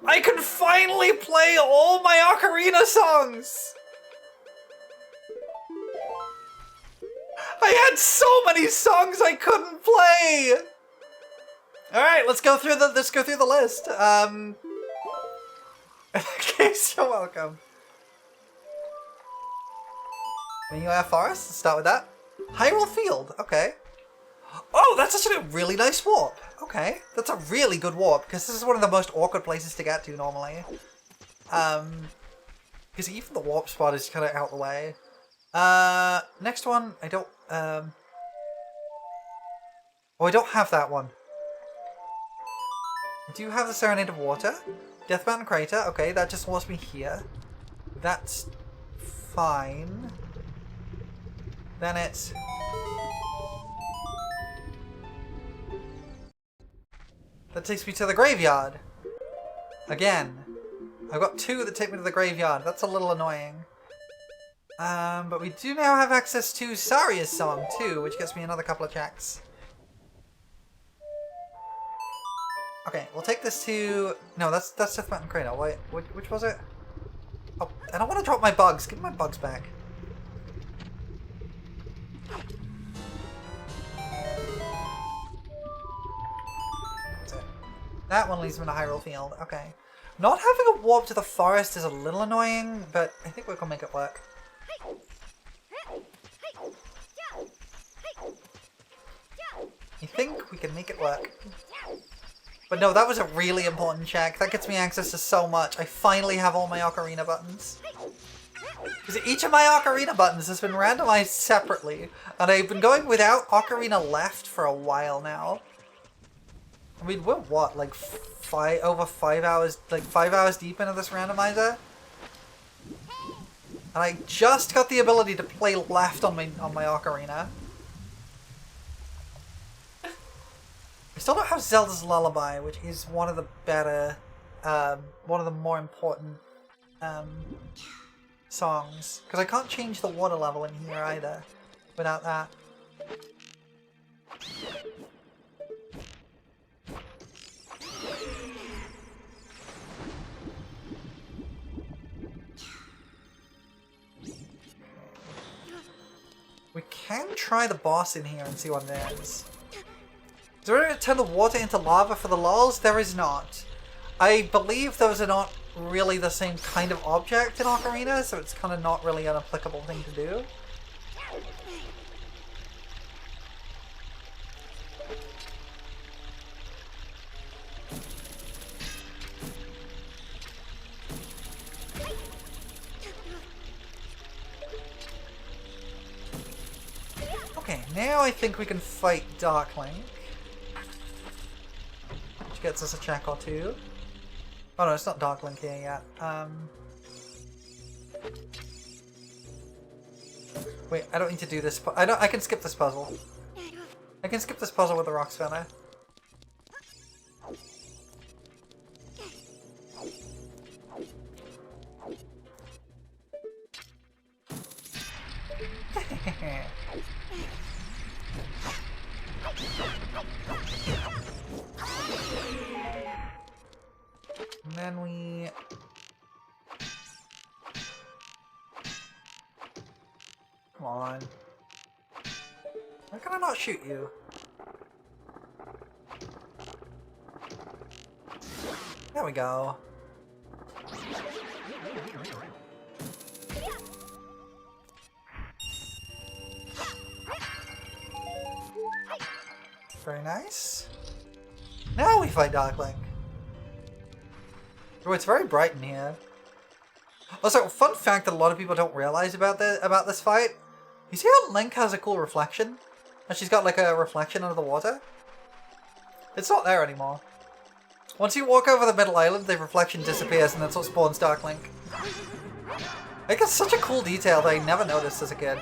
I can finally play all my Ocarina songs! I had so many songs I couldn't play. All right, let's go through the list. Okay, you're welcome. Meanwhile, Forest. Let's start with that. Hyrule Field. Okay. Oh, that's actually a really nice warp. Okay, that's a really good warp because this is one of the most awkward places to get to normally. Because even the warp spot is kind of out the way. Next one, I don't, oh, I don't have that one. I do have the Serenade of Water. Death Mountain Crater, okay, that just wants me here. That's fine. Then it's... That takes me to the graveyard. Again. I've got two that take me to the graveyard. That's a little annoying. But we do now have access to Saria's song too, which gets me another couple of checks. Okay, we'll take this to... No, that's Death Mountain Crater. Wait, which was it? Oh, I don't want to drop my bugs. Give me my bugs back. That's it. That one leads me to Hyrule Field. Okay. Not having a warp to the forest is a little annoying, but I think we can make it work. I think we can make it work. But no, that was a really important check. That gets me access to so much. I finally have all my Ocarina buttons. Because each of my Ocarina buttons has been randomized separately. And I've been going without Ocarina left for a while now. I mean, we're what, like over 5 hours, like 5 hours deep into this randomizer? And I just got the ability to play left on my Ocarina. I still don't have Zelda's Lullaby, which is one of the better, one of the more important songs. Because I can't change the water level in here either without that. We can try the boss in here and see what it is. Is there a way to turn the water into lava for the lulz? There is not. I believe those are not really the same kind of object in Ocarina, so it's kind of not really an applicable thing to do. Okay, now I think we can fight Dark Link. Which gets us a check or two. Oh no, it's not Dark Link here yet. Wait, I don't need to do this. I can skip this puzzle. I can skip this puzzle with the rock spinner. And then we... Come on. Why can I not shoot you? There we go. Very nice. Now we fight Dark Link. Oh, it's very bright in here. Also, fun fact that a lot of people don't realize about this fight. You see how Link has a cool reflection? And she's got like a reflection under the water? It's not there anymore. Once you walk over the middle island, the reflection disappears and that's what spawns Dark Link. I think it's such a cool detail that I never noticed as a kid.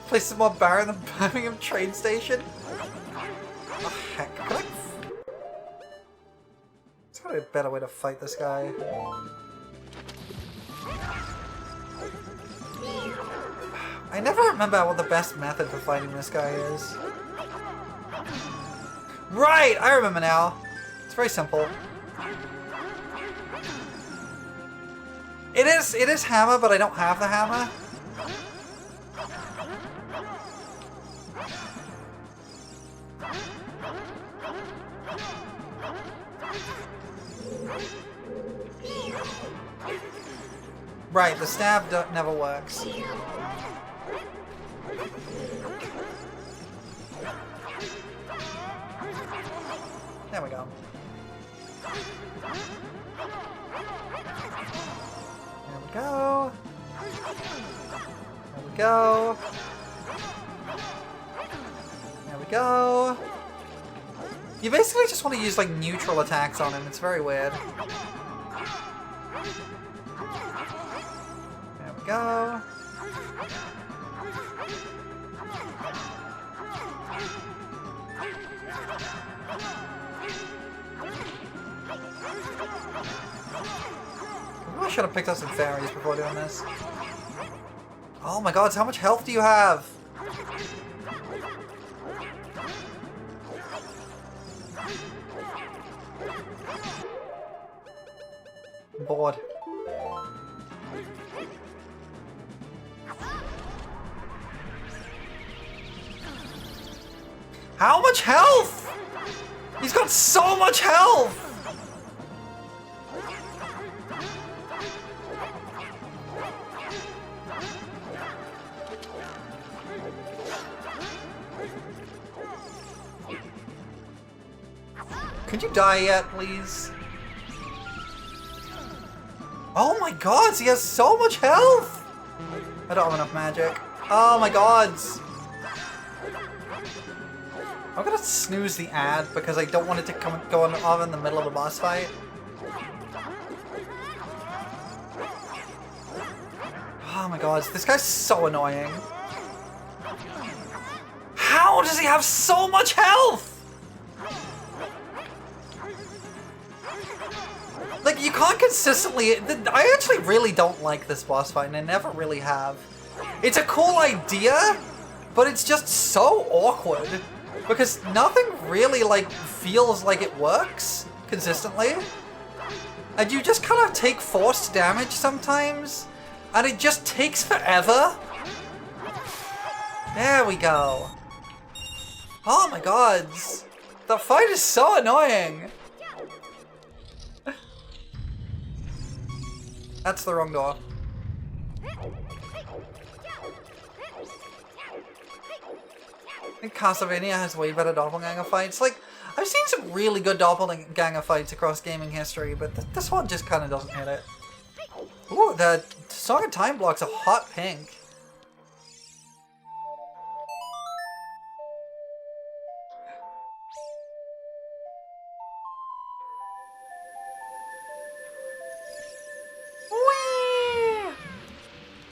Play some more Baron than Birmingham train station? Oh heck, can I... There's gotta be a better way to fight this guy. I never remember what the best method for fighting this guy is. Right! I remember now. It's very simple. It is hammer, but I don't have the hammer. Right, the stab never works. There we go. There we go. There we go. There we go. You basically just want to use like neutral attacks on him. It's very weird. There we go. I should have picked up some fairies before doing this. Oh my god, how much health do you have? I'm bored. How much health? He's got so much health! Could you die yet, please? Oh my god, he has so much health! I don't have enough magic. Oh my god! I'm gonna snooze the ad because I don't want it to go on in the middle of the boss fight. Oh my god, this guy's so annoying. How does he have so much health? Like, you can't consistently... I actually really don't like this boss fight, and I never really have. It's a cool idea, but it's just so awkward. Because nothing really, like, feels like it works consistently. And you just kind of take forced damage sometimes, and it just takes forever. There we go. Oh my god. The fight is so annoying. That's the wrong door. I think Castlevania has way better doppelganger fights. Like, I've seen some really good doppelganger fights across gaming history, but this one just kind of doesn't hit it. Ooh, the Song of Time block's a hot pink. Whee!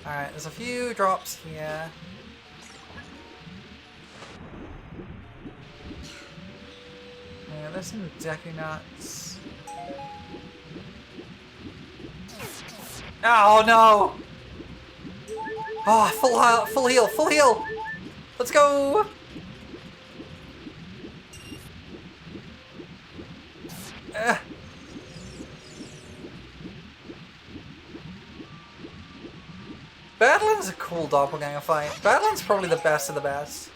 Alright, there's a few drops here. Yeah, there's some Deku Nuts. Oh no! Oh, full heal, full heal! Let's go! Badland's a cool doppelganger fight. Badland's probably the best of the best.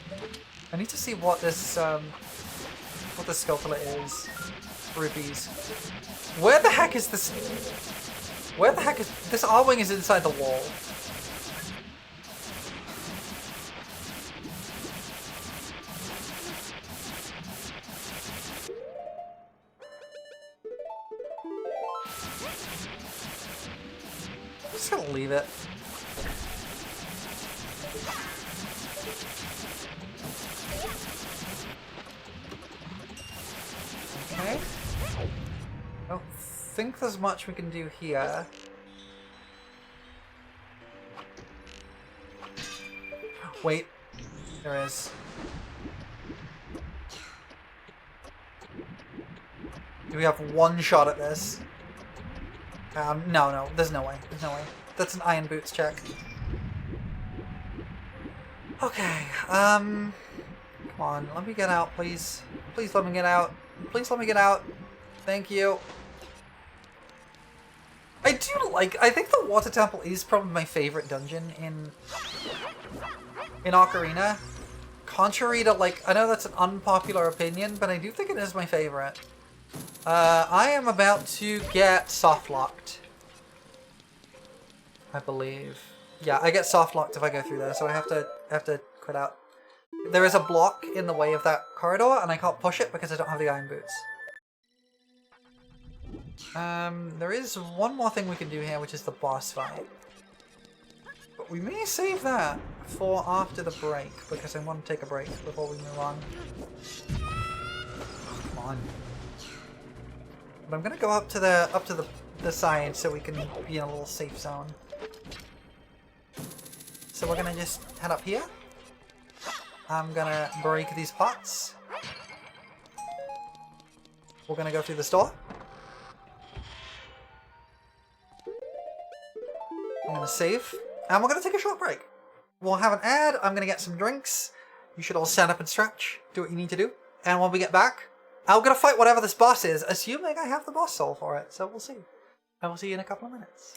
I need to see what this sculpture is. Rupees. Where the heck is this? Where the heck is this? R-wing is inside the wall. I'm just gonna leave it. Okay. I don't think there's much we can do here. Wait. There is. Do we have one shot at this? No, there's no way. There's no way. That's an Iron Boots check. Okay, come on, let me get out, please. Please let me get out. Please let me get out. Thank you. I think the Water Temple is probably my favorite dungeon in Ocarina. Contrary to, like, I know that's an unpopular opinion, but I do think it is my favorite. I am about to get soft-locked. I believe. Yeah, I get soft-locked if I go through there, so I have to quit out. There is a block in the way of that corridor, and I can't push it because I don't have the Iron Boots. There is one more thing we can do here, which is the boss fight. But we may save that for after the break, because I want to take a break before we move on. Come on. But I'm gonna go up to the side so we can be in a little safe zone. So we're gonna just head up here. I'm gonna break these pots. We're gonna go through this door. I'm gonna save. And we're gonna take a short break. We'll have an ad, I'm gonna get some drinks. You should all stand up and stretch, do what you need to do. And when we get back, I'm gonna fight whatever this boss is, assuming I have the boss soul for it, so we'll see. I will see you in a couple of minutes.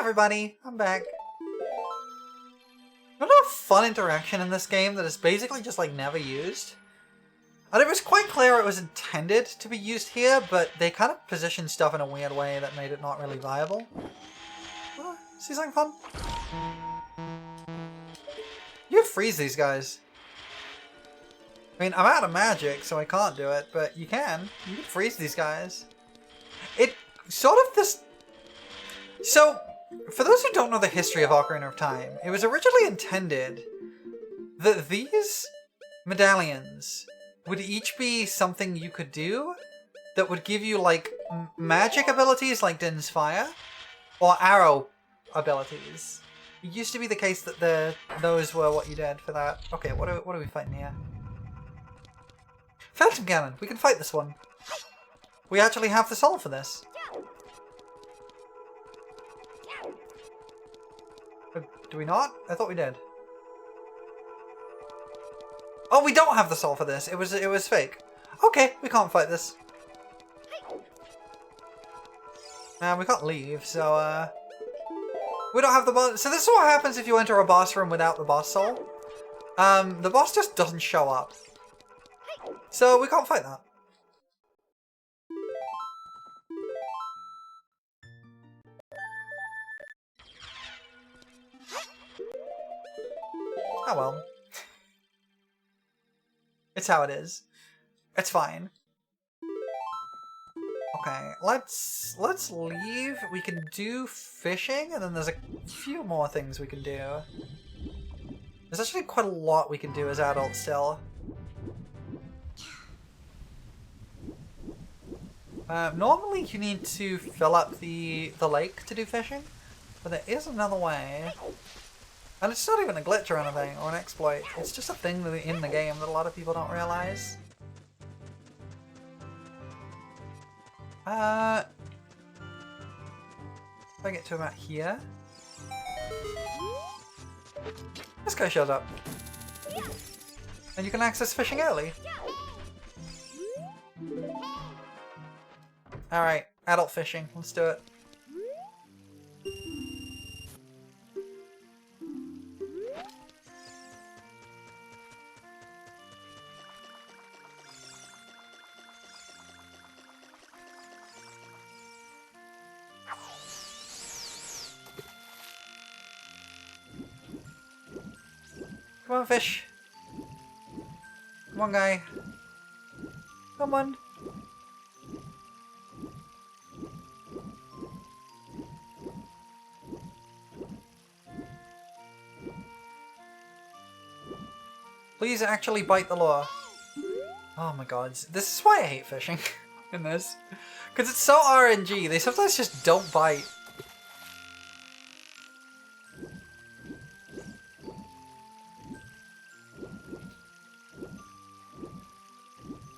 everybody! I'm back. Another fun interaction in this game that is basically just like never used. And it was quite clear it was intended to be used here, but they kind of positioned stuff in a weird way that made it not really viable. Oh, see something fun? You can freeze these guys. I mean, I'm out of magic, so I can't do it, but you can. You can freeze these guys. It sort of this... So, for those who don't know the history of Ocarina of Time, it was originally intended that these medallions would each be something you could do that would give you, like, magic abilities like Din's Fire, or arrow abilities. It used to be the case that those were what you did for that. Okay, what are we fighting here? Phantom Cannon! We can fight this one. We actually have the soul for this. Do we not? I thought we did. Oh, we don't have the soul for this. It was fake. Okay, we can't fight this. We can't leave, so we don't have the boss. So this is what happens if you enter a boss room without the boss soul. The boss just doesn't show up. So we can't fight that. Oh well. It's how it is. It's fine. Okay, let's leave. We can do fishing, and then there's a few more things we can do. There's actually quite a lot we can do as adults still. Normally you need to fill up the lake to do fishing, but there is another way. And it's not even a glitch or anything, or an exploit. It's just a thing in the game that a lot of people don't realize. If I get to about here. This guy shows up. And you can access fishing early. Alright, adult fishing. Let's do it. Come on, fish. Come on, guy. Come on. Please actually bite the lure. Oh my god. This is why I hate fishing in this. Because it's so RNG. They sometimes just don't bite.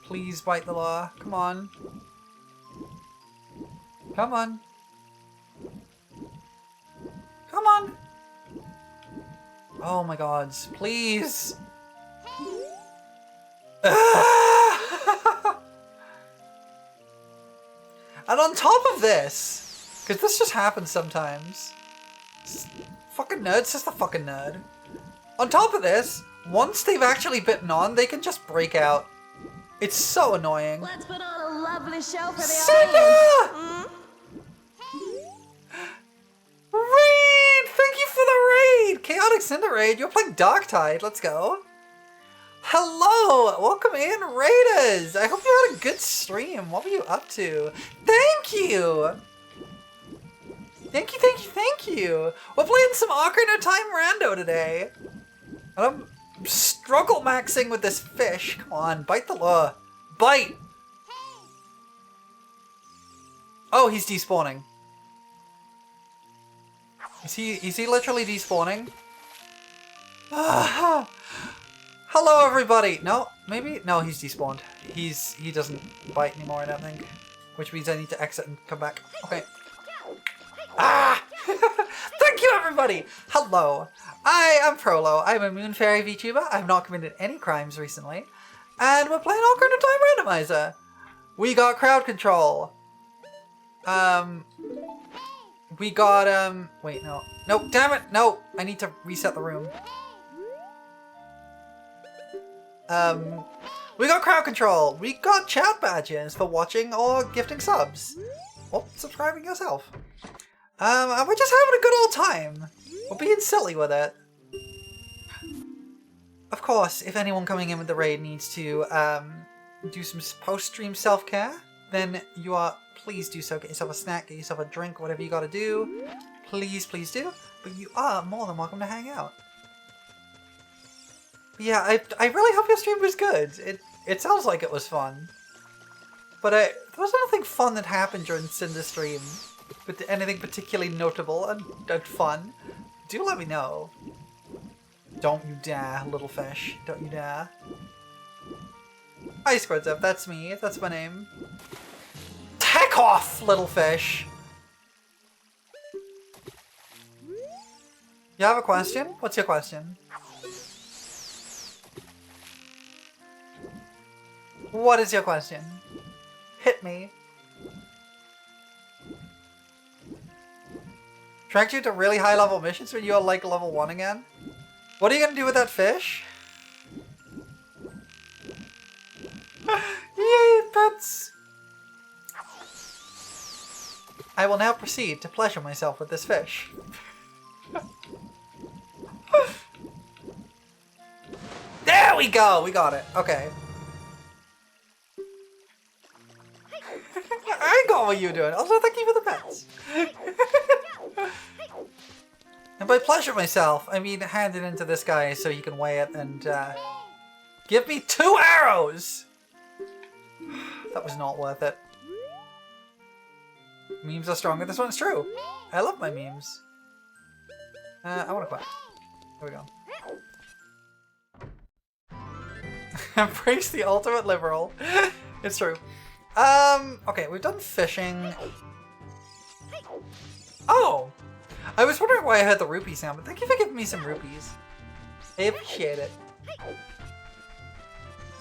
Please bite the lure. Come on. Come on. Come on. Oh my god. Please. And on top of this, because this just happens sometimes. Fucking nerd's just a fucking nerd. On top of this, once they've actually bitten on, they can just break out. It's so annoying. Let's put on a lovely show for the Cinder! audience. Raid! Thank you for the raid! Chaotic Cinder Raid, you're playing Darktide, let's go. Hello! Welcome in, Raiders! I hope you had a good stream. What were you up to? Thank you! Thank you, thank you, thank you! We're playing some Ocarina of Time Rando today. And I'm struggle maxing with this fish. Come on, bite the lure. Bite! Oh, he's despawning. Is he literally despawning? Hello, everybody. No, maybe no. He's despawned. He doesn't bite anymore. I don't think. Which means I need to exit and come back. Okay. Ah! Thank you, everybody. Hello. I am Prolo. I'm a Moon Fairy VTuber. I've not committed any crimes recently, and we're playing Ocarina of Time Randomizer. We got crowd control. We got, wait, no. No, damn it! No! I need to reset the room. We got crowd control. We got chat badges for watching or gifting subs. Or subscribing yourself. And we're just having a good old time. We're being silly with it. Of course, if anyone coming in with the raid needs to, do some post-stream self-care, then you are, please do so. Get yourself a snack, get yourself a drink, whatever you gotta do. Please, please do. But you are more than welcome to hang out. But yeah, I really hope your stream was good. It sounds like it was fun. But there was nothing fun that happened during Cinder's stream. But anything particularly notable and fun, do let me know. Don't you dare, little fish. Don't you dare. Hi, Squidzup. That's me. That's my name. Heck off, little fish! You have a question? What's your question? What is your question? Hit me. Tracked you to really high level missions when you're like level 1 again? What are you gonna do with that fish? Yay, pets! I will now proceed to pleasure myself with this fish. There we go! We got it. Okay. I got what you're doing. Also, thank you for the pets. And by pleasure myself, I mean hand it into this guy so he can weigh it and give me 2 arrows! That was not worth it. Memes are stronger. This one's true. I love my memes. I want to quit. Here we go. Embrace the ultimate liberal. It's true. Okay, we've done fishing. Oh! I was wondering why I heard the rupee sound, but thank you for giving me some rupees. I appreciate it.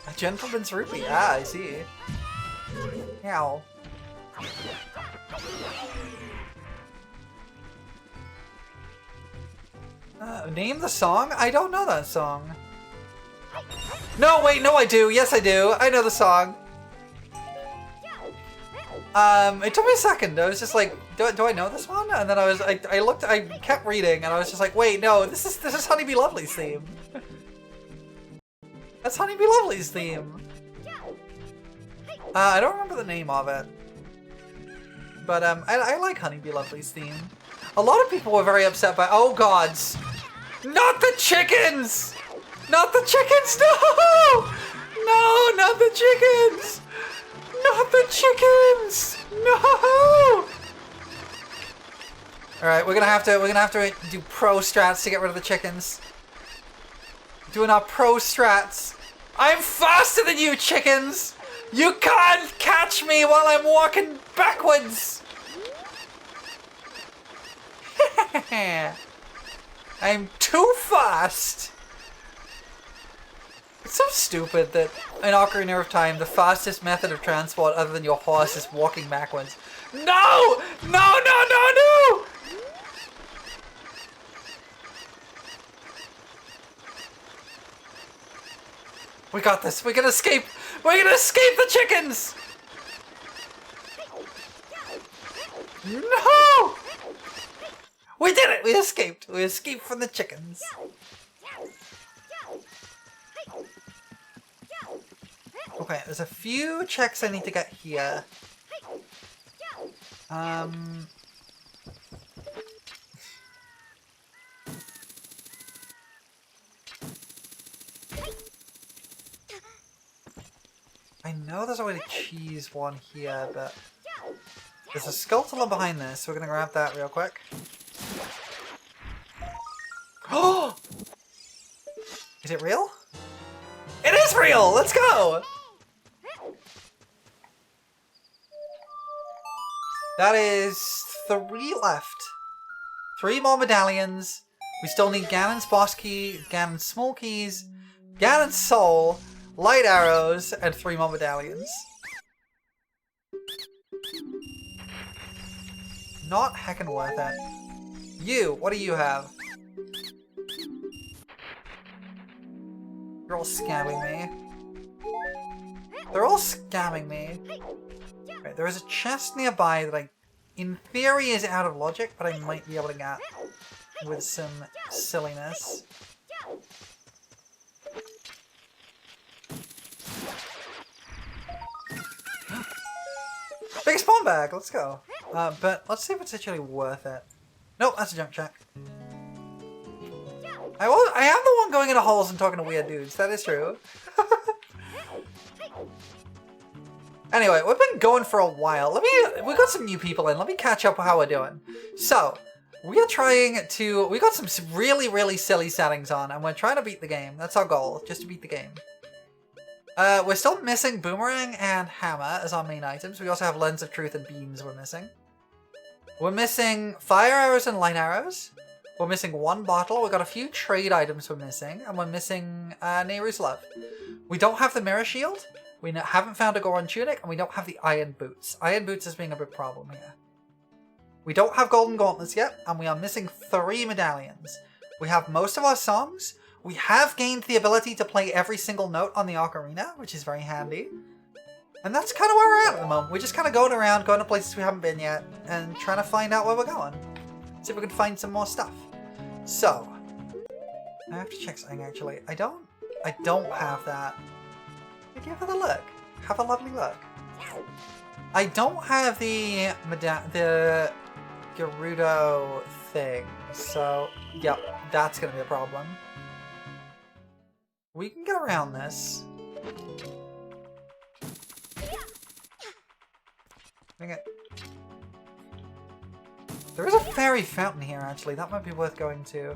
A gentleman's rupee. Ah, I see. Ow. Name the song? I don't know that song. No, wait, no I do. Yes I do. I know the song. It took me a second. I was just like, do I know this one? And then I looked, I kept reading, and I was just like, wait, no, this is Honeybee Lovely's theme. That's Honeybee Lovely's theme. I don't remember the name of it, but I like Honeybee Lovely's theme. A lot of people were very upset by. Oh gods, not the chickens! Not the chickens! No! No, not the chickens! Not the chickens! No! Alright, we're gonna have to do pro strats to get rid of the chickens. Doing our pro strats. I'm faster than you, chickens! You can't catch me while I'm walking backwards! I'm too fast! It's so stupid that in Ocarina of Time, the fastest method of transport other than your horse is walking backwards. No! No, no, no, no! We got this. We're gonna escape. We're gonna escape the chickens! No! We did it! We escaped. We escaped from the chickens. Okay, there's a few checks I need to get here. I know there's a way to cheese one here, but there's a skeleton behind this, so we're gonna grab that real quick. Oh! Is it real? It is real! Let's go! That is 3 left. 3 more medallions. We still need Ganon's boss key, Ganon's small keys, Ganon's soul, light arrows, and 3 more medallions. not heckin' worth it. You, what do you have? They're all scamming me. They're all scamming me. Right, there is a chest nearby that in theory is out of logic, but I might be able to get with some silliness. Big spawn bag, let's go. But let's see if it's actually worth it. Nope, that's a junk check. I am the one going into holes and talking to weird dudes, that is true. Anyway, we've been going for a while. We got some new people in. Let me catch up with how we're doing. So, we are trying to, we got some really, really silly settings on, and we're trying to beat the game. That's our goal, just to beat the game. We're still missing Boomerang and Hammer as our main items. We also have Lens of Truth and Beams we're missing. We're missing Fire Arrows and Light Arrows. We're missing one bottle. We've got a few trade items we're missing, and we're missing Nehru's Love. We don't have the Mirror Shield. We haven't found a Goron Tunic, and we don't have the Iron Boots. Iron Boots is being a big problem here. We don't have Golden Gauntlets yet, and we are missing 3 medallions. We have most of our songs. We have gained the ability to play every single note on the Ocarina, which is very handy. And that's kind of where we're at the moment. We're just kind of going around, going to places we haven't been yet, and trying to find out where we're going. See if we can find some more stuff. So, I have to check something actually. I don't have that. Give it a look. Have a lovely look. I don't have the Gerudo thing, so yep, that's gonna be a problem. We can get around this. Dang it. There is a fairy fountain here, actually. That might be worth going to.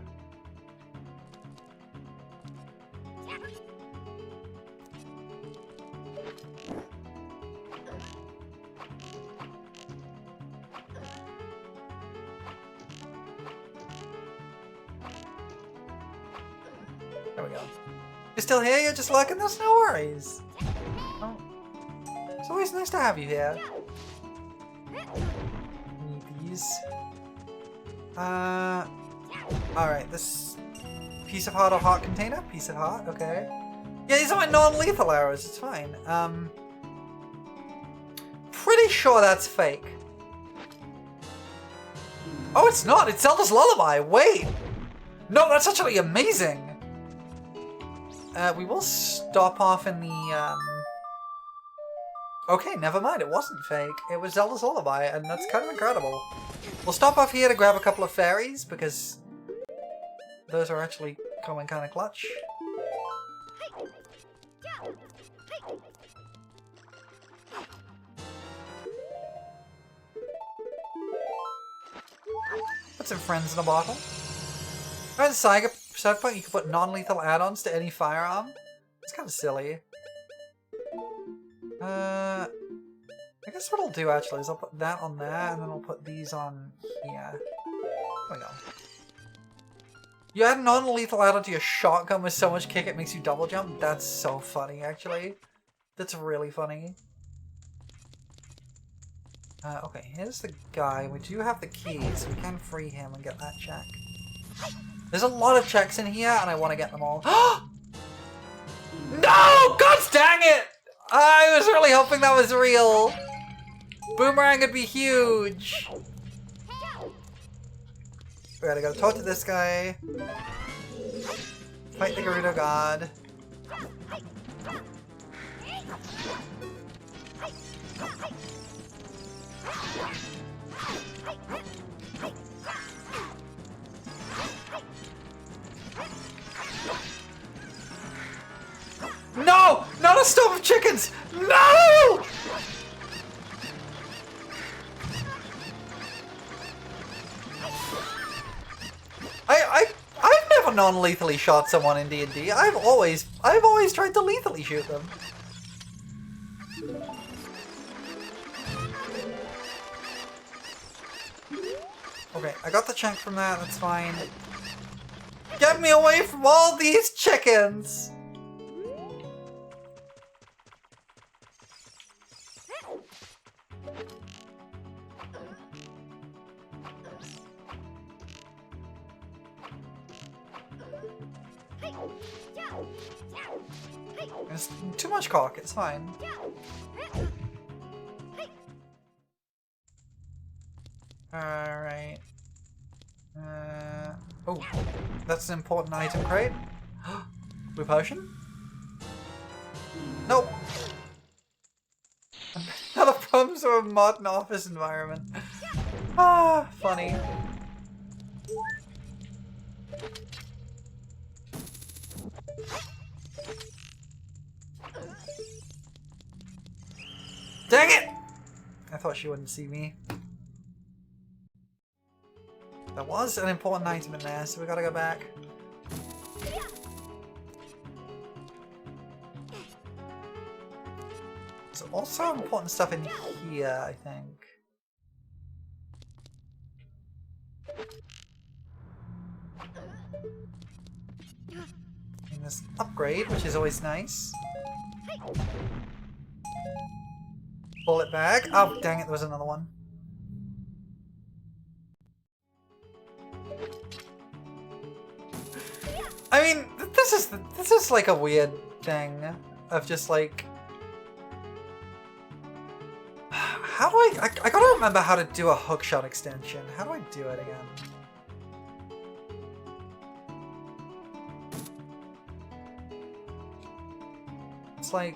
There we go. You're still here? You're just lurking? There's no worries. Oh. It's always nice to have you here. Need these. Alright, this piece of heart or heart container? Piece of heart, okay. Yeah, these are my non-lethal arrows, it's fine. Pretty sure that's fake. Oh, it's not! It's Zelda's Lullaby! Wait! No, that's actually amazing! We will stop off in the, Okay, never mind, it wasn't fake. It was Zelda's Lullaby, and that's kind of incredible. We'll stop off here to grab a couple of fairies, because those are actually coming kind of clutch. Put some friends in a bottle. At the side point, you can put non-lethal add-ons to any firearm. It's kind of silly. I guess what I'll do actually is I'll put that on there, and then I'll put these on here. There we go. You add non-lethal add-on to your shotgun with so much kick it makes you double jump? That's so funny, actually. That's really funny. Okay, here's the guy. We do have the keys, so we can free him and get that check. There's a lot of checks in here, and I want to get them all. No! God dang it! I was really hoping that was real. Boomerang would be huge. We gotta go talk to this guy. Fight the Gerudo God. No! Not a storm of chickens! No! I've never non-lethally shot someone in D&D. I've always tried to lethally shoot them. Okay, I got the chunk from that, that's fine. Get me away from all these chickens! It's too much cock, it's fine. Alright. Oh, that's an important item crate. Blue potion? Nope. Another problems of a modern office environment. Ah, funny. Dang it! I thought she wouldn't see me. There was an important item in there, so we gotta go back. There's also important stuff in here, I think. And this upgrade, which is always nice. Bullet bag. Oh, dang it, there was another one. I mean, this is like a weird thing of just like, how do I gotta remember how to do a hookshot extension. How do I do it again? It's like,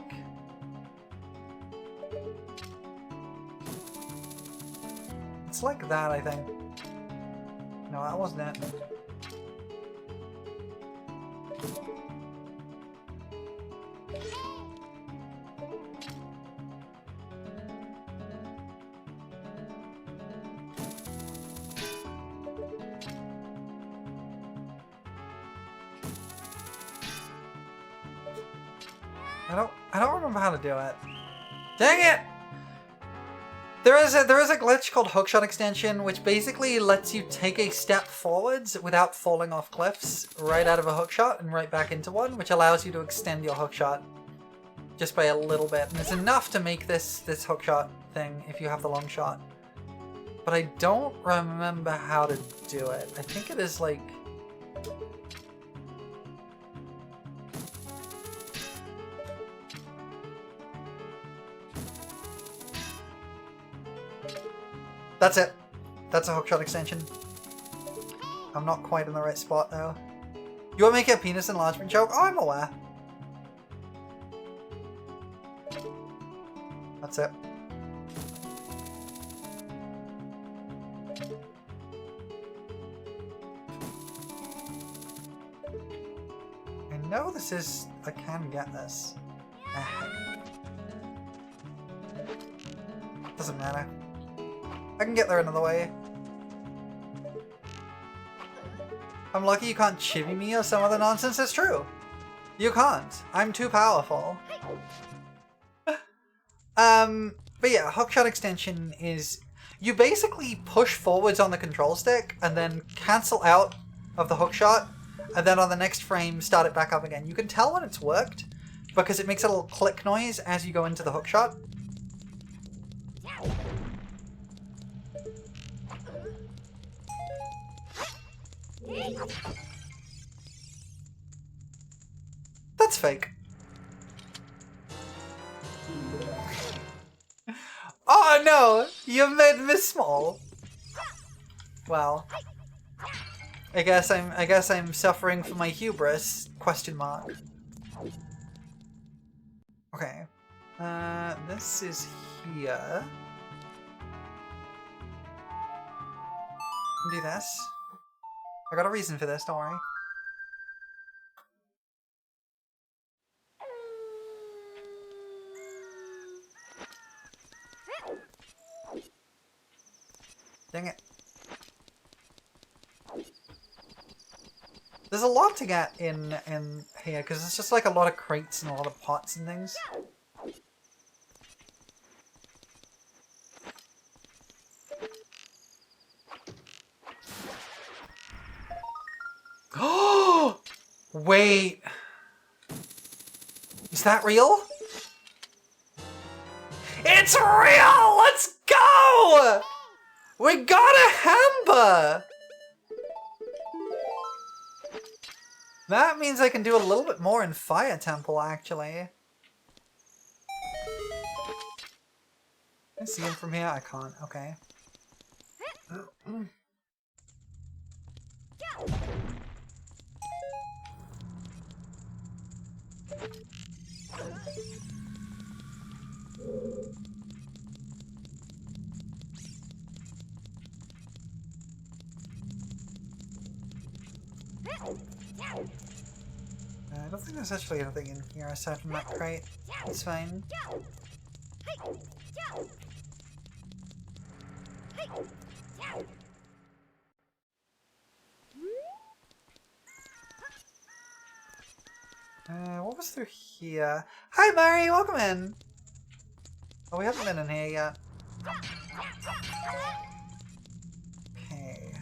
it's like that, I think. No, that wasn't it. I don't remember how to do it. Dang it! There is a glitch called hookshot extension, which basically lets you take a step forwards without falling off cliffs right out of a hookshot and right back into one, which allows you to extend your hookshot just by a little bit. And it's enough to make this hookshot thing if you have the long shot. But I don't remember how to do it. I think it is like... That's it. That's a hookshot extension. I'm not quite in the right spot though. You want to make a penis enlargement joke? Oh, I'm aware. That's it. I know this is... I can get this. Doesn't matter. I can get there another way. I'm lucky you can't chibi me or some other nonsense. It's true. You can't. I'm too powerful. But yeah, hookshot extension is... You basically push forwards on the control stick and then cancel out of the hookshot, and then on the next frame start it back up again. You can tell when it's worked because it makes a little click noise as you go into the hookshot. That's fake. Oh no! You made me small. Well, I guess I'm suffering from my hubris? Question mark. Okay. This is here. Do this. I got a reason for this, don't worry. Dang it. There's a lot to get in here, because it's just like a lot of crates and a lot of pots and things. Oh! Wait. Is that real? It's real! Let's go! We got a hamper! That means I can do a little bit more in Fire Temple, actually. Can I see him from here? I can't. Okay. I don't think there's actually anything in here aside from that crate. It's fine. What was through here? Hi Mary, welcome in! Oh, we haven't been in here yet. Okay,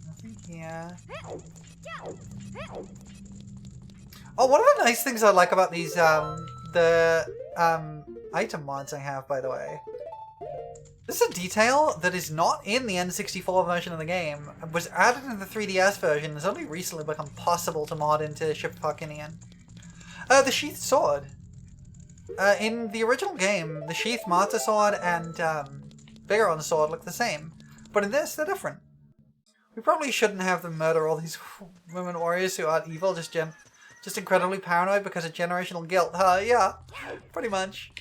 nothing here. Oh, one of the nice things I like about these, item mods I have, by the way. This is a detail that is not in the N64 version of the game. It was added in the 3DS version and has only recently become possible to mod into Ship Parkinian. The sheathed sword. In the original game, the sheathed Martyr sword and Bigeron sword look the same. But in this, they're different. We probably shouldn't have them murder all these women warriors who aren't evil, just incredibly paranoid because of generational guilt. Yeah, pretty much.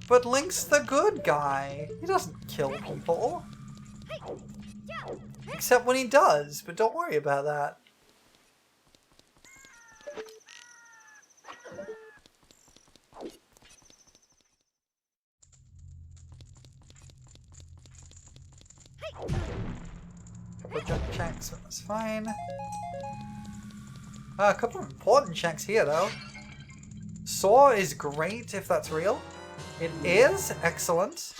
But Link's the good guy. He doesn't kill people. Except when he does, but don't worry about that. Couple of junk checks, that's fine. A couple of important checks here, though. Saw is great if that's real. It is excellent.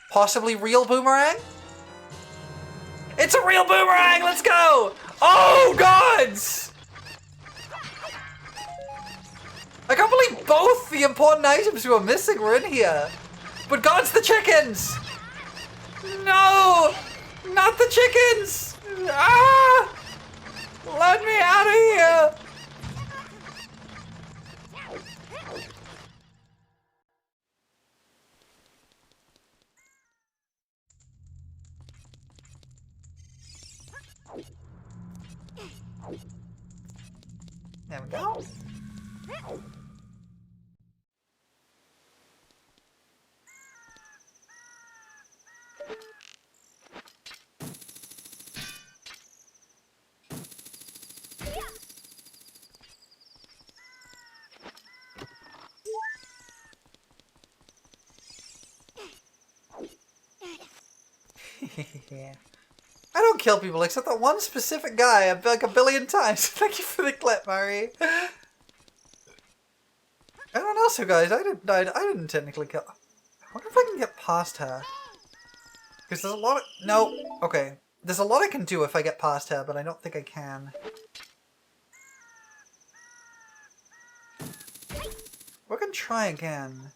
Possibly real boomerang? It's a real boomerang! Let's go! Oh, gods! I can't believe both the important items we were missing were in here. But gods, the chickens! No! Not the chickens! Ah! Let me out of here! There we go. Yeah. I don't kill people except that one specific guy like a billion times. Thank you for the clip, Murray. Anyone else who guys? I didn't technically kill. I wonder if I can get past her. Because there's a lot of... No. Okay. There's a lot I can do if I get past her, but I don't think I can. We can try again.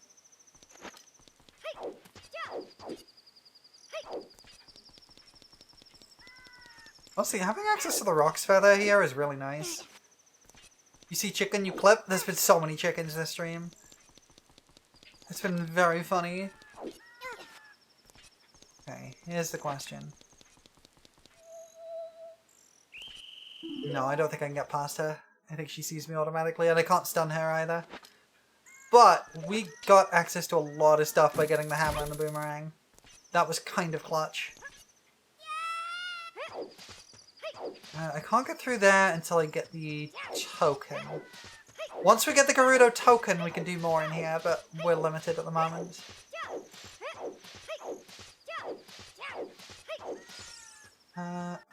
Honestly, having access to the Rock's Feather here is really nice. You see chicken, you clip? There's been so many chickens this stream. It's been very funny. Okay, here's the question. No, I don't think I can get past her. I think she sees me automatically, and I can't stun her either. But we got access to a lot of stuff by getting the hammer and the boomerang. That was kind of clutch. I can't get through there until I get the token. Once we get the Gerudo token, we can do more in here, but we're limited at the moment.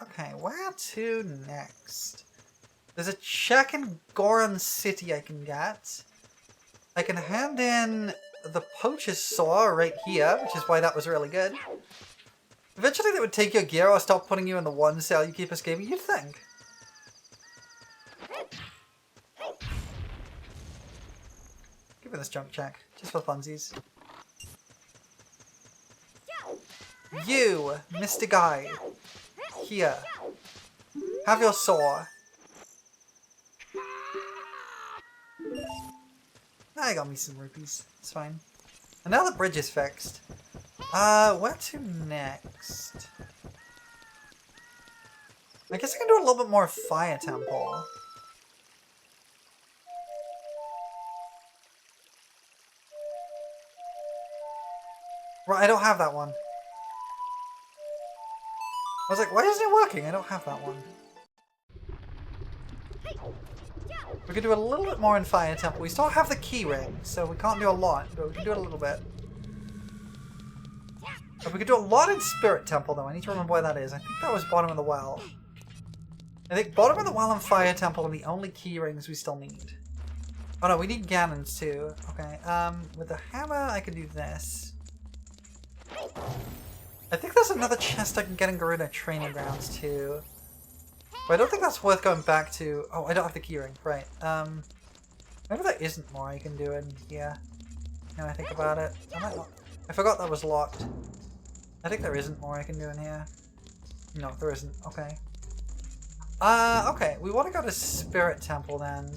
Okay, where to next? There's a check in Goron City I can get. I can hand in the Poacher's Saw right here, which is why that was really good. Eventually they would take your gear or stop putting you in the one cell you keep escaping, you'd think. Give me this junk check, just for funsies. You, Mr. Guy. Here. Have your saw. I got me some rupees. It's fine. And now the bridge is fixed. Where to next? I guess I can do a little bit more Fire Temple. Right, I don't have that one. I was like, why isn't it working? I don't have that one. We could do a little bit more in Fire Temple. We still have the key ring, so we can't do a lot, but we can do it a little bit. We could do a lot in Spirit Temple, though. I need to remember where that is. I think that was bottom of the well. I think bottom of the well and Fire Temple are the only key rings we still need. Oh no, we need Ganon's too. Okay, with the hammer I can do this. I think there's another chest I can get in Garuna Training Grounds too. But I don't think that's worth going back to. Oh, I don't have the keyring. Right. Maybe there isn't more I can do in here. Now I think about it. I might not. I forgot that was locked. I think there isn't more I can do in here. No, there isn't. Okay. Okay. We want to go to Spirit Temple then.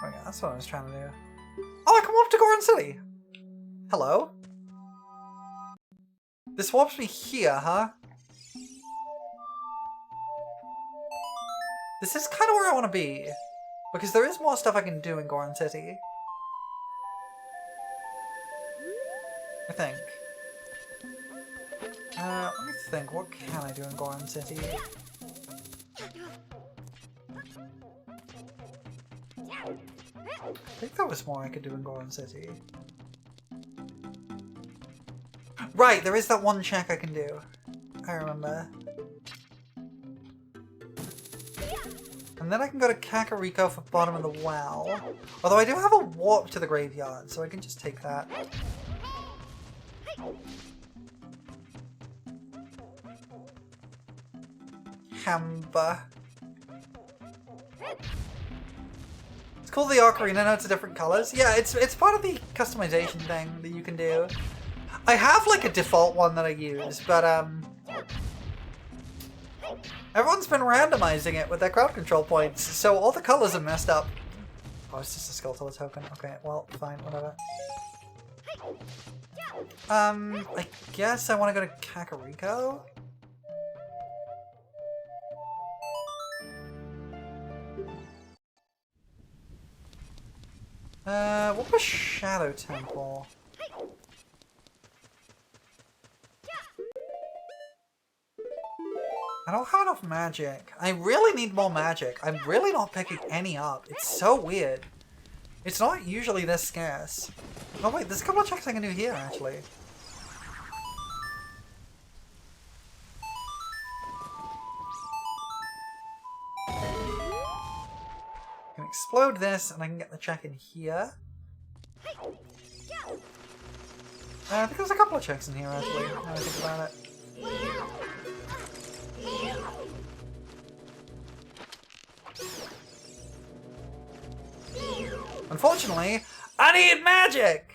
Okay, that's what I was trying to do. Oh, I come up to Goron City! Hello? This warps me here, huh? This is kind of where I want to be. Because there is more stuff I can do in Goron City. I think. Let me think. What can I do in Goron City? I think there was more I could do in Goron City. Right, there is that one check I can do. I remember. And then I can go to Kakariko for bottom of the well. Although I do have a warp to the graveyard, so I can just take that. Hamba. It's cool the Ocarina notes are different colors. Yeah, it's part of the customization thing that you can do. I have like a default one that I use, but everyone's been randomizing it with their crowd control points, so all the colors are messed up. Oh, it's just a Skulltula token. Okay, well, fine, whatever. I guess I want to go to Kakariko? What was Shadow Temple? I don't have enough magic. I really need more magic. I'm really not picking any up. It's so weird. It's not usually this scarce. Oh wait, there's a couple of checks I can do here, actually. I can explode this, and I can get the check in here. I think there's a couple of checks in here, actually, now I think about it. Unfortunately, I need magic!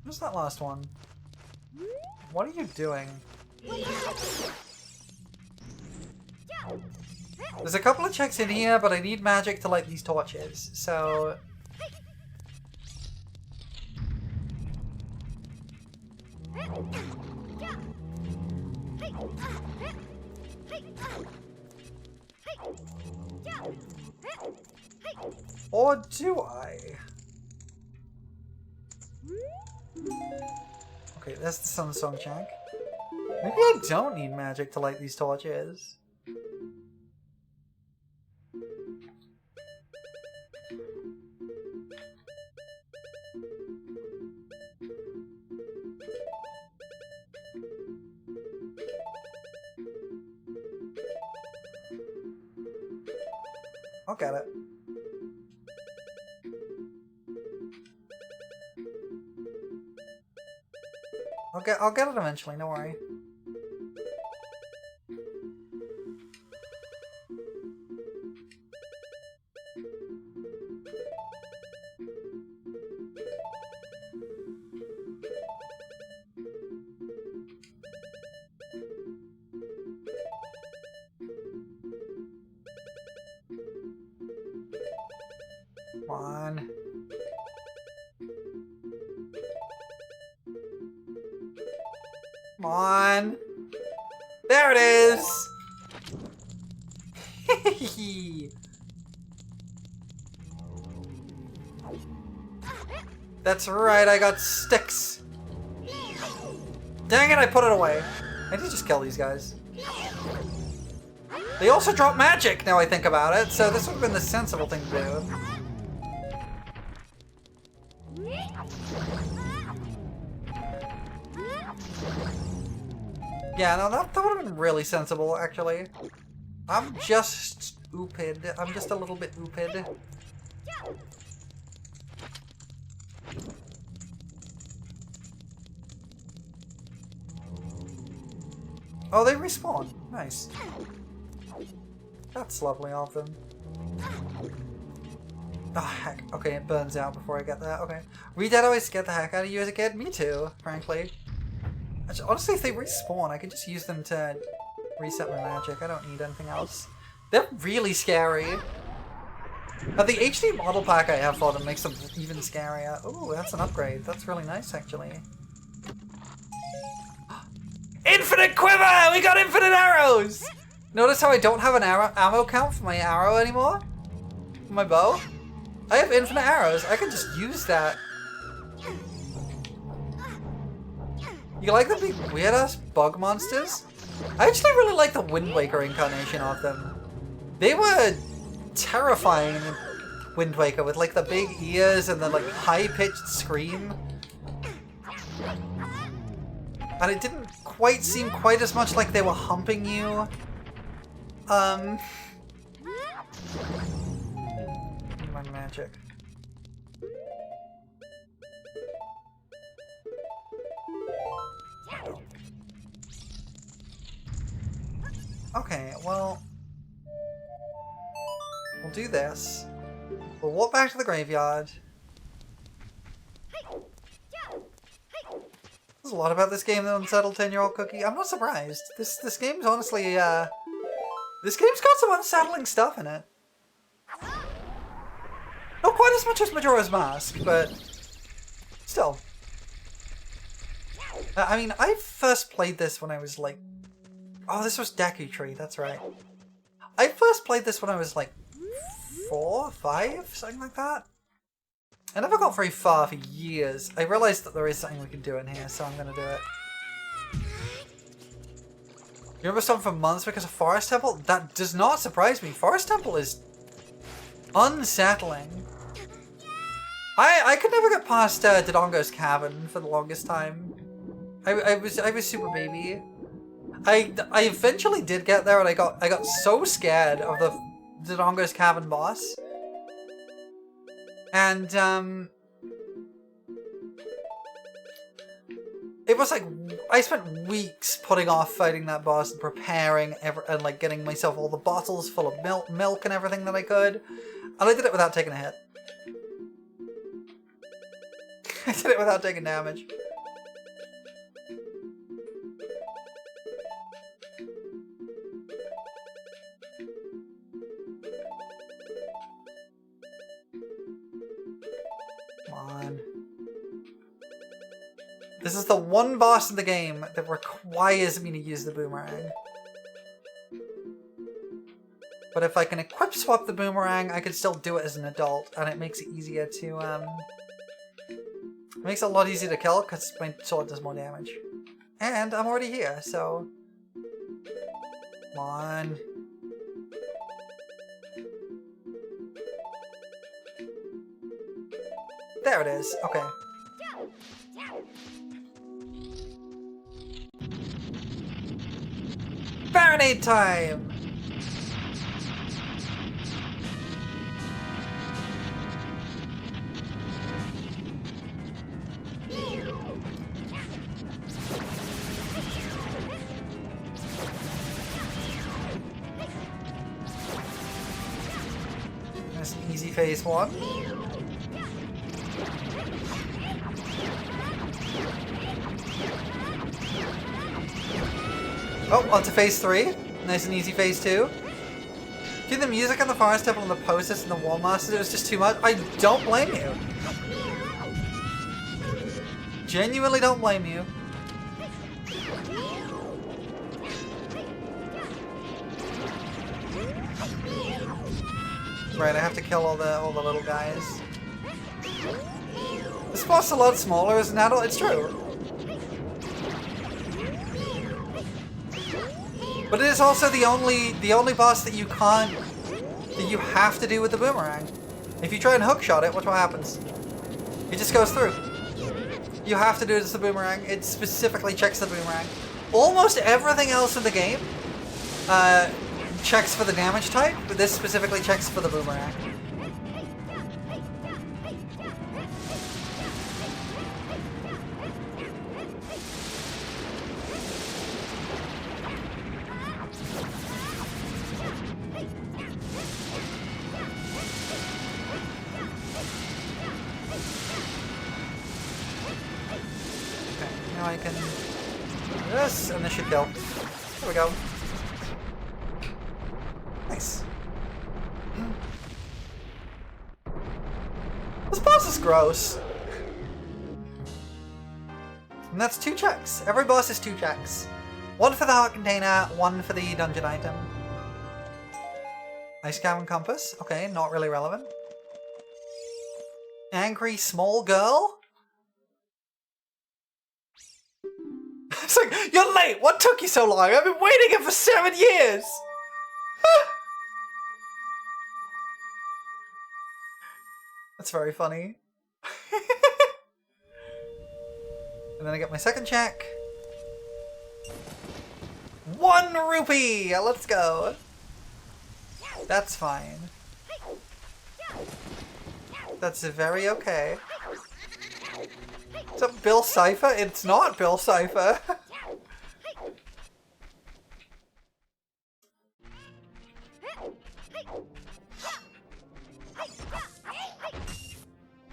What's that last one? What are you doing? There's a couple of checks in here, but I need magic to light these torches, so... Or do I? Okay, that's the Sun Song check. Maybe I don't need magic to light these torches. I'll get it. I'll get it eventually, don't worry. Come on. Come on. There it is. That's right, I got sticks. Dang it, I put it away. I need to just kill these guys. They also drop magic, now I think about it, so this would have been the sensible thing to do. Yeah, no, that would have been really sensible, actually. I'm just stupid. I'm just a little bit stupid. Oh, they respawn. Nice. That's lovely of them. Oh, heck. Okay, it burns out before I get that. Okay. Re-Dead always scared the heck out of you as a kid? Me too, frankly. Actually, honestly, if they respawn, I could just use them to reset my magic. I don't need anything else. They're really scary. But the HD model pack I have for them makes them even scarier. Ooh, that's an upgrade. That's really nice, actually. Infinite quiver! We got infinite arrows! Notice how I don't have an ammo count for my arrow anymore? For my bow? I have infinite arrows. I can just use that. You like the big weird-ass bug monsters? I actually really like the Wind Waker incarnation of them. They were terrifying in Wind Waker with like the big ears and the like high-pitched scream. And it didn't quite seem quite as much like they were humping you. My magic. Okay, well, we'll do this. We'll walk back to the graveyard. There's a lot about this game that unsettled 10-year-old Cookie. I'm not surprised. This game's honestly, this game's got some unsettling stuff in it. Not quite as much as Majora's Mask, but still. I mean, I first played this when I was like... Oh, this was Deku Tree, that's right. I first played this when I was like 4, 5, something like that. I never got very far for years. I realized that there is something we can do in here, so I'm gonna do it. You remember something for months because of Forest Temple? That does not surprise me. Forest Temple is unsettling. I could never get past Dodongo's Cavern for the longest time. I was super baby. I eventually did get there, and I got so scared of the Dodongo's Cavern boss. And it was like I spent weeks putting off fighting that boss and preparing and like getting myself all the bottles full of milk and everything that I could. And I did it without taking a hit. I did it without taking damage. Come on. This is the one boss in the game that requires me to use the boomerang. But if I can equip swap the boomerang, I can still do it as an adult, and it makes it easier to, it makes it a lot easier to kill, because my sword does more damage. And I'm already here, so... Come on. There it is, okay. Baronade time! There's an easy phase 1. Oh, on to phase 3. Nice and easy phase 2. Dude, the music on the forest temple and the posters and the wall masters, it was just too much. I don't blame you. Genuinely don't blame you. Right, I have to kill all the little guys. This boss is a lot smaller as an adult, it's true. But it is also the only boss that you have to do with the boomerang. If you try and hookshot it, watch what happens. It just goes through. You have to do it as the boomerang. It specifically checks the boomerang. Almost everything else in the game checks for the damage type, but this specifically checks for the boomerang. Now I can do this, and this should kill. There we go. Nice. This boss is gross. And that's 2 checks. Every boss is 2 checks. 1 for the heart container, 1 for the dungeon item. Ice cavern compass. Okay, not really relevant. Angry small girl? It's like, you're late! What took you so long? I've been waiting here for 7 years! That's very funny. And then I get my second check. 1 rupee! Let's go! That's fine. That's very okay. Is that Bill Cipher? It's not Bill Cipher.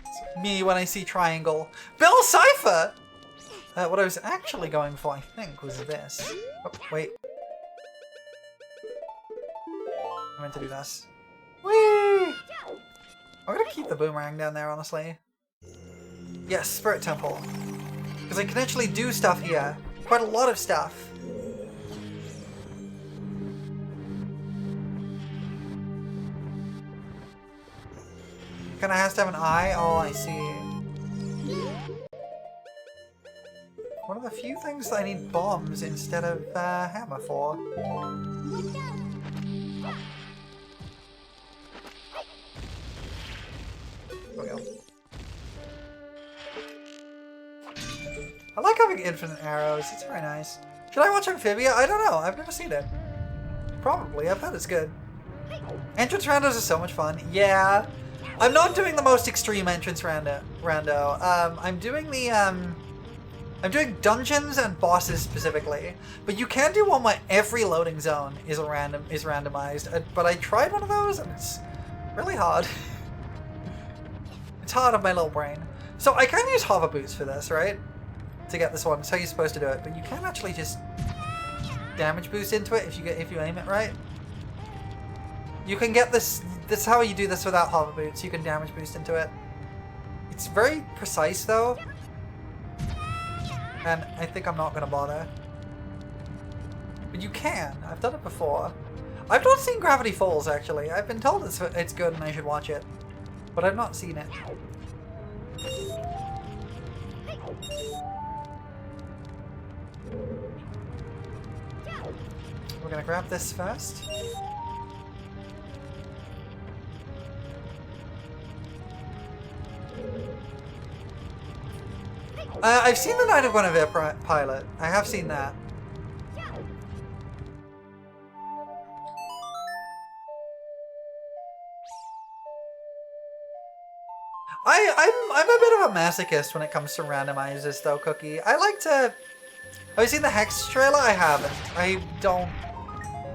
It's me when I see triangle. Bill Cipher! What I was actually going for, I think, was this. Oh, wait. I meant to do this. Whee! I'm gonna keep the boomerang down there, honestly. Yes, Spirit Temple. Because I can actually do stuff here. Quite a lot of stuff. Kinda has to have an eye? Oh, I see. One of the few things that I need bombs instead of hammer for. There we go. I like having infinite arrows, it's very nice. Should I watch Amphibia? I don't know, I've never seen it. Probably, I've heard it's good. Entrance randos are so much fun. Yeah. I'm not doing the most extreme entrance rando. I'm doing the I'm doing dungeons and bosses specifically. But you can do one where every loading zone is randomized. But I tried one of those and it's really hard. It's hard on my little brain. So I can use hover boots for this, right? To get this one. That's how you're supposed to do it. But you can actually just damage boost into it if you aim it right. You can get this. This is how you do this without hover boots. You can damage boost into it. It's very precise though. And I think I'm not going to bother. But you can. I've done it before. I've not seen Gravity Falls actually. I've been told it's good and I should watch it. But I've not seen it. We're going to grab this first. I've seen the Night of Guinevere pilot. I have seen that. I'm a bit of a masochist when it comes to randomizers though, Cookie. I like to... Have you seen the Hex trailer? I haven't. I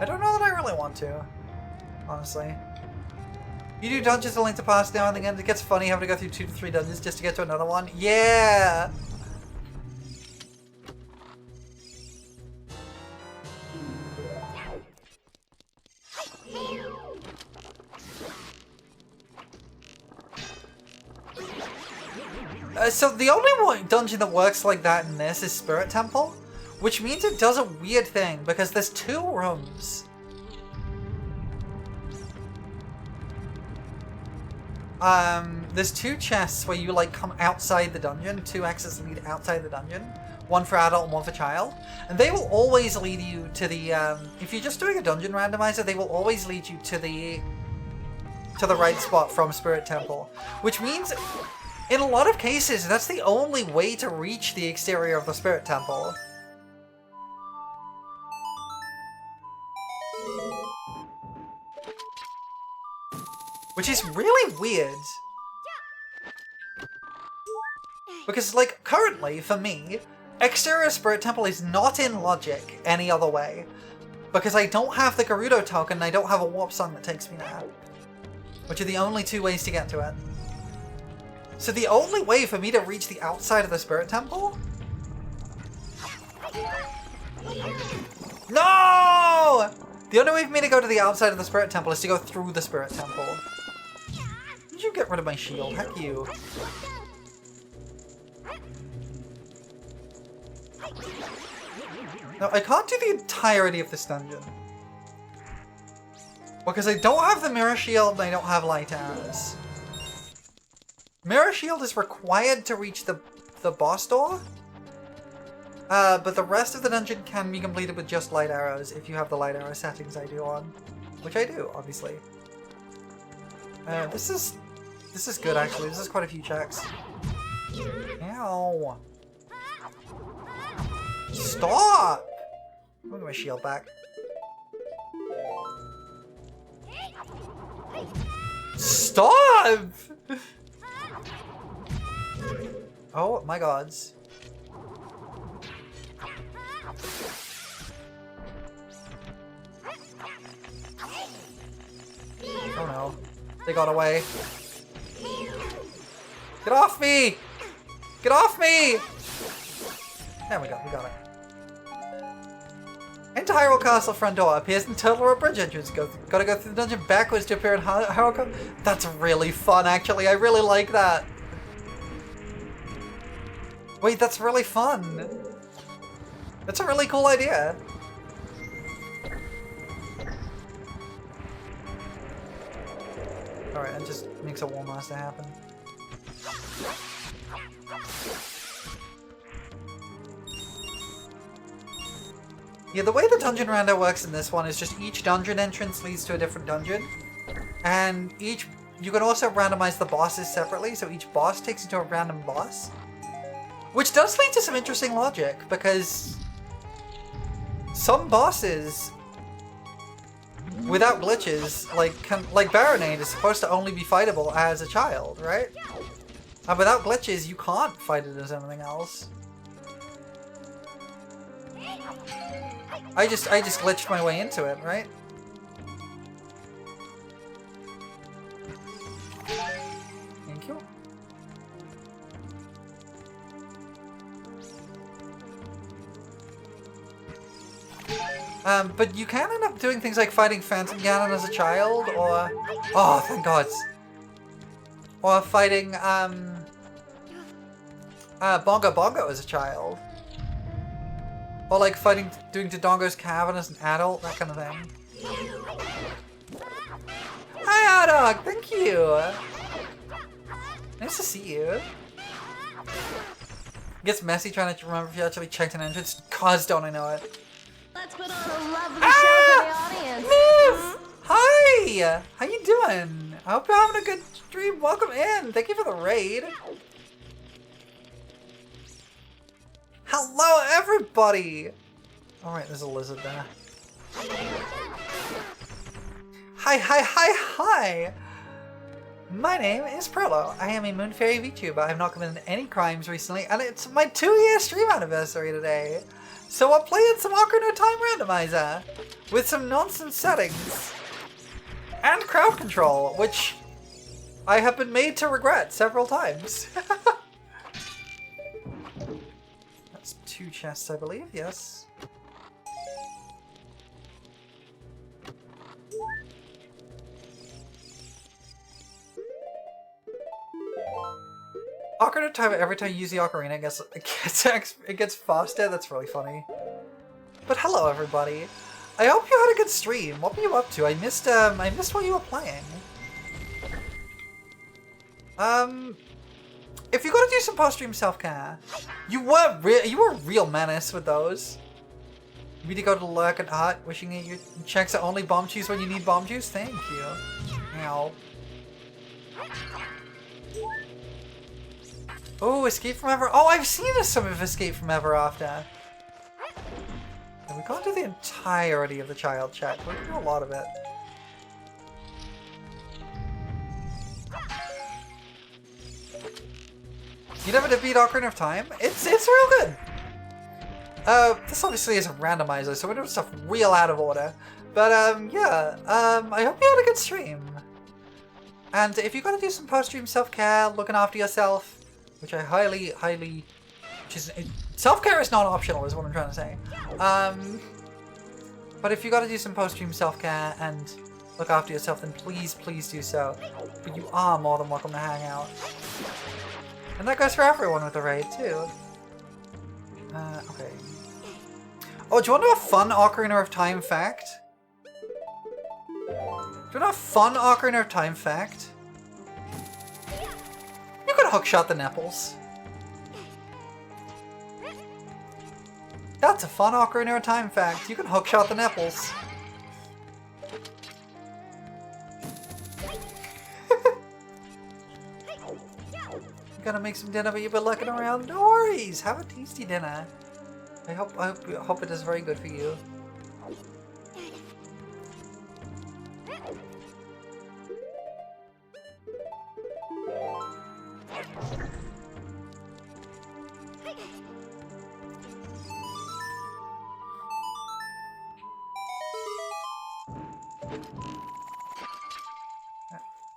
don't know that I really want to, honestly. You do dungeons A Link to the Past now and again. It gets funny having to go through 2 to 3 dungeons just to get to another one. Yeah! So the only dungeon that works like that in this is Spirit Temple, which means it does a weird thing because there's 2 rooms. There's 2 chests where you like come outside the dungeon, 2 exits lead outside the dungeon, one for adult and one for child, and they will always lead you to the, if you're just doing a dungeon randomizer, they will always lead you to the right spot from Spirit Temple, which means in a lot of cases, that's the only way to reach the exterior of the Spirit Temple. Which is really weird. Because, like, currently, for me, exterior Spirit Temple is not in logic any other way. Because I don't have the Gerudo token and I don't have a warp song that takes me there. Which are the only 2 ways to get to it. So the only way for me to reach the outside of the Spirit Temple? No! The only way for me to go to the outside of the Spirit Temple is to go through the Spirit Temple. Did you get rid of my shield? Heck you. No, I can't do the entirety of this dungeon. Because I don't have the mirror shield and I don't have light arrows. Mirror shield is required to reach the boss door. But the rest of the dungeon can be completed with just light arrows if you have the light arrow settings I do on. Which I do, obviously. This is good actually. This is quite a few checks. Ow. Stop! I'm gonna get my shield back. Stop! Oh my gods. Oh no. They got away. Get off me! Get off me! There we go, we got it. Enter Hyrule Castle front door. Appears in Turtle Road Bridge entrance. Gotta go through the dungeon backwards to appear in Hyrule Castle. That's really fun, actually. I really like that. Wait, that's really fun. That's a really cool idea. Alright, that just makes a War Master happen. Yeah, the way the dungeon rando works in this one is just each dungeon entrance leads to a different dungeon. And you can also randomize the bosses separately, so each boss takes you to a random boss. Which does lead to some interesting logic, because some bosses, without glitches, like Baronade is supposed to only be fightable as a child, right? And without glitches, you can't fight it as anything else. I just glitched my way into it, right? Thank you. But you can end up doing things like fighting Phantom Ganon as a child, or... Oh, thank God. Or fighting, Bongo Bongo as a child. Or like doing Dodongo's Cavern as an adult, that kind of thing. Hi, Oddog! Thank you! Nice to see you. It gets messy trying to remember if you actually checked an entrance. Cause don't I know it. Let's put on a lovely show for the audience. Miss! Hi! How you doing? I hope you're having a good stream. Welcome in. Thank you for the raid. Hello, everybody! Alright, there's a lizard there. Hi! My name is Prolo. I am a Moon Fairy VTuber. I have not committed any crimes recently, and it's my 2-year stream anniversary today. So I'm playing some Ocarina of Time Randomizer with some nonsense settings and crowd control, which I have been made to regret several times. That's 2 chests, I believe. Yes. Ocarina of Time, every time you use the Ocarina, it gets faster. That's really funny. But hello, everybody. I hope you had a good stream. What were you up to? I missed what you were playing. If you're gonna do some post-stream self-care, you were a real menace with those. You need to go to Lurk and Hut, wishing that your checks are only bomb juice when you need bomb juice. Thank you. Ow. Oh, Escape from Ever. Oh, I've seen some of Escape from Ever After. And we can't do the entirety of the child check. We can do a lot of it. You never did beat Ocarina of Time? It's real good. This obviously is a randomizer, so we're doing stuff real out of order. But yeah, I hope you had a good stream. And if you're gonna do some post-stream self-care, looking after yourself, which I highly, self-care is not optional, is what I'm trying to say. But if you gotta do some post-stream self-care and look after yourself, then please do so. But you are more than welcome to hang out. And that goes for everyone with the raid, too. Okay. Oh, do you want to know a fun Ocarina of Time fact? Do you want to know a fun Ocarina of Time fact? You could hookshot the nipples. That's a fun Ocarina of Time fact. You can hookshot the nipples. Gonna make some dinner, but you've been looking around. No worries. Have a tasty dinner. I hope it is very good for you.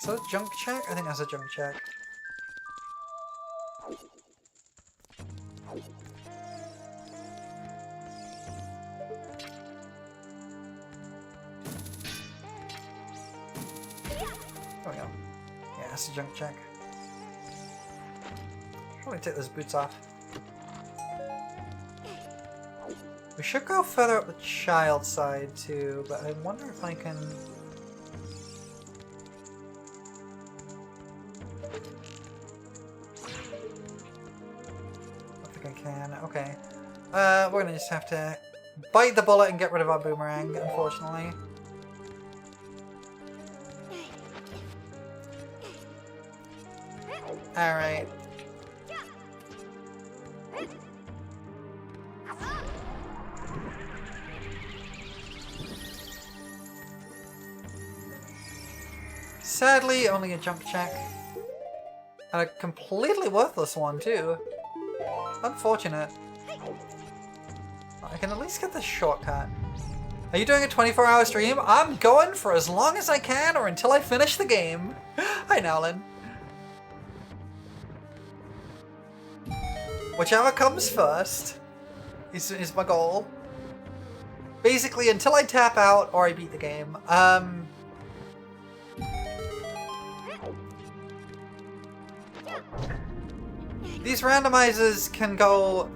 Is that a junk check? I think that's a junk check. There we go. Yeah, that's a junk check. Probably take those boots off. We should go further up the child side too, but I wonder if I can... I think I can. Okay. We're gonna just have to bite the bullet and get rid of our boomerang, unfortunately. Alright. Sadly, only a jump check. And a completely worthless one, too. Unfortunate. I can at least get this shortcut. Are you doing a 24-hour stream? I'm going for as long as I can or until I finish the game. Hi, Nowlin. Whichever comes first is my goal. Basically, until I tap out or I beat the game. These randomizers can go...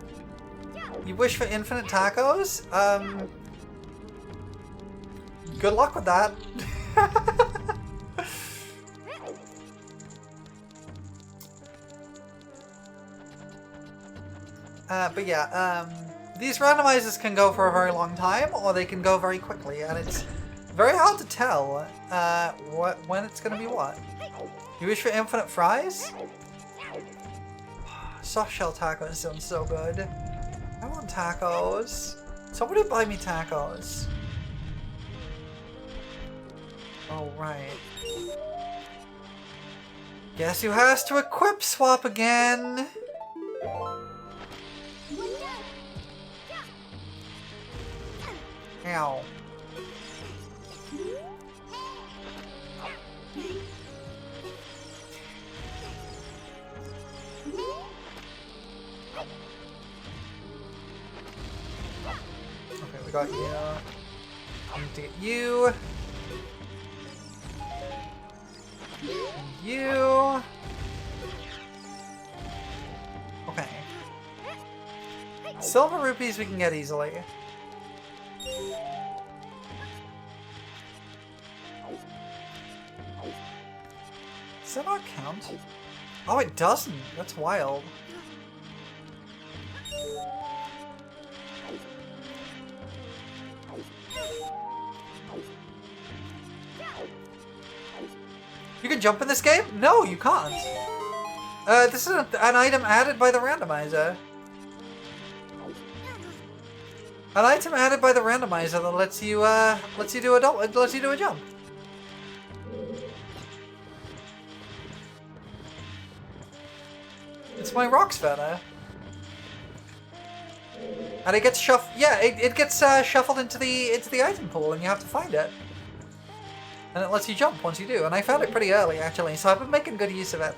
You wish for infinite tacos? Good luck with that. But yeah, these randomizers can go for a very long time, or they can go very quickly, and it's very hard to tell when it's gonna be what. You wish for infinite fries? Soft shell tacos sound so good. I want tacos. Somebody buy me tacos. Oh, right. Guess who has to equip swap again? Ow. We got you. I need to get you. And you. Okay. Silver rupees we can get easily. Does that not count? Oh, it doesn't. That's wild. You can jump in this game? No, you can't. This is an item added by the randomizer. An item added by the randomizer that lets you do a jump. It's my rocks feather. And it gets it gets shuffled into the item pool, and you have to find it. And it lets you jump once you do. And I found it pretty early, actually, so I've been making good use of it.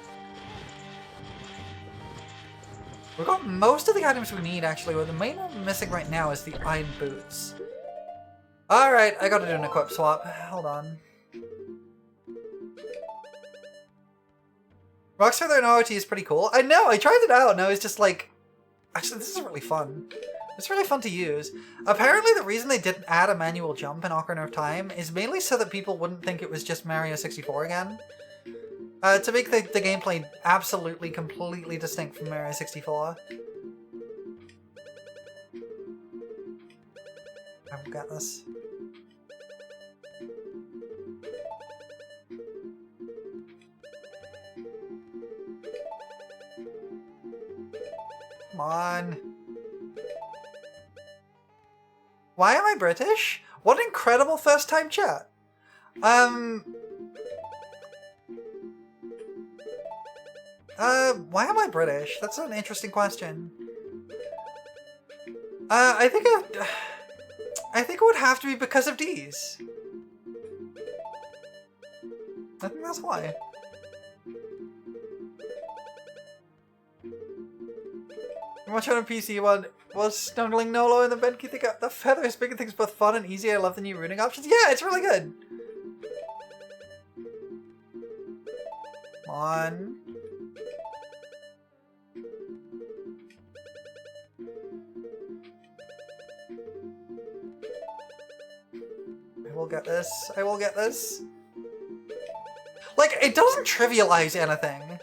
We've got most of the items we need, actually. Well, the main one we're missing right now is the iron boots. Alright, I gotta do an equip swap. Hold on. Rocks Feather and OOT is pretty cool. I know, I tried it out, and I was just like... Actually, this is really fun. It's really fun to use. Apparently the reason they didn't add a manual jump in Ocarina of Time is mainly so that people wouldn't think it was just Mario 64 again. To make the gameplay absolutely, completely distinct from Mario 64. I will get this. Come on. Why am I British? What an incredible first time chat. Why am I British? That's an interesting question. I think it would have to be because of D's. I think that's why. Much on a PC one was snuggling Nolo in the bed. You think the feather is making things both fun and easy. I love the new rooting options. Yeah, it's really good. Come on. I will get this. I will get this. Like, it doesn't trivialize anything.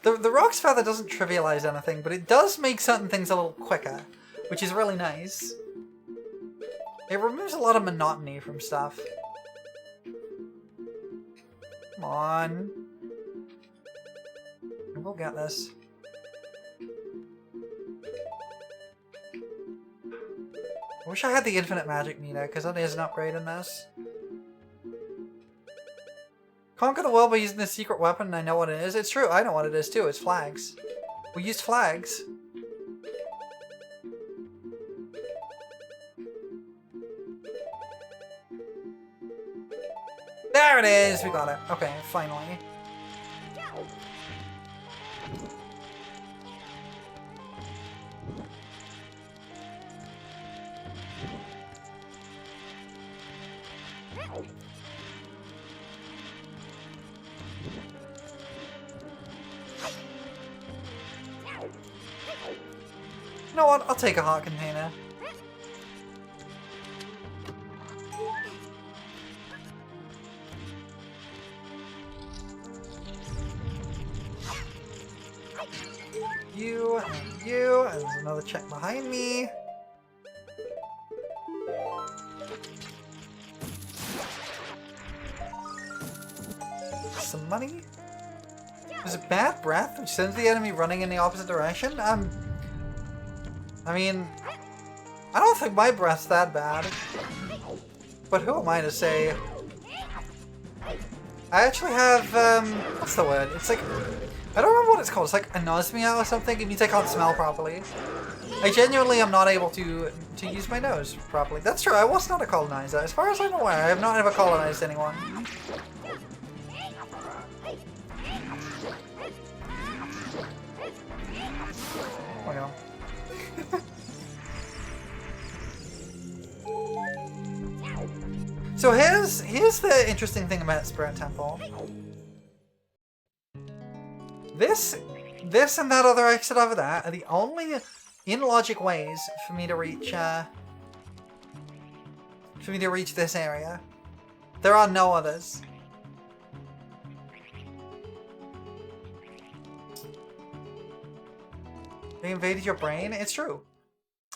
The Rocks Feather doesn't trivialize anything, but it does make certain things a little quicker, which is really nice. It removes a lot of monotony from stuff. Come on. We'll get this. I wish I had the infinite magic meter, because that is an upgrade in this. Conquer the world by using this secret weapon, and I know what it is. It's true, I know what it is too. It's flags. We used flags. There it is! We got it. Okay, finally. You know what? I'll take a heart container. You, and you, and there's another check behind me. Some money. There's a bad breath which sends the enemy running in the opposite direction. I mean, I don't think my breath's that bad. But who am I to say? I actually have, what's the word? It's like, I don't remember what it's called. It's like anosmia or something. It means I can't smell properly. I genuinely am not able to use my nose properly. That's true, I was not a colonizer. As far as I'm aware, I have not ever colonized anyone. Look at him. So here's the interesting thing about Spirit Temple. This and that other exit over there are the only in-logic ways for me to reach this area. There are no others. They invaded your brain? It's true.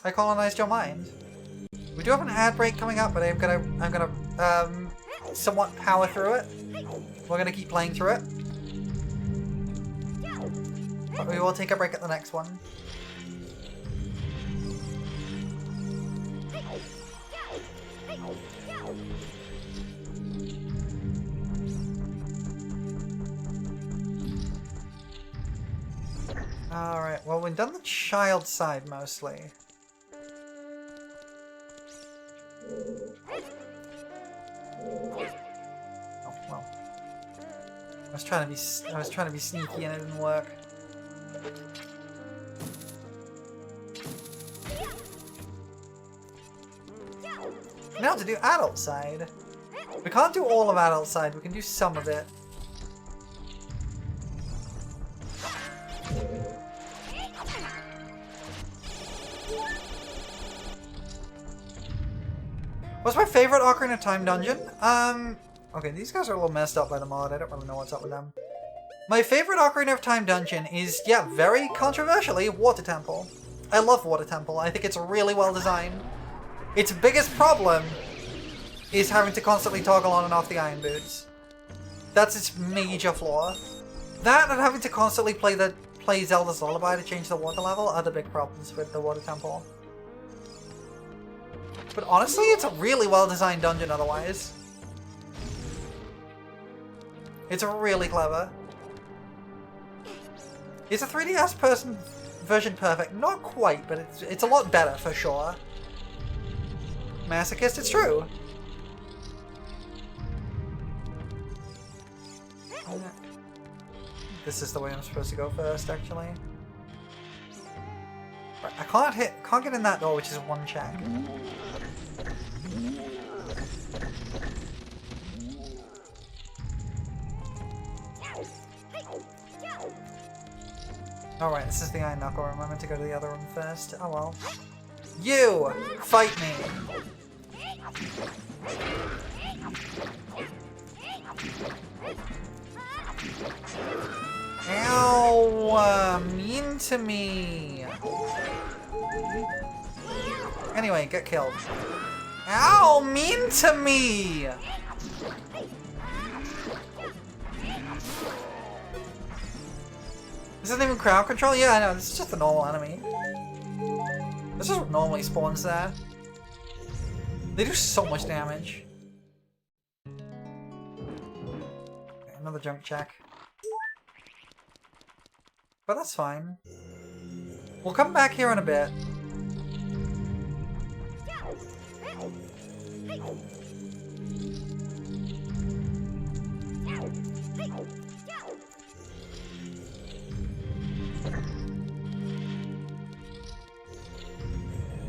I colonized your mind. We do have an ad break coming up, but I'm gonna somewhat power through it. We're gonna keep playing through it. But we will take a break at the next one. Alright, well we've done the child side mostly. Oh, well. I was trying to be sneaky and it didn't work. Now to do adult side. We can't do all of adult side, we can do some of it. What's my favorite Ocarina of Time dungeon? Okay, these guys are a little messed up by the mod. I don't really know what's up with them. My favorite Ocarina of Time dungeon is, yeah, very controversially, Water Temple. I love Water Temple. I think it's really well designed. Its biggest problem is having to constantly toggle on and off the iron boots. That's its major flaw. That and having to constantly play Zelda's Lullaby to change the water level are the big problems with the Water Temple. But honestly, it's a really well-designed dungeon otherwise. It's really clever. Is a 3DS version perfect? Not quite, but it's a lot better for sure. Masochist, it's true. This is the way I'm supposed to go first, actually. Right, I can't get in that door, which is one check. Alright, this is the Iron Knuckle room. I meant to go to the other room first. Oh well. You! Fight me! Ow! Mean to me! Anyway, get killed. Ow! Mean to me! This isn't even crowd control? Yeah, I know. This is just a normal enemy. This is what normally spawns there. They do so much damage. Okay, another junk check. But that's fine. We'll come back here in a bit.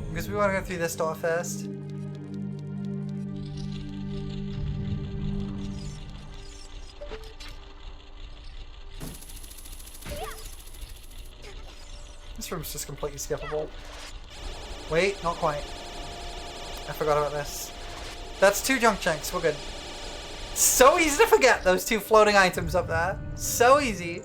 Because we want to go through this door first. This room's just completely skippable. Wait, not quite. I forgot about this. That's 2 junk chunks, we're good. So easy to forget those 2 floating items up there. So easy.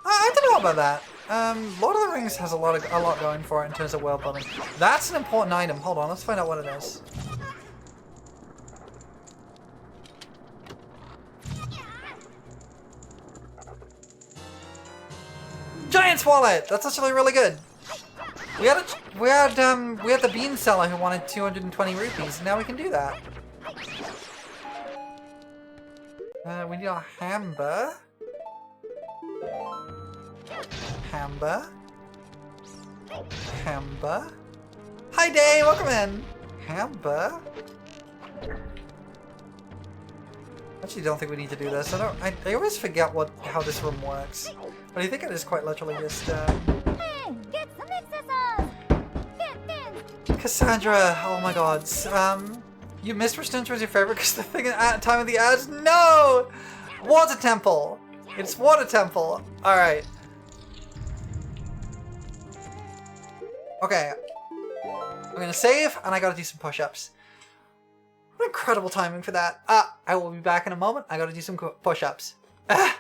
I don't know about that. Lord of the Rings has a lot going for it in terms of world building. That's an important item. Hold on, let's find out what it is. Giant's wallet. That's actually really good. We had the bean seller who wanted 220 rupees, and now we can do that. We need a hamber. Hamber. Hi Day, welcome in. Amber? Actually, don't think we need to do this. I always forget how this room works. But I think it is quite literally just, Hey, get some exercise! Get this! Cassandra, oh my god. You missed which dungeon was your favorite because the thing at time of the ads? No! Water Temple! It's Water Temple! Alright. Okay. I'm gonna save, and I gotta do some push-ups. What incredible timing for that. I will be back in a moment. I gotta do some push-ups. Ah!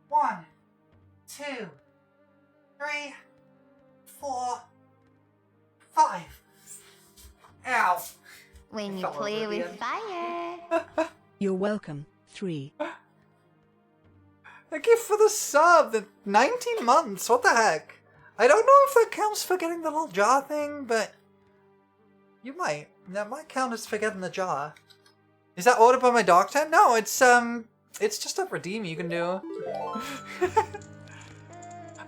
One, 2, 3, 4, 5. Ow. When you Fell play over with again. fire. You're welcome. 3. Thank you for the sub. The 19 months. What the heck? I don't know if that counts for getting the little jar thing, but you might. That might count as for getting the jar. Is that ordered by my doctor? No, it's just a redeem you can do.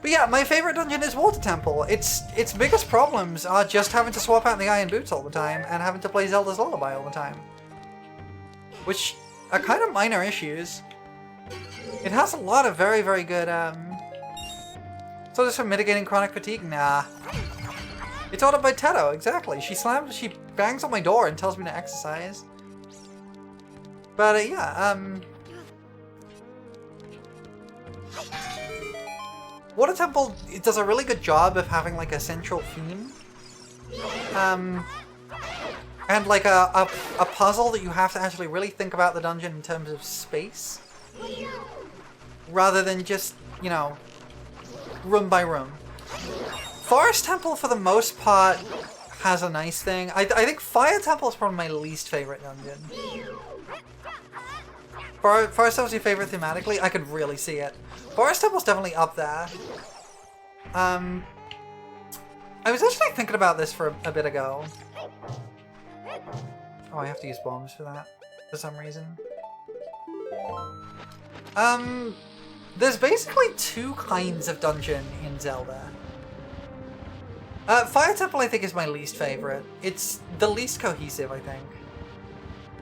But yeah, my favorite dungeon is Water Temple. Its biggest problems are just having to swap out the iron boots all the time and having to play Zelda's Lullaby all the time. Which are kind of minor issues. It has a lot of very, very good, So just for mitigating chronic fatigue? Nah. It's ordered by Teto, exactly. She bangs on my door and tells me to exercise. But, yeah, Water Temple, it does a really good job of having, like, a central theme. And, like, a puzzle that you have to actually really think about the dungeon in terms of space. Rather than just, you know, room by room. Forest Temple, for the most part, has a nice thing. I think Fire Temple is probably my least favorite dungeon. Forest Temple's your favorite thematically? I could really see it. Forest Temple's definitely up there. I was actually thinking about this for a bit ago. Oh, I have to use bombs for that, for some reason. There's basically 2 kinds of dungeon in Zelda. Fire Temple, I think, is my least favorite. It's the least cohesive, I think.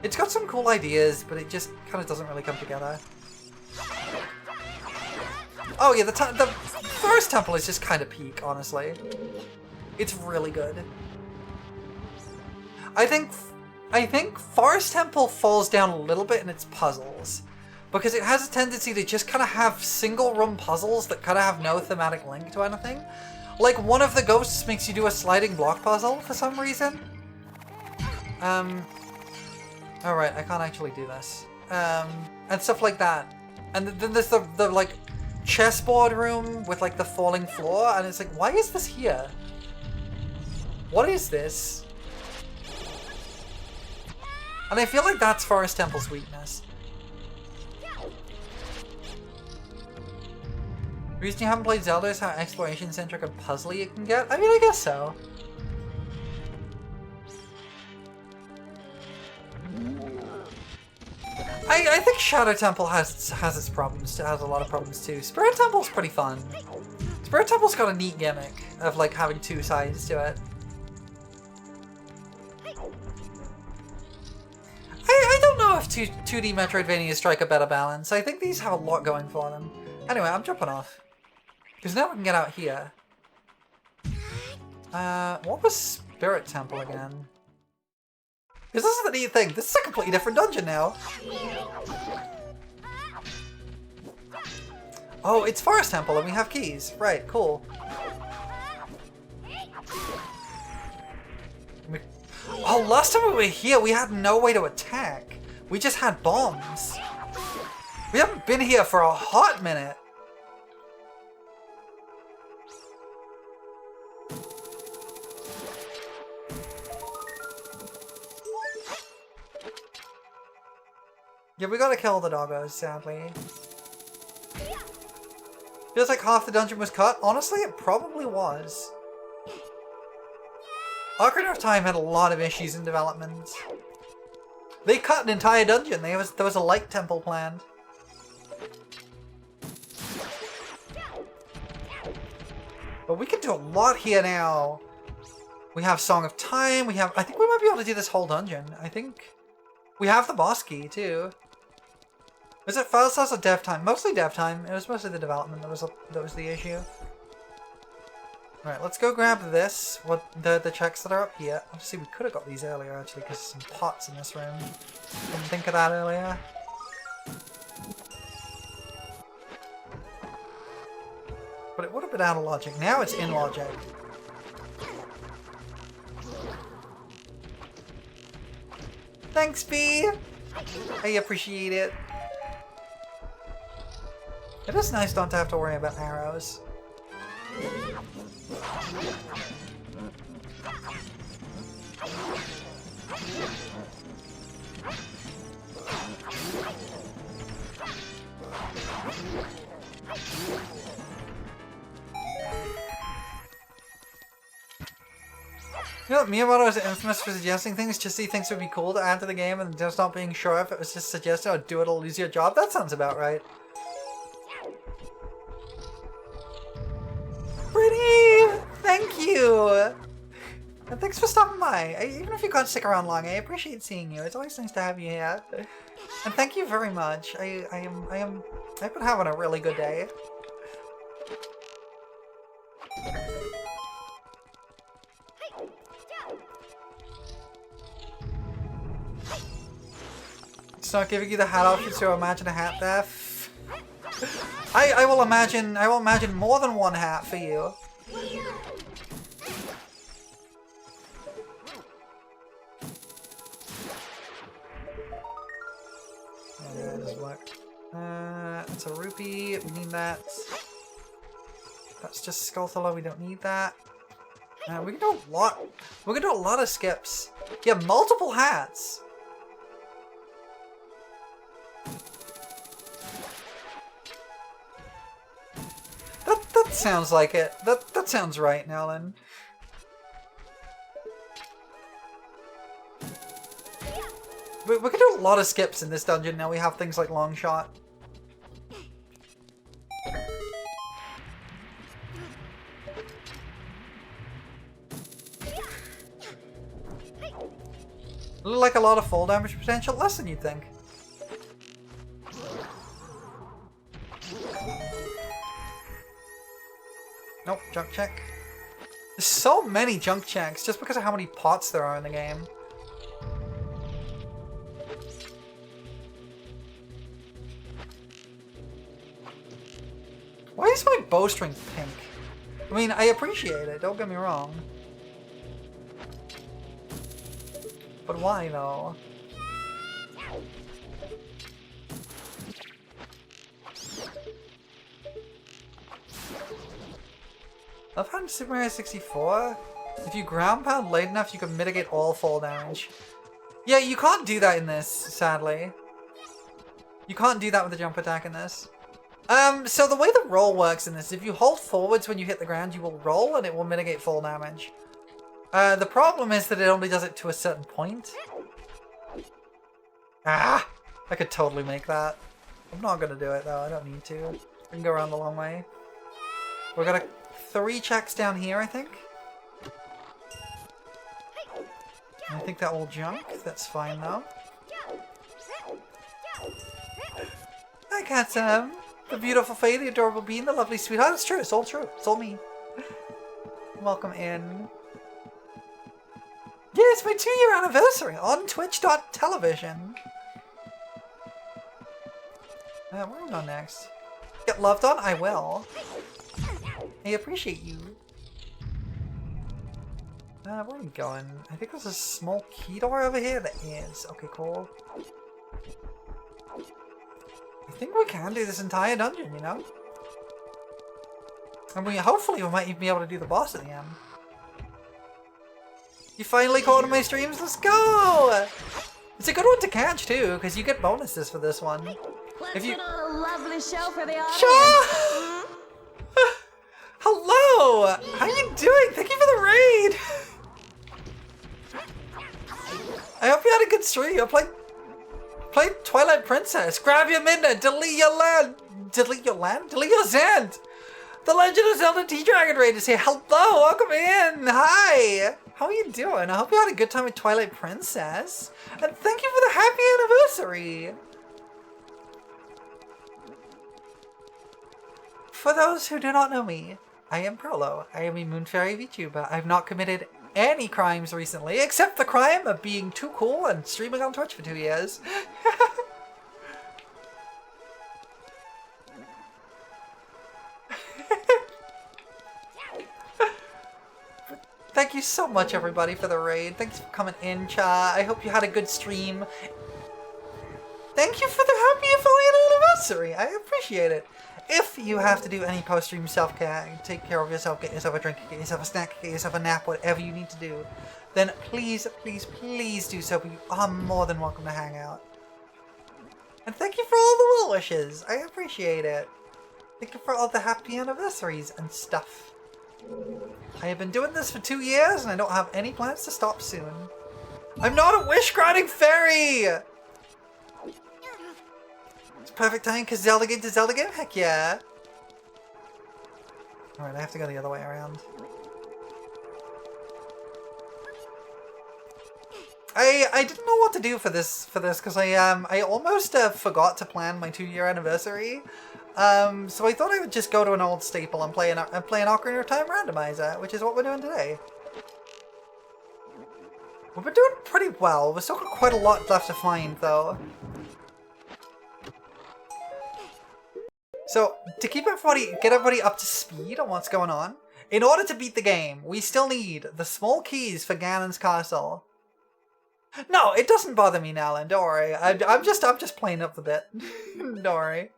It's got some cool ideas, but it just kind of doesn't really come together. Oh yeah, the Forest Temple is just kind of peak, honestly. It's really good. I think Forest Temple falls down a little bit in its puzzles. Because it has a tendency to just kind of have single room puzzles that kind of have no thematic link to anything. Like, one of the ghosts makes you do a sliding block puzzle for some reason. Alright, I can't actually do this. And stuff like that. And then there's the like, chessboard room with, like, the falling floor, and it's like, why is this here? What is this? And I feel like that's Forest Temple's weakness. The reason you haven't played Zelda is how exploration-centric and puzzly it can get? I mean, I guess so. I think Shadow Temple has its problems, has a lot of problems too. Spirit Temple's pretty fun. Spirit Temple's got a neat gimmick of, like, having 2 sides to it. I don't know if 2D Metroidvanias strike a better balance. I think these have a lot going for them. Anyway, I'm jumping off. Because now we can get out here. What was Spirit Temple again? Because this is the neat thing. This is a completely different dungeon now. Oh, it's Forest Temple and we have keys. Right, cool. Oh, last time we were here, we had no way to attack. We just had bombs. We haven't been here for a hot minute. Yeah, we gotta kill the doggos, sadly. Feels like half the dungeon was cut. Honestly, it probably was. Ocarina of Time had a lot of issues in development. They cut an entire dungeon. There was a light temple planned. But we can do a lot here now. We have Song of Time. We have... I think we might be able to do this whole dungeon. I think... We have the boss key, too. Was it first or dev time? Mostly dev time. It was mostly the development that was the issue. Alright, let's go grab this. What the checks that are up here. Obviously, we could have got these earlier, actually, because there's some pots in this room. Didn't think of that earlier. But it would have been out of logic. Now it's in logic. Thanks, B! I appreciate it. It is nice not to have to worry about arrows. You know, Miyamoto is infamous for suggesting things just so he thinks it would be cool to add to the game and just not being sure if it was just suggested or do it'll lose your job. That sounds about right. Pretty! Thank you! And thanks for stopping by. Even if you can't stick around long, I appreciate seeing you. It's always nice to have you here. And thank you very much. I've been having a really good day. It's not giving you the hat option, so imagine a hat death. I will imagine more than one hat for you. Yeah, it doesn't work. It's a rupee. We need that. That's just Skulltula. We don't need that. We can do a lot. We can do a lot of skips. Yeah, multiple hats. That sounds like it. That sounds right, Nellen. We can do a lot of skips in this dungeon now. We have things like long shot. Like a lot of fall damage potential, less than you'd think. Nope, junk check. There's so many junk checks just because of how many pots there are in the game. Why is my bowstring pink? I mean, I appreciate it, don't get me wrong. But why though? I've had Super Mario 64. If you ground pound late enough, you can mitigate all fall damage. Yeah, you can't do that in this, sadly. You can't do that with the jump attack in this. So the way the roll works in this, if you hold forwards when you hit the ground, you will roll and it will mitigate fall damage. The problem is that it only does it to a certain point. Ah! I could totally make that. I'm not gonna do it though, I don't need to. We can go around the long way. We're gonna 3 checks down here, I think. I think that will junk. That's fine though. Hi, Katsum. The beautiful Faye, the adorable Bean, the lovely sweetheart. It's true. It's all true. It's all me. Welcome in. Yeah, it's my 2-year anniversary on Twitch.television. Where are we going next? Get loved on? I will. I appreciate you. Where are we going? I think there's a small key door over here. There is. Okay, cool. I think we can do this entire dungeon, you know? And hopefully we might even be able to do the boss at the end. You finally caught on my streams? Let's go! It's a good one to catch too, because you get bonuses for this one. Let's put on a lovely show for the audience. Sure! Hello! How you doing? Thank you for the raid! I hope you had a good stream. Play Twilight Princess. Grab your midnight. Delete your land. Delete your land? Delete your Zand. The Legend of Zelda T-Dragon Raid to say hello, welcome in, hi! How are you doing? I hope you had a good time with Twilight Princess. And thank you for the happy anniversary! For those who do not know me, I am Prolo. I am a Moon Fairy VTuber. I've not committed any crimes recently, except the crime of being too cool and streaming on Twitch for 2 years. Thank you so much, everybody, for the raid. Thanks for coming in, chat. I hope you had a good stream. Thank you for the happy affiliate anniversary. I appreciate it. If you have to do any post-stream self-care, take care of yourself, get yourself a drink, get yourself a snack, get yourself a nap, whatever you need to do, then please, please, please do so. But you are more than welcome to hang out. And thank you for all the well wishes. I appreciate it. Thank you for all the happy anniversaries and stuff. I have been doing this for 2 years and I don't have any plans to stop soon. I'm not a wish-granting fairy! It's perfect time because Zelda game to Zelda game? Heck yeah! Alright, I have to go the other way around. I didn't know what to do for this because I almost forgot to plan my 2-year anniversary. So I thought I would just go to an old staple and play an Ocarina of Time randomizer, which is what we're doing today. We've been doing pretty well. We've still got quite a lot left to find, though. So, to get everybody up to speed on what's going on, in order to beat the game, we still need the small keys for Ganon's castle. No, it doesn't bother me, Nalan, don't worry. I'm just playing up the bit. Don't worry.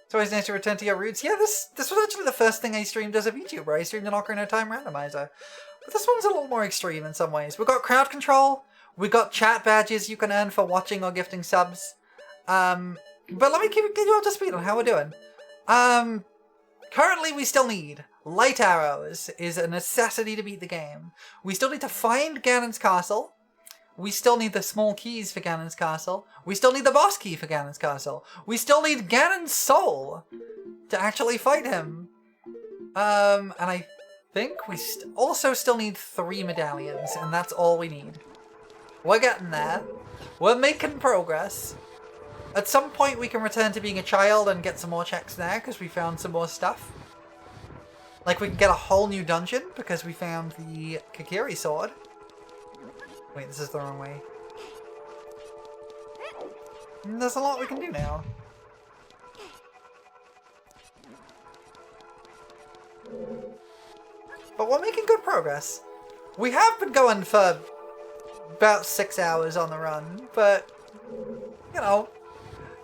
It's always nice to return to your roots. Yeah, this was actually the first thing I streamed as a VTuber. I streamed an Ocarina of Time randomizer. But this one's a little more extreme in some ways. We've got crowd control. We've got chat badges you can earn for watching or gifting subs. But let me get you up to speed on how we're doing. Currently we still need light arrows is a necessity to beat the game. We still need to find Ganon's castle. We still need the small keys for Ganon's castle. We still need the boss key for Ganon's castle. We still need Ganon's soul to actually fight him. And I think we also still need 3 medallions, and that's all we need. We're getting there. We're making progress. At some point we can return to being a child and get some more checks there, because we found some more stuff. Like we can get a whole new dungeon, because we found the Kakiri sword. Wait, this is the wrong way. There's a lot we can do now. But we're making good progress. We have been going for about 6 hours on the run, but, you know,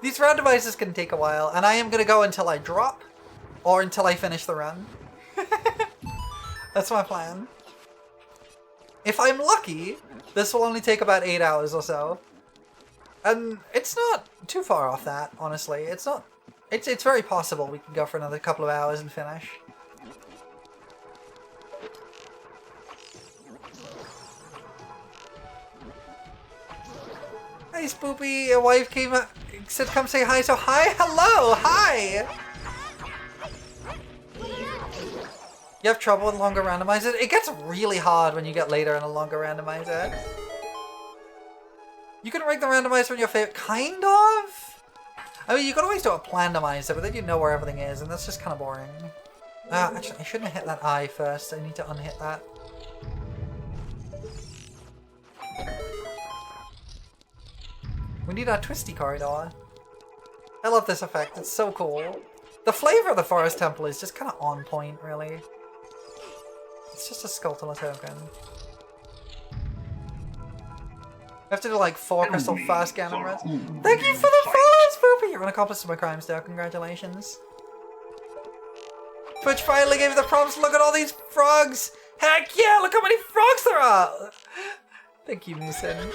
these randomizers can take a while, and I am going to go until I drop, or until I finish the run. That's my plan. If I'm lucky, this will only take about 8 hours or so. And it's not too far off that, honestly. It's not. It's very possible we can go for another couple of hours and finish. Hey Spoopy, your wife said come say hi, so hi, hello, hi! You have trouble with longer randomizers? It gets really hard when you get later in a longer randomizer. You can rig the randomizer in your favorite, kind of? I mean, you can always do a plandomizer, but then you know where everything is, and that's just kind of boring. Actually, I shouldn't have hit that eye first. I need to unhit that. We need our twisty corridor. I love this effect. It's so cool. The flavor of the forest temple is just kind of on point, really. It's just a Skulltula token. I have to do like 4 crystal fast Ganon runs. Thank you for the follows, Poopy! You're an accomplice to my crimes now. Congratulations. Twitch finally gave me the prompts. Look at all these frogs! Heck yeah! Look how many frogs there are! Thank you, Moosin.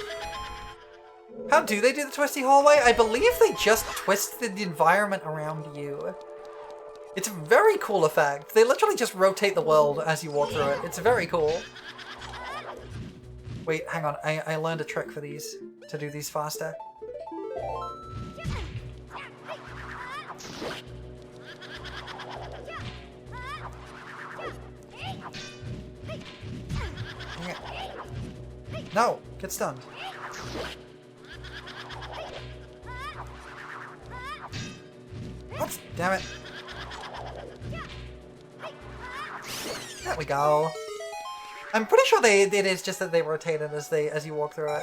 How do they do the twisty hallway? I believe they just twist the environment around you. It's a very cool effect. They literally just rotate the world as you walk through it. It's very cool. Wait, hang on. I learned a trick for these, to do these faster. No! Get stunned. What? Damn it. There we go. I'm pretty sure it is just that they rotate it as you walk through it.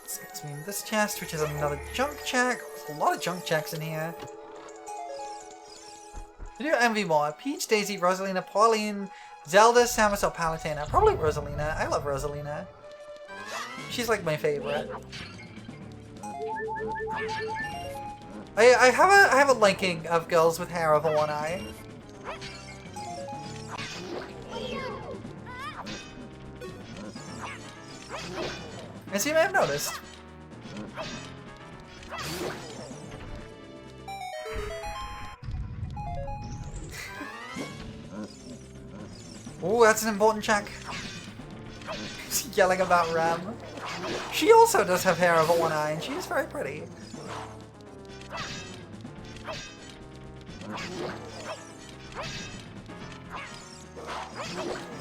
So it's me in this chest, which is another junk check. There's a lot of junk checks in here. Who do you envy more? Peach, Daisy, Rosalina, Pauline, Zelda, Samus, or Palutena? Probably Rosalina. I love Rosalina. She's like my favorite. I have a liking of girls with hair over one eye. As you may have noticed. Ooh, that's an important check. She's yelling about Ram. She also does have hair over one eye, and she is very pretty.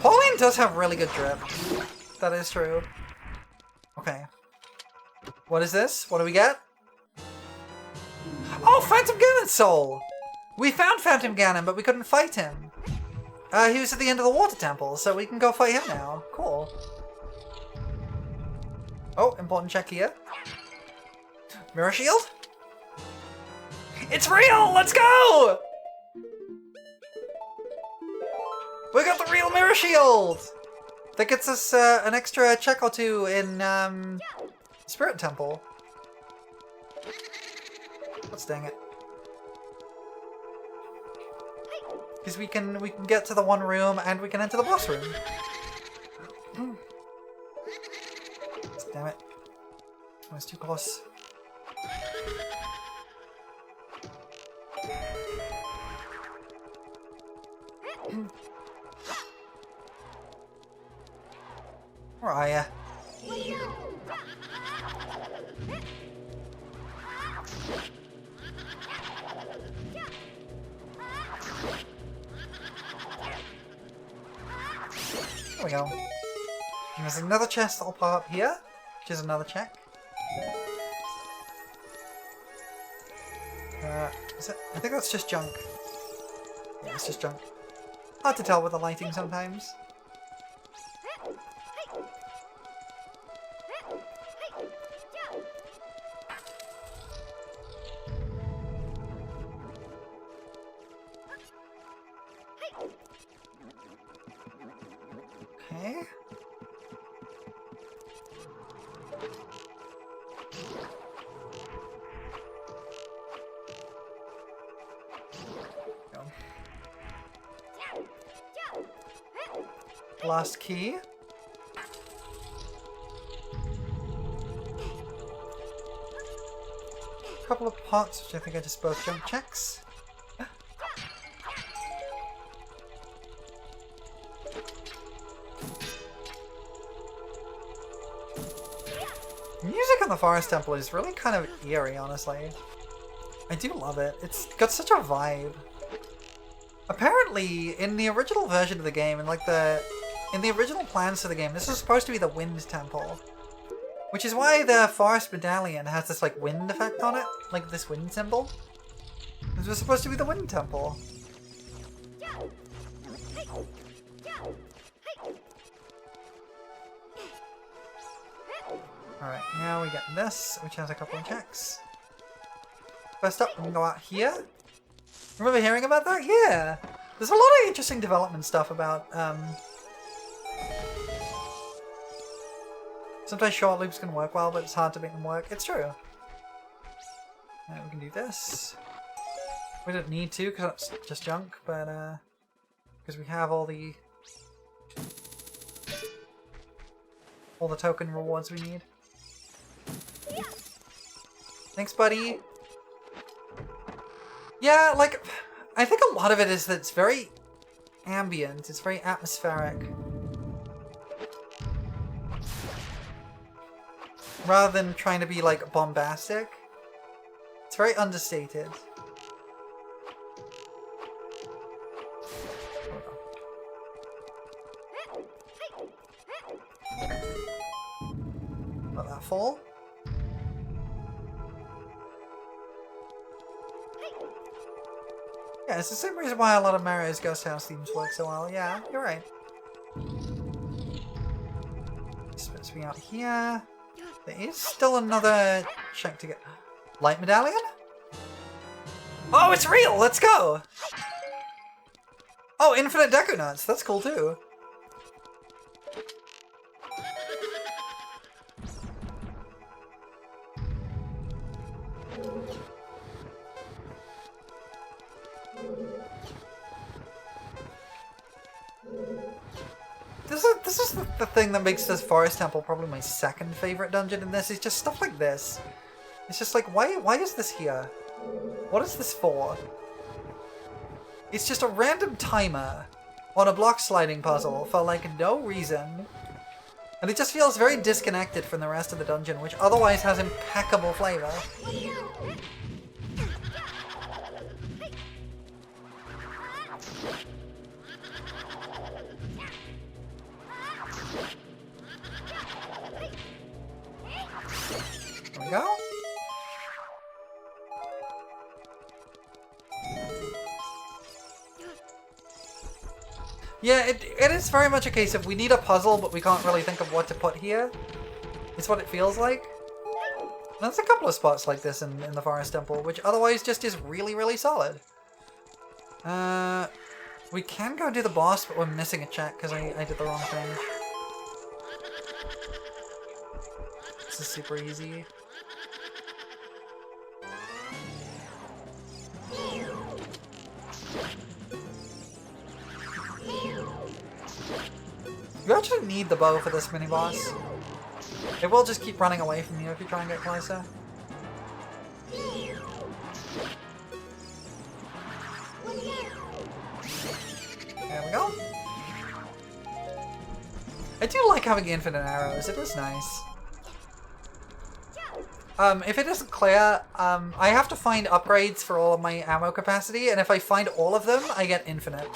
Pauline does have really good drip. That is true. Okay. What is this? What do we get? Oh, Phantom Ganon's soul! We found Phantom Ganon, but we couldn't fight him. He was at the end of the water temple, so we can go fight him now. Cool. Oh, important check here. Mirror shield? It's real! Let's go! We got the real mirror shield! That gets us an extra check or two in Spirit Temple. Let's dang it. Because we can get to the one room and we can enter the boss room. Damn it. I was too close. Where are ya? There we go. And there's another chest that'll pop up here, which is another check. Is it? I think that's just junk. Yeah, it's just junk. Hard to tell with the lighting sometimes. Okay. Last key. Couple of pots, which I think are just both jump checks. Music in the Forest Temple is really kind of eerie, honestly. I do love it. It's got such a vibe. Apparently, in the original version of the game, in the original plans for the game, this was supposed to be the Wind Temple. Which is why the Forest Medallion has this like wind effect on it, like this wind symbol. This was supposed to be the Wind Temple. Alright, now we get this, which has a couple of checks. First up, we can go out here. Remember hearing about that? Yeah! There's a lot of interesting development stuff about, sometimes short loops can work well, but it's hard to make them work. It's true. We can do this. We don't need to, because that's just junk, but, because we have all the token rewards we need. Thanks, buddy! Yeah, like, I think a lot of it is that it's very ambient, it's very atmospheric. Rather than trying to be, like, bombastic. It's very understated. fall. Yeah, it's the same reason why a lot of Mario's Ghost House themes work so well. Yeah, you're right. Spits me out here. There is still another chunk to get. Light medallion? Oh, it's real! Let's go! Oh, infinite Deku Nuts. That's cool too. This is the thing that makes this Forest Temple probably my second favorite dungeon in this, is just stuff like this. It's just like, why is this here? What is this for? It's just a random timer on a block sliding puzzle for like no reason. And it just feels very disconnected from the rest of the dungeon, which otherwise has impeccable flavor. There we go. Yeah, it is very much a case of we need a puzzle, but we can't really think of what to put here. It's what it feels like. And there's a couple of spots like this in the Forest Temple, which otherwise just is really, really solid. We can go do the boss, but we're missing a check because I did the wrong thing. This is super easy. You actually need the bow for this mini-boss. It will just keep running away from you if you try and get closer. There we go. I do like having infinite arrows, it is nice. If it isn't clear, I have to find upgrades for all of my ammo capacity, and if I find all of them, I get infinite.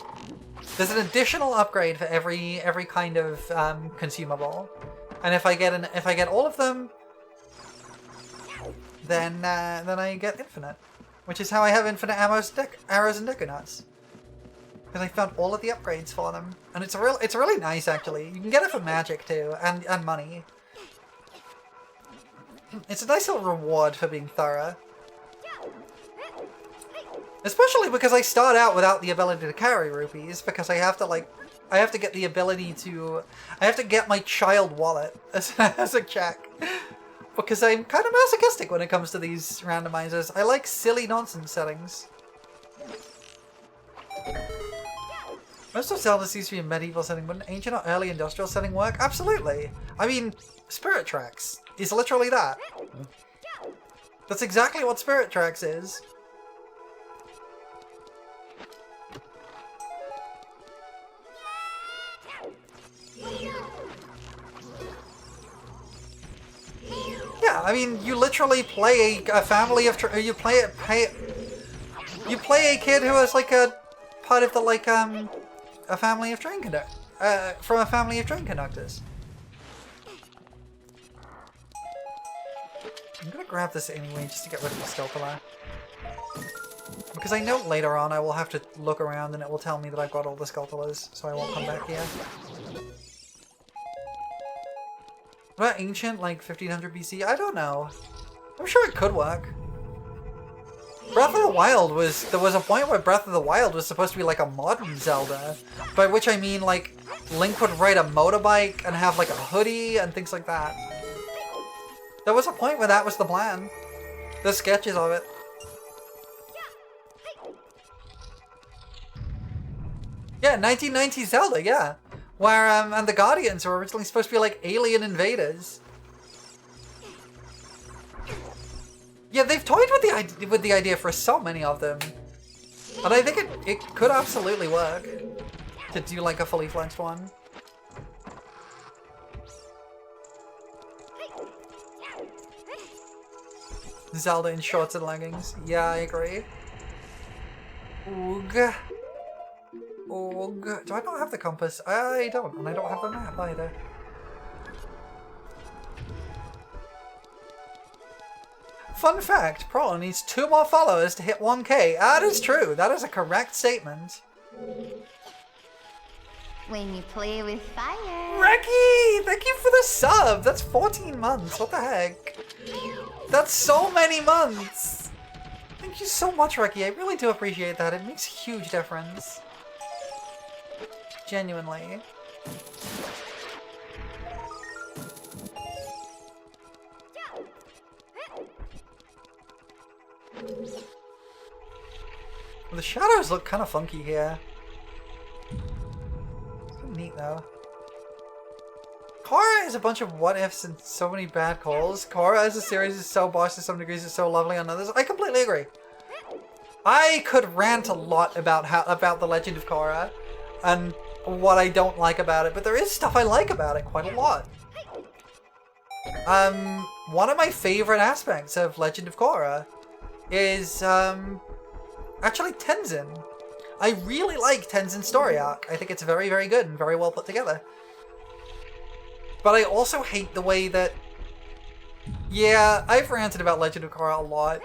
There's an additional upgrade for every kind of consumable, and if I get all of them, then I get infinite, which is how I have infinite arrows and Deku Nuts, because I found all of the upgrades for them, and it's really nice actually. You can get it for magic too, and money. It's a nice little reward for being thorough. Especially because I start out without the ability to carry rupees, because I have to get the ability to, I have to get my child wallet as a check. Because I'm kind of masochistic when it comes to these randomizers. I like silly nonsense settings. Most of Zelda seems to be a medieval setting, but an ancient or early industrial setting work? Absolutely! I mean, Spirit Tracks is literally that. That's exactly what Spirit Tracks is. Yeah, I mean, you literally play a family of you play a kid who is like a part of the a family of train from a family of train conductors. I'm gonna grab this anyway just to get rid of the Skelpula. Because I know later on I will have to look around and it will tell me that I've got all the Skelpulas, so I won't come back here. What about ancient, like 1500 BC? I don't know. I'm sure it could work. Breath of the Wild there was a point where Breath of the Wild was supposed to be like a modern Zelda, by which I mean like Link would ride a motorbike and have like a hoodie and things like that. There was a point where that was the plan. There's sketches of it. Yeah, 1990 Zelda, yeah. Where, and the Guardians were originally supposed to be like alien invaders. Yeah, they've toyed with the idea for so many of them. But I think it could absolutely work to do like a fully fledged one. Zelda in shorts and leggings. Yeah, I agree. Oog. Oog. Do I not have the compass? I don't, and I don't have the map either. Fun fact, Prolo needs 2 more followers to hit 1k. That is true. That is a correct statement. When you play with fire. Reki! Thank you for the sub! That's 14 months. What the heck? That's so many months! Thank you so much, Reki. I really do appreciate that. It makes a huge difference. Genuinely. The shadows look kind of funky here. It's kind of neat though. Korra is a bunch of what ifs and so many bad calls. Korra as a series is so boss to some degrees, is so lovely on others. I completely agree. I could rant a lot about the Legend of Korra and what I don't like about it, but there is stuff I like about it quite a lot. One of my favorite aspects of Legend of Korra is actually Tenzin. I really like Tenzin's story arc. I think it's very, very good and very well put together. But I also hate the way that... Yeah, I've ranted about Legend of Korra a lot.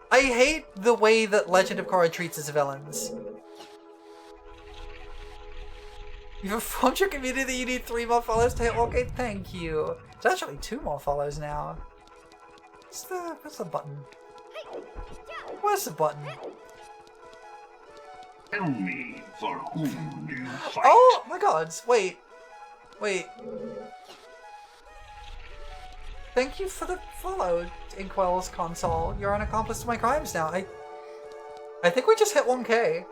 I hate the way that Legend of Korra treats its villains. You've formed your community, you need 3 more followers to hit 1k? Thank you. It's actually 2 more follows now. What's the button? Where's the button? Tell me, for whom do you fight? Oh my god, wait. Wait. Thank you for the follow, Inkwell's console. You're an accomplice to my crimes now. I think we just hit 1k.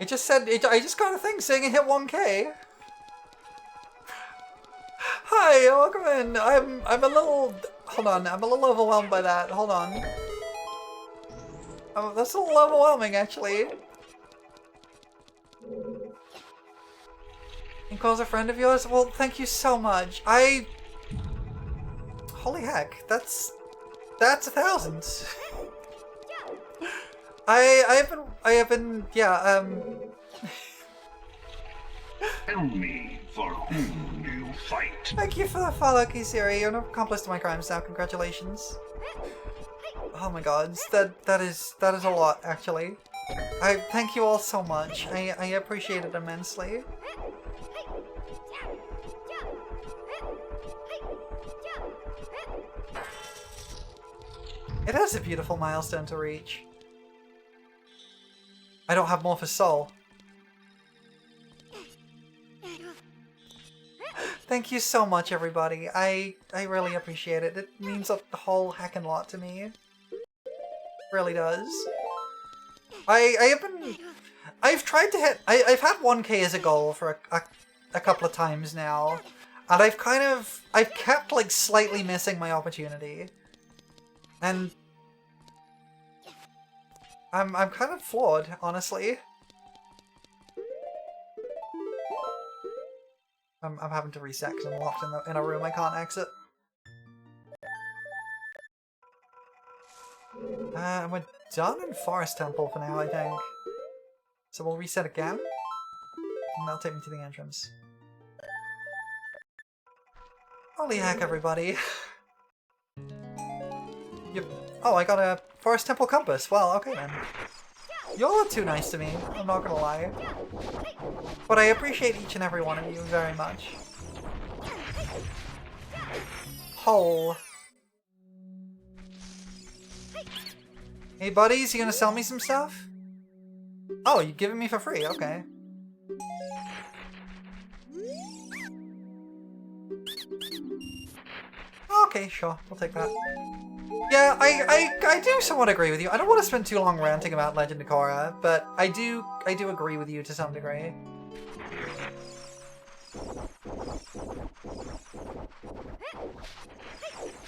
It just said, I just got a thing saying it hit 1k. Hi, welcome in. I'm a little, hold on, I'm a little overwhelmed by that. Hold on. Oh, that's a little overwhelming, actually. Inkwell's a friend of yours? Well, thank you so much. Holy heck, that's 1,000. I have been, yeah, Tell me, for whom do you fight? Thank you for the follow, Kisiri. You're an accomplice to my crimes now. Congratulations. Oh my god, that is a lot, actually. I thank you all so much. I appreciate it immensely. It is a beautiful milestone to reach. I don't have more for Soul. Thank you so much, everybody. I really appreciate it. It means a whole heckin' lot to me. It really does. I've tried to hit... I've had 1k as a goal for a couple of times now. And I've kept, like, slightly missing my opportunity. And... I'm kind of flawed, honestly. I'm having to reset because I'm locked in a room I can't exit. We're done in Forest Temple for now, I think. So we'll reset again. And that'll take me to the entrance. Holy heck, everybody. Oh, I got a Forest Temple compass. Well, okay then. Y'all are too nice to me, I'm not gonna lie. But I appreciate each and every one of you very much. Hole. Hey buddies, you gonna sell me some stuff? Oh, you giving me for free, okay. Okay, sure, we'll take that. Yeah, I do somewhat agree with you. I don't want to spend too long ranting about Legend of Korra, but I do agree with you to some degree.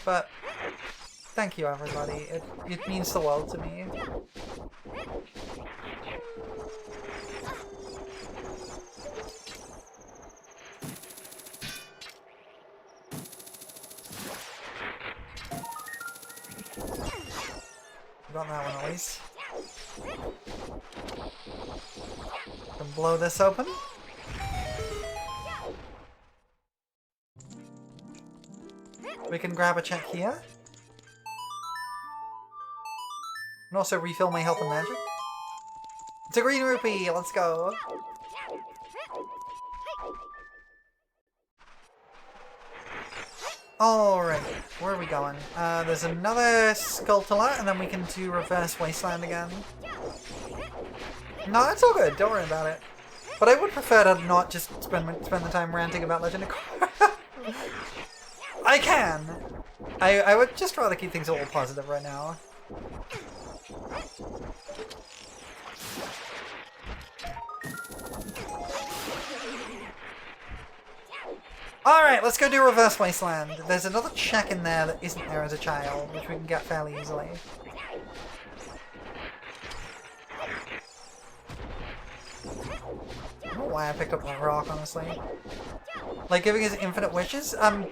But thank you, everybody. It means the world to me. Got that one at least. Can blow this open. We can grab a check here. And also refill my health and magic. It's a green rupee! Let's go! Alright, where are we going? There's another Skulltula, and then we can do Reverse Wasteland again. No, it's all good. Don't worry about it. But I would prefer to not just spend the time ranting about Legend of Korra. I can! I would just rather keep things all positive right now. Alright, let's go do Reverse Wasteland. There's another check in there that isn't there as a child, which we can get fairly easily. I don't know why I picked up that rock, honestly. Like, giving us infinite wishes? I'm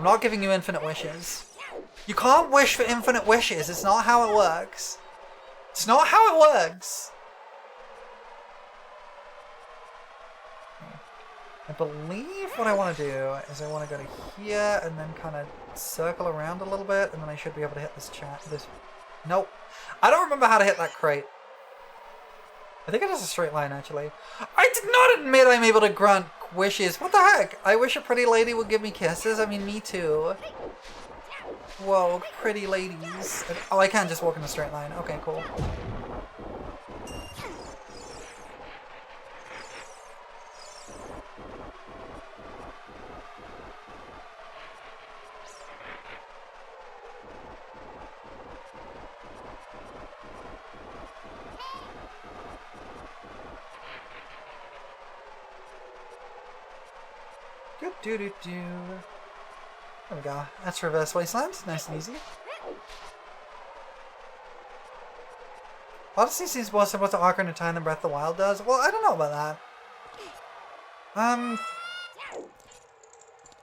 not giving you infinite wishes. You can't wish for infinite wishes. It's not how it works. It's not how it works. I believe what I want to do is I want to go to here and then kind of circle around a little bit, and then I should be able to hit this Nope. I don't remember how to hit that crate. I think it is a straight line, actually. I did not admit I'm able to grant wishes. What the heck? I wish a pretty lady would give me kisses. I mean, me too. Whoa, pretty ladies. Oh, I can't just walk in a straight line. Okay, cool. There we go. That's Reverse Wasteland. Nice and easy. Odyssey seems more similar to Ocarina of Time than Breath of the Wild does. Well, I don't know about that.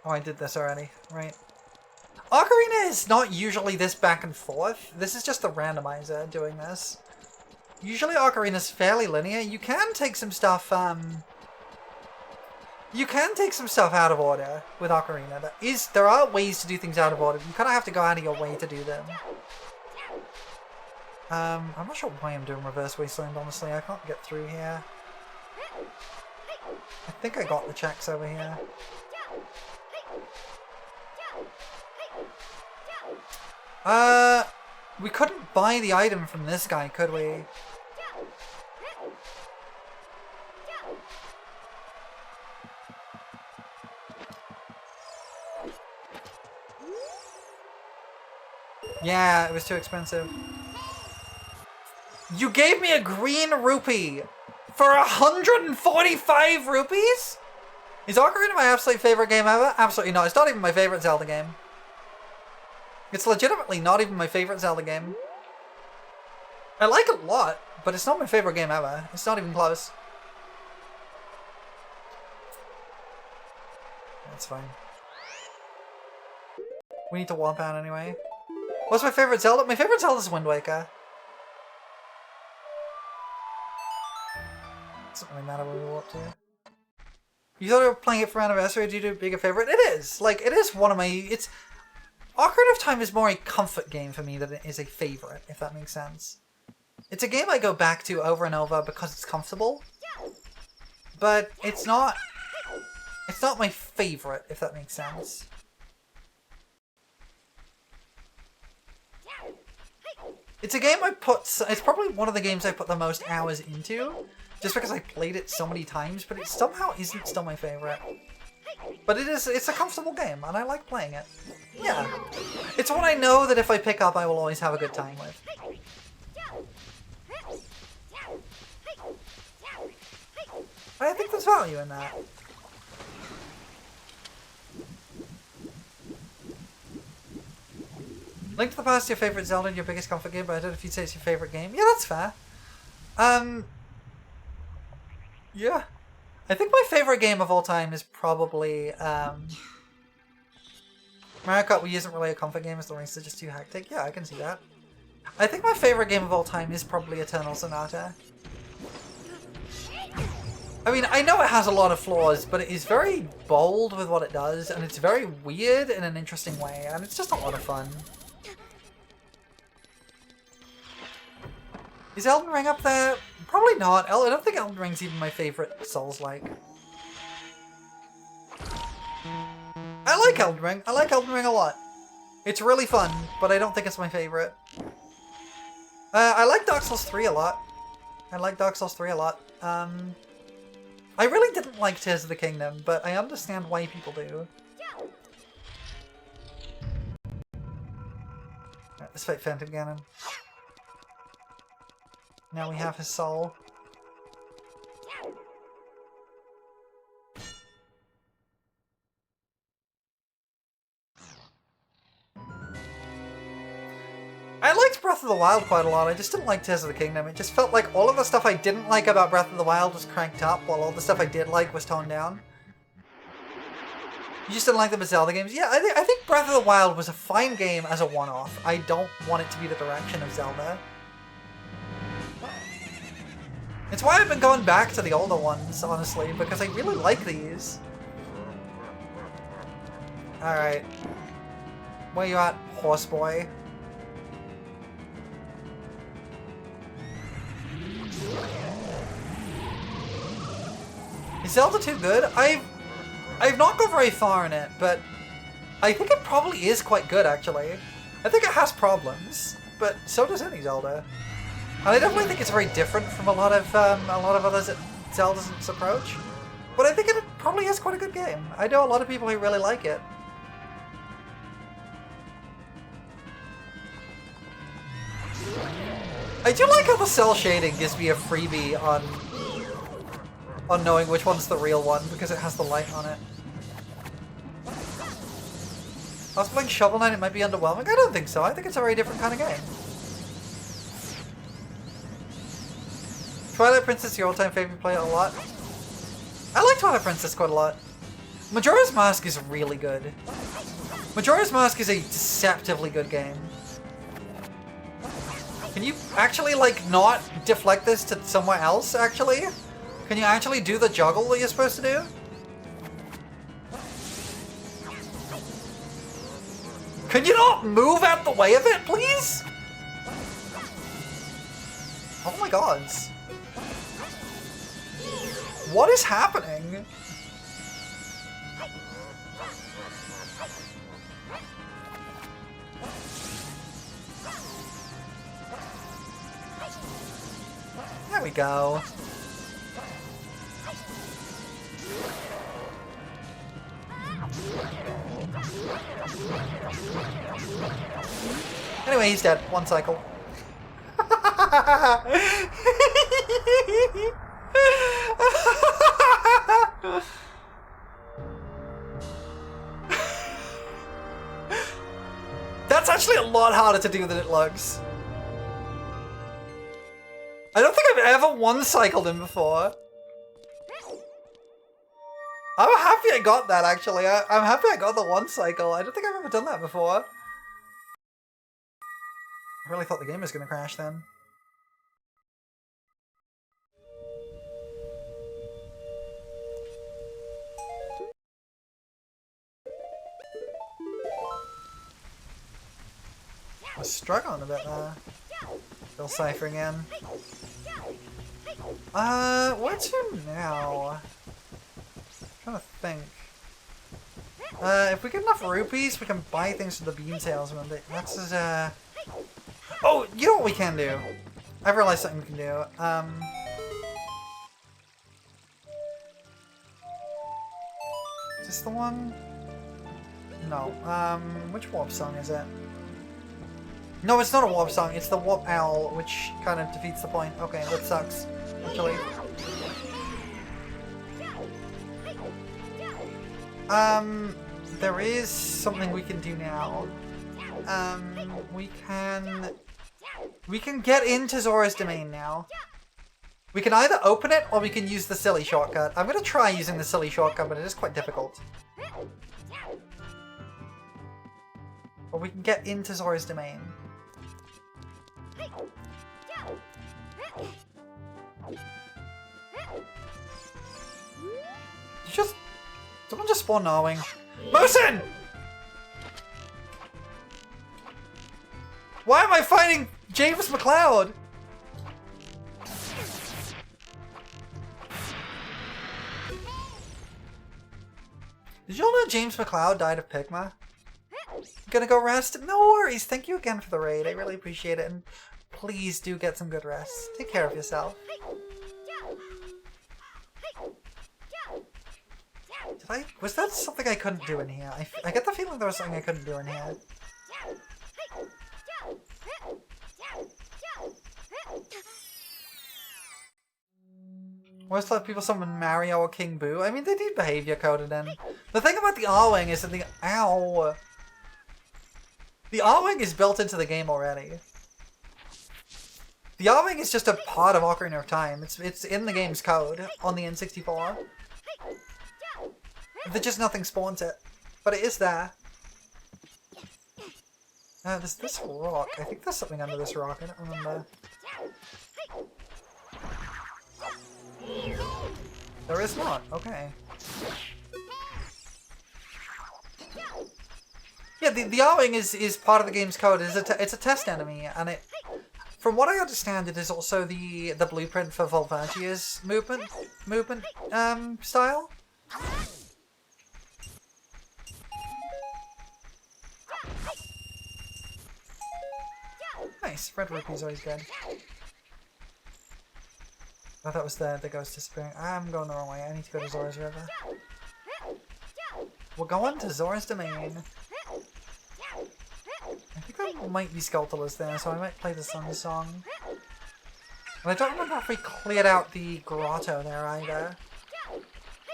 Oh, I did this already. Right. Ocarina is not usually this back and forth. This is just the randomizer doing this. Usually Ocarina is fairly linear. You can take some stuff, you can take some stuff out of order with Ocarina. There are ways to do things out of order. You kind of have to go out of your way to do them. I'm not sure why I'm doing Reverse Wasteland, honestly. I can't get through here. I think I got the checks over here. We couldn't buy the item from this guy, could we? Yeah, it was too expensive. You gave me a green rupee for 145 rupees? Is Ocarina my absolute favorite game ever? Absolutely not. It's not even my favorite Zelda game. It's legitimately not even my favorite Zelda game. I like it a lot, but it's not my favorite game ever. It's not even close. That's fine. We need to warp out anyway. What's my favorite Zelda? My favorite Zelda is Wind Waker. Doesn't really matter where we warp to. You thought we were playing it for anniversary? Do you do a bigger favorite? It is. Like, it is one of my... It's... Ocarina of Time is more a comfort game for me than it is a favorite, if that makes sense. It's a game I go back to over and over because it's comfortable. But it's not... It's not my favorite, if that makes sense. It's a game I put... It's probably one of the games I put the most hours into. Just because I played it so many times, but it somehow isn't still my favorite. But it's a comfortable game, and I like playing it. Yeah. It's one I know that if I pick up, I will always have a good time with. But I think there's value in that. Link to the Past is your favorite Zelda and your biggest comfort game, but I don't know if you'd say it's your favorite game. Yeah, that's fair. Yeah. I think my favorite game of all time is probably, Mario Kart Wii isn't really a comfort game as the races are just too hectic. Yeah, I can see that. I think my favorite game of all time is probably Eternal Sonata. I mean, I know it has a lot of flaws, but it is very bold with what it does, and it's very weird in an interesting way, and it's just a lot of fun. Is Elden Ring up there? Probably not. I don't think Elden Ring's even my favorite Souls-like. I like Elden Ring. I like Elden Ring a lot. It's really fun, but I don't think it's my favorite. I like Dark Souls 3 a lot. I like Dark Souls 3 a lot. I really didn't like Tears of the Kingdom, but I understand why people do. Right, let's fight Phantom Ganon. Now we have his soul. I liked Breath of the Wild quite a lot, I just didn't like Tears of the Kingdom. It just felt like all of the stuff I didn't like about Breath of the Wild was cranked up, while all the stuff I did like was toned down. You just didn't like the Zelda games? Yeah, I think Breath of the Wild was a fine game as a one-off. I don't want it to be the direction of Zelda. It's why I've been going back to the older ones, honestly, because I really like these. Alright. Where you at, horse boy? Is Zelda too good? I've not gone very far in it, but I think it probably is quite good, actually. I think it has problems, but so does any Zelda. And I definitely think it's very different from a lot of other Zelda's approach. But I think it probably is quite a good game. I know a lot of people who really like it. I do like how the cell shading gives me a freebie on knowing which one's the real one, because it has the light on it. I was playing Shovel Knight, it might be underwhelming. I don't think so. I think it's a very different kind of game. Twilight Princess, your all-time favorite, play it a lot. I like Twilight Princess quite a lot. Majora's Mask is really good. Majora's Mask is a deceptively good game. Can you actually, like, not deflect this to somewhere else, actually? Can you actually do the juggle that you're supposed to do? Can you not move out the way of it, please? Oh my gods. What is happening? There we go. Anyway, he's dead. One cycle. That's actually a lot harder to do than it looks. I don't think I've ever one-cycled him before. I'm happy I got that, actually. I'm happy I got the one cycle. I don't think I've ever done that before. I really thought the game was going to crash then. I was struggling a bit there. Still ciphering in. Where to now? I'm trying to think. If we get enough rupees, we can buy things from the bean salesman. That's as, Oh, you know what we can do? I've realized something we can do. Is this the one? No. Which warp song is it? No, it's not a warp song. It's the warp owl, which kind of defeats the point. Okay, that sucks. Actually. There is something we can do now. We can get into Zora's Domain now. We can either open it or we can use the silly shortcut. I'm gonna try using the silly shortcut, but it is quite difficult. But we can get into Zora's Domain. Someone just spawned gnawing. Mosin! Why am I fighting James McLeod? Did you all know James McLeod died of Pigma? Gonna go rest? No worries. Thank you again for the raid. I really appreciate it. And please do get some good rest. Take care of yourself. Was that something I couldn't do in here? I get the feeling there was something I couldn't do in here. Most let people summon Mario or King Boo. I mean, they need behavior coded in. The thing about the R-Wing is that the R-Wing is built into the game already. The R-Wing is just a part of Ocarina of Time. It's in the game's code on the N64. Just nothing spawns it, but it is there. There's this rock. I think there's something under this rock. I don't remember. There is not. Okay. Yeah, the R-Wing is part of the game's code. It's a test enemy, and it, from what I understand, it is also the blueprint for Volvagia's movement style. Nice. Red rupee's always good. Oh, that was the ghost disappearing. I'm going the wrong way. I need to go to Zora's River. We're going to Zora's Domain. I think there might be Skulltulas there, so I might play the Sun Song. And I don't remember if we cleared out the grotto there either.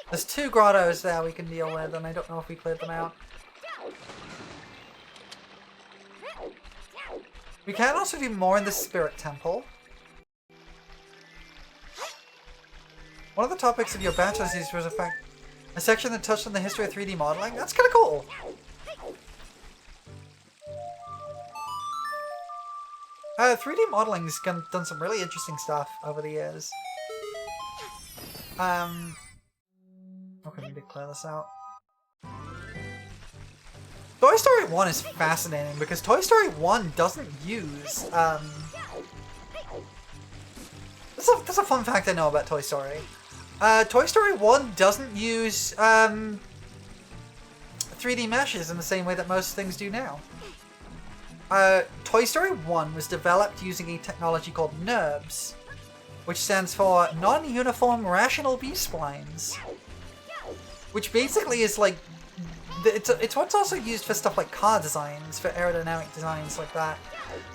There's 2 grottos there we can deal with, and I don't know if we cleared them out. We can also do more in the Spirit Temple. One of the topics of your bachelor's thesis was a section that touched on the history of 3D modeling. That's kind of cool. 3D modeling's done some really interesting stuff over the years. Okay, we need to clear this out. Toy Story 1 is fascinating because Toy Story 1 doesn't use, That's a fun fact I know about Toy Story. Toy Story 1 doesn't use 3D meshes in the same way that most things do now. Toy Story 1 was developed using a technology called NURBS, which stands for Non-Uniform Rational B-Splines, which basically is like, it's what's also used for stuff like car designs, for aerodynamic designs like that,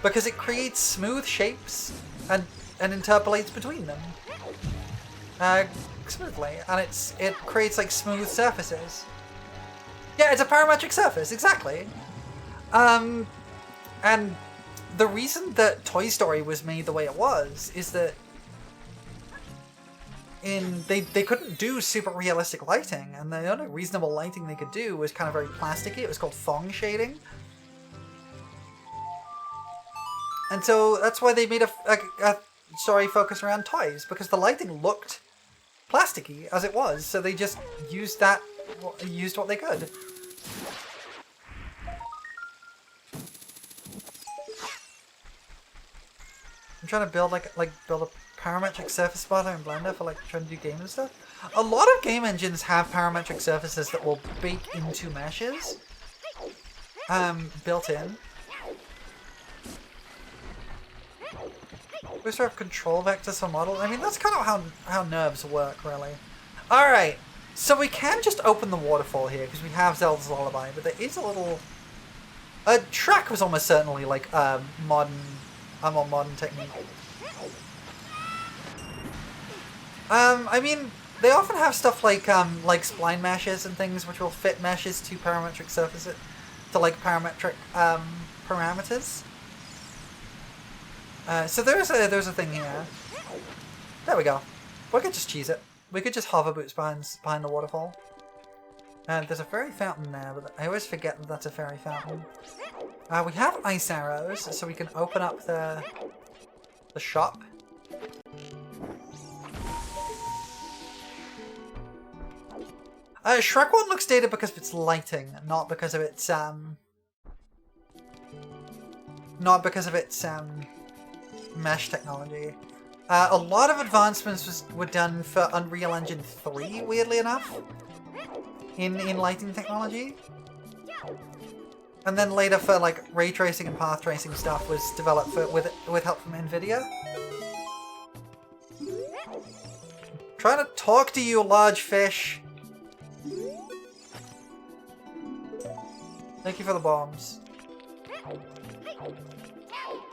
because it creates smooth shapes and interpolates between them smoothly, and it creates like smooth surfaces. Yeah, it's a parametric surface, exactly. And the reason that Toy Story was made the way it was is that they couldn't do super realistic lighting, and the only reasonable lighting they could do was kind of very plasticky. It was called Phong shading. And so that's why they made a story focused around toys, because the lighting looked plasticky as it was, so they just used what they could. I'm trying to build build a parametric surface spotter in Blender for trying to do game and stuff. A lot of game engines have parametric surfaces that will bake into meshes, built in. We sort of control vectors for model. I mean, that's kind of how NURBS work, really. Alright, so we can just open the waterfall here, because we have Zelda's Lullaby, but there is a little... A track was almost certainly like a more modern technique. I mean, they often have stuff like spline meshes and things, which will fit meshes to parametric surfaces, to parametric parameters. So there's a thing here. There we go. We could just cheese it. We could just hover boots behind the waterfall. And there's a fairy fountain there, but I always forget that that's a fairy fountain. We have ice arrows, so we can open up the shop. Shrek 1 looks dated because of its lighting, not because of its mesh technology. A lot of advancements were done for Unreal Engine 3, weirdly enough. in lighting technology. And then later for like ray tracing and path tracing stuff was developed with help from NVIDIA. Trying to talk to you, large fish. Thank you for the bombs.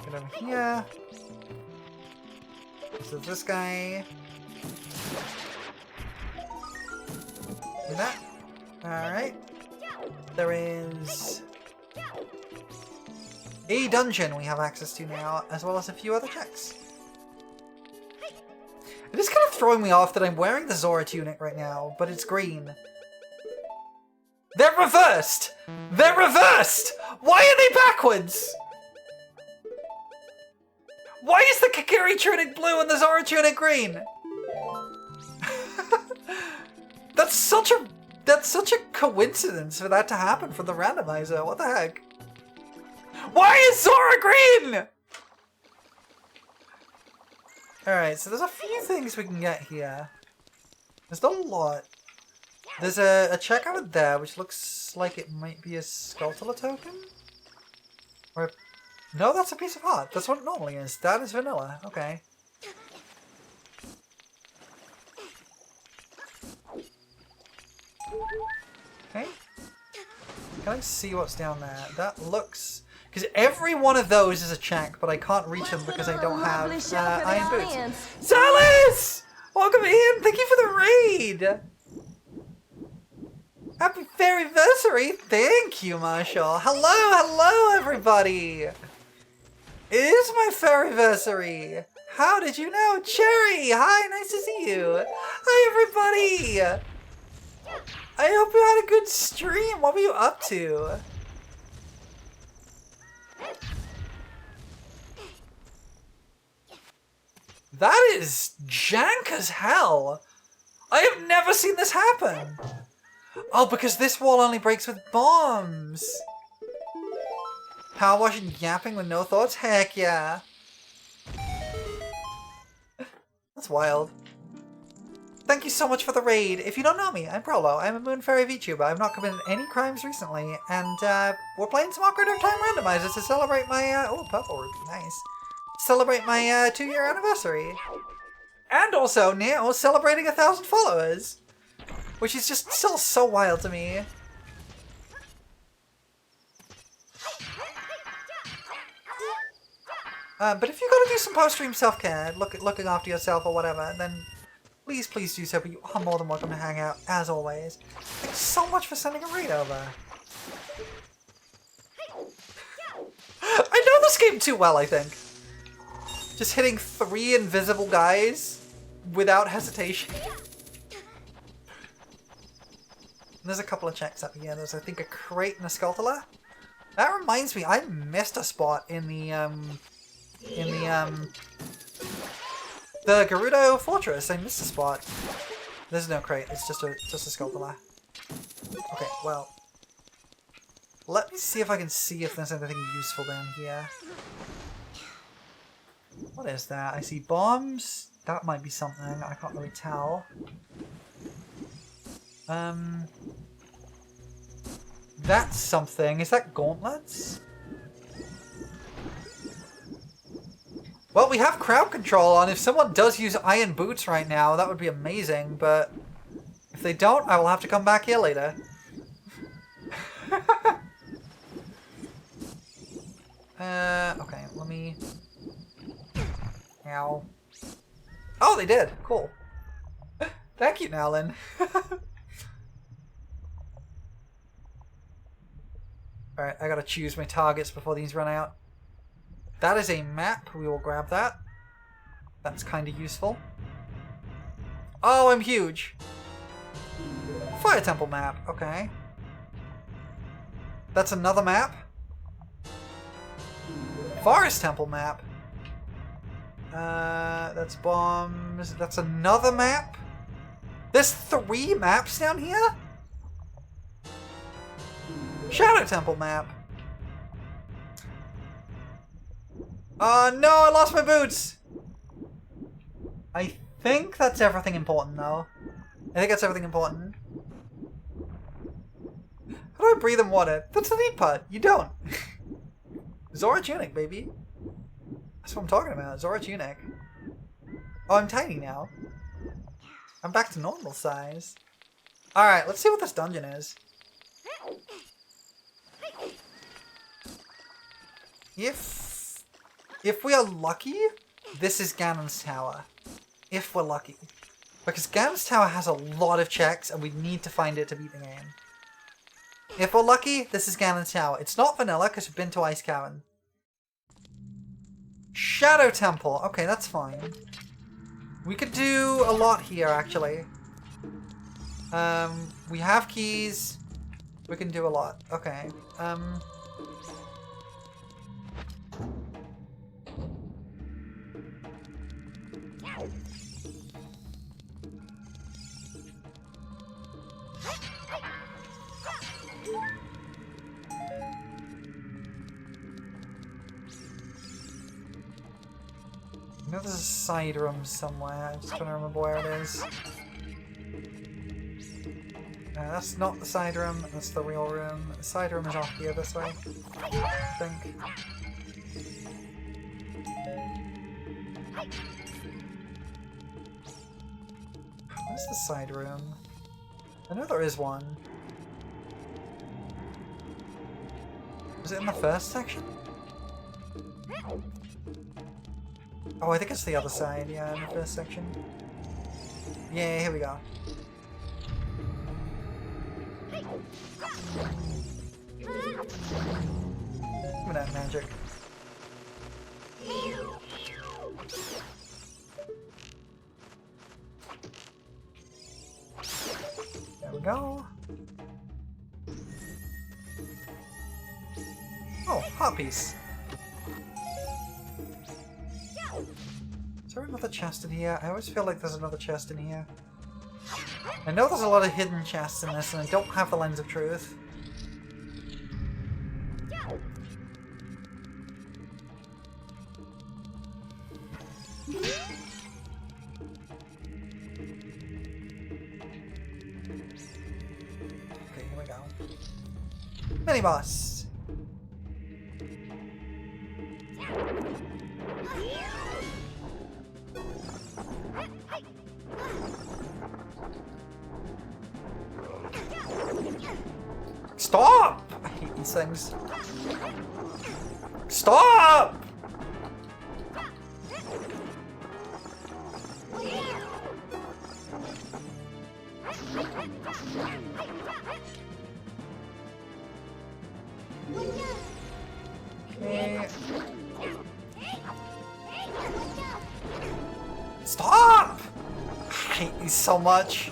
Get over here. So this guy. Do that. Alright. There is a dungeon we have access to now, as well as a few other checks. It is kind of throwing me off that I'm wearing the Zora tunic right now, but it's green. They're reversed! They're reversed! Why are they backwards? Why is the Kakiri tunic blue and the Zora tunic green? That's such a coincidence for that to happen from the randomizer. What the heck? Why is Zora green? Alright, so there's a few things we can get here. There's not a lot. There's a check over there, which looks like it might be a Skulltula token? Or no, that's a piece of heart. That's what it normally is. That is vanilla. Okay. Okay. Can I see what's down there? That looks... Because every one of those is a check, but I can't reach them because I don't have iron boots. Salis! Welcome in! Thank you for the raid! Happy Fairyversary! Thank you, Marshall! Hello, hello, everybody! It is my Fairyversary! How did you know? Cherry! Hi, nice to see you! Hi, everybody! I hope you had a good stream! What were you up to? That is jank as hell! I have never seen this happen! Oh, because this wall only breaks with bombs! Power wash and yapping with no thoughts? Heck yeah! That's wild. Thank you so much for the raid. If you don't know me, I'm Prolo. I'm a Moon Fairy VTuber. I've not committed any crimes recently, and we're playing some Ocarina of Time randomizers to celebrate my oh, purple rupee, nice. Celebrate my 2-year anniversary. And also now celebrating 1,000 followers. Which is just still so wild to me. But if you're gonna do some post-stream self-care, looking after yourself or whatever, then please do so, but you are more than welcome to hang out, as always. Thanks so much for sending a raid over. I know this game too well, I think. Just hitting 3 invisible guys without hesitation. There's a couple of checks up here. There's, I think, a crate and a Skulltula. That reminds me, I missed a spot in the Gerudo Fortress. I missed a spot. There's no crate. It's just a Skulltula. Okay, well, let me see if I can see if there's anything useful down here. What is that? I see bombs. That might be something. I can't really tell. That's something. Is that gauntlets? Well, we have crowd control on. If someone does use iron boots right now, that would be amazing, but if they don't, I will have to come back here later. Okay, let me... Ow. Oh, they did! Cool. Thank you, Nowlin. Alright, I gotta choose my targets before these run out. That is a map. We will grab that. That's kind of useful. Oh, I'm huge. Fire Temple map. Okay. That's another map. Forest Temple map. That's bombs. That's another map. There's 3 maps down here? Shadow Temple map. No, I lost my boots! I think that's everything important, though. I think that's everything important. How do I breathe in water? That's the neat part. You don't. Zora Tunic, baby. That's what I'm talking about. Zora Tunic. Oh, I'm tiny now. I'm back to normal size. Alright, let's see what this dungeon is. If we are lucky, this is Ganon's Tower. If we're lucky. Because Ganon's Tower has a lot of checks and we need to find it to beat the game. If we're lucky, this is Ganon's Tower. It's not vanilla because we've been to Ice Cavern. Shadow Temple. Okay, that's fine. We could do a lot here, actually. We have keys. We can do a lot. Okay. I know there's a side room somewhere. I'm just gonna remember where it is. That's not the side room, that's the real room. The side room is off here this way, I think. Where's the side room? I know there is one. Is it in the first section? Oh, I think it's the other side, yeah, in the first section. Yeah, here we go. Look at that magic. There we go. Oh, heart piece. Is there another chest in here? I always feel like there's another chest in here. I know there's a lot of hidden chests in this and I don't have the Lens of Truth. Okay, here we go. Mini-boss! Stop! I hate these things. Stop! Okay. Stop! I hate these so much.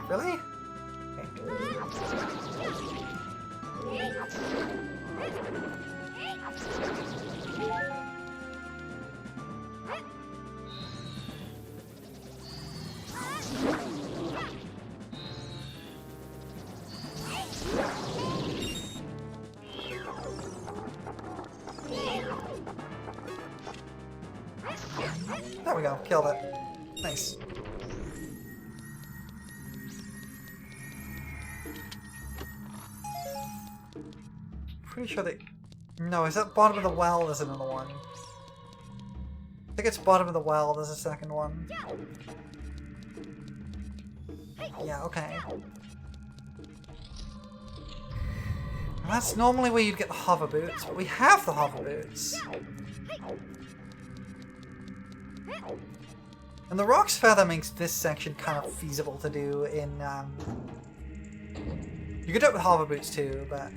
Really? Okay. There we go, killed it. Nice. Pretty sure they... No, is that bottom of the well? There's another one. I think it's bottom of the well, there's a second one. Yeah, okay. And that's normally where you'd get the hover boots, but we have the hover boots. And the Rock's Feather makes this section kind of feasible to do in, You could do it with hover boots too, but...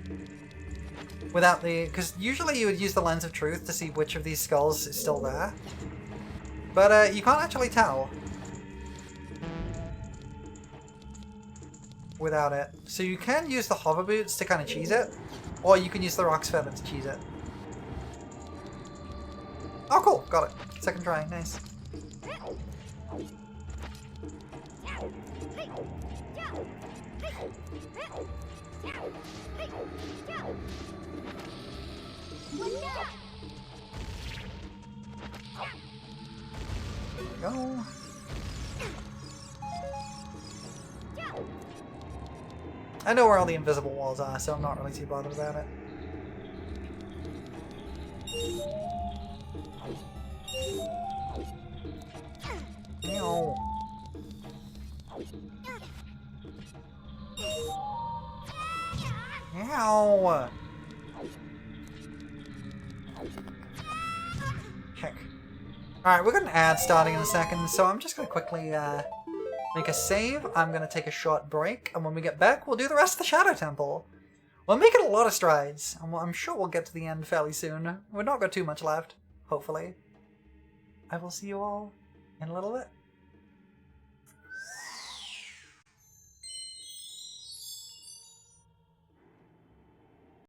Without the... Because usually you would use the Lens of Truth to see which of these skulls is still there. But, you can't actually tell. Without it. So you can use the hover boots to kind of cheese it, or you can use the Rock's Feather to cheese it. Oh cool, got it. Second try, nice. Go. I know where all the invisible walls are, so I'm not really too bothered about it. Meow. Meow. Heck. Alright, we've got an ad starting in a second, so I'm just going to quickly make a save. I'm going to take a short break, and when we get back, we'll do the rest of the Shadow Temple. We're making a lot of strides, and I'm sure we'll get to the end fairly soon. We've not got too much left, hopefully. I will see you all in a little bit.